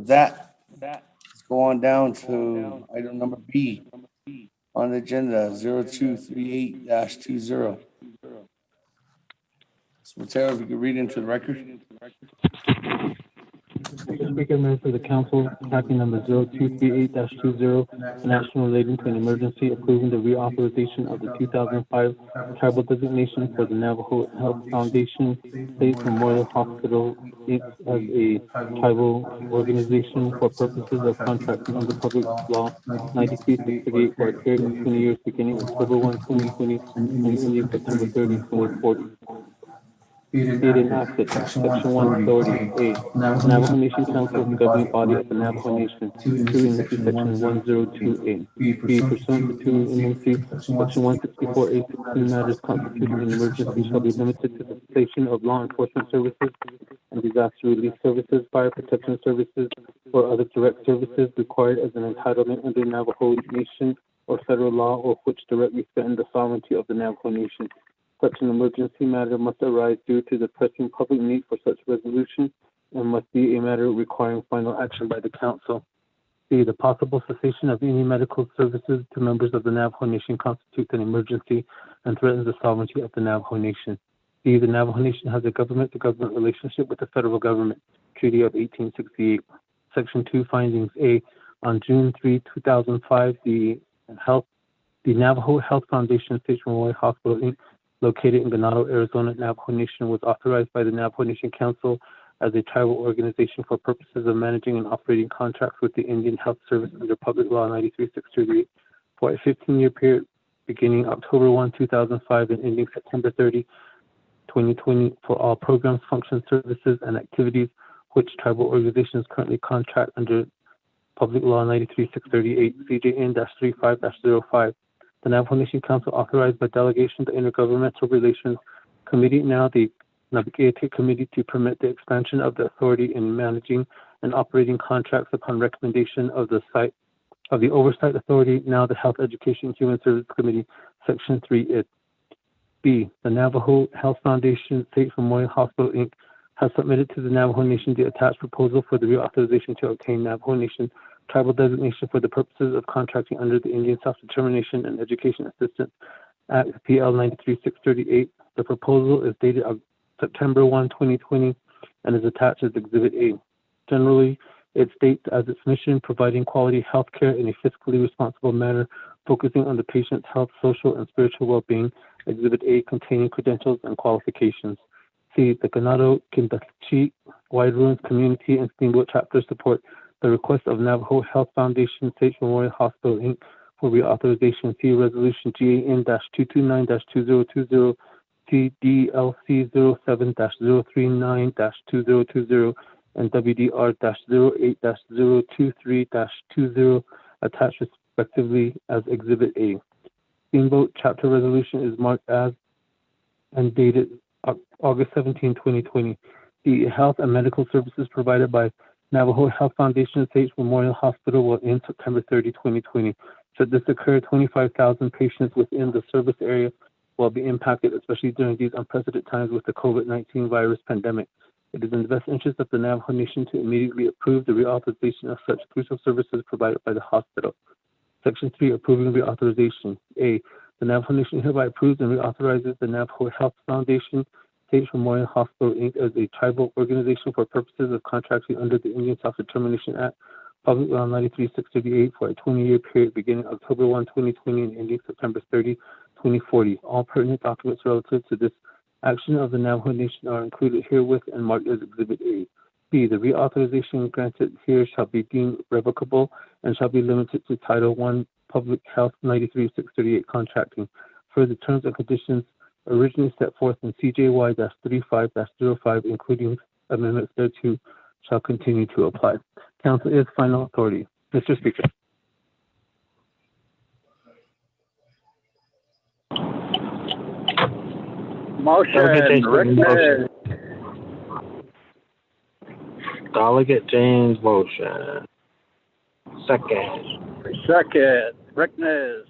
with that, let's go on down to item number B on the agenda, 0238-20. Mr. Mateo, if you could read into the record. Mr. Speaker, members of the council, tracking number 0238-20, an action relating to an emergency approving the reauthorization of the 2005 tribal designation for the Navajo Health Foundation State Memorial Hospital Inc. as a tribal organization for purposes of contracting under Public Law 93-638 for a period of 20 years beginning October 1, 2020 and ending September 30, 2040. Be it enacted, Section 1 Authority, A. Navajo Nation Council is the governing body of the Navajo Nation. 2 Enunciation Section 102A. B. Pursuant to 2 Enunciation Section 164A, 16 matters constituting an emergency shall be limited to the cessation of law enforcement services and disaster relief services, fire protection services, or other direct services required as an entitlement under Navajo Nation or federal law, or which directly threaten the sovereignty of the Navajo Nation. Such an emergency matter must arise due to the pressing public need for such resolution and must be a matter requiring final action by the council. C. The possible cessation of any medical services to members of the Navajo Nation constitutes an emergency and threatens the sovereignty of the Navajo Nation. D. The Navajo Nation has a government-to-government relationship with the federal government. Treaty of 1868. Section 2 findings. A. On June 3, 2005, the Navajo Health Foundation State Memorial Hospital Inc., located in Ganado, Arizona, Navajo Nation, was authorized by the Navajo Nation Council as a tribal organization for purposes of managing and operating contracts with the Indian Health Service under Public Law 93-638 for a 15-year period beginning October 1, 2005 and ending September 30, 2020 for all programs, functions, services, and activities which tribal organizations currently contract under Public Law 93-638, CJN-35-05. The Navajo Nation Council authorized by delegation the Intergovernmental Relations Committee, now the Navigated Committee, to permit the expansion of the authority in managing and operating contracts upon recommendation of the Oversight Authority, now the Health Education and Human Services Committee, Section 3 is. B. The Navajo Health Foundation State Memorial Hospital Inc. has submitted to the Navajo Nation the attached proposal for the reauthorization to obtain Navajo Nation tribal designation for the purposes of contracting under the Indian Self-Determination and Education Assistance Act, PL 93-638. The proposal is dated September 1, 2020, and is attached as Exhibit A. Generally, it states as its mission providing quality health care in a fiscally responsible manner, focusing on the patient's health, social, and spiritual well-being. Exhibit A containing credentials and qualifications. C. The Ganado, Kindachi, Wide Ruins Community, and Steamboat chapters support the request of Navajo Health Foundation State Memorial Hospital Inc. for reauthorization. See Resolution GAN-229-2020, CDLC 07-039-2020, and WDR-08-023-20 attached respectively as Exhibit A. Steamboat Chapter Resolution is marked as and dated August 17, 2020. The health and medical services provided by Navajo Health Foundation State Memorial Hospital will end September 30, 2020. Should this occur, 25,000 patients within the service area will be impacted, especially during these unprecedented times with the COVID-19 virus pandemic. It is in the best interest of the Navajo Nation to immediately approve the reauthorization of such crucial services provided by the hospital. Section 3, approving reauthorization. A. The Navajo Nation hereby approves and reauthorizes the Navajo Health Foundation State Memorial Hospital Inc. as a tribal organization for purposes of contracting under the Indian Self-Determination Act, Public Law 93-638 for a 20-year period beginning October 1, 2020 and ending September 30, 2040. All pertinent documents relative to this action of the Navajo Nation are included herewith and marked as Exhibit A. B. The reauthorization granted here shall be deemed revocable and shall be limited to Title I Public Health 93-638 contracting. Further terms and conditions originally set forth in CJY-35-05, including amendments thereto, shall continue to apply. Council is final authority. Mr. Speaker. Motion. Delegate James motion. Second. Rickness.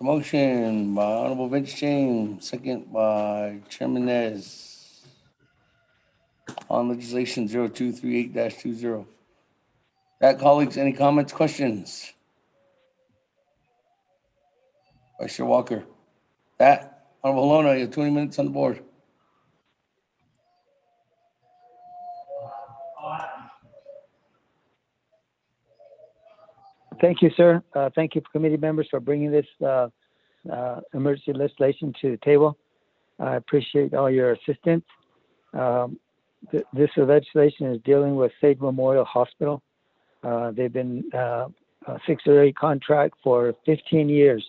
Motion by Honorable Vince James, second by Chairman Nez on legislation 0238-20. That, colleagues, any comments, questions? Vice Chair Walker. That, Honorable Lona, you have 20 minutes on the board. Thank you, sir. Thank you, committee members, for bringing this emergency legislation to the table. I appreciate all your assistance. This legislation is dealing with Sage Memorial Hospital. They've been a 6-8 contract for 15 years.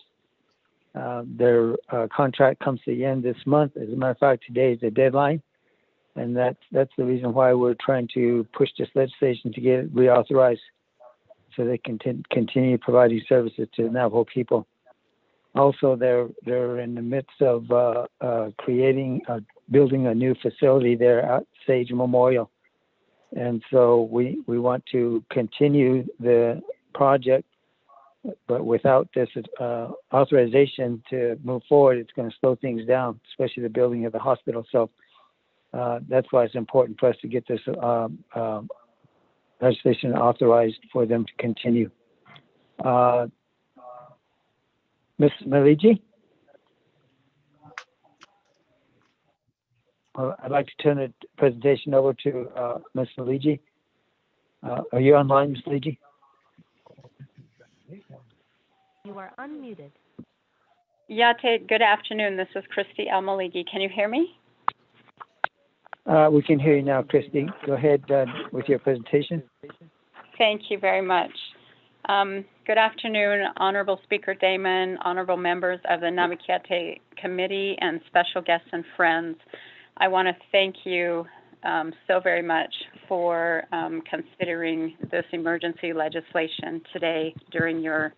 Their contract comes to the end this month. As a matter of fact, today is the deadline. And that's the reason why we're trying to push this legislation to get it reauthorized so they can continue providing services to the Navajo people. Also, they're in the midst of building a new facility there at Sage Memorial. And so we want to continue the project, but without this authorization to move forward, it's going to slow things down, especially the building of the hospital. So that's why it's important for us to get this legislation authorized for them to continue. Ms. Maligi? I'd like to turn the presentation over to Ms. Maligi. Are you online, Ms. Maligi? You are unmuted. Yate, good afternoon. This is Christy Almaligi. Can you hear me? We can hear you now, Christy. Go ahead with your presentation. Thank you very much. Good afternoon, Honorable Speaker Damon, honorable members of the Namakiate Committee, and special guests and friends. I want to thank you so very much for considering this emergency legislation today during your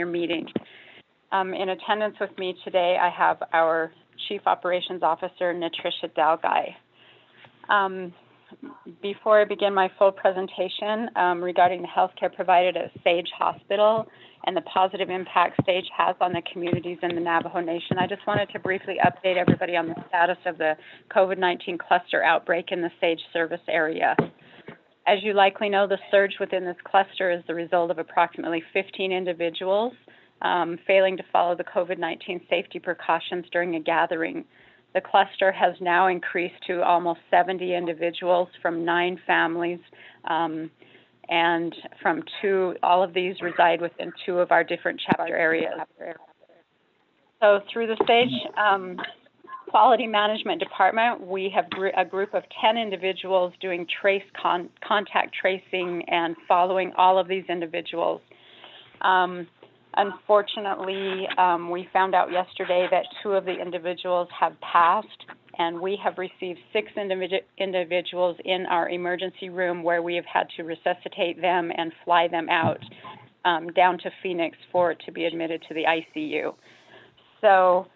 meeting. In attendance with me today, I have our Chief Operations Officer, Natricia Dalgai. Before I begin my full presentation regarding the healthcare provided at Sage Hospital and the positive impact Sage has on the communities in the Navajo Nation, I just wanted to briefly update everybody on the status of the COVID-19 cluster outbreak in the Sage service area. As you likely know, the surge within this cluster is the result of approximately 15 individuals failing to follow the COVID-19 safety precautions during a gathering. The cluster has now increased to almost 70 individuals from 9 families, and from 2, all of these reside within 2 of our different chapter areas. So through the Sage Quality Management Department, we have a group of 10 individuals doing contact tracing and following all of these individuals. Unfortunately, we found out yesterday that 2 of the individuals have passed, and we have received 6 individuals in our emergency room where we have had to resuscitate them and fly them out down to Phoenix to be admitted to the ICU. So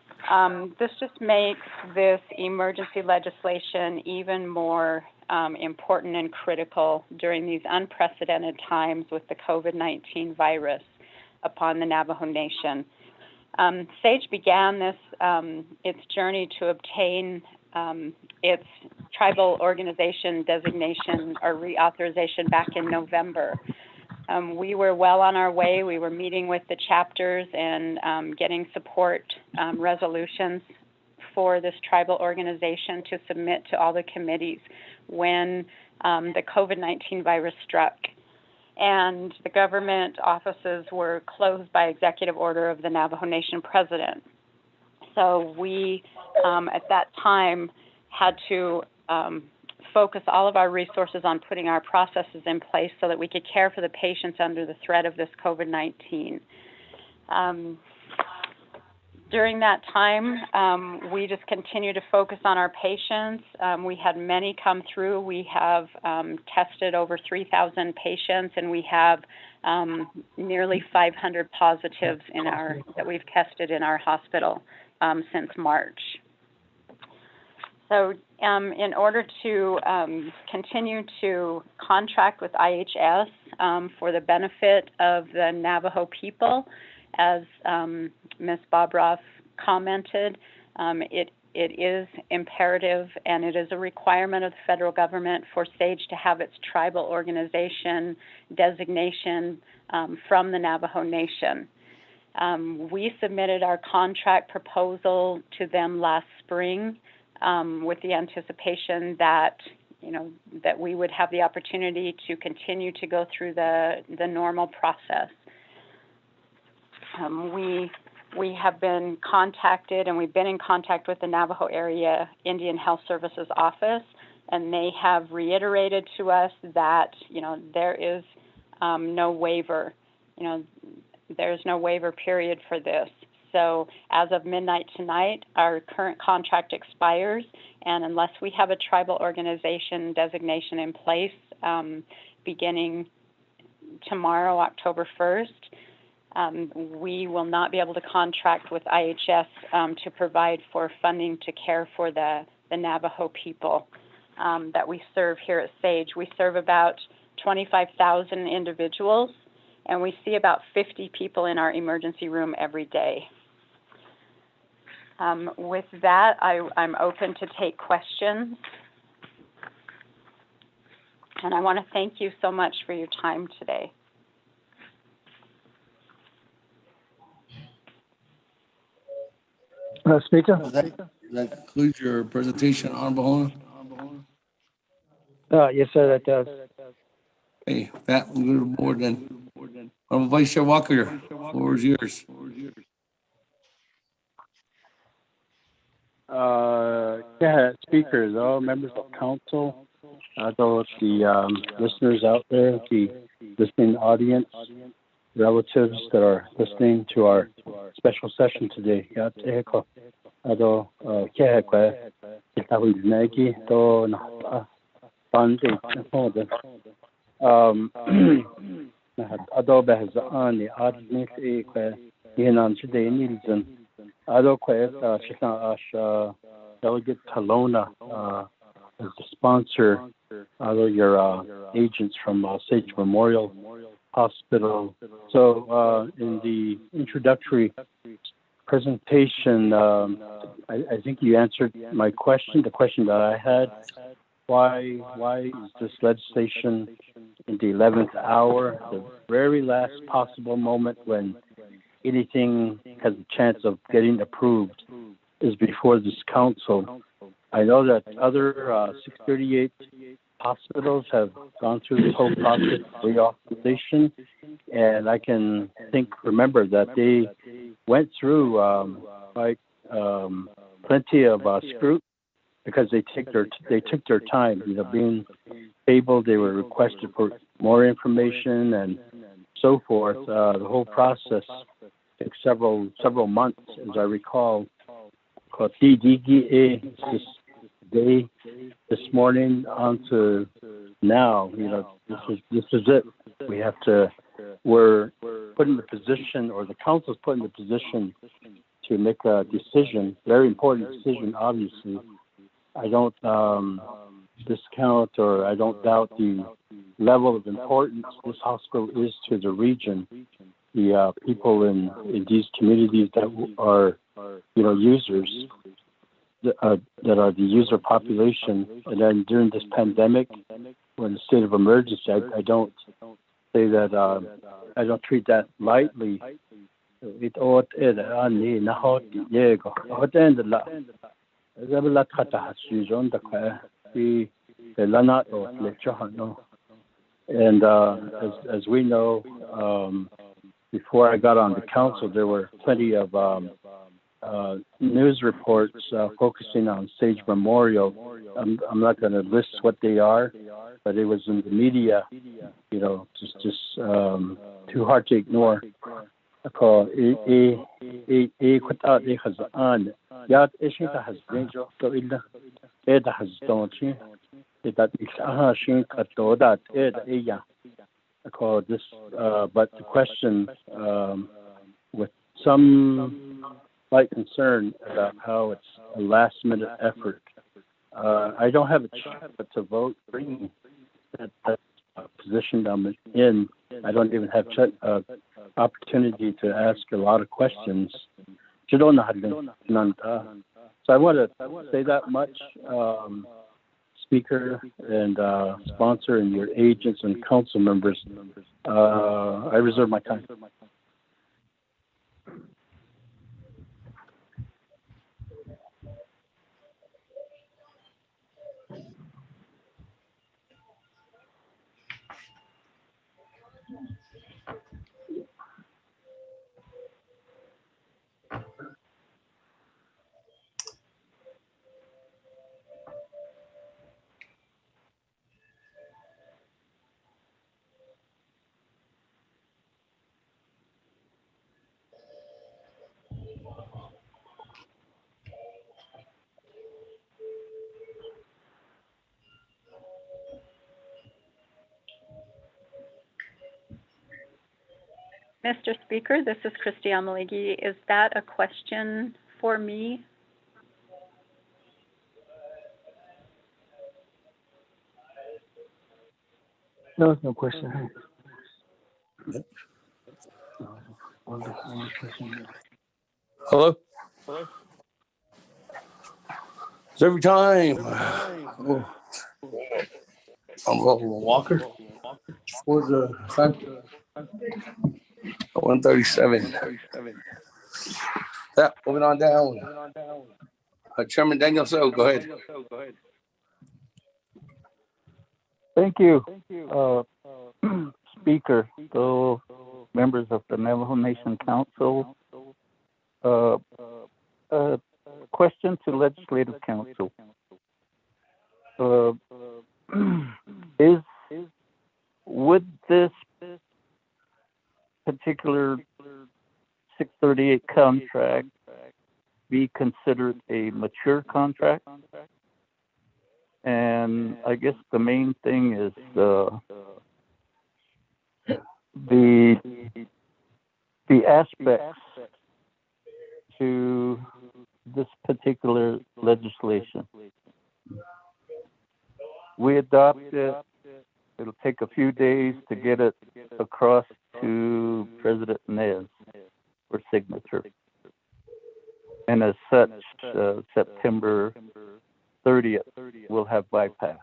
this just makes this emergency legislation even more important and critical during these unprecedented times with the COVID-19 virus upon the Navajo Nation. Sage began its journey to obtain its tribal organization designation or reauthorization back in November. We were well on our way. We were meeting with the chapters and getting support resolutions for this tribal organization to submit to all the committees when the COVID-19 virus struck. And the government offices were closed by executive order of the Navajo Nation president. So we, at that time, had to focus all of our resources on putting our processes in place so that we could care for the patients under the threat of this COVID-19. During that time, we just continued to focus on our patients. We had many come through. We have tested over 3,000 patients, and we have nearly 500 positives that we've tested in our hospital since March. So in order to continue to contract with IHS for the benefit of the Navajo people, as Ms. Bobroff commented, it is imperative and it is a requirement of the federal government for SAGE to have its tribal organization designation from the Navajo Nation. We submitted our contract proposal to them last spring with the anticipation that, that we would have the opportunity to continue to go through the normal process. We have been contacted, and we've been in contact with the Navajo Area Indian Health Services Office, and they have reiterated to us that, there is no waiver. There's no waiver period for this. So as of midnight tonight, our current contract expires, and unless we have a tribal organization designation in place beginning tomorrow, October 1st, we will not be able to contract with IHS to provide for funding to care for the Navajo people that we serve here at SAGE. We serve about 25,000 individuals, and we see about 50 people in our emergency room every day. With that, I'm open to take questions. And I want to thank you so much for your time today. Speaker? That concludes your presentation, Honorable Hona? Yes, sir, that does. Hey, with that, we'll go to the board then. Honorable Vice Chair Walker, the floor is yours. Speakers, all members of council, those the listeners out there, the listening audience, relatives that are listening to our special session today. Delegate Talona is the sponsor, your agents from Sage Memorial Hospital. So in the introductory presentation, I think you answered my question, the question that I had. Why is this legislation in the 11th hour, the very last possible moment when anything has a chance of getting approved is before this council? I know that other 638 hospitals have gone through this whole process of reauthorization, and I can remember that they went through plenty of scrutiny because they took their time. Being able, they were requested for more information and so forth. The whole process took several months, as I recall. This morning on to now, this is it. We're put in the position, or the council's put in the position to make a decision, very important decision, obviously. I don't discount or I don't doubt the level of importance this hospital is to the region. The people in these communities that are, users, that are the user population. And then during this pandemic, when the state of emergency, I don't say that, I don't treat that lightly. And as we know, before I got on the council, there were plenty of news reports focusing on Sage Memorial. I'm not going to list what they are, but it was in the media, just too hard to ignore. But the question, with some slight concern about how it's a last-minute effort, I don't have a choice but to vote for that position I'm in. I don't even have opportunity to ask a lot of questions. So I want to say that much, Speaker and sponsor and your agents and council members. I reserve my time. Mr. Speaker, this is Christy Amaligi. Is that a question for me? No, no question. Hello? It's every time. Oh. I'm Walker for the 137. Yeah, moving on down. Chairman Daniel So, go ahead. Thank you, Speaker, so members of the Navajo Nation Council. Question to Legislative Council. Would this particular 638 contract be considered a mature contract? And I guess the main thing is the aspects to this particular legislation. We adopt it. It'll take a few days to get it across to President Nez for signature. And as such, September 30th, we'll have bypass.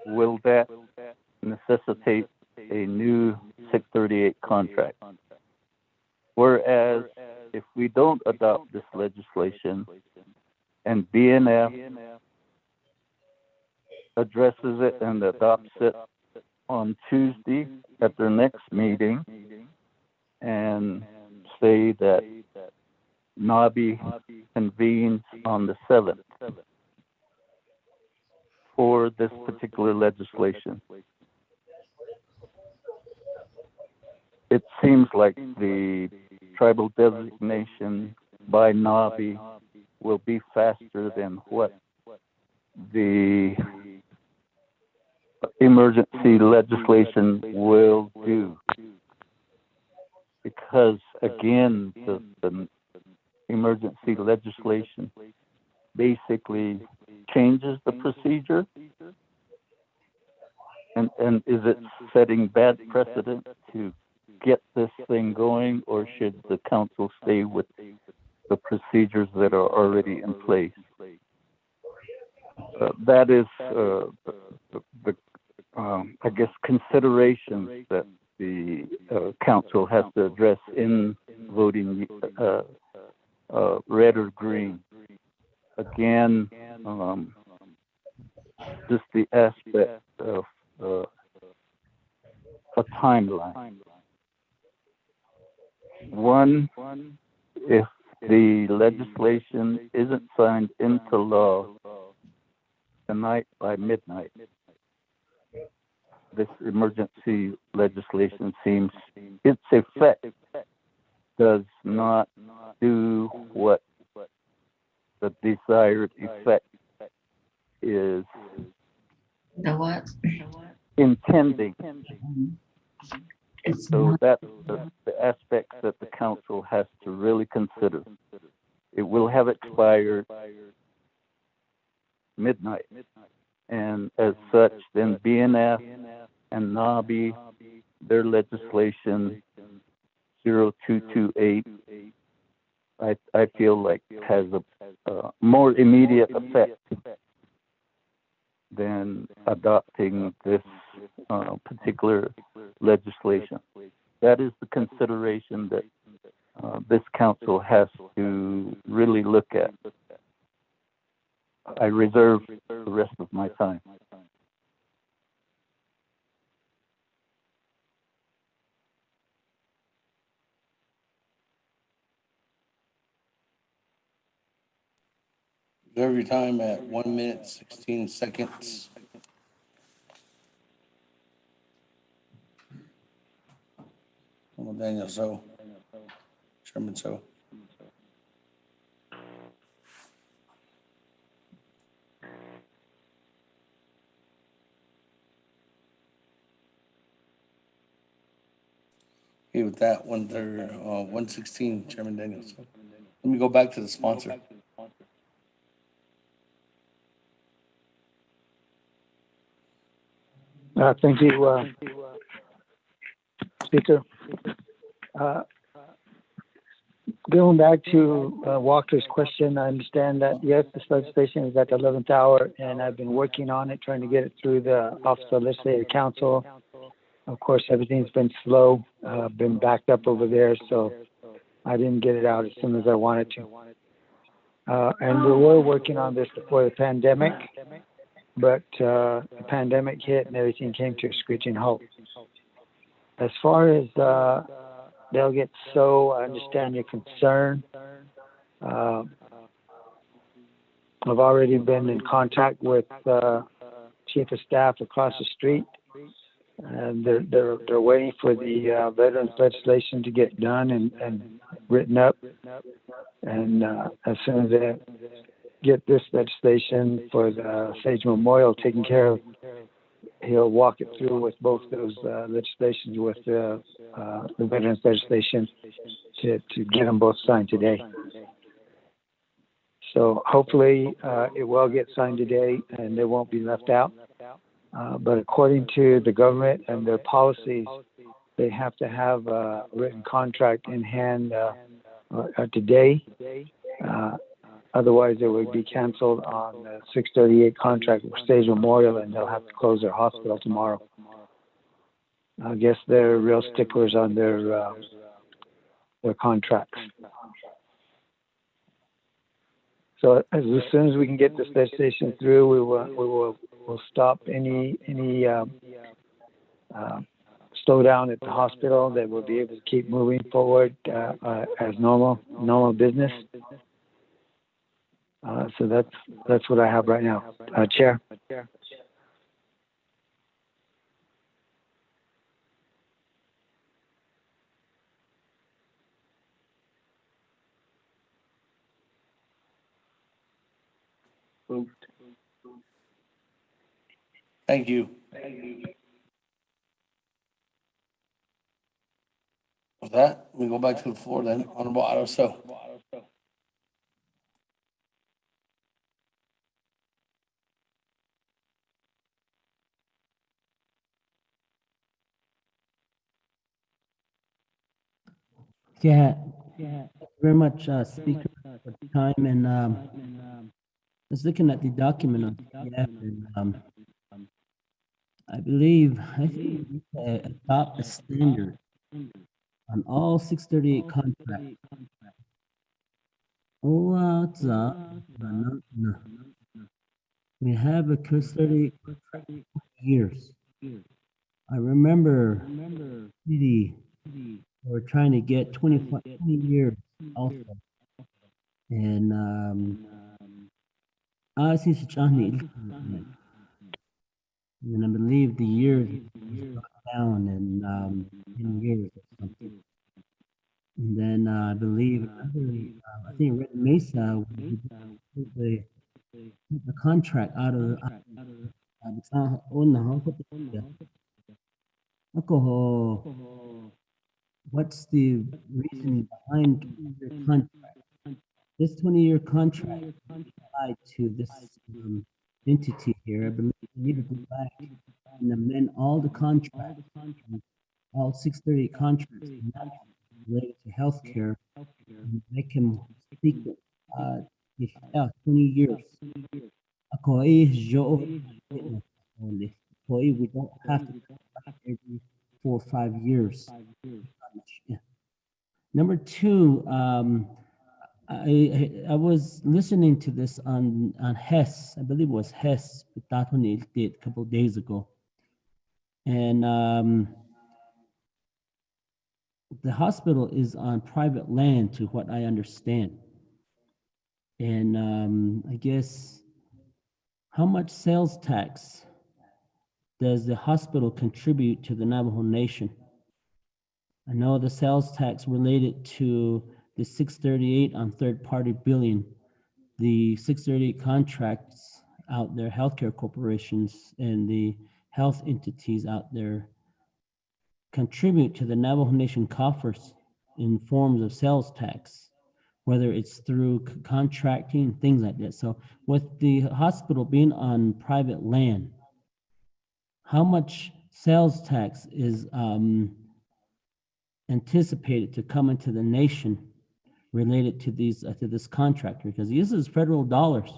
Will that necessitate a new 638 contract? Whereas if we don't adopt this legislation and BNF addresses it and adopts it on Tuesday at their next meeting and say that NABI convenes on the 7th for this particular legislation. It seems like the tribal designation by NABI will be faster than what the emergency legislation will do. Because again, the emergency legislation basically changes the procedure, and is it setting bad precedent to get this thing going, or should the council stay with the procedures that are already in place? That is the I guess considerations that the council has to address in voting red or green. Again, just the aspect of a timeline. One, if the legislation isn't signed into law tonight by midnight, this emergency legislation seems, its effect does not do what the desired effect is intending. So that's the aspects that the council has to really consider. It will have expired midnight. And as such, then BNF and Nabi, their legislation 0228, I feel like has a more immediate effect than adopting this particular legislation. That is the consideration that this council has to really look at. I reserve the rest of my time. Reserve your time at 1 minute, 16 seconds. Daniel So, Chairman So. Okay, with that, 116, Chairman Daniel So. Let me go back to the sponsor. Thank you, Speaker. Going back to Walker's question, I understand that, yes, this legislation is at the 11th hour, and I've been working on it, trying to get it through the Office of Legislative Council. Of course, everything's been slow, been backed up over there, so I didn't get it out as soon as I wanted to. And we were working on this before the pandemic, but the pandemic hit and everything came to a screeching halt. As far as Delegate So, I understand your concern. I've already been in contact with Chief of Staff across the street, and they're waiting for the veterans legislation to get done and written up. And as soon as they get this legislation for the Sage Memorial taken care of, he'll walk it through with both those legislations, with the veterans legislation, to get them both signed today. So hopefully it will get signed today and they won't be left out. But according to the government and their policies, they have to have a written contract in hand today. Otherwise, it would be canceled on the 638 contract with Stage Memorial, and they'll have to close their hospital tomorrow. I guess they're real sticklers on their contracts. So as soon as we can get this legislation through, we'll stop any slowdown at the hospital. That we'll be able to keep moving forward as normal business. So that's what I have right now, Chair. Thank you. With that, we go back to the floor then. Honorable Otto So. Yeah, thank you very much, Speaker, for the time. And I was looking at the document on CF, and I think we need to adopt a standard on all 638 contracts. We have a 638 contract for years. I remember we're trying to get 20 years also. And I see such and I believe the years is brought down in 10 years or something. And then I believe another, I think Red Mesa would the contract out of what's the reason behind 20-year contract? This 20-year contract is tied to this entity here. I believe we need to go back and amend all the contracts, all 638 contracts related to healthcare, and make them secret, 20 years. Akoi jo, we don't have to every 4 or 5 years. Number two, I was listening to this on Hess, I believe it was Hess, did a couple of days ago. And the hospital is on private land, to what I understand. And I guess, how much sales tax does the hospital contribute to the Navajo Nation? I know the sales tax related to the 638 on third-party billing, the 638 contracts out there, healthcare corporations and the health entities out there contribute to the Navajo Nation coffers in forms of sales tax, whether it's through contracting, things like that. So with the hospital being on private land, how much sales tax is anticipated to come into the nation related to these to this contractor? Because this is federal dollars.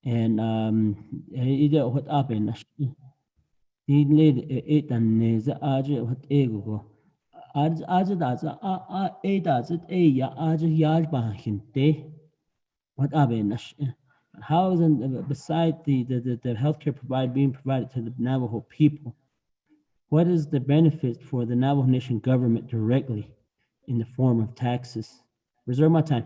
And what happened? He laid it and is what ego. What happened? How is it, beside the healthcare being provided to the Navajo people, what is the benefit for the Navajo Nation government directly in the form of taxes? Reserve my time.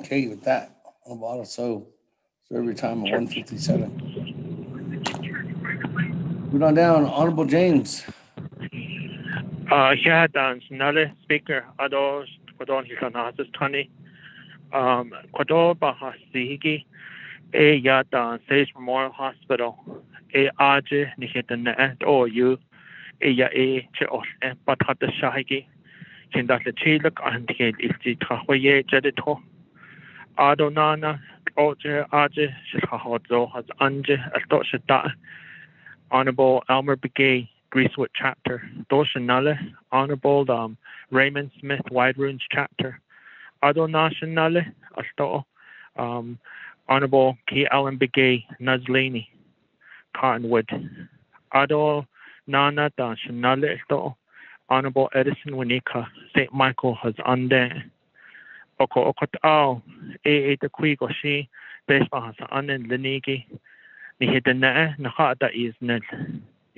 Okay, with that, Lovato, so every time at 1:57. Move on down, Honorable James. Yeah, dan another speaker. Ados kodon hisanazis tani. Kodo bahasigi. Ya dan Sage Memorial Hospital. Aje nihitana o you. Ya che os patata shahigi. Kinda the chilak anti ilti trahoye jedito. Adonana oje aje shikahodzo has anje alto shita. Honorable Elmer Begay, Greasewood Chapter, Doshanale, Honorable Raymond Smith, Wide Ruins Chapter, Adonashanale, Asto, Honorable K. Allen Begay, Nuzlini, Cottonwood, Ado Nana Dashanale, Asto, Honorable Edison Winika, St. Michael has unde, Oko Okotao, A. the Quigoshi, Baseball has unen Linigi, Nihidana, Nahada is Ned.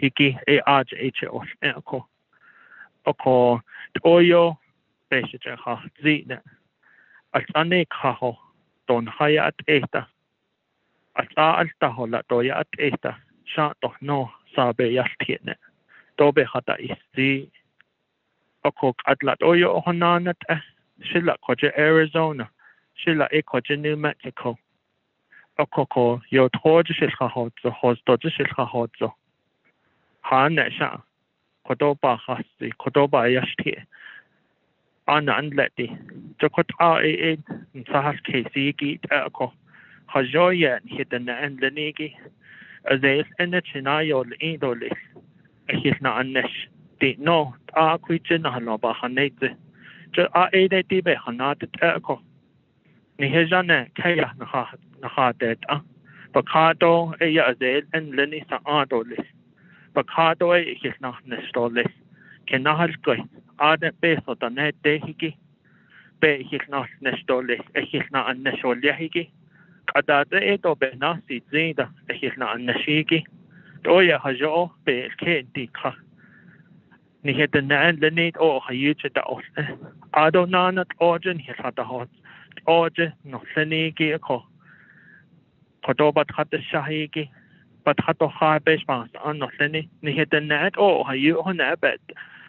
Hiki aj os eko oko oyo beshe ha zine as ane kaho don hayat eta as alta hola doya at eta sha to no sabe yastiene dobe hata is zi oko atlat oyo honanat shilla koje Arizona shilla koje New Mexico oko yo toje shilha hodzo hosto shilha hodzo Hanesha, Kodoba Hasti, Kodoba Yashti, Anna and Letty, Jokot A. Sahas Kasigi, Erko, Hajoya, Hidden and Lenigi, as they in the Chinayo, Idolis, a Hisna and Nesh, did no, Quichin Hanoba Hanete, Jo A. Dibe Hanat Erko, Nihejane, Kaya Nahadet, Bacado, Ayazel, and Lenny Saadolis. Bacado is not nestolis. Can not go. Ada peso the net dehiki. Be is not nestolis. Is not a nestoliahiki. Adada eto be nasi zida. Is not a nashiki. Doya hajo be kentika. Ni hit the nan the need or hayucha da os. Adonanat origin his hat the hot. Origin no seniki ako. Kodobat hat the shahiki. But hato high base pass on nothing. Ni hit the net or you on that bet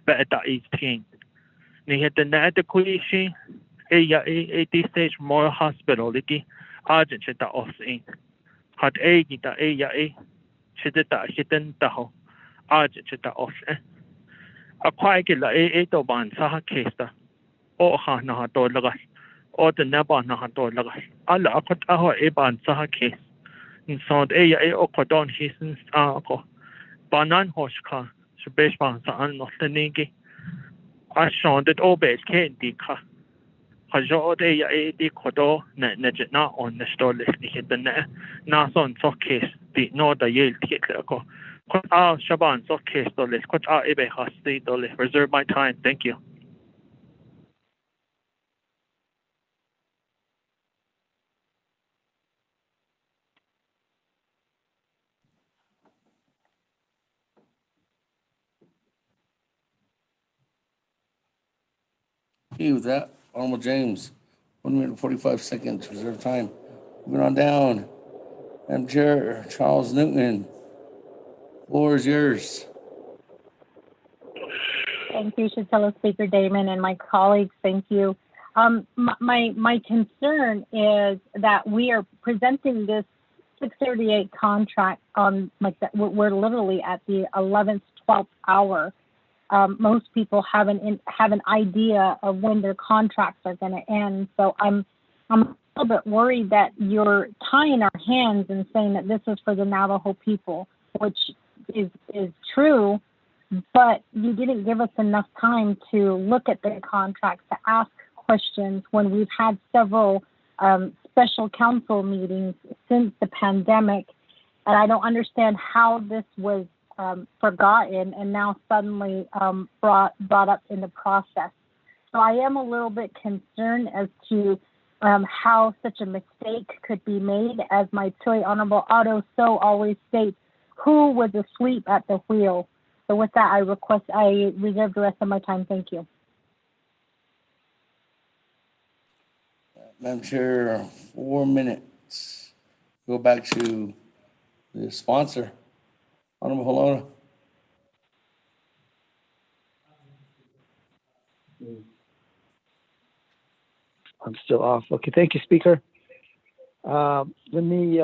that is teen. Ni hit the net the quishi the Sage Memorial Hospital liki agent chita osin. Hat gita chita hitten taho agent chita osin. A kwaikilla to ban saha kesta. O ha na to lagas. O the neba na to lagas. Alla akot aho ban saha kes. So o kodon hisens ako. Banan hoshka. Sbesh ban sa an nostenigi. I showed it obey can't dika. Hajo di kodo na jitna on the store list the na son so case the no the yale ticket ko. Shaban so case to list. Kot ebe hasti to list. Reserve my time. Thank you. Okay, with that, Honorable James, 1 minute and 45 seconds, reserve time. Moving on down. Madam Chair, Charles Newton, floor is yours. Thank you, Shatella Speaker Damon, and my colleagues, thank you. My concern is that we are presenting this 638 contract on like that. We're literally at the 11th, 12th hour. Most people have an idea of when their contracts are going to end. So I'm a little bit worried that you're tying our hands and saying that this is for the Navajo people, which is true, but you didn't give us enough time to look at the contracts, to ask questions when we've had several special council meetings since the pandemic. And I don't understand how this was forgotten and now suddenly brought up in the process. So I am a little bit concerned as to how such a mistake could be made. As my Chile Honorable Otto so always states, who was asleep at the wheel? So with that, I reserve the rest of my time. Thank you. Madam Chair, 4 minutes. Go back to the sponsor, Honorable Helona. I'm still off. Okay, thank you, Speaker. Let me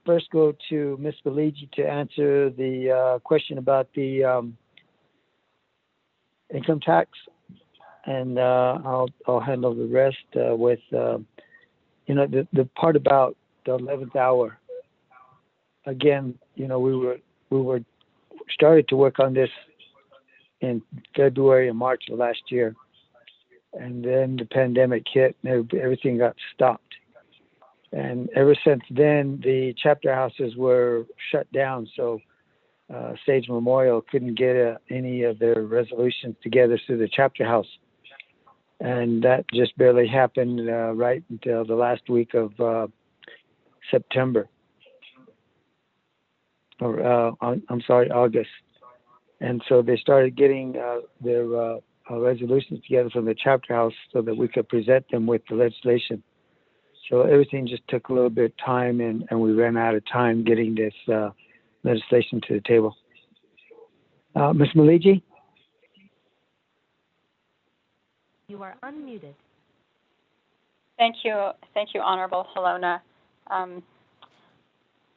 first go to Ms. Beligi to answer the question about the income tax, and I'll handle the rest with the part about the 11th hour. Again, we were started to work on this in February and March of last year, and then the pandemic hit and everything got stopped. And ever since then, the chapter houses were shut down, so Sage Memorial couldn't get any of their resolutions together through the chapter house. And that just barely happened right until the last week of September. August. And so they started getting their resolutions together from the chapter house so that we could present them with the legislation. So everything just took a little bit of time, and we ran out of time getting this legislation to the table. Ms. Maligi? You are unmuted. Thank you, Honorable Helona.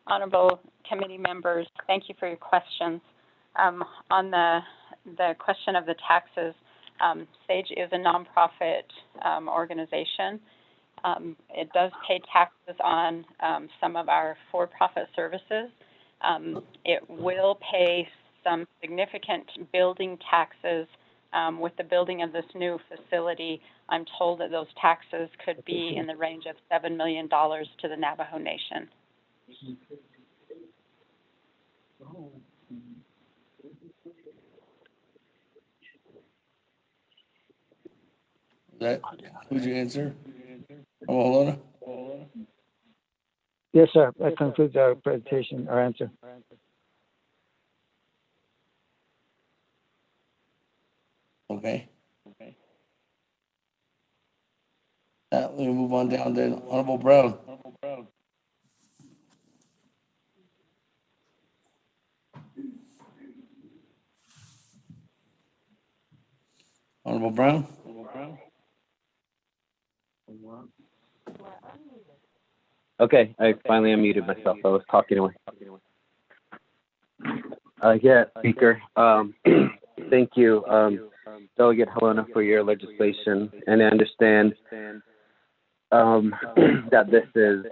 Honorable committee members, thank you for your questions. On the question of the taxes, SAGE is a nonprofit organization. It does pay taxes on some of our for-profit services. It will pay some significant building taxes with the building of this new facility. I'm told that those taxes could be in the range of $7 million to the Navajo Nation. That concludes your answer, Helona? Yes, sir. That concludes our presentation, our answer. Okay. Let me move on down to Honorable Brown. Honorable Brown? Okay, I finally unmuted myself. I was talking away. Yeah, Speaker. Thank you, Delegate Helena, for your legislation, and I understand that this is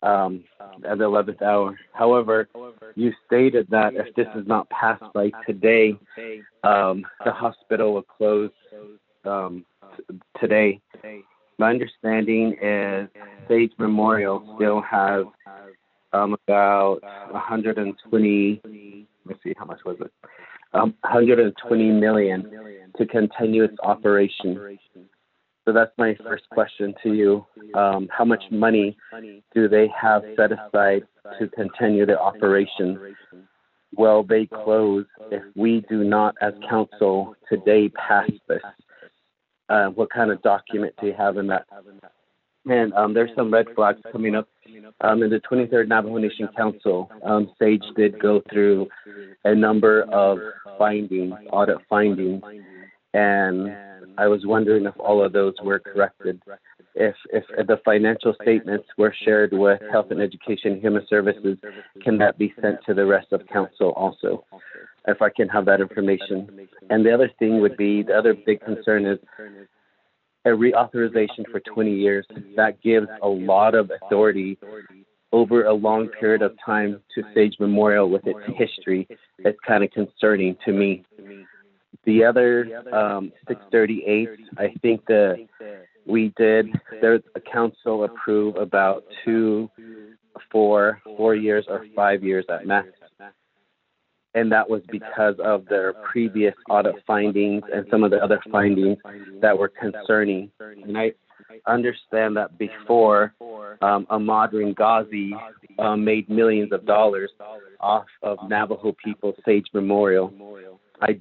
at the 11th hour. However, you stated that if this is not passed by today, the hospital will close today. My understanding is Sage Memorial still has about 120, let's see, how much was it? 120 million to continue its operation. So that's my first question to you. How much money do they have set aside to continue their operation? Will they close if we do not, as council, today pass this? What kind of document do you have in that? And there's some red flags coming up. In the 23rd Navajo Nation Council, Sage did go through a number of findings, audit findings, and I was wondering if all of those were corrected. If the financial statements were shared with Health and Education and Human Services, can that be sent to the rest of council also? If I can have that information. And the other thing would be, the other big concern is a reauthorization for 20 years. That gives a lot of authority over a long period of time to Sage Memorial with its history. It's kind of concerning to me. The other 638, I think that there's a council approve about 4 years or 5 years at max. And that was because of their previous audit findings and some of the other findings that were concerning. And I understand that before, Ahmad Ringazi made millions of dollars off of Navajo People's Sage Memorial. I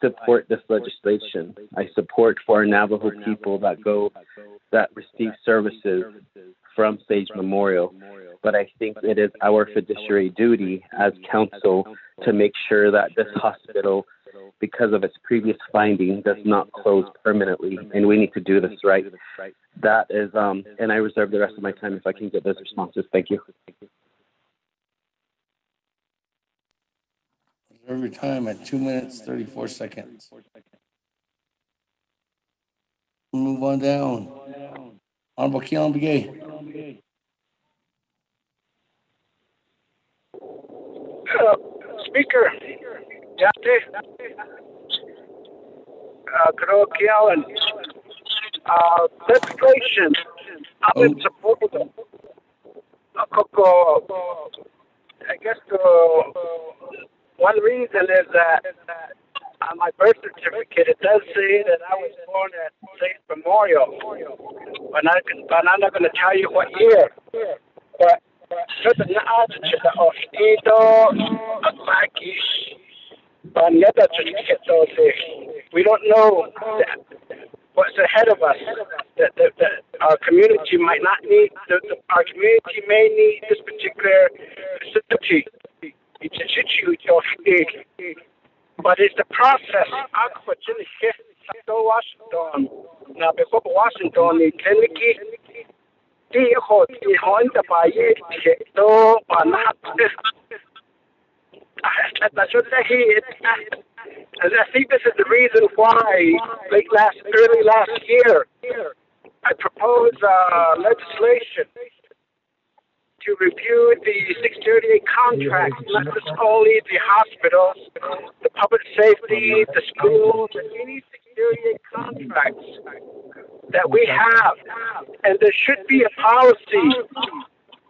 support this legislation. I support for Navajo people that receive services from Sage Memorial. But I think it is our fiduciary duty as council to make sure that this hospital, because of its previous finding, does not close permanently, and we need to do this right. That is, and I reserve the rest of my time if I can get those responses. Thank you. Reserve your time at 2 minutes, 34 seconds. Move on down. Honorable Keelan Begay. Speaker, Yate, Kro Keelan, legislation, I'm in support of I guess one reason is that on my birth certificate it does say that I was born at Sage Memorial, but I'm not going to tell you what year. But we don't know what's ahead of us. That our community might not need. Our community may need this particular facility. But it's the process. Washington. Now, before Washington, the clinic. And I think this is the reason why, early last year, I proposed legislation to review the 638 contracts, not just only the hospitals, the public safety, the schools, any 638 contracts that we have. And there should be a policy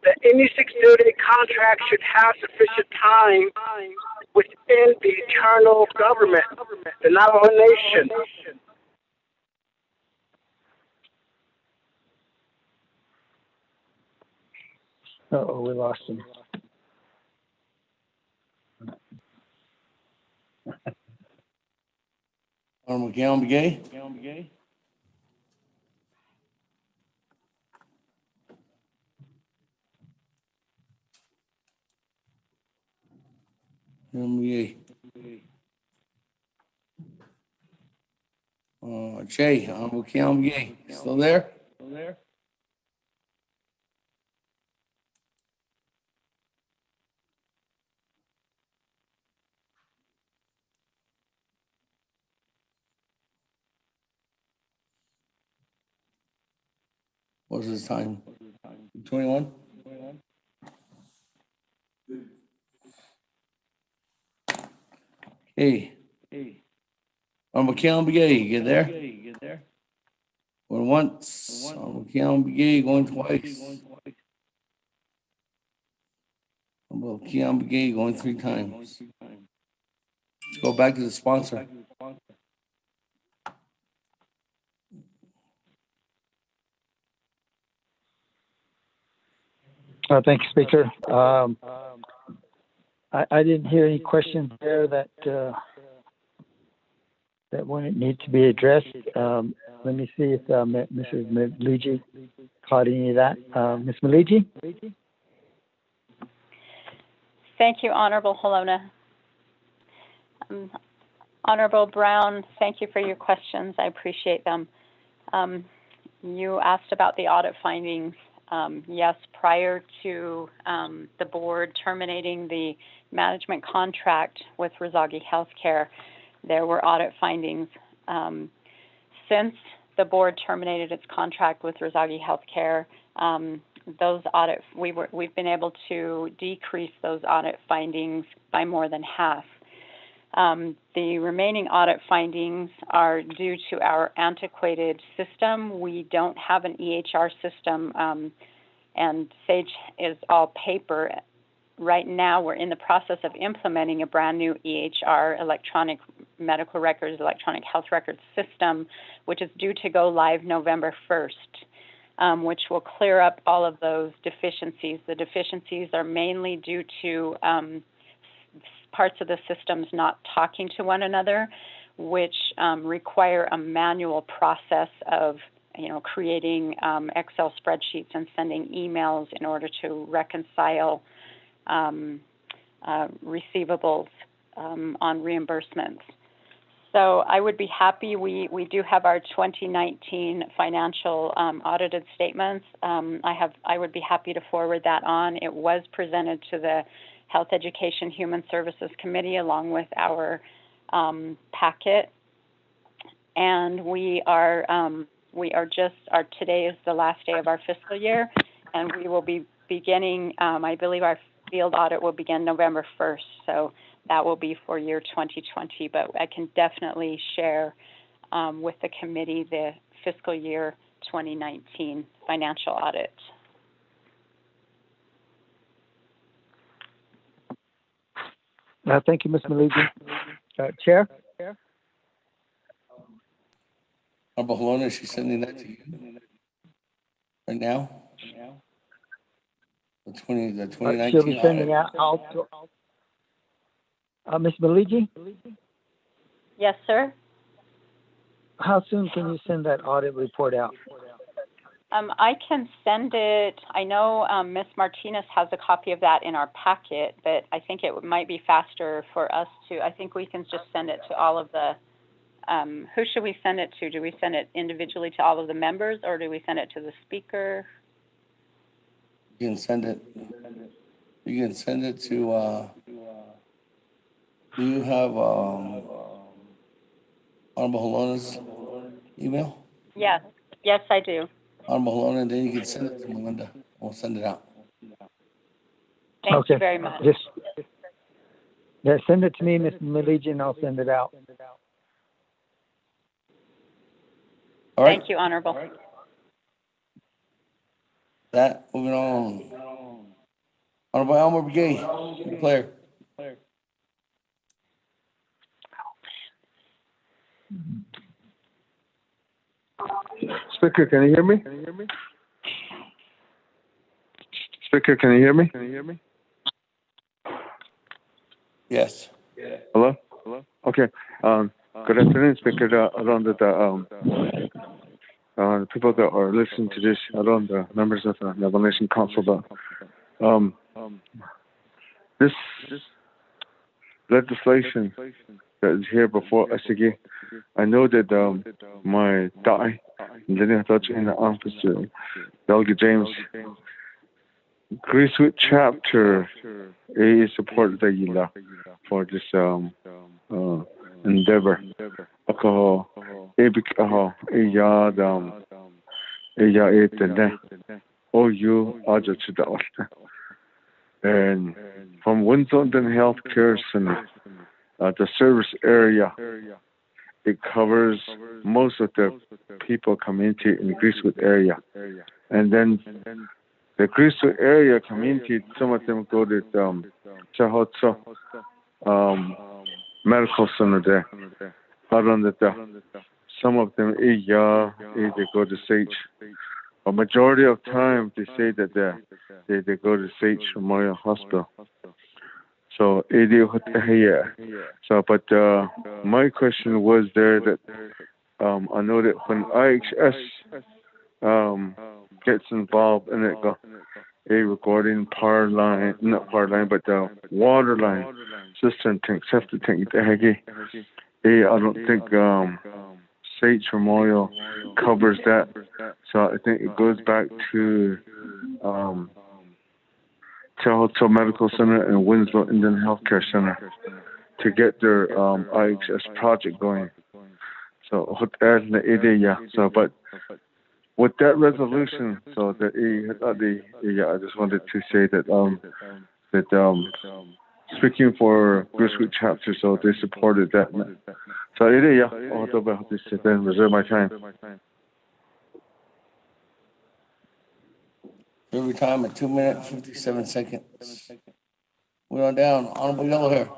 that any 638 contract should have sufficient time within the eternal government, the Navajo Nation. Uh-oh, we lost him. Honorable Keelan Begay. Jay, Honorable Keelan Begay, still there? What's his time? 21? Hey. Honorable Keon Begay, you get there? Going once. Honorable Keon Begay going twice. Honorable Keon Begay going 3 times. Let's go back to the sponsor. Thank you, Speaker. I didn't hear any questions there that wouldn't need to be addressed. Let me see if Mrs. Maligi caught any of that. Ms. Maligi? Thank you, Honorable Halona. Honorable Brown, thank you for your questions. I appreciate them. You asked about the audit findings. Yes, prior to the board terminating the management contract with Razagi Healthcare, there were audit findings. Since the board terminated its contract with Razagi Healthcare, those audit we've been able to decrease those audit findings by more than half. The remaining audit findings are due to our antiquated system. We don't have an EHR system, and SAGE is all paper. Right now, we're in the process of implementing a brand new EHR, electronic medical records, electronic health records system, which is due to go live November 1st, which will clear up all of those deficiencies. The deficiencies are mainly due to parts of the systems not talking to one another, which require a manual process of creating Excel spreadsheets and sending emails in order to reconcile receivables on reimbursements. So I would be happy. We do have our 2019 financial audited statements. I would be happy to forward that on. It was presented to the Health Education Human Services Committee along with our packet, and today is the last day of our fiscal year, and we will be beginning. I believe our field audit will begin November 1st, so that will be for year 2020. But I can definitely share with the committee the fiscal year 2019 financial audit. Thank you, Ms. Maligi. Chair? Honorable Halona, she's sending that to you right now. The 2019 She'll be sending audit. out Ms. Maligi? Yes, sir. How soon can you send that audit report out? I can send it. I know Ms. Martinez has a copy of that in our packet, but I think it might be faster for us to, I think we can just send it to all of the, who should we send it to? Do we send it individually to all of the members, or do we send it to the speaker? You can send it. You can send it to. Do you have Honorable Halona's email? Yes. Yes, I do. Honorable Halona, and then you can send it to Melinda. We'll send it out. Thank you very much. Send it to me, Ms. Maligi, and I'll send it out. All right. Thank you, Honorable. That, moving on. Honorable Elmer Begay, declare. Speaker, can you hear me? Speaker, can you hear me? Yes. Hello? Okay. Good afternoon, Speaker. Around the people that are listening to this, around the members of the Navajo Nation Council, this legislation that is here before us again, I know that my dai Lieutenant in the officer, Delegate James. Greasewood chapter is supported the Yila for this endeavor. Alcohol, epic alcohol, and from Winston Healthcare Center, the service area, it covers most of the people community in the Greasewood area. And then the Greasewood area community, some of them go to Chahotso Medical Center there. Some of them, they go to Sage. A majority of time, they say that they go to Sage Memorial Hospital. So, but my question was there that I know that when IHS gets involved in it, regarding power line, not power line, but the water line, cistern tank, septic tank, I don't think Sage Memorial covers that. So I think it goes back to Tehoto Medical Center and Winslow Indian Healthcare Center to get their IHS project going. So, but with that resolution, so that I just wanted to say that speaking for Greasewood chapter, so they supported that. So then reserve my time. Every time at 2 minutes, 57 seconds. We're on down. Honorable Yellow Hair.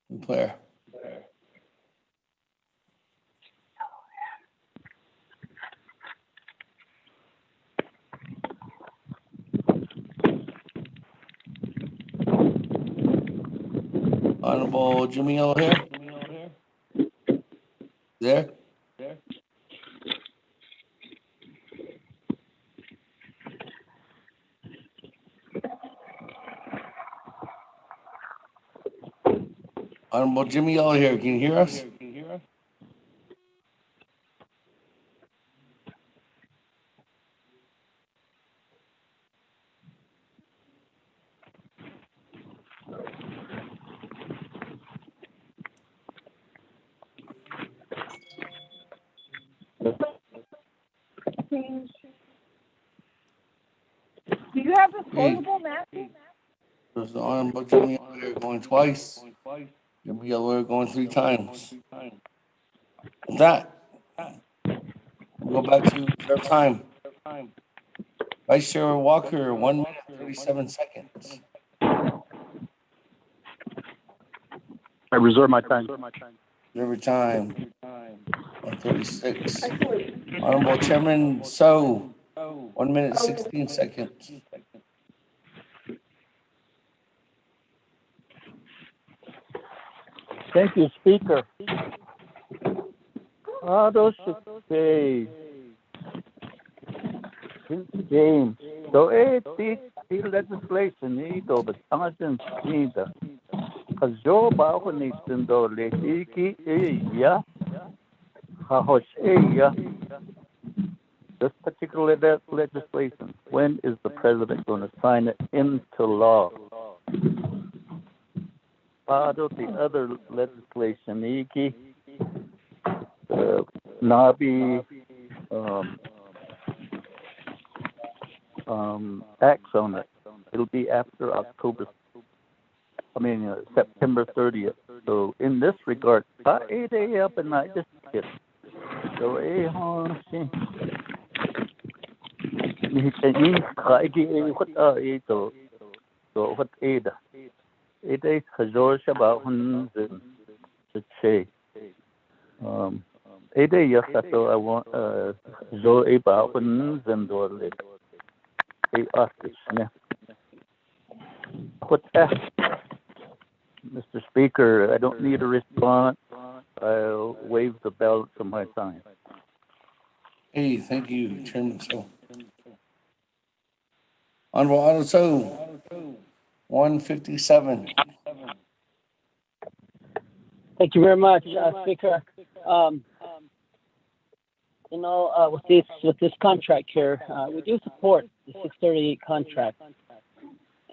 New player. Honorable Jimmy Yellow Hair. There? Honorable Jimmy Yellow Hair, can you hear us? Do you have disposable masks? There's the Honorable Jimmy Yellow Hair going twice. Jimmy Yellow Hair going 3 times. With that, we'll go back to reserve time. Vice Chair Walker, 1 minute, 37 seconds. I reserve my time. Reserve time. 136. Honorable Chairman So, 1 minute, 16 seconds. Thank you, Speaker. Those should say, James, so the legislation ito, but ang nita, kazo ba ako nitin do lehiki iya, hahos iya. This particular legislation, when is the president going to sign it into law? Part of the other legislation, NABI acts on it. It'll be after September 30th. So in this regard, so what Ada? It is Hazor Shabahun to say. Ada Yasato, I want Zo Ebahun Zendorle. Mr. Speaker, I don't need a response. I'll waive the ballot for my time. Hey, thank you, Chairman So. Honorable Otto So, 157. Thank you very much, Speaker. with this contract here, we do support the 638 contract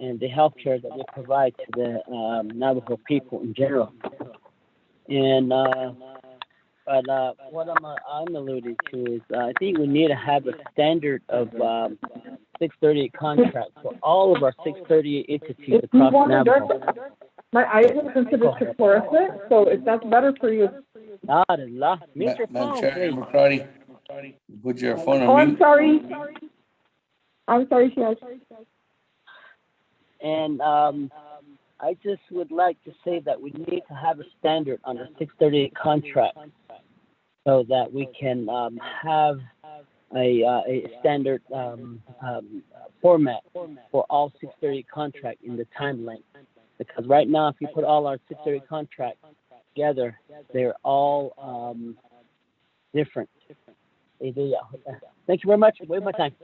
and the health care that they provide to the Navajo people in general. And but what I'm alluding to is I think we need to have a standard of 638 contract for all of our 638 entities across Navajo. My eyes are considered to fluorescent, so if that's better for you. Mute your Madam phone, Chair, please. McCarty, put your phone Oh, on I'm mute. sorry. I'm sorry, Chef. And I just would like to say that we need to have a standard on the 638 contract so that we can have a standard format for all 638 contract in the time length. Because right now, if you put all our 638 contracts together, they're all different. Thank you very much. Wait my time.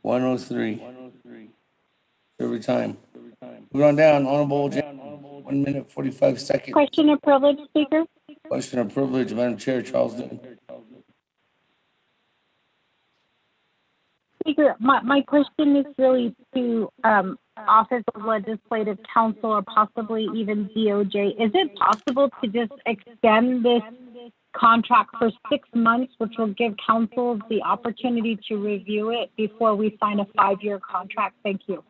One oh three. Every time. Move on down, Honorable James. 1 minute, 45 seconds. Question of privilege, Speaker. Question of privilege, Madam Chair, Charles Newton. Speaker, my question is really to Office of Legislative Counsel or possibly even DOJ. Is it possible to just extend this contract for 6 months, which will give council the opportunity to review it before we sign a 5-year contract? Thank you.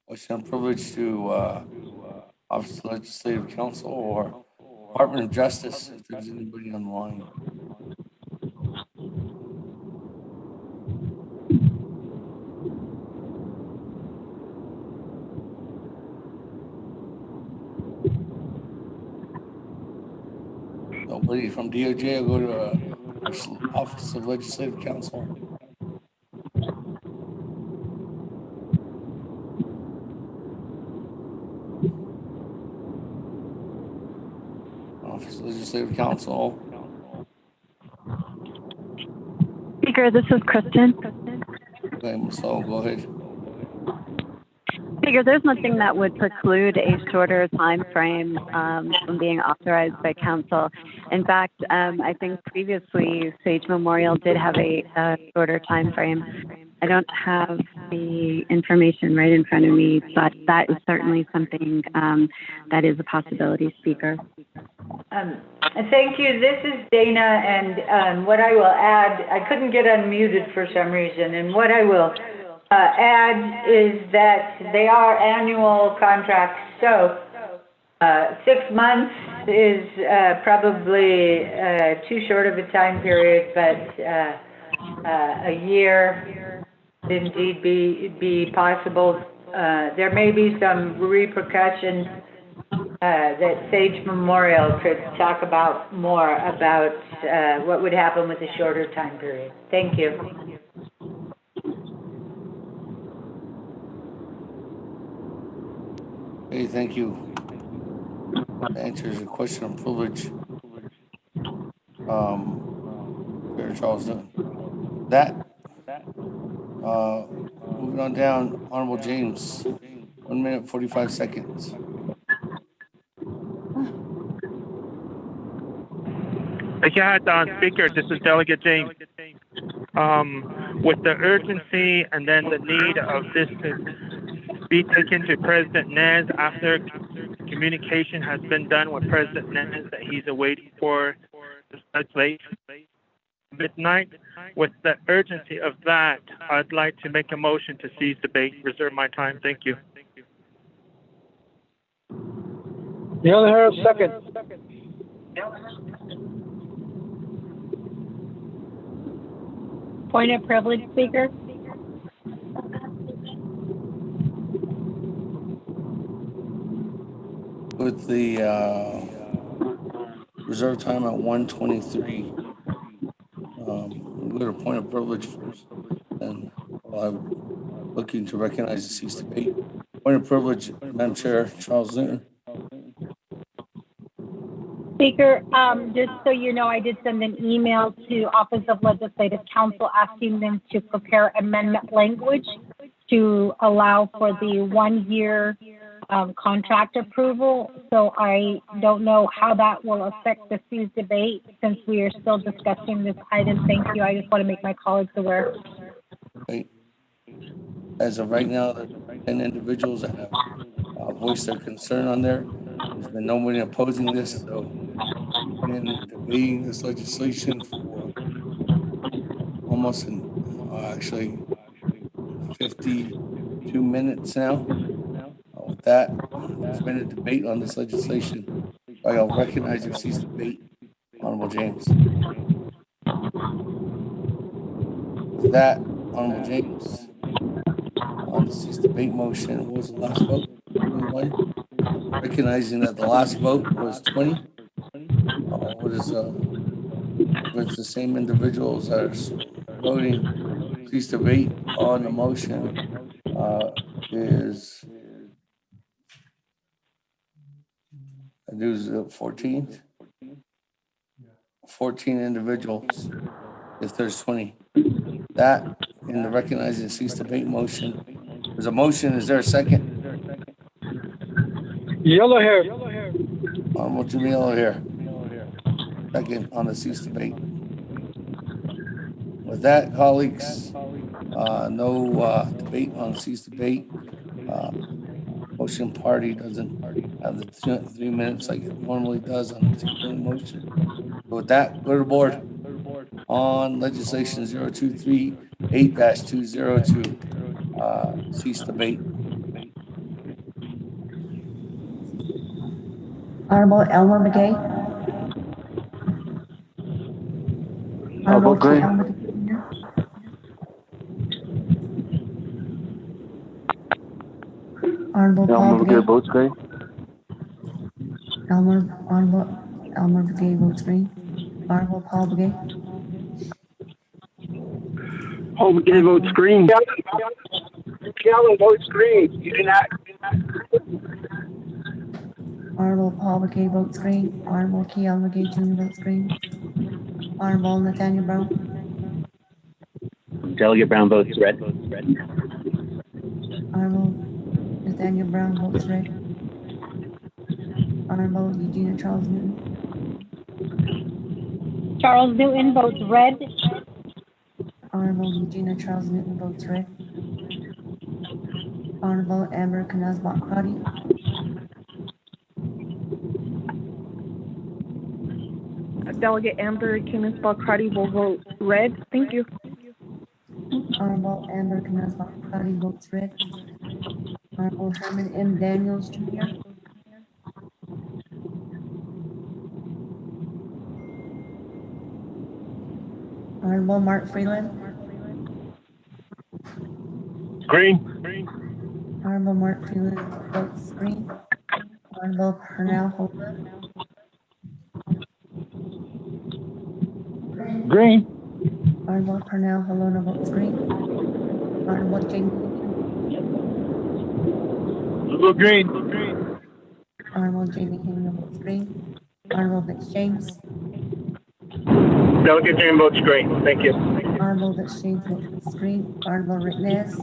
Question of privilege to Office of Legislative Counsel or Department of Justice, if there's anybody on the line. Nobody from DOJ will go to Office of Legislative Counsel. Office of Legislative Counsel. Speaker, this is Kristen. Okay, so go ahead. Speaker, there's nothing that would preclude a shorter time frame from being authorized by council. In fact, I think previously Sage Memorial did have a shorter time frame. I don't have the information right in front of me, but that is certainly something that is a possibility, Speaker. Thank you. This is Dana, and what I will add, I couldn't get unmuted for some reason, and what I will add is that they are annual contracts, so 6 months is probably too short of a time period, but a year would indeed be possible. There may be some repercussions that Sage Memorial could talk about more about what would happen with a shorter time period. Thank you. Okay, thank you. That answers your question of privilege. Chair Charles Newton. Moving on down, Honorable James. 1 minute, 45 seconds. Speaker, this is Delegate James. With the urgency and then the need of this to be taken to President Nez after communication has been done with President Nez that he's awaiting for the legislation midnight. With the urgency of that, I'd like to make a motion to cease debate, reserve my time. Thank you. Neil Harris, second. Point of privilege, Speaker. With the reserve time at 1:23, we'll go to point of privilege first, and I'm looking to recognize the cease debate. Point of privilege, Madam Chair, Charles Newton. Speaker, just so you know, I did send an email to Office of Legislative Counsel asking them to prepare amendment language to allow for the 1 year contract approval. So I don't know how that will affect the fees debate since we are still discussing this item. Thank you. I just want to make my colleagues aware. Right. As of right now, there's 10 individuals that have voiced their concern on there. There's been nobody opposing this, so we've been debating this legislation for almost actually 52 minutes now. With that, there's been a debate on this legislation. I'll recognize your cease debate, Honorable James. With that, Honorable James, on the cease debate motion, what was the last vote? 21. Recognizing that the last vote was 20. What is if it's the same individuals that are voting cease debate on the motion is I do is 14. 14 individuals if there's 20. That in the recognizing cease debate motion. There's a motion. Is there a second? Yellow hair. Honorable Jamil here. Second on the cease debate. With that, colleagues, no debate on cease debate. Motion party doesn't have the 3 minutes like it normally does on a 2-minute motion. So with that, go to the board on legislation 0238-202. Cease debate. Honorable Elmer McGay. Vote green. Honorable Paul Elmer McGay McGay. votes green. Honorable Elmer McGay votes green. Honorable Paul McGay. Paul McGay votes green. Callan votes green. You did not. Honorable Paul McGay votes green. Honorable Keon McGay Jr. votes green. Honorable Nathaniel Brown. Delegate Brown votes red. Honorable Nathaniel Brown votes red. Honorable Eugenia Charles Newton. Charles Newton votes red. Honorable Eugenia Charles Newton votes red. Honorable Amber Knazbach Crotty. Delegate Amber Knazbach Crotty will vote red. Thank you. Honorable Amber Knazbach Crotty votes red. Honorable Herman M. Daniels Jr. Honorable Mark Freeland. Green. Honorable Mark Freeland votes green. Honorable Pernell Holder. Green. Honorable Pernell Holona votes green. Honorable Jamie. Vote green. Honorable Jamie Hingham votes green. Honorable Vince James. Delegate James votes green. Thank you. Honorable Vince James votes green. Honorable Rick Nez.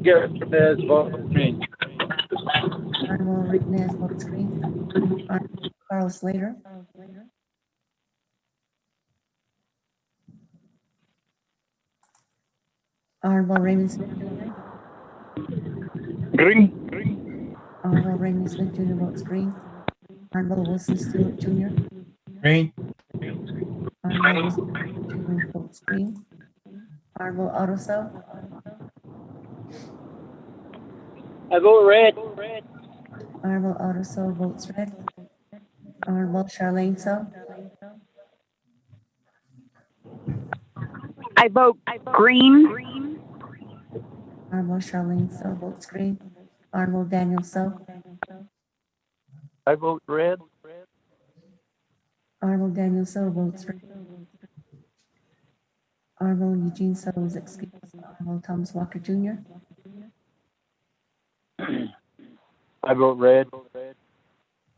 Garrett Perez votes green. Honorable Rick Nez votes green. Honorable Carl Slater. Honorable Raymond Smith Jr. Green. Honorable Raymond Smith Jr. votes green. Honorable Wilson Stewart Jr. Green. Honorable Wilson Stewart Jr. votes green. Honorable Otto. I vote red. Honorable Otto votes red. Honorable Charlene So. I vote green. Honorable Charlene So votes green. Honorable Daniel So. I vote red. Honorable Daniel So votes red. Honorable Eugene So is excused. Honorable Thomas Walker Jr. I vote red.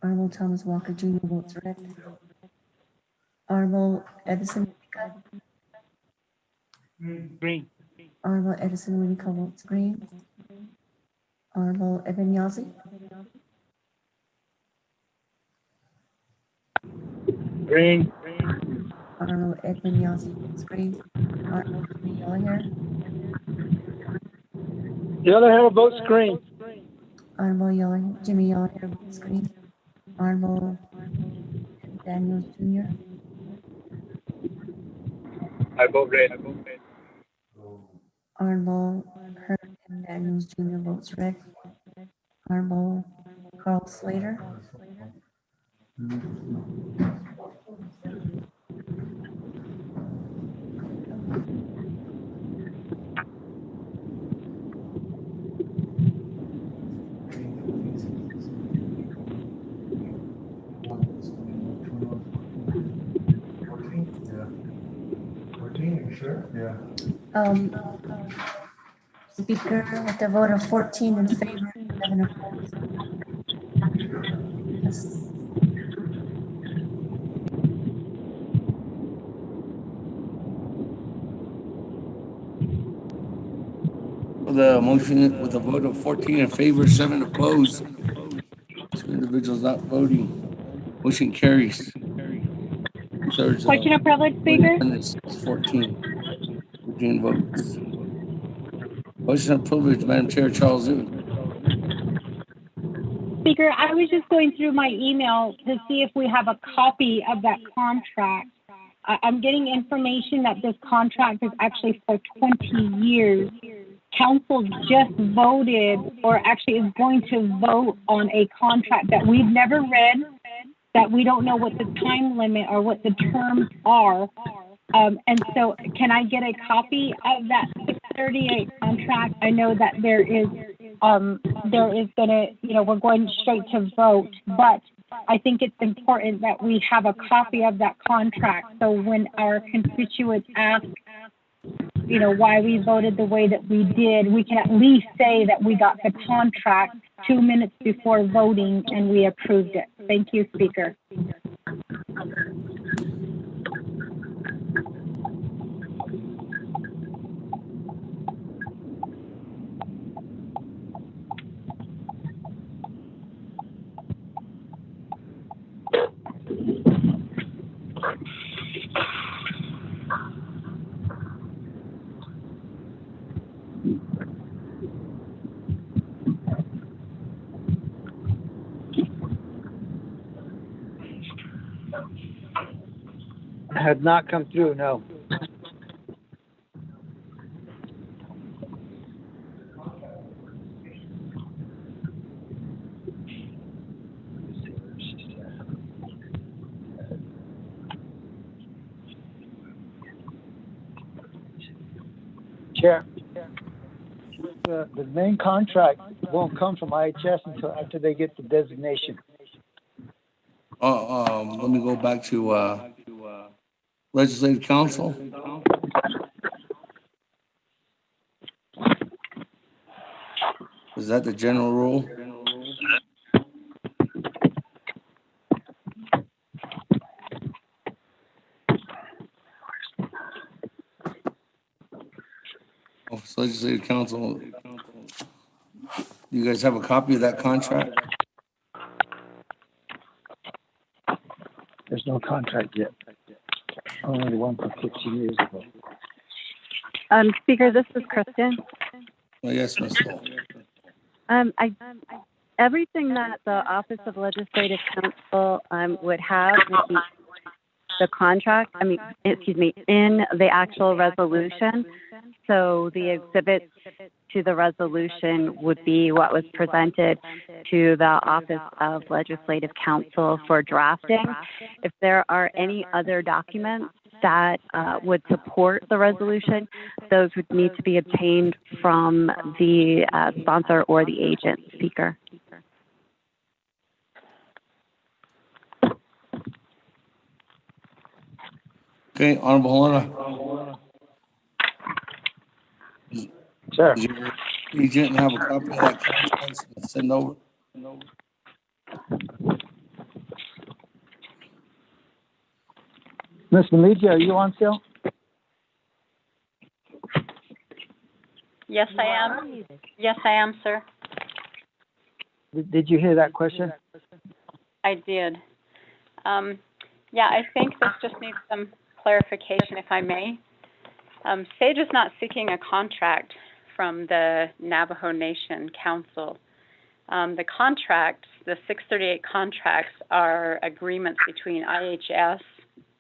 Honorable Honorable Thomas Walker Jr. votes red. Honorable Edison Green. Honorable Edison Unica votes green. Honorable Eben Yazzie. Green. Honorable Edwin Yazzie votes green. Honorable Jimmy Yellowhair. Yellowhair votes green. Honorable Jimmy Yellowhair votes green. Honorable Daniels Jr. I vote red. Honorable Herb M. Daniels Jr. votes red. Honorable Carl Slater. Yeah. 14, are you sure? Yeah. Speaker, with a vote of 14 in favor, 7 opposed. Yes. The motion with a vote of 14 in favor, 7 opposed. 2 individuals not voting. Motion carries. 2/3 Question of privilege, Speaker. is 14. 14 votes. Question of privilege, Madam Chair, Charles Zune. Speaker, I was just going through my email to see if we have a copy of that contract. I'm getting information that this contract is actually for 20 years. Council just voted, or actually is going to vote on a contract that we've never read, that we don't know what the time limit or what the terms are. And so can I get a copy of that 638 contract? I know that there is gonna, we're going straight to vote, but I think it's important that we have a copy of that contract. So when our constituents ask, why we voted the way that we did, we can at least say that we got the contract 2 minutes before voting and we approved it. Thank you, Speaker. Had not come through, no. Chair, the main contract won't come from IHS until after they get the designation. Let me go back to Legislative Council. Is that the general rule? Office Legislative Council, do you guys have a copy of that contract? There's no contract yet. Only the one from 15 years ago. Speaker, this is Kristen. Oh, yes, Ms. Hall. Everything that the Office of Legislative Counsel would have would be the contract, in the actual resolution. So the exhibits to the resolution would be what was presented to the Office of Legislative Counsel for drafting. If there are any other documents that would support the resolution, those would need to be obtained from the sponsor or the agent, Speaker. Okay, Honorable Helena. Sure. Does your agent have a copy of that contract to send over? Ms. Maliki, are you on still? Yes, I am. Yes, I am, sir. Did you hear that question? I did. Yeah, I think this just needs some clarification, if I may. SAGE is not seeking a contract from the Navajo Nation Council. The contracts, the 638 contracts, are agreements between IHS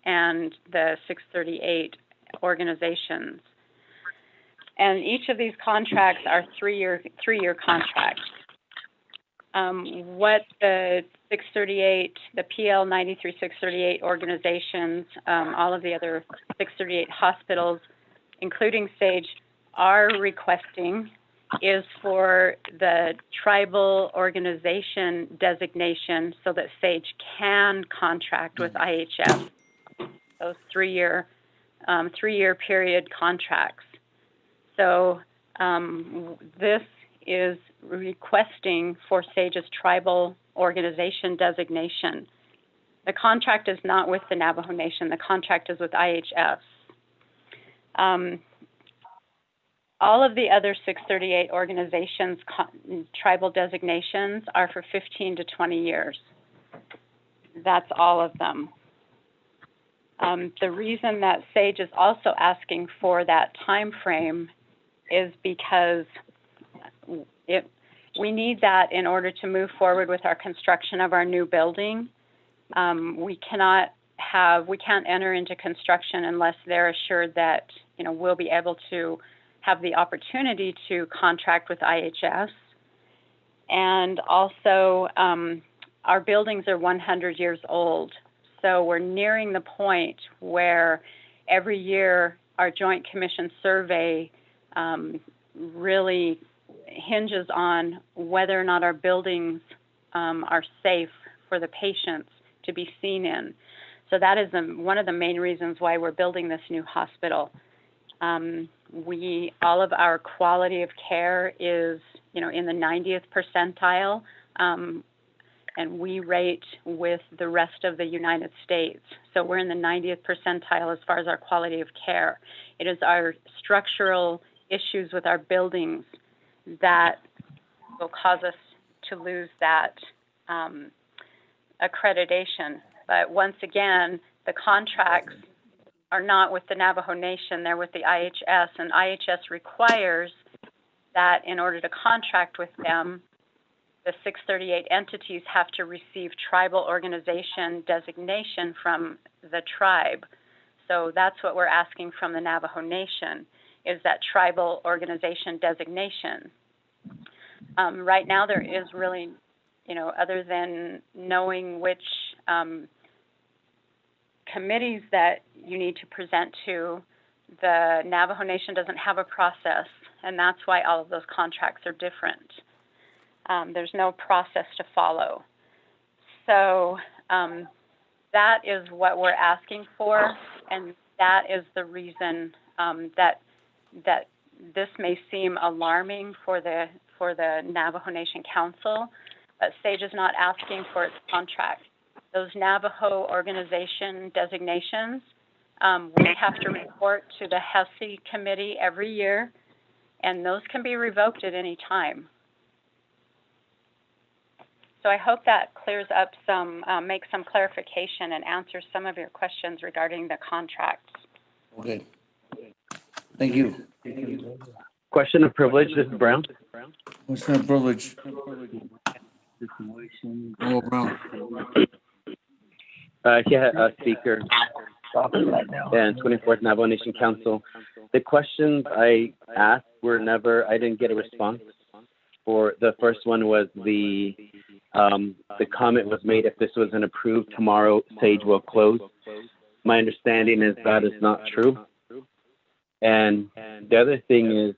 and the 638 organizations. And each of these contracts are three-year contracts. What the 638, the PL 93 638 organizations, all of the other 638 hospitals, including SAGE, are requesting is for the tribal organization designation so that SAGE can contract with IHS, those three-year period contracts. So this is requesting for SAGE's tribal organization designation. The contract is not with the Navajo Nation. The contract is with IHS. All of the other 638 organizations' tribal designations are for 15 to 20 years. That's all of them. The reason that SAGE is also asking for that time frame is because we need that in order to move forward with our construction of our new building. We can't enter into construction unless they're assured that we'll be able to have the opportunity to contract with IHS. And also, our buildings are 100 years old. So we're nearing the point where every year our Joint Commission survey really hinges on whether or not our buildings are safe for the patients to be seen in. So that is one of the main reasons why we're building this new hospital. All of our quality of care is, in the 90th percentile, and we rate with the rest of the United States. So we're in the 90th percentile as far as our quality of care. It is our structural issues with our buildings that will cause us to lose that accreditation. But once again, the contracts are not with the Navajo Nation, they're with the IHS, and IHS requires that in order to contract with them, the 638 entities have to receive tribal organization designation from the tribe. So that's what we're asking from the Navajo Nation, is that tribal organization designation. Right now there is really, other than knowing which committees that you need to present to, the Navajo Nation doesn't have a process, and that's why all of those contracts are different. There's no process to follow. So that is what we're asking for, and that is the reason that this may seem alarming for the Navajo Nation Council, but SAGE is not asking for its contract. Those Navajo organization designations, we have to report to the HESI committee every year, and those can be revoked at any time. So I hope that clears up makes some clarification and answers some of your questions regarding the contracts. Okay. Thank you. Question of privilege, this is Brown. Question of privilege. Oh, Brown. Speaker and 24th Navajo Nation Council. The questions I asked I didn't get a response. For the first one was the comment was made, if this wasn't approved tomorrow, SAGE will close. My understanding is that is not true. And the other thing is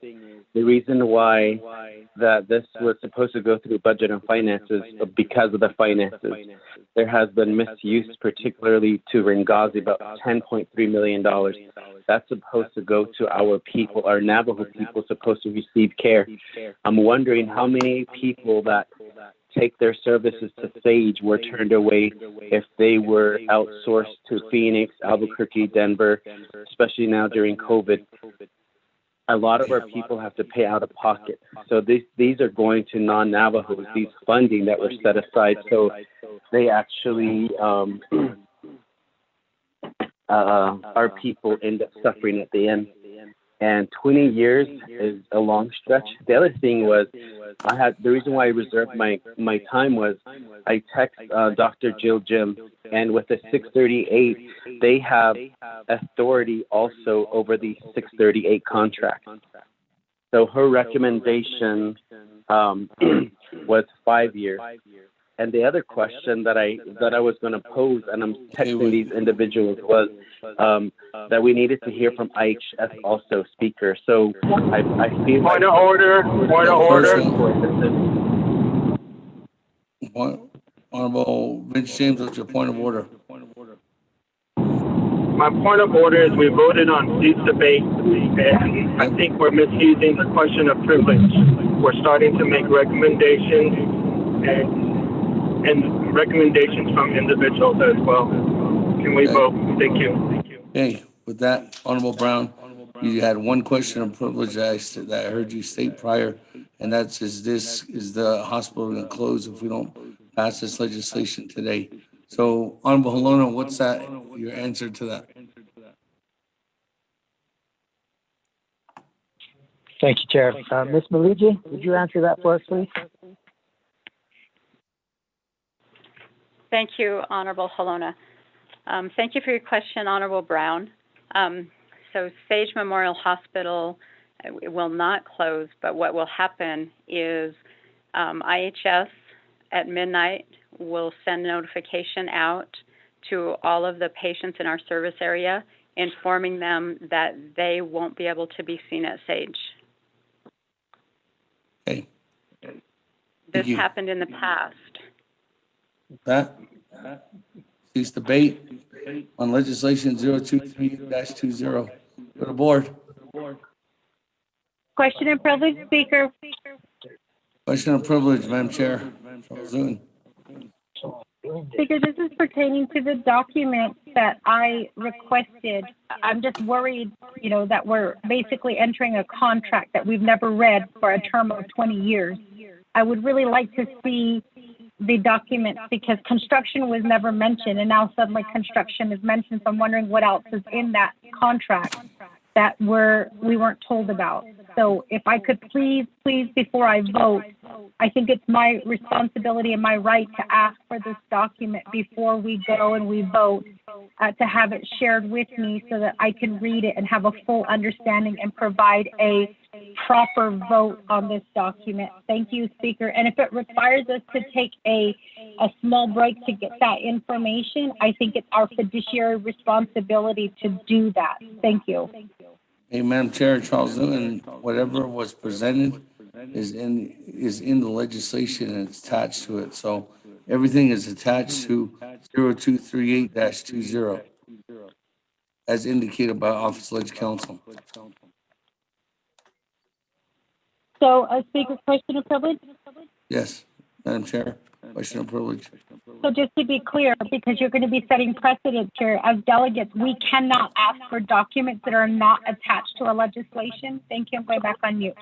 the reason why that this was supposed to go through budget and finances because of the finances. There has been misuse, particularly to Ringazi, about $10.3 million. That's supposed to go to our people, our Navajo people supposed to receive care. I'm wondering how many people that take their services to Sage were turned away if they were outsourced to Phoenix, Albuquerque, Denver, especially now during COVID. A lot of our people have to pay out of pocket. So these are going to non-Navajos, these funding that were set aside. So they actually, our people end up suffering at the end. And 20 years is a long stretch. The other thing was, the reason why I reserved my time was I text Dr. Jill Jim, and with the 638, they have authority also over the 638 contract. So her recommendation was 5 years. And the other question that I was going to pose, and I'm texting these individuals, was that we needed to hear from IHS also, Speaker. So I feel Point of order. Point of order. Honorable Vince James, what's your point of order? My point of order is we voted on cease debate, and I think we're misusing the question of privilege. We're starting to make recommendations and recommendations from individuals as well. Can we vote? Thank you. Okay, with that, Honorable Brown, you had one question of privilege that I heard you state prior, and that's, is the hospital going to close if we don't pass this legislation today? So, Honorable Halona, what's your answer to that? Thank you, Chair. Ms. Maligi, would you answer that for us, please? Thank you, Honorable Halona. Thank you for your question, Honorable Brown. So Sage Memorial Hospital will not close, but what will happen is IHS at midnight will send notification out to all of the patients in our service area, informing them that they won't be able to be seen at Sage. Okay. This happened in the past. That cease debate on legislation 023-20. Go to board. Question and privilege, Speaker. Question of privilege, Madam Chair. Zun. Speaker, this is pertaining to the document that I requested. I'm just worried, that we're basically entering a contract that we've never read for a term of 20 years. I would really like to see the document because construction was never mentioned, and now suddenly construction is mentioned. So I'm wondering what else is in that contract that we weren't told about. So if I could please, before I vote, I think it's my responsibility and my right to ask for this document before we go and we vote, to have it shared with me so that I can read it and have a full understanding and provide a proper vote on this document. Thank you, Speaker. And if it requires us to take a small break to get that information, I think it's our fiduciary responsibility to do that. Thank you. Hey, Madam Chair, Charles Newton, whatever was presented is in the legislation and it's attached to it. So everything is attached to 0238-20 as indicated by Office of Legislative Counsel. So, Speaker, question of privilege? Yes, Madam Chair, question of privilege. So just to be clear, because you're going to be setting precedent here, as delegates, we cannot ask for documents that are not attached to our legislation. Thank you. I'm going back on mute.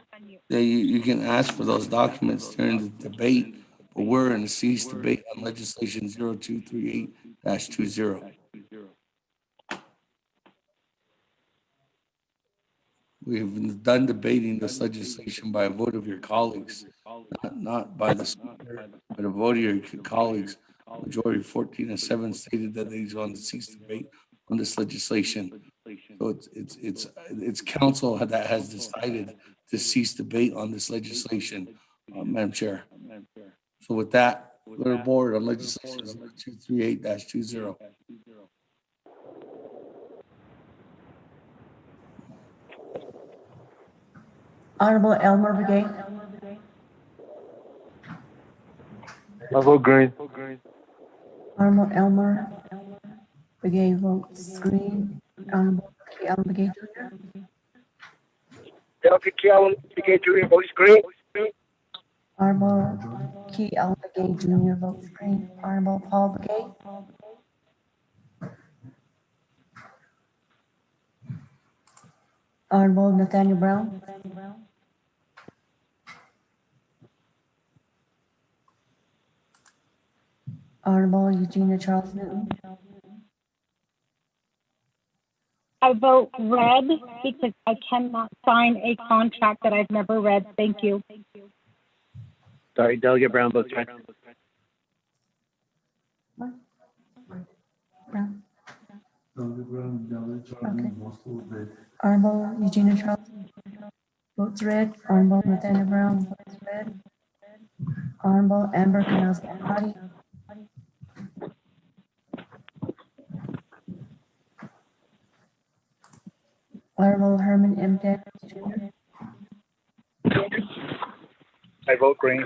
Yeah, you can ask for those documents during the debate, but we're in a cease debate on legislation 0238-20. We've done debating this legislation by a vote of your colleagues, not by the speaker, but a vote of your colleagues. Majority 14-7 stated that they want to cease debate on this legislation. So it's council that has decided to cease debate on this legislation, Madam Chair. So with that, go to board on legislation 0238-20. Honorable Elmer Brigade. I vote green. Honorable Elmer Brigade votes green. Honorable Elmer Brigade Jr. Delegate Brigade Jr. votes green. Honorable Elmer Begay Jr. votes green. Honorable Paul Begay. Honorable Nathaniel Brown. Honorable Eugenia Charles Newton. I vote red because I cannot sign a contract that I've never read. Thank you. Sorry, Delegate Brown votes red. Brown. Okay. Honorable Eugenia Charles votes red. Honorable Nathaniel Brown votes red. Honorable Amber Canals-Bocati. Honorable Herman M. Daniels Jr. I vote green.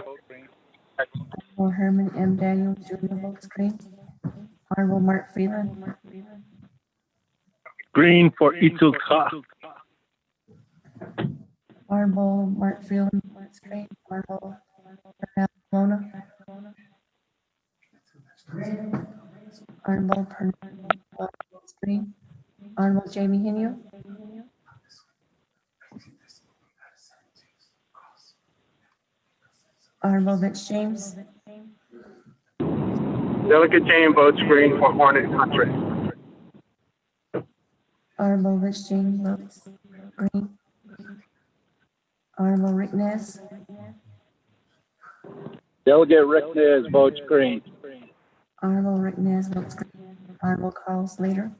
Honorable Herman M. Daniels Jr. votes green. Honorable Mark Freeland. Green for Itulka. Honorable Mark Freeland votes green. Honorable Pernell Lona. Honorable Pernell votes green. Honorable Jamie Hinu. Honorable Mitch James. Delegate James votes green for Hornet Country. Honorable Mitch James votes green. Honorable Rick Ness. Delegate Rick Nez votes green. Honorable Rick Ness votes green. Honorable Carl Slater.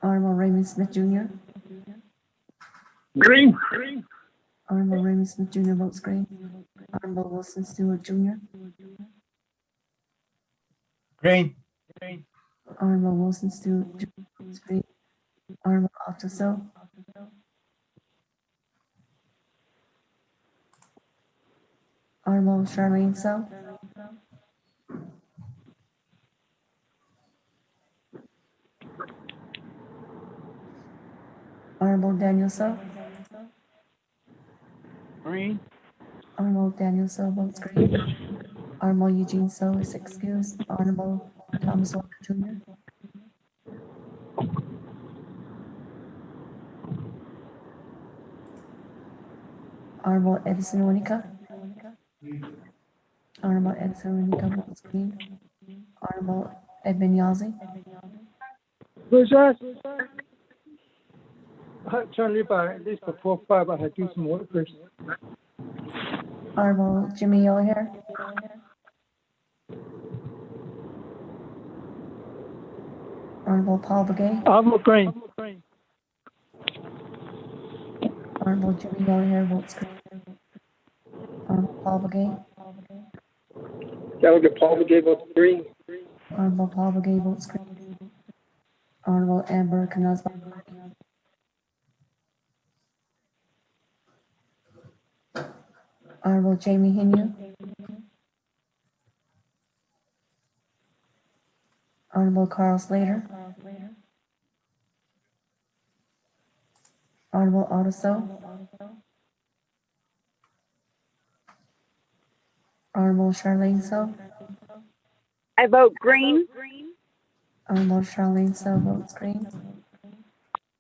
Honorable Raymond Smith Jr. Green. Honorable Raymond Smith Jr. votes green. Honorable Wilson Stewart Jr. Green. Honorable Wilson Stewart Jr. votes green. Honorable Otto So. Honorable Charlene So. Honorable Daniel So. Green. Honorable Daniel So votes green. Honorable Eugene So is excused. Honorable Thomas Walker Jr. Honorable Edison Winika. Honorable Edison Winika votes green. Honorable Edmund Yazzie. Who's that? Trying to buy at least before 5, I had to do some work first. Honorable Jimmy Yellowhair. Honorable Paul Begay. I'm green. Honorable Jimmy Yellowhair votes green. Honorable Paul Begay. Delegate Paul Begay votes green. Honorable Paul Begay votes green. Honorable Amber Canals-Bocati. Honorable Jamie Hinu. Honorable Carl Slater. Honorable Otto So. Honorable Charlene So. I vote green. Honorable Charlene So votes green.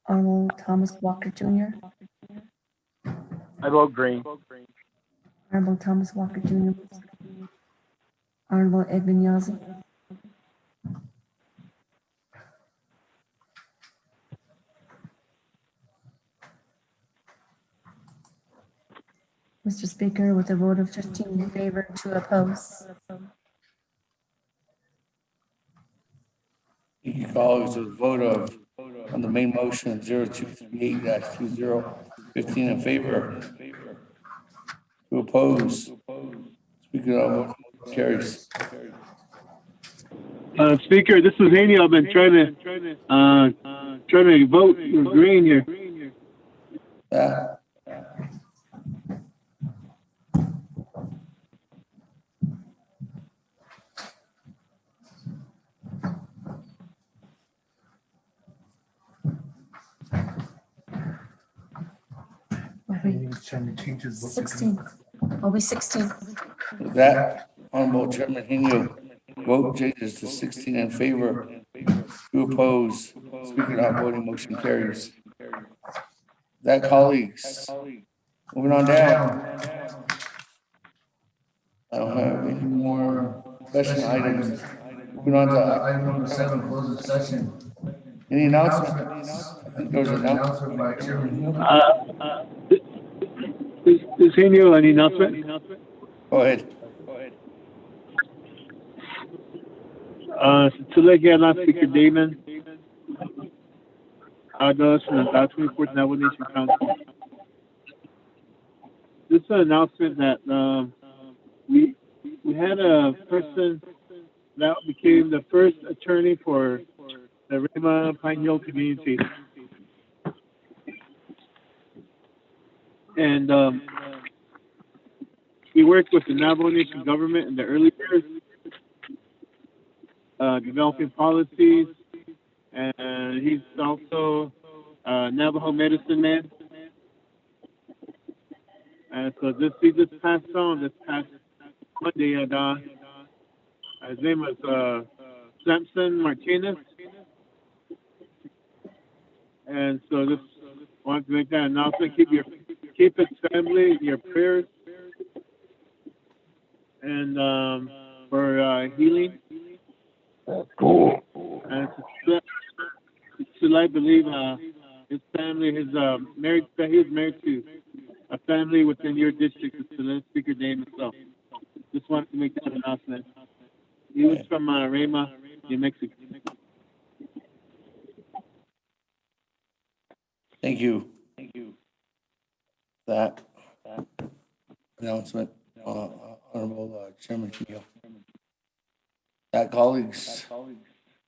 Honorable Thomas Walker Jr. I vote green. Honorable Thomas Walker Jr. votes green. Honorable Edmund Yazzie. Mr. Speaker, with a vote of 15 in favor, 2 opposed. Thank you, colleagues. With a vote of, on the main motion of 0238-20, 15 in favor, 2 opposed. Speaker, vote carries. Speaker, this is Haney. I've been trying to vote green here. He was trying to change his vote. 16. Will be 16. With that, Honorable Chairman Henio, vote changes to 16 in favor, 2 opposed. Speaker not voting, motion carries. That, colleagues, moving on down. I don't have any more discussion items. Moving on to item number 7, closed session. any announcements? I think there was an announcement by Chairman Henio. Is Henio any announcement? Go ahead. Tulega Speaker Damon. Ados and the 24th Navajo Nation Council. This is an announcement that we had a person that became the first attorney for the Rama Pine Hill community. And he worked with the Navajo Nation government in the early years, developing policies, and he's also a Navajo medicine man. And so he just passed on this past Monday, and his name was Samson Martinez. And so just wanted to make that announcement. Keep his family in your prayers, and for healing. Cool. And still, I believe his family, he was married to a family within your district, the Speaker name himself. Just wanted to make that announcement. He was from Rama, New Mexico. Thank you. That announcement, Honorable Chairman Henio. That, colleagues,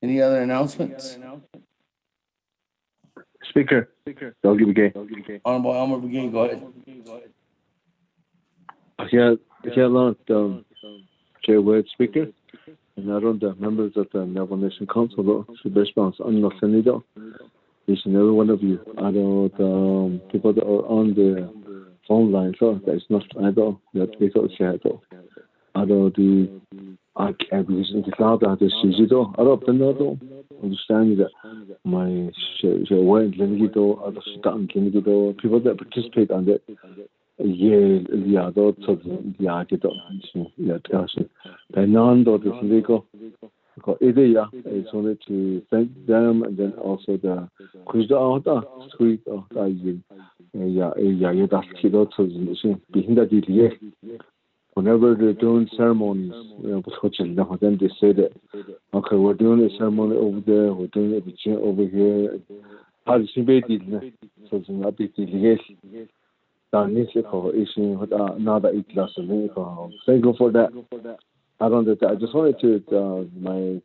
any other announcements? Speaker, Doug Begay. Honorable Elmer Begay, go ahead. Chair Speaker, and I don't the members of the Navajo Nation Council, the response on the Senate, each and every one of you. I don't people that are on the phone line, so that is not I don't that we got share though. I don't the I because the cloud that is digital. I don't know understand that my share went limited other stuff limited people that participate on that. Yeah, that's the article. Yeah, and none of the legal. I just wanted to thank them, and then also the street of whenever they're doing ceremonies, then they say that, okay, we're doing a ceremony over there, we're doing it over here. So it's not big deal. Thank you for that. I don't know. I just wanted to my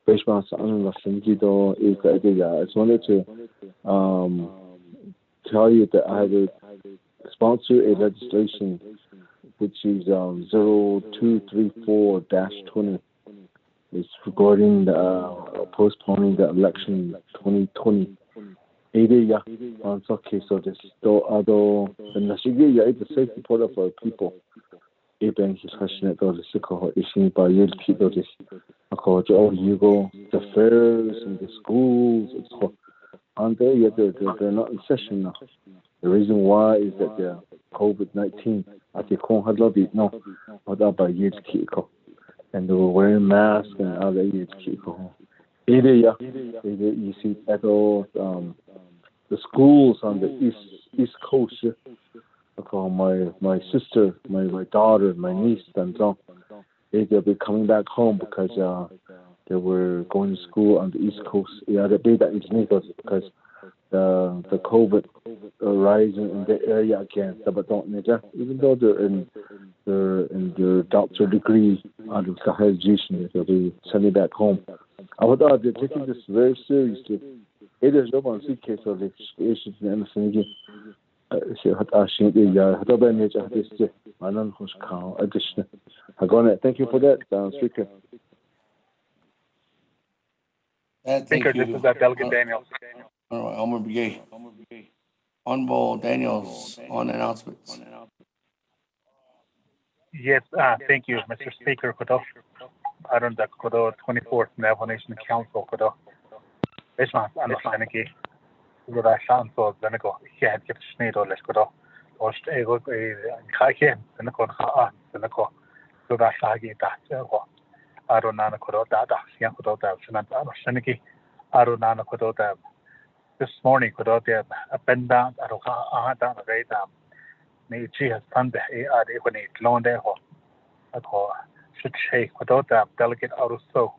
response on the Sengido is I just wanted to tell you that I have sponsor a legislation which is 0234-20. It's regarding the postponing the election 2020. Okay, so this although the Nashigia is a safe support for people. Even his question at the sickle issue by you people this you go the fairs and the schools and they're not in session now. The reason why is that the COVID-19 at the had lobby no what by years and they were wearing masks and other years you see at all the schools on the east coast. My sister, my daughter, my niece, and so they'll be coming back home because they were going to school on the east coast. Yeah, they did that because the COVID rising in the area again. But even though they're in their doctor degree out of Sahel, they'll be sending back home. I would they're taking this very seriously. It is no one case of the issues in the thank you for that, Speaker. Thank Speaker, you. this is Delegate Daniel. All right, Elmer Begay. Honorable Daniels on announcements. Yes, thank you, Mr. Speaker. Kudo, aron da kudo 24th Navajo Nation Council kudo. Besma, ano saniki. Kudo da shanso zanako. Hiya kip snedo les kudo. Ost ego khaken zanako kha zanako. Kudo da shagi da ko. Aron na kudo da siya kudo da sanan ano saniki. Aron na kudo da. This morning kudo da benda aro kha da da. Ni chi has pande ade ko ni londe ho ko should shake without that delegate out of so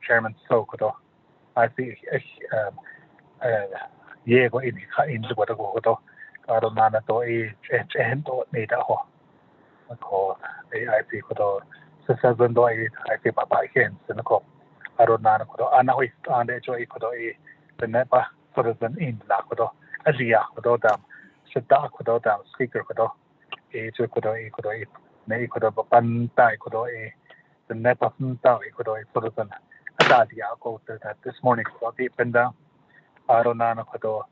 chairman so kudo I see ye go in the what go kudo aro nana to chen to ni da ho ko I see kudo seven do I see papa again sen ko aro nana kudo ana ho ande jo kudo the nepa for the in la kudo alia kudo dam da kudo dam speaker kudo jo kudo nei kudo pan tai kudo the nepa tai kudo for the adadia go that this morning kudo the penda arona kudo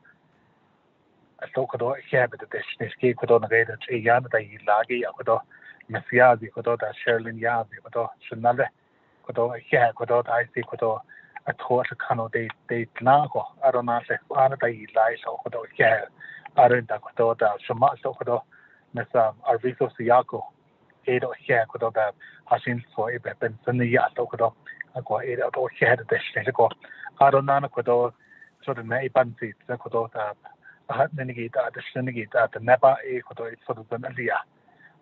so kudo habit the ski kudo na gada yan da ilagi kudo mesiazi kudo da sherlin yazi kudo shnale kudo kudo I see kudo a thought kano they na go arona se ana da ilai so kudo arenda kudo da shama so kudo mesa arviso siako edo kudo da hashin so e ben sunni ya to kudo ko edo to the shne ko arona kudo so the nei bansi kudo da hat nenigi da the shnigi da the nepa kudo so the nalia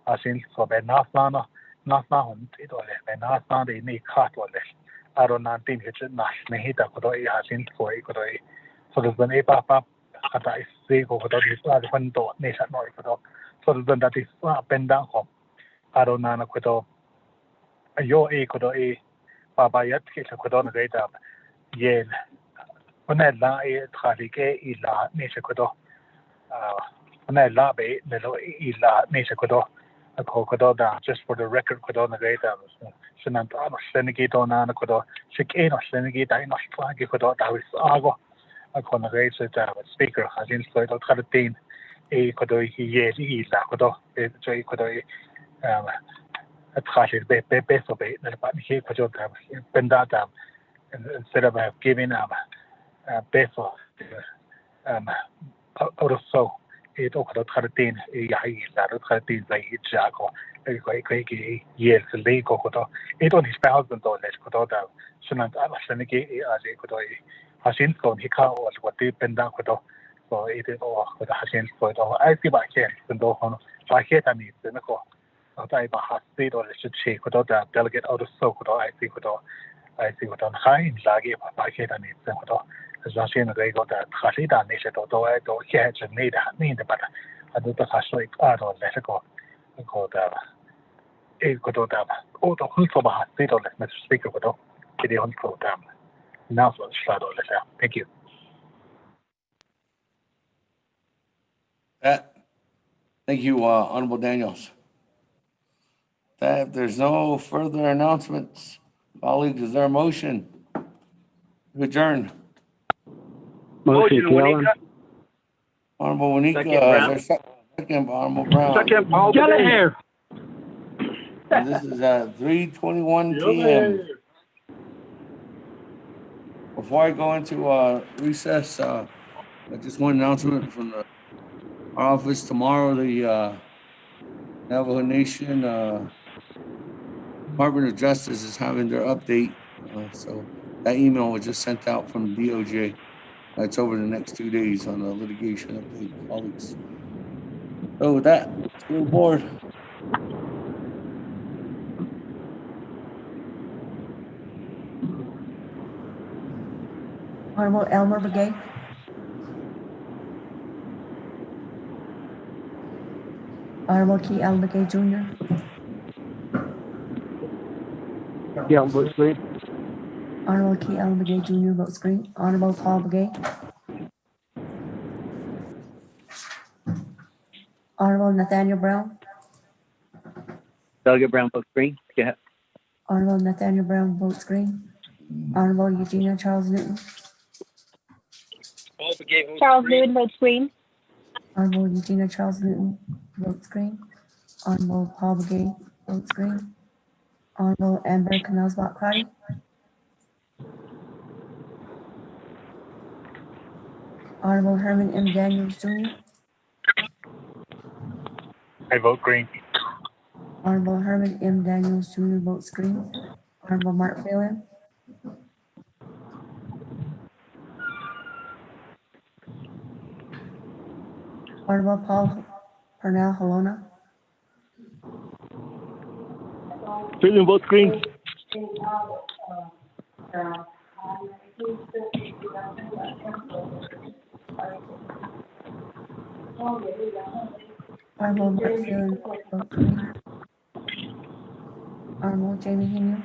hashin so be nasana hon edo le be nasana de ni khat wale arona tin hit na nehi da kudo hashin so kudo so the nei papa kata isi ko kudo di sa de do ne sa no kudo so the that is benda ko arona na kudo yo kudo papa yat ke kudo na gaita ye ona la khali ke ila ne se kudo ona la be ne lo ila ne se kudo ko kudo da just for the record kudo na gaita sinan ta no senigi to na kudo shike no senigi da no shklagi kudo da wis ago ko na gaita da speaker hajin so to khalatin kudo ye ila kudo e kudo attract be so be na pa ni ko jo ta benda ta instead of giving peso out of so it ok ta tin ya la ta tin za i ja ko ki ye se le ko to it on his thousand dollars ko to da sunan ta sa ni ki ko to hasin ko ni ka o what ti benda ko to so it o ko da hasin ko to I see ba ke do hono ba ke ta ni se na ko I bahasi or should she could that delegate out of so could I see what on high lagi I can't need them as I see in the way got that Hasida nation or I don't catch and need but I do the Haslik art or let it go that it could have all the whole for Bahasi or let me speak of it all. It on code now for the shadow letter. Thank you. Thank you, Honorable Daniels. If there's no further announcements, colleagues, is there a motion to adjourn? Motion, Kellen. Honorable Wanika, is there second, Honorable Brown? Second, Paul. Get it here. And this is at 3:21 p.m. Before I go into recess, just one announcement from our office. Tomorrow, the Navajo Nation Department of Justice is having their update. So that email was just sent out from DOJ. That's over the next 2 days on the litigation update, colleagues. So with that, let's go aboard. Honorable Elmer Begay. Honorable Key L. Begay Jr. Yeah, vote screen. Honorable Key L. Begay Jr. Vote screen. Honorable Paul Begay. Honorable Nathaniel Brown. Delegate Brown, vote screen. Go ahead. Honorable Nathaniel Brown, vote screen. Honorable Eugenia Charles Newton. Charles Newton votes green. Honorable Eugenia Charles Newton votes green. Honorable Paul Begay votes green. Honorable Amber Canalsbach Crotty. Honorable Herman M. Daniels Jr. I vote green. Honorable Herman M. Daniels Jr. votes green. Honorable Mark Phelan. Honorable Paul Purnell Halona. Phelan votes green. Honorable Mark Phelan votes green. Honorable Jamie Hinu.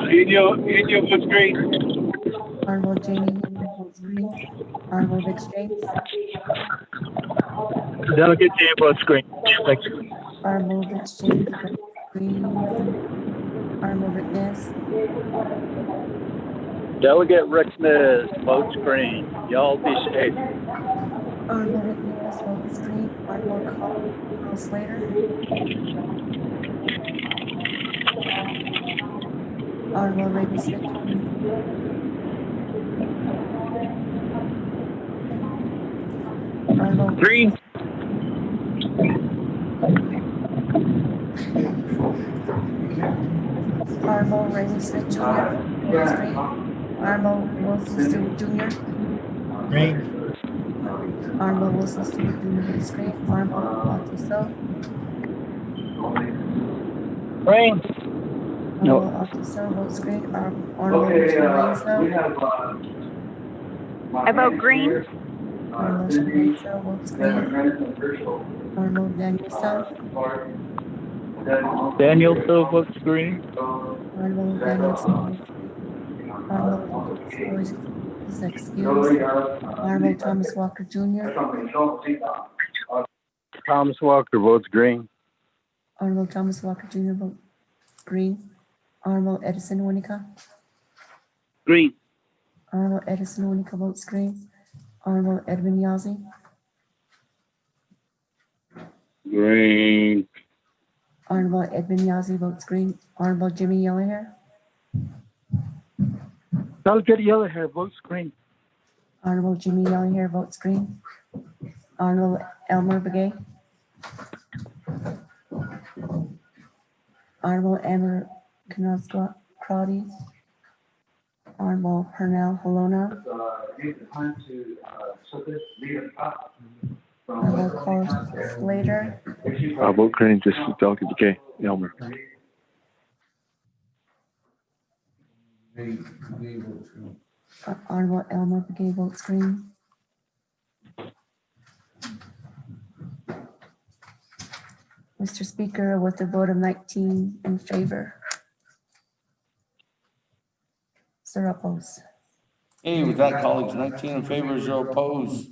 Inyo votes green. Honorable Jamie Hinu votes green. Honorable Rich James. Delegate James votes green. Thank you. Honorable Rich James votes green. Honorable Rick Ness. Delegate Rick Ness votes green. Y'all be safe. Honorable Rick Ness votes green. Honorable Carl Slater. Honorable Raymond Smith. Honorable Green. Honorable Raymond Smith Jr. votes green. Honorable Wilson Stewart Jr. Green. Honorable Wilson Stewart Jr. votes green. Honorable Otto So. Green. Honorable Otto So votes green. Honorable Shirley So. I vote green. Honorable Shirley So votes green. Honorable Daniel So. Daniel So votes green. Honorable Daniel So votes green. Honorable So is excused. Honorable Thomas Walker Jr. Thomas Walker votes green. Honorable Thomas Walker Jr. votes green. Honorable Edison Winica. Green. Honorable Edison Winica votes green. Honorable Edwin Yazzie. Green. Honorable Edwin Yazzie votes green. Honorable Jimmy Yellowhair. Delegate Yellowhair votes green. Honorable Jimmy Yellowhair votes green. Honorable Elmer Begay. Honorable Amber Canalsbach Crotty. Honorable Purnell Halona. Honorable Carl Slater. I vote green, just Delegate McKay, Elmer. Honorable Elmer Begay votes green. Mr. Speaker, with a vote of 19 in favor. Zero opposed. Hey, with that, colleagues, 19 in favor, 0 opposed.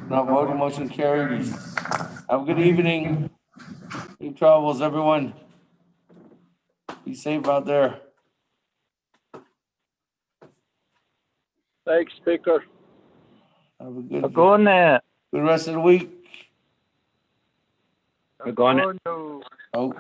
Not voting, motion carries. Have a good evening. Safe travels, everyone. Be safe out there. Thanks, Speaker. Have a good rest of the week. We're going. Oh.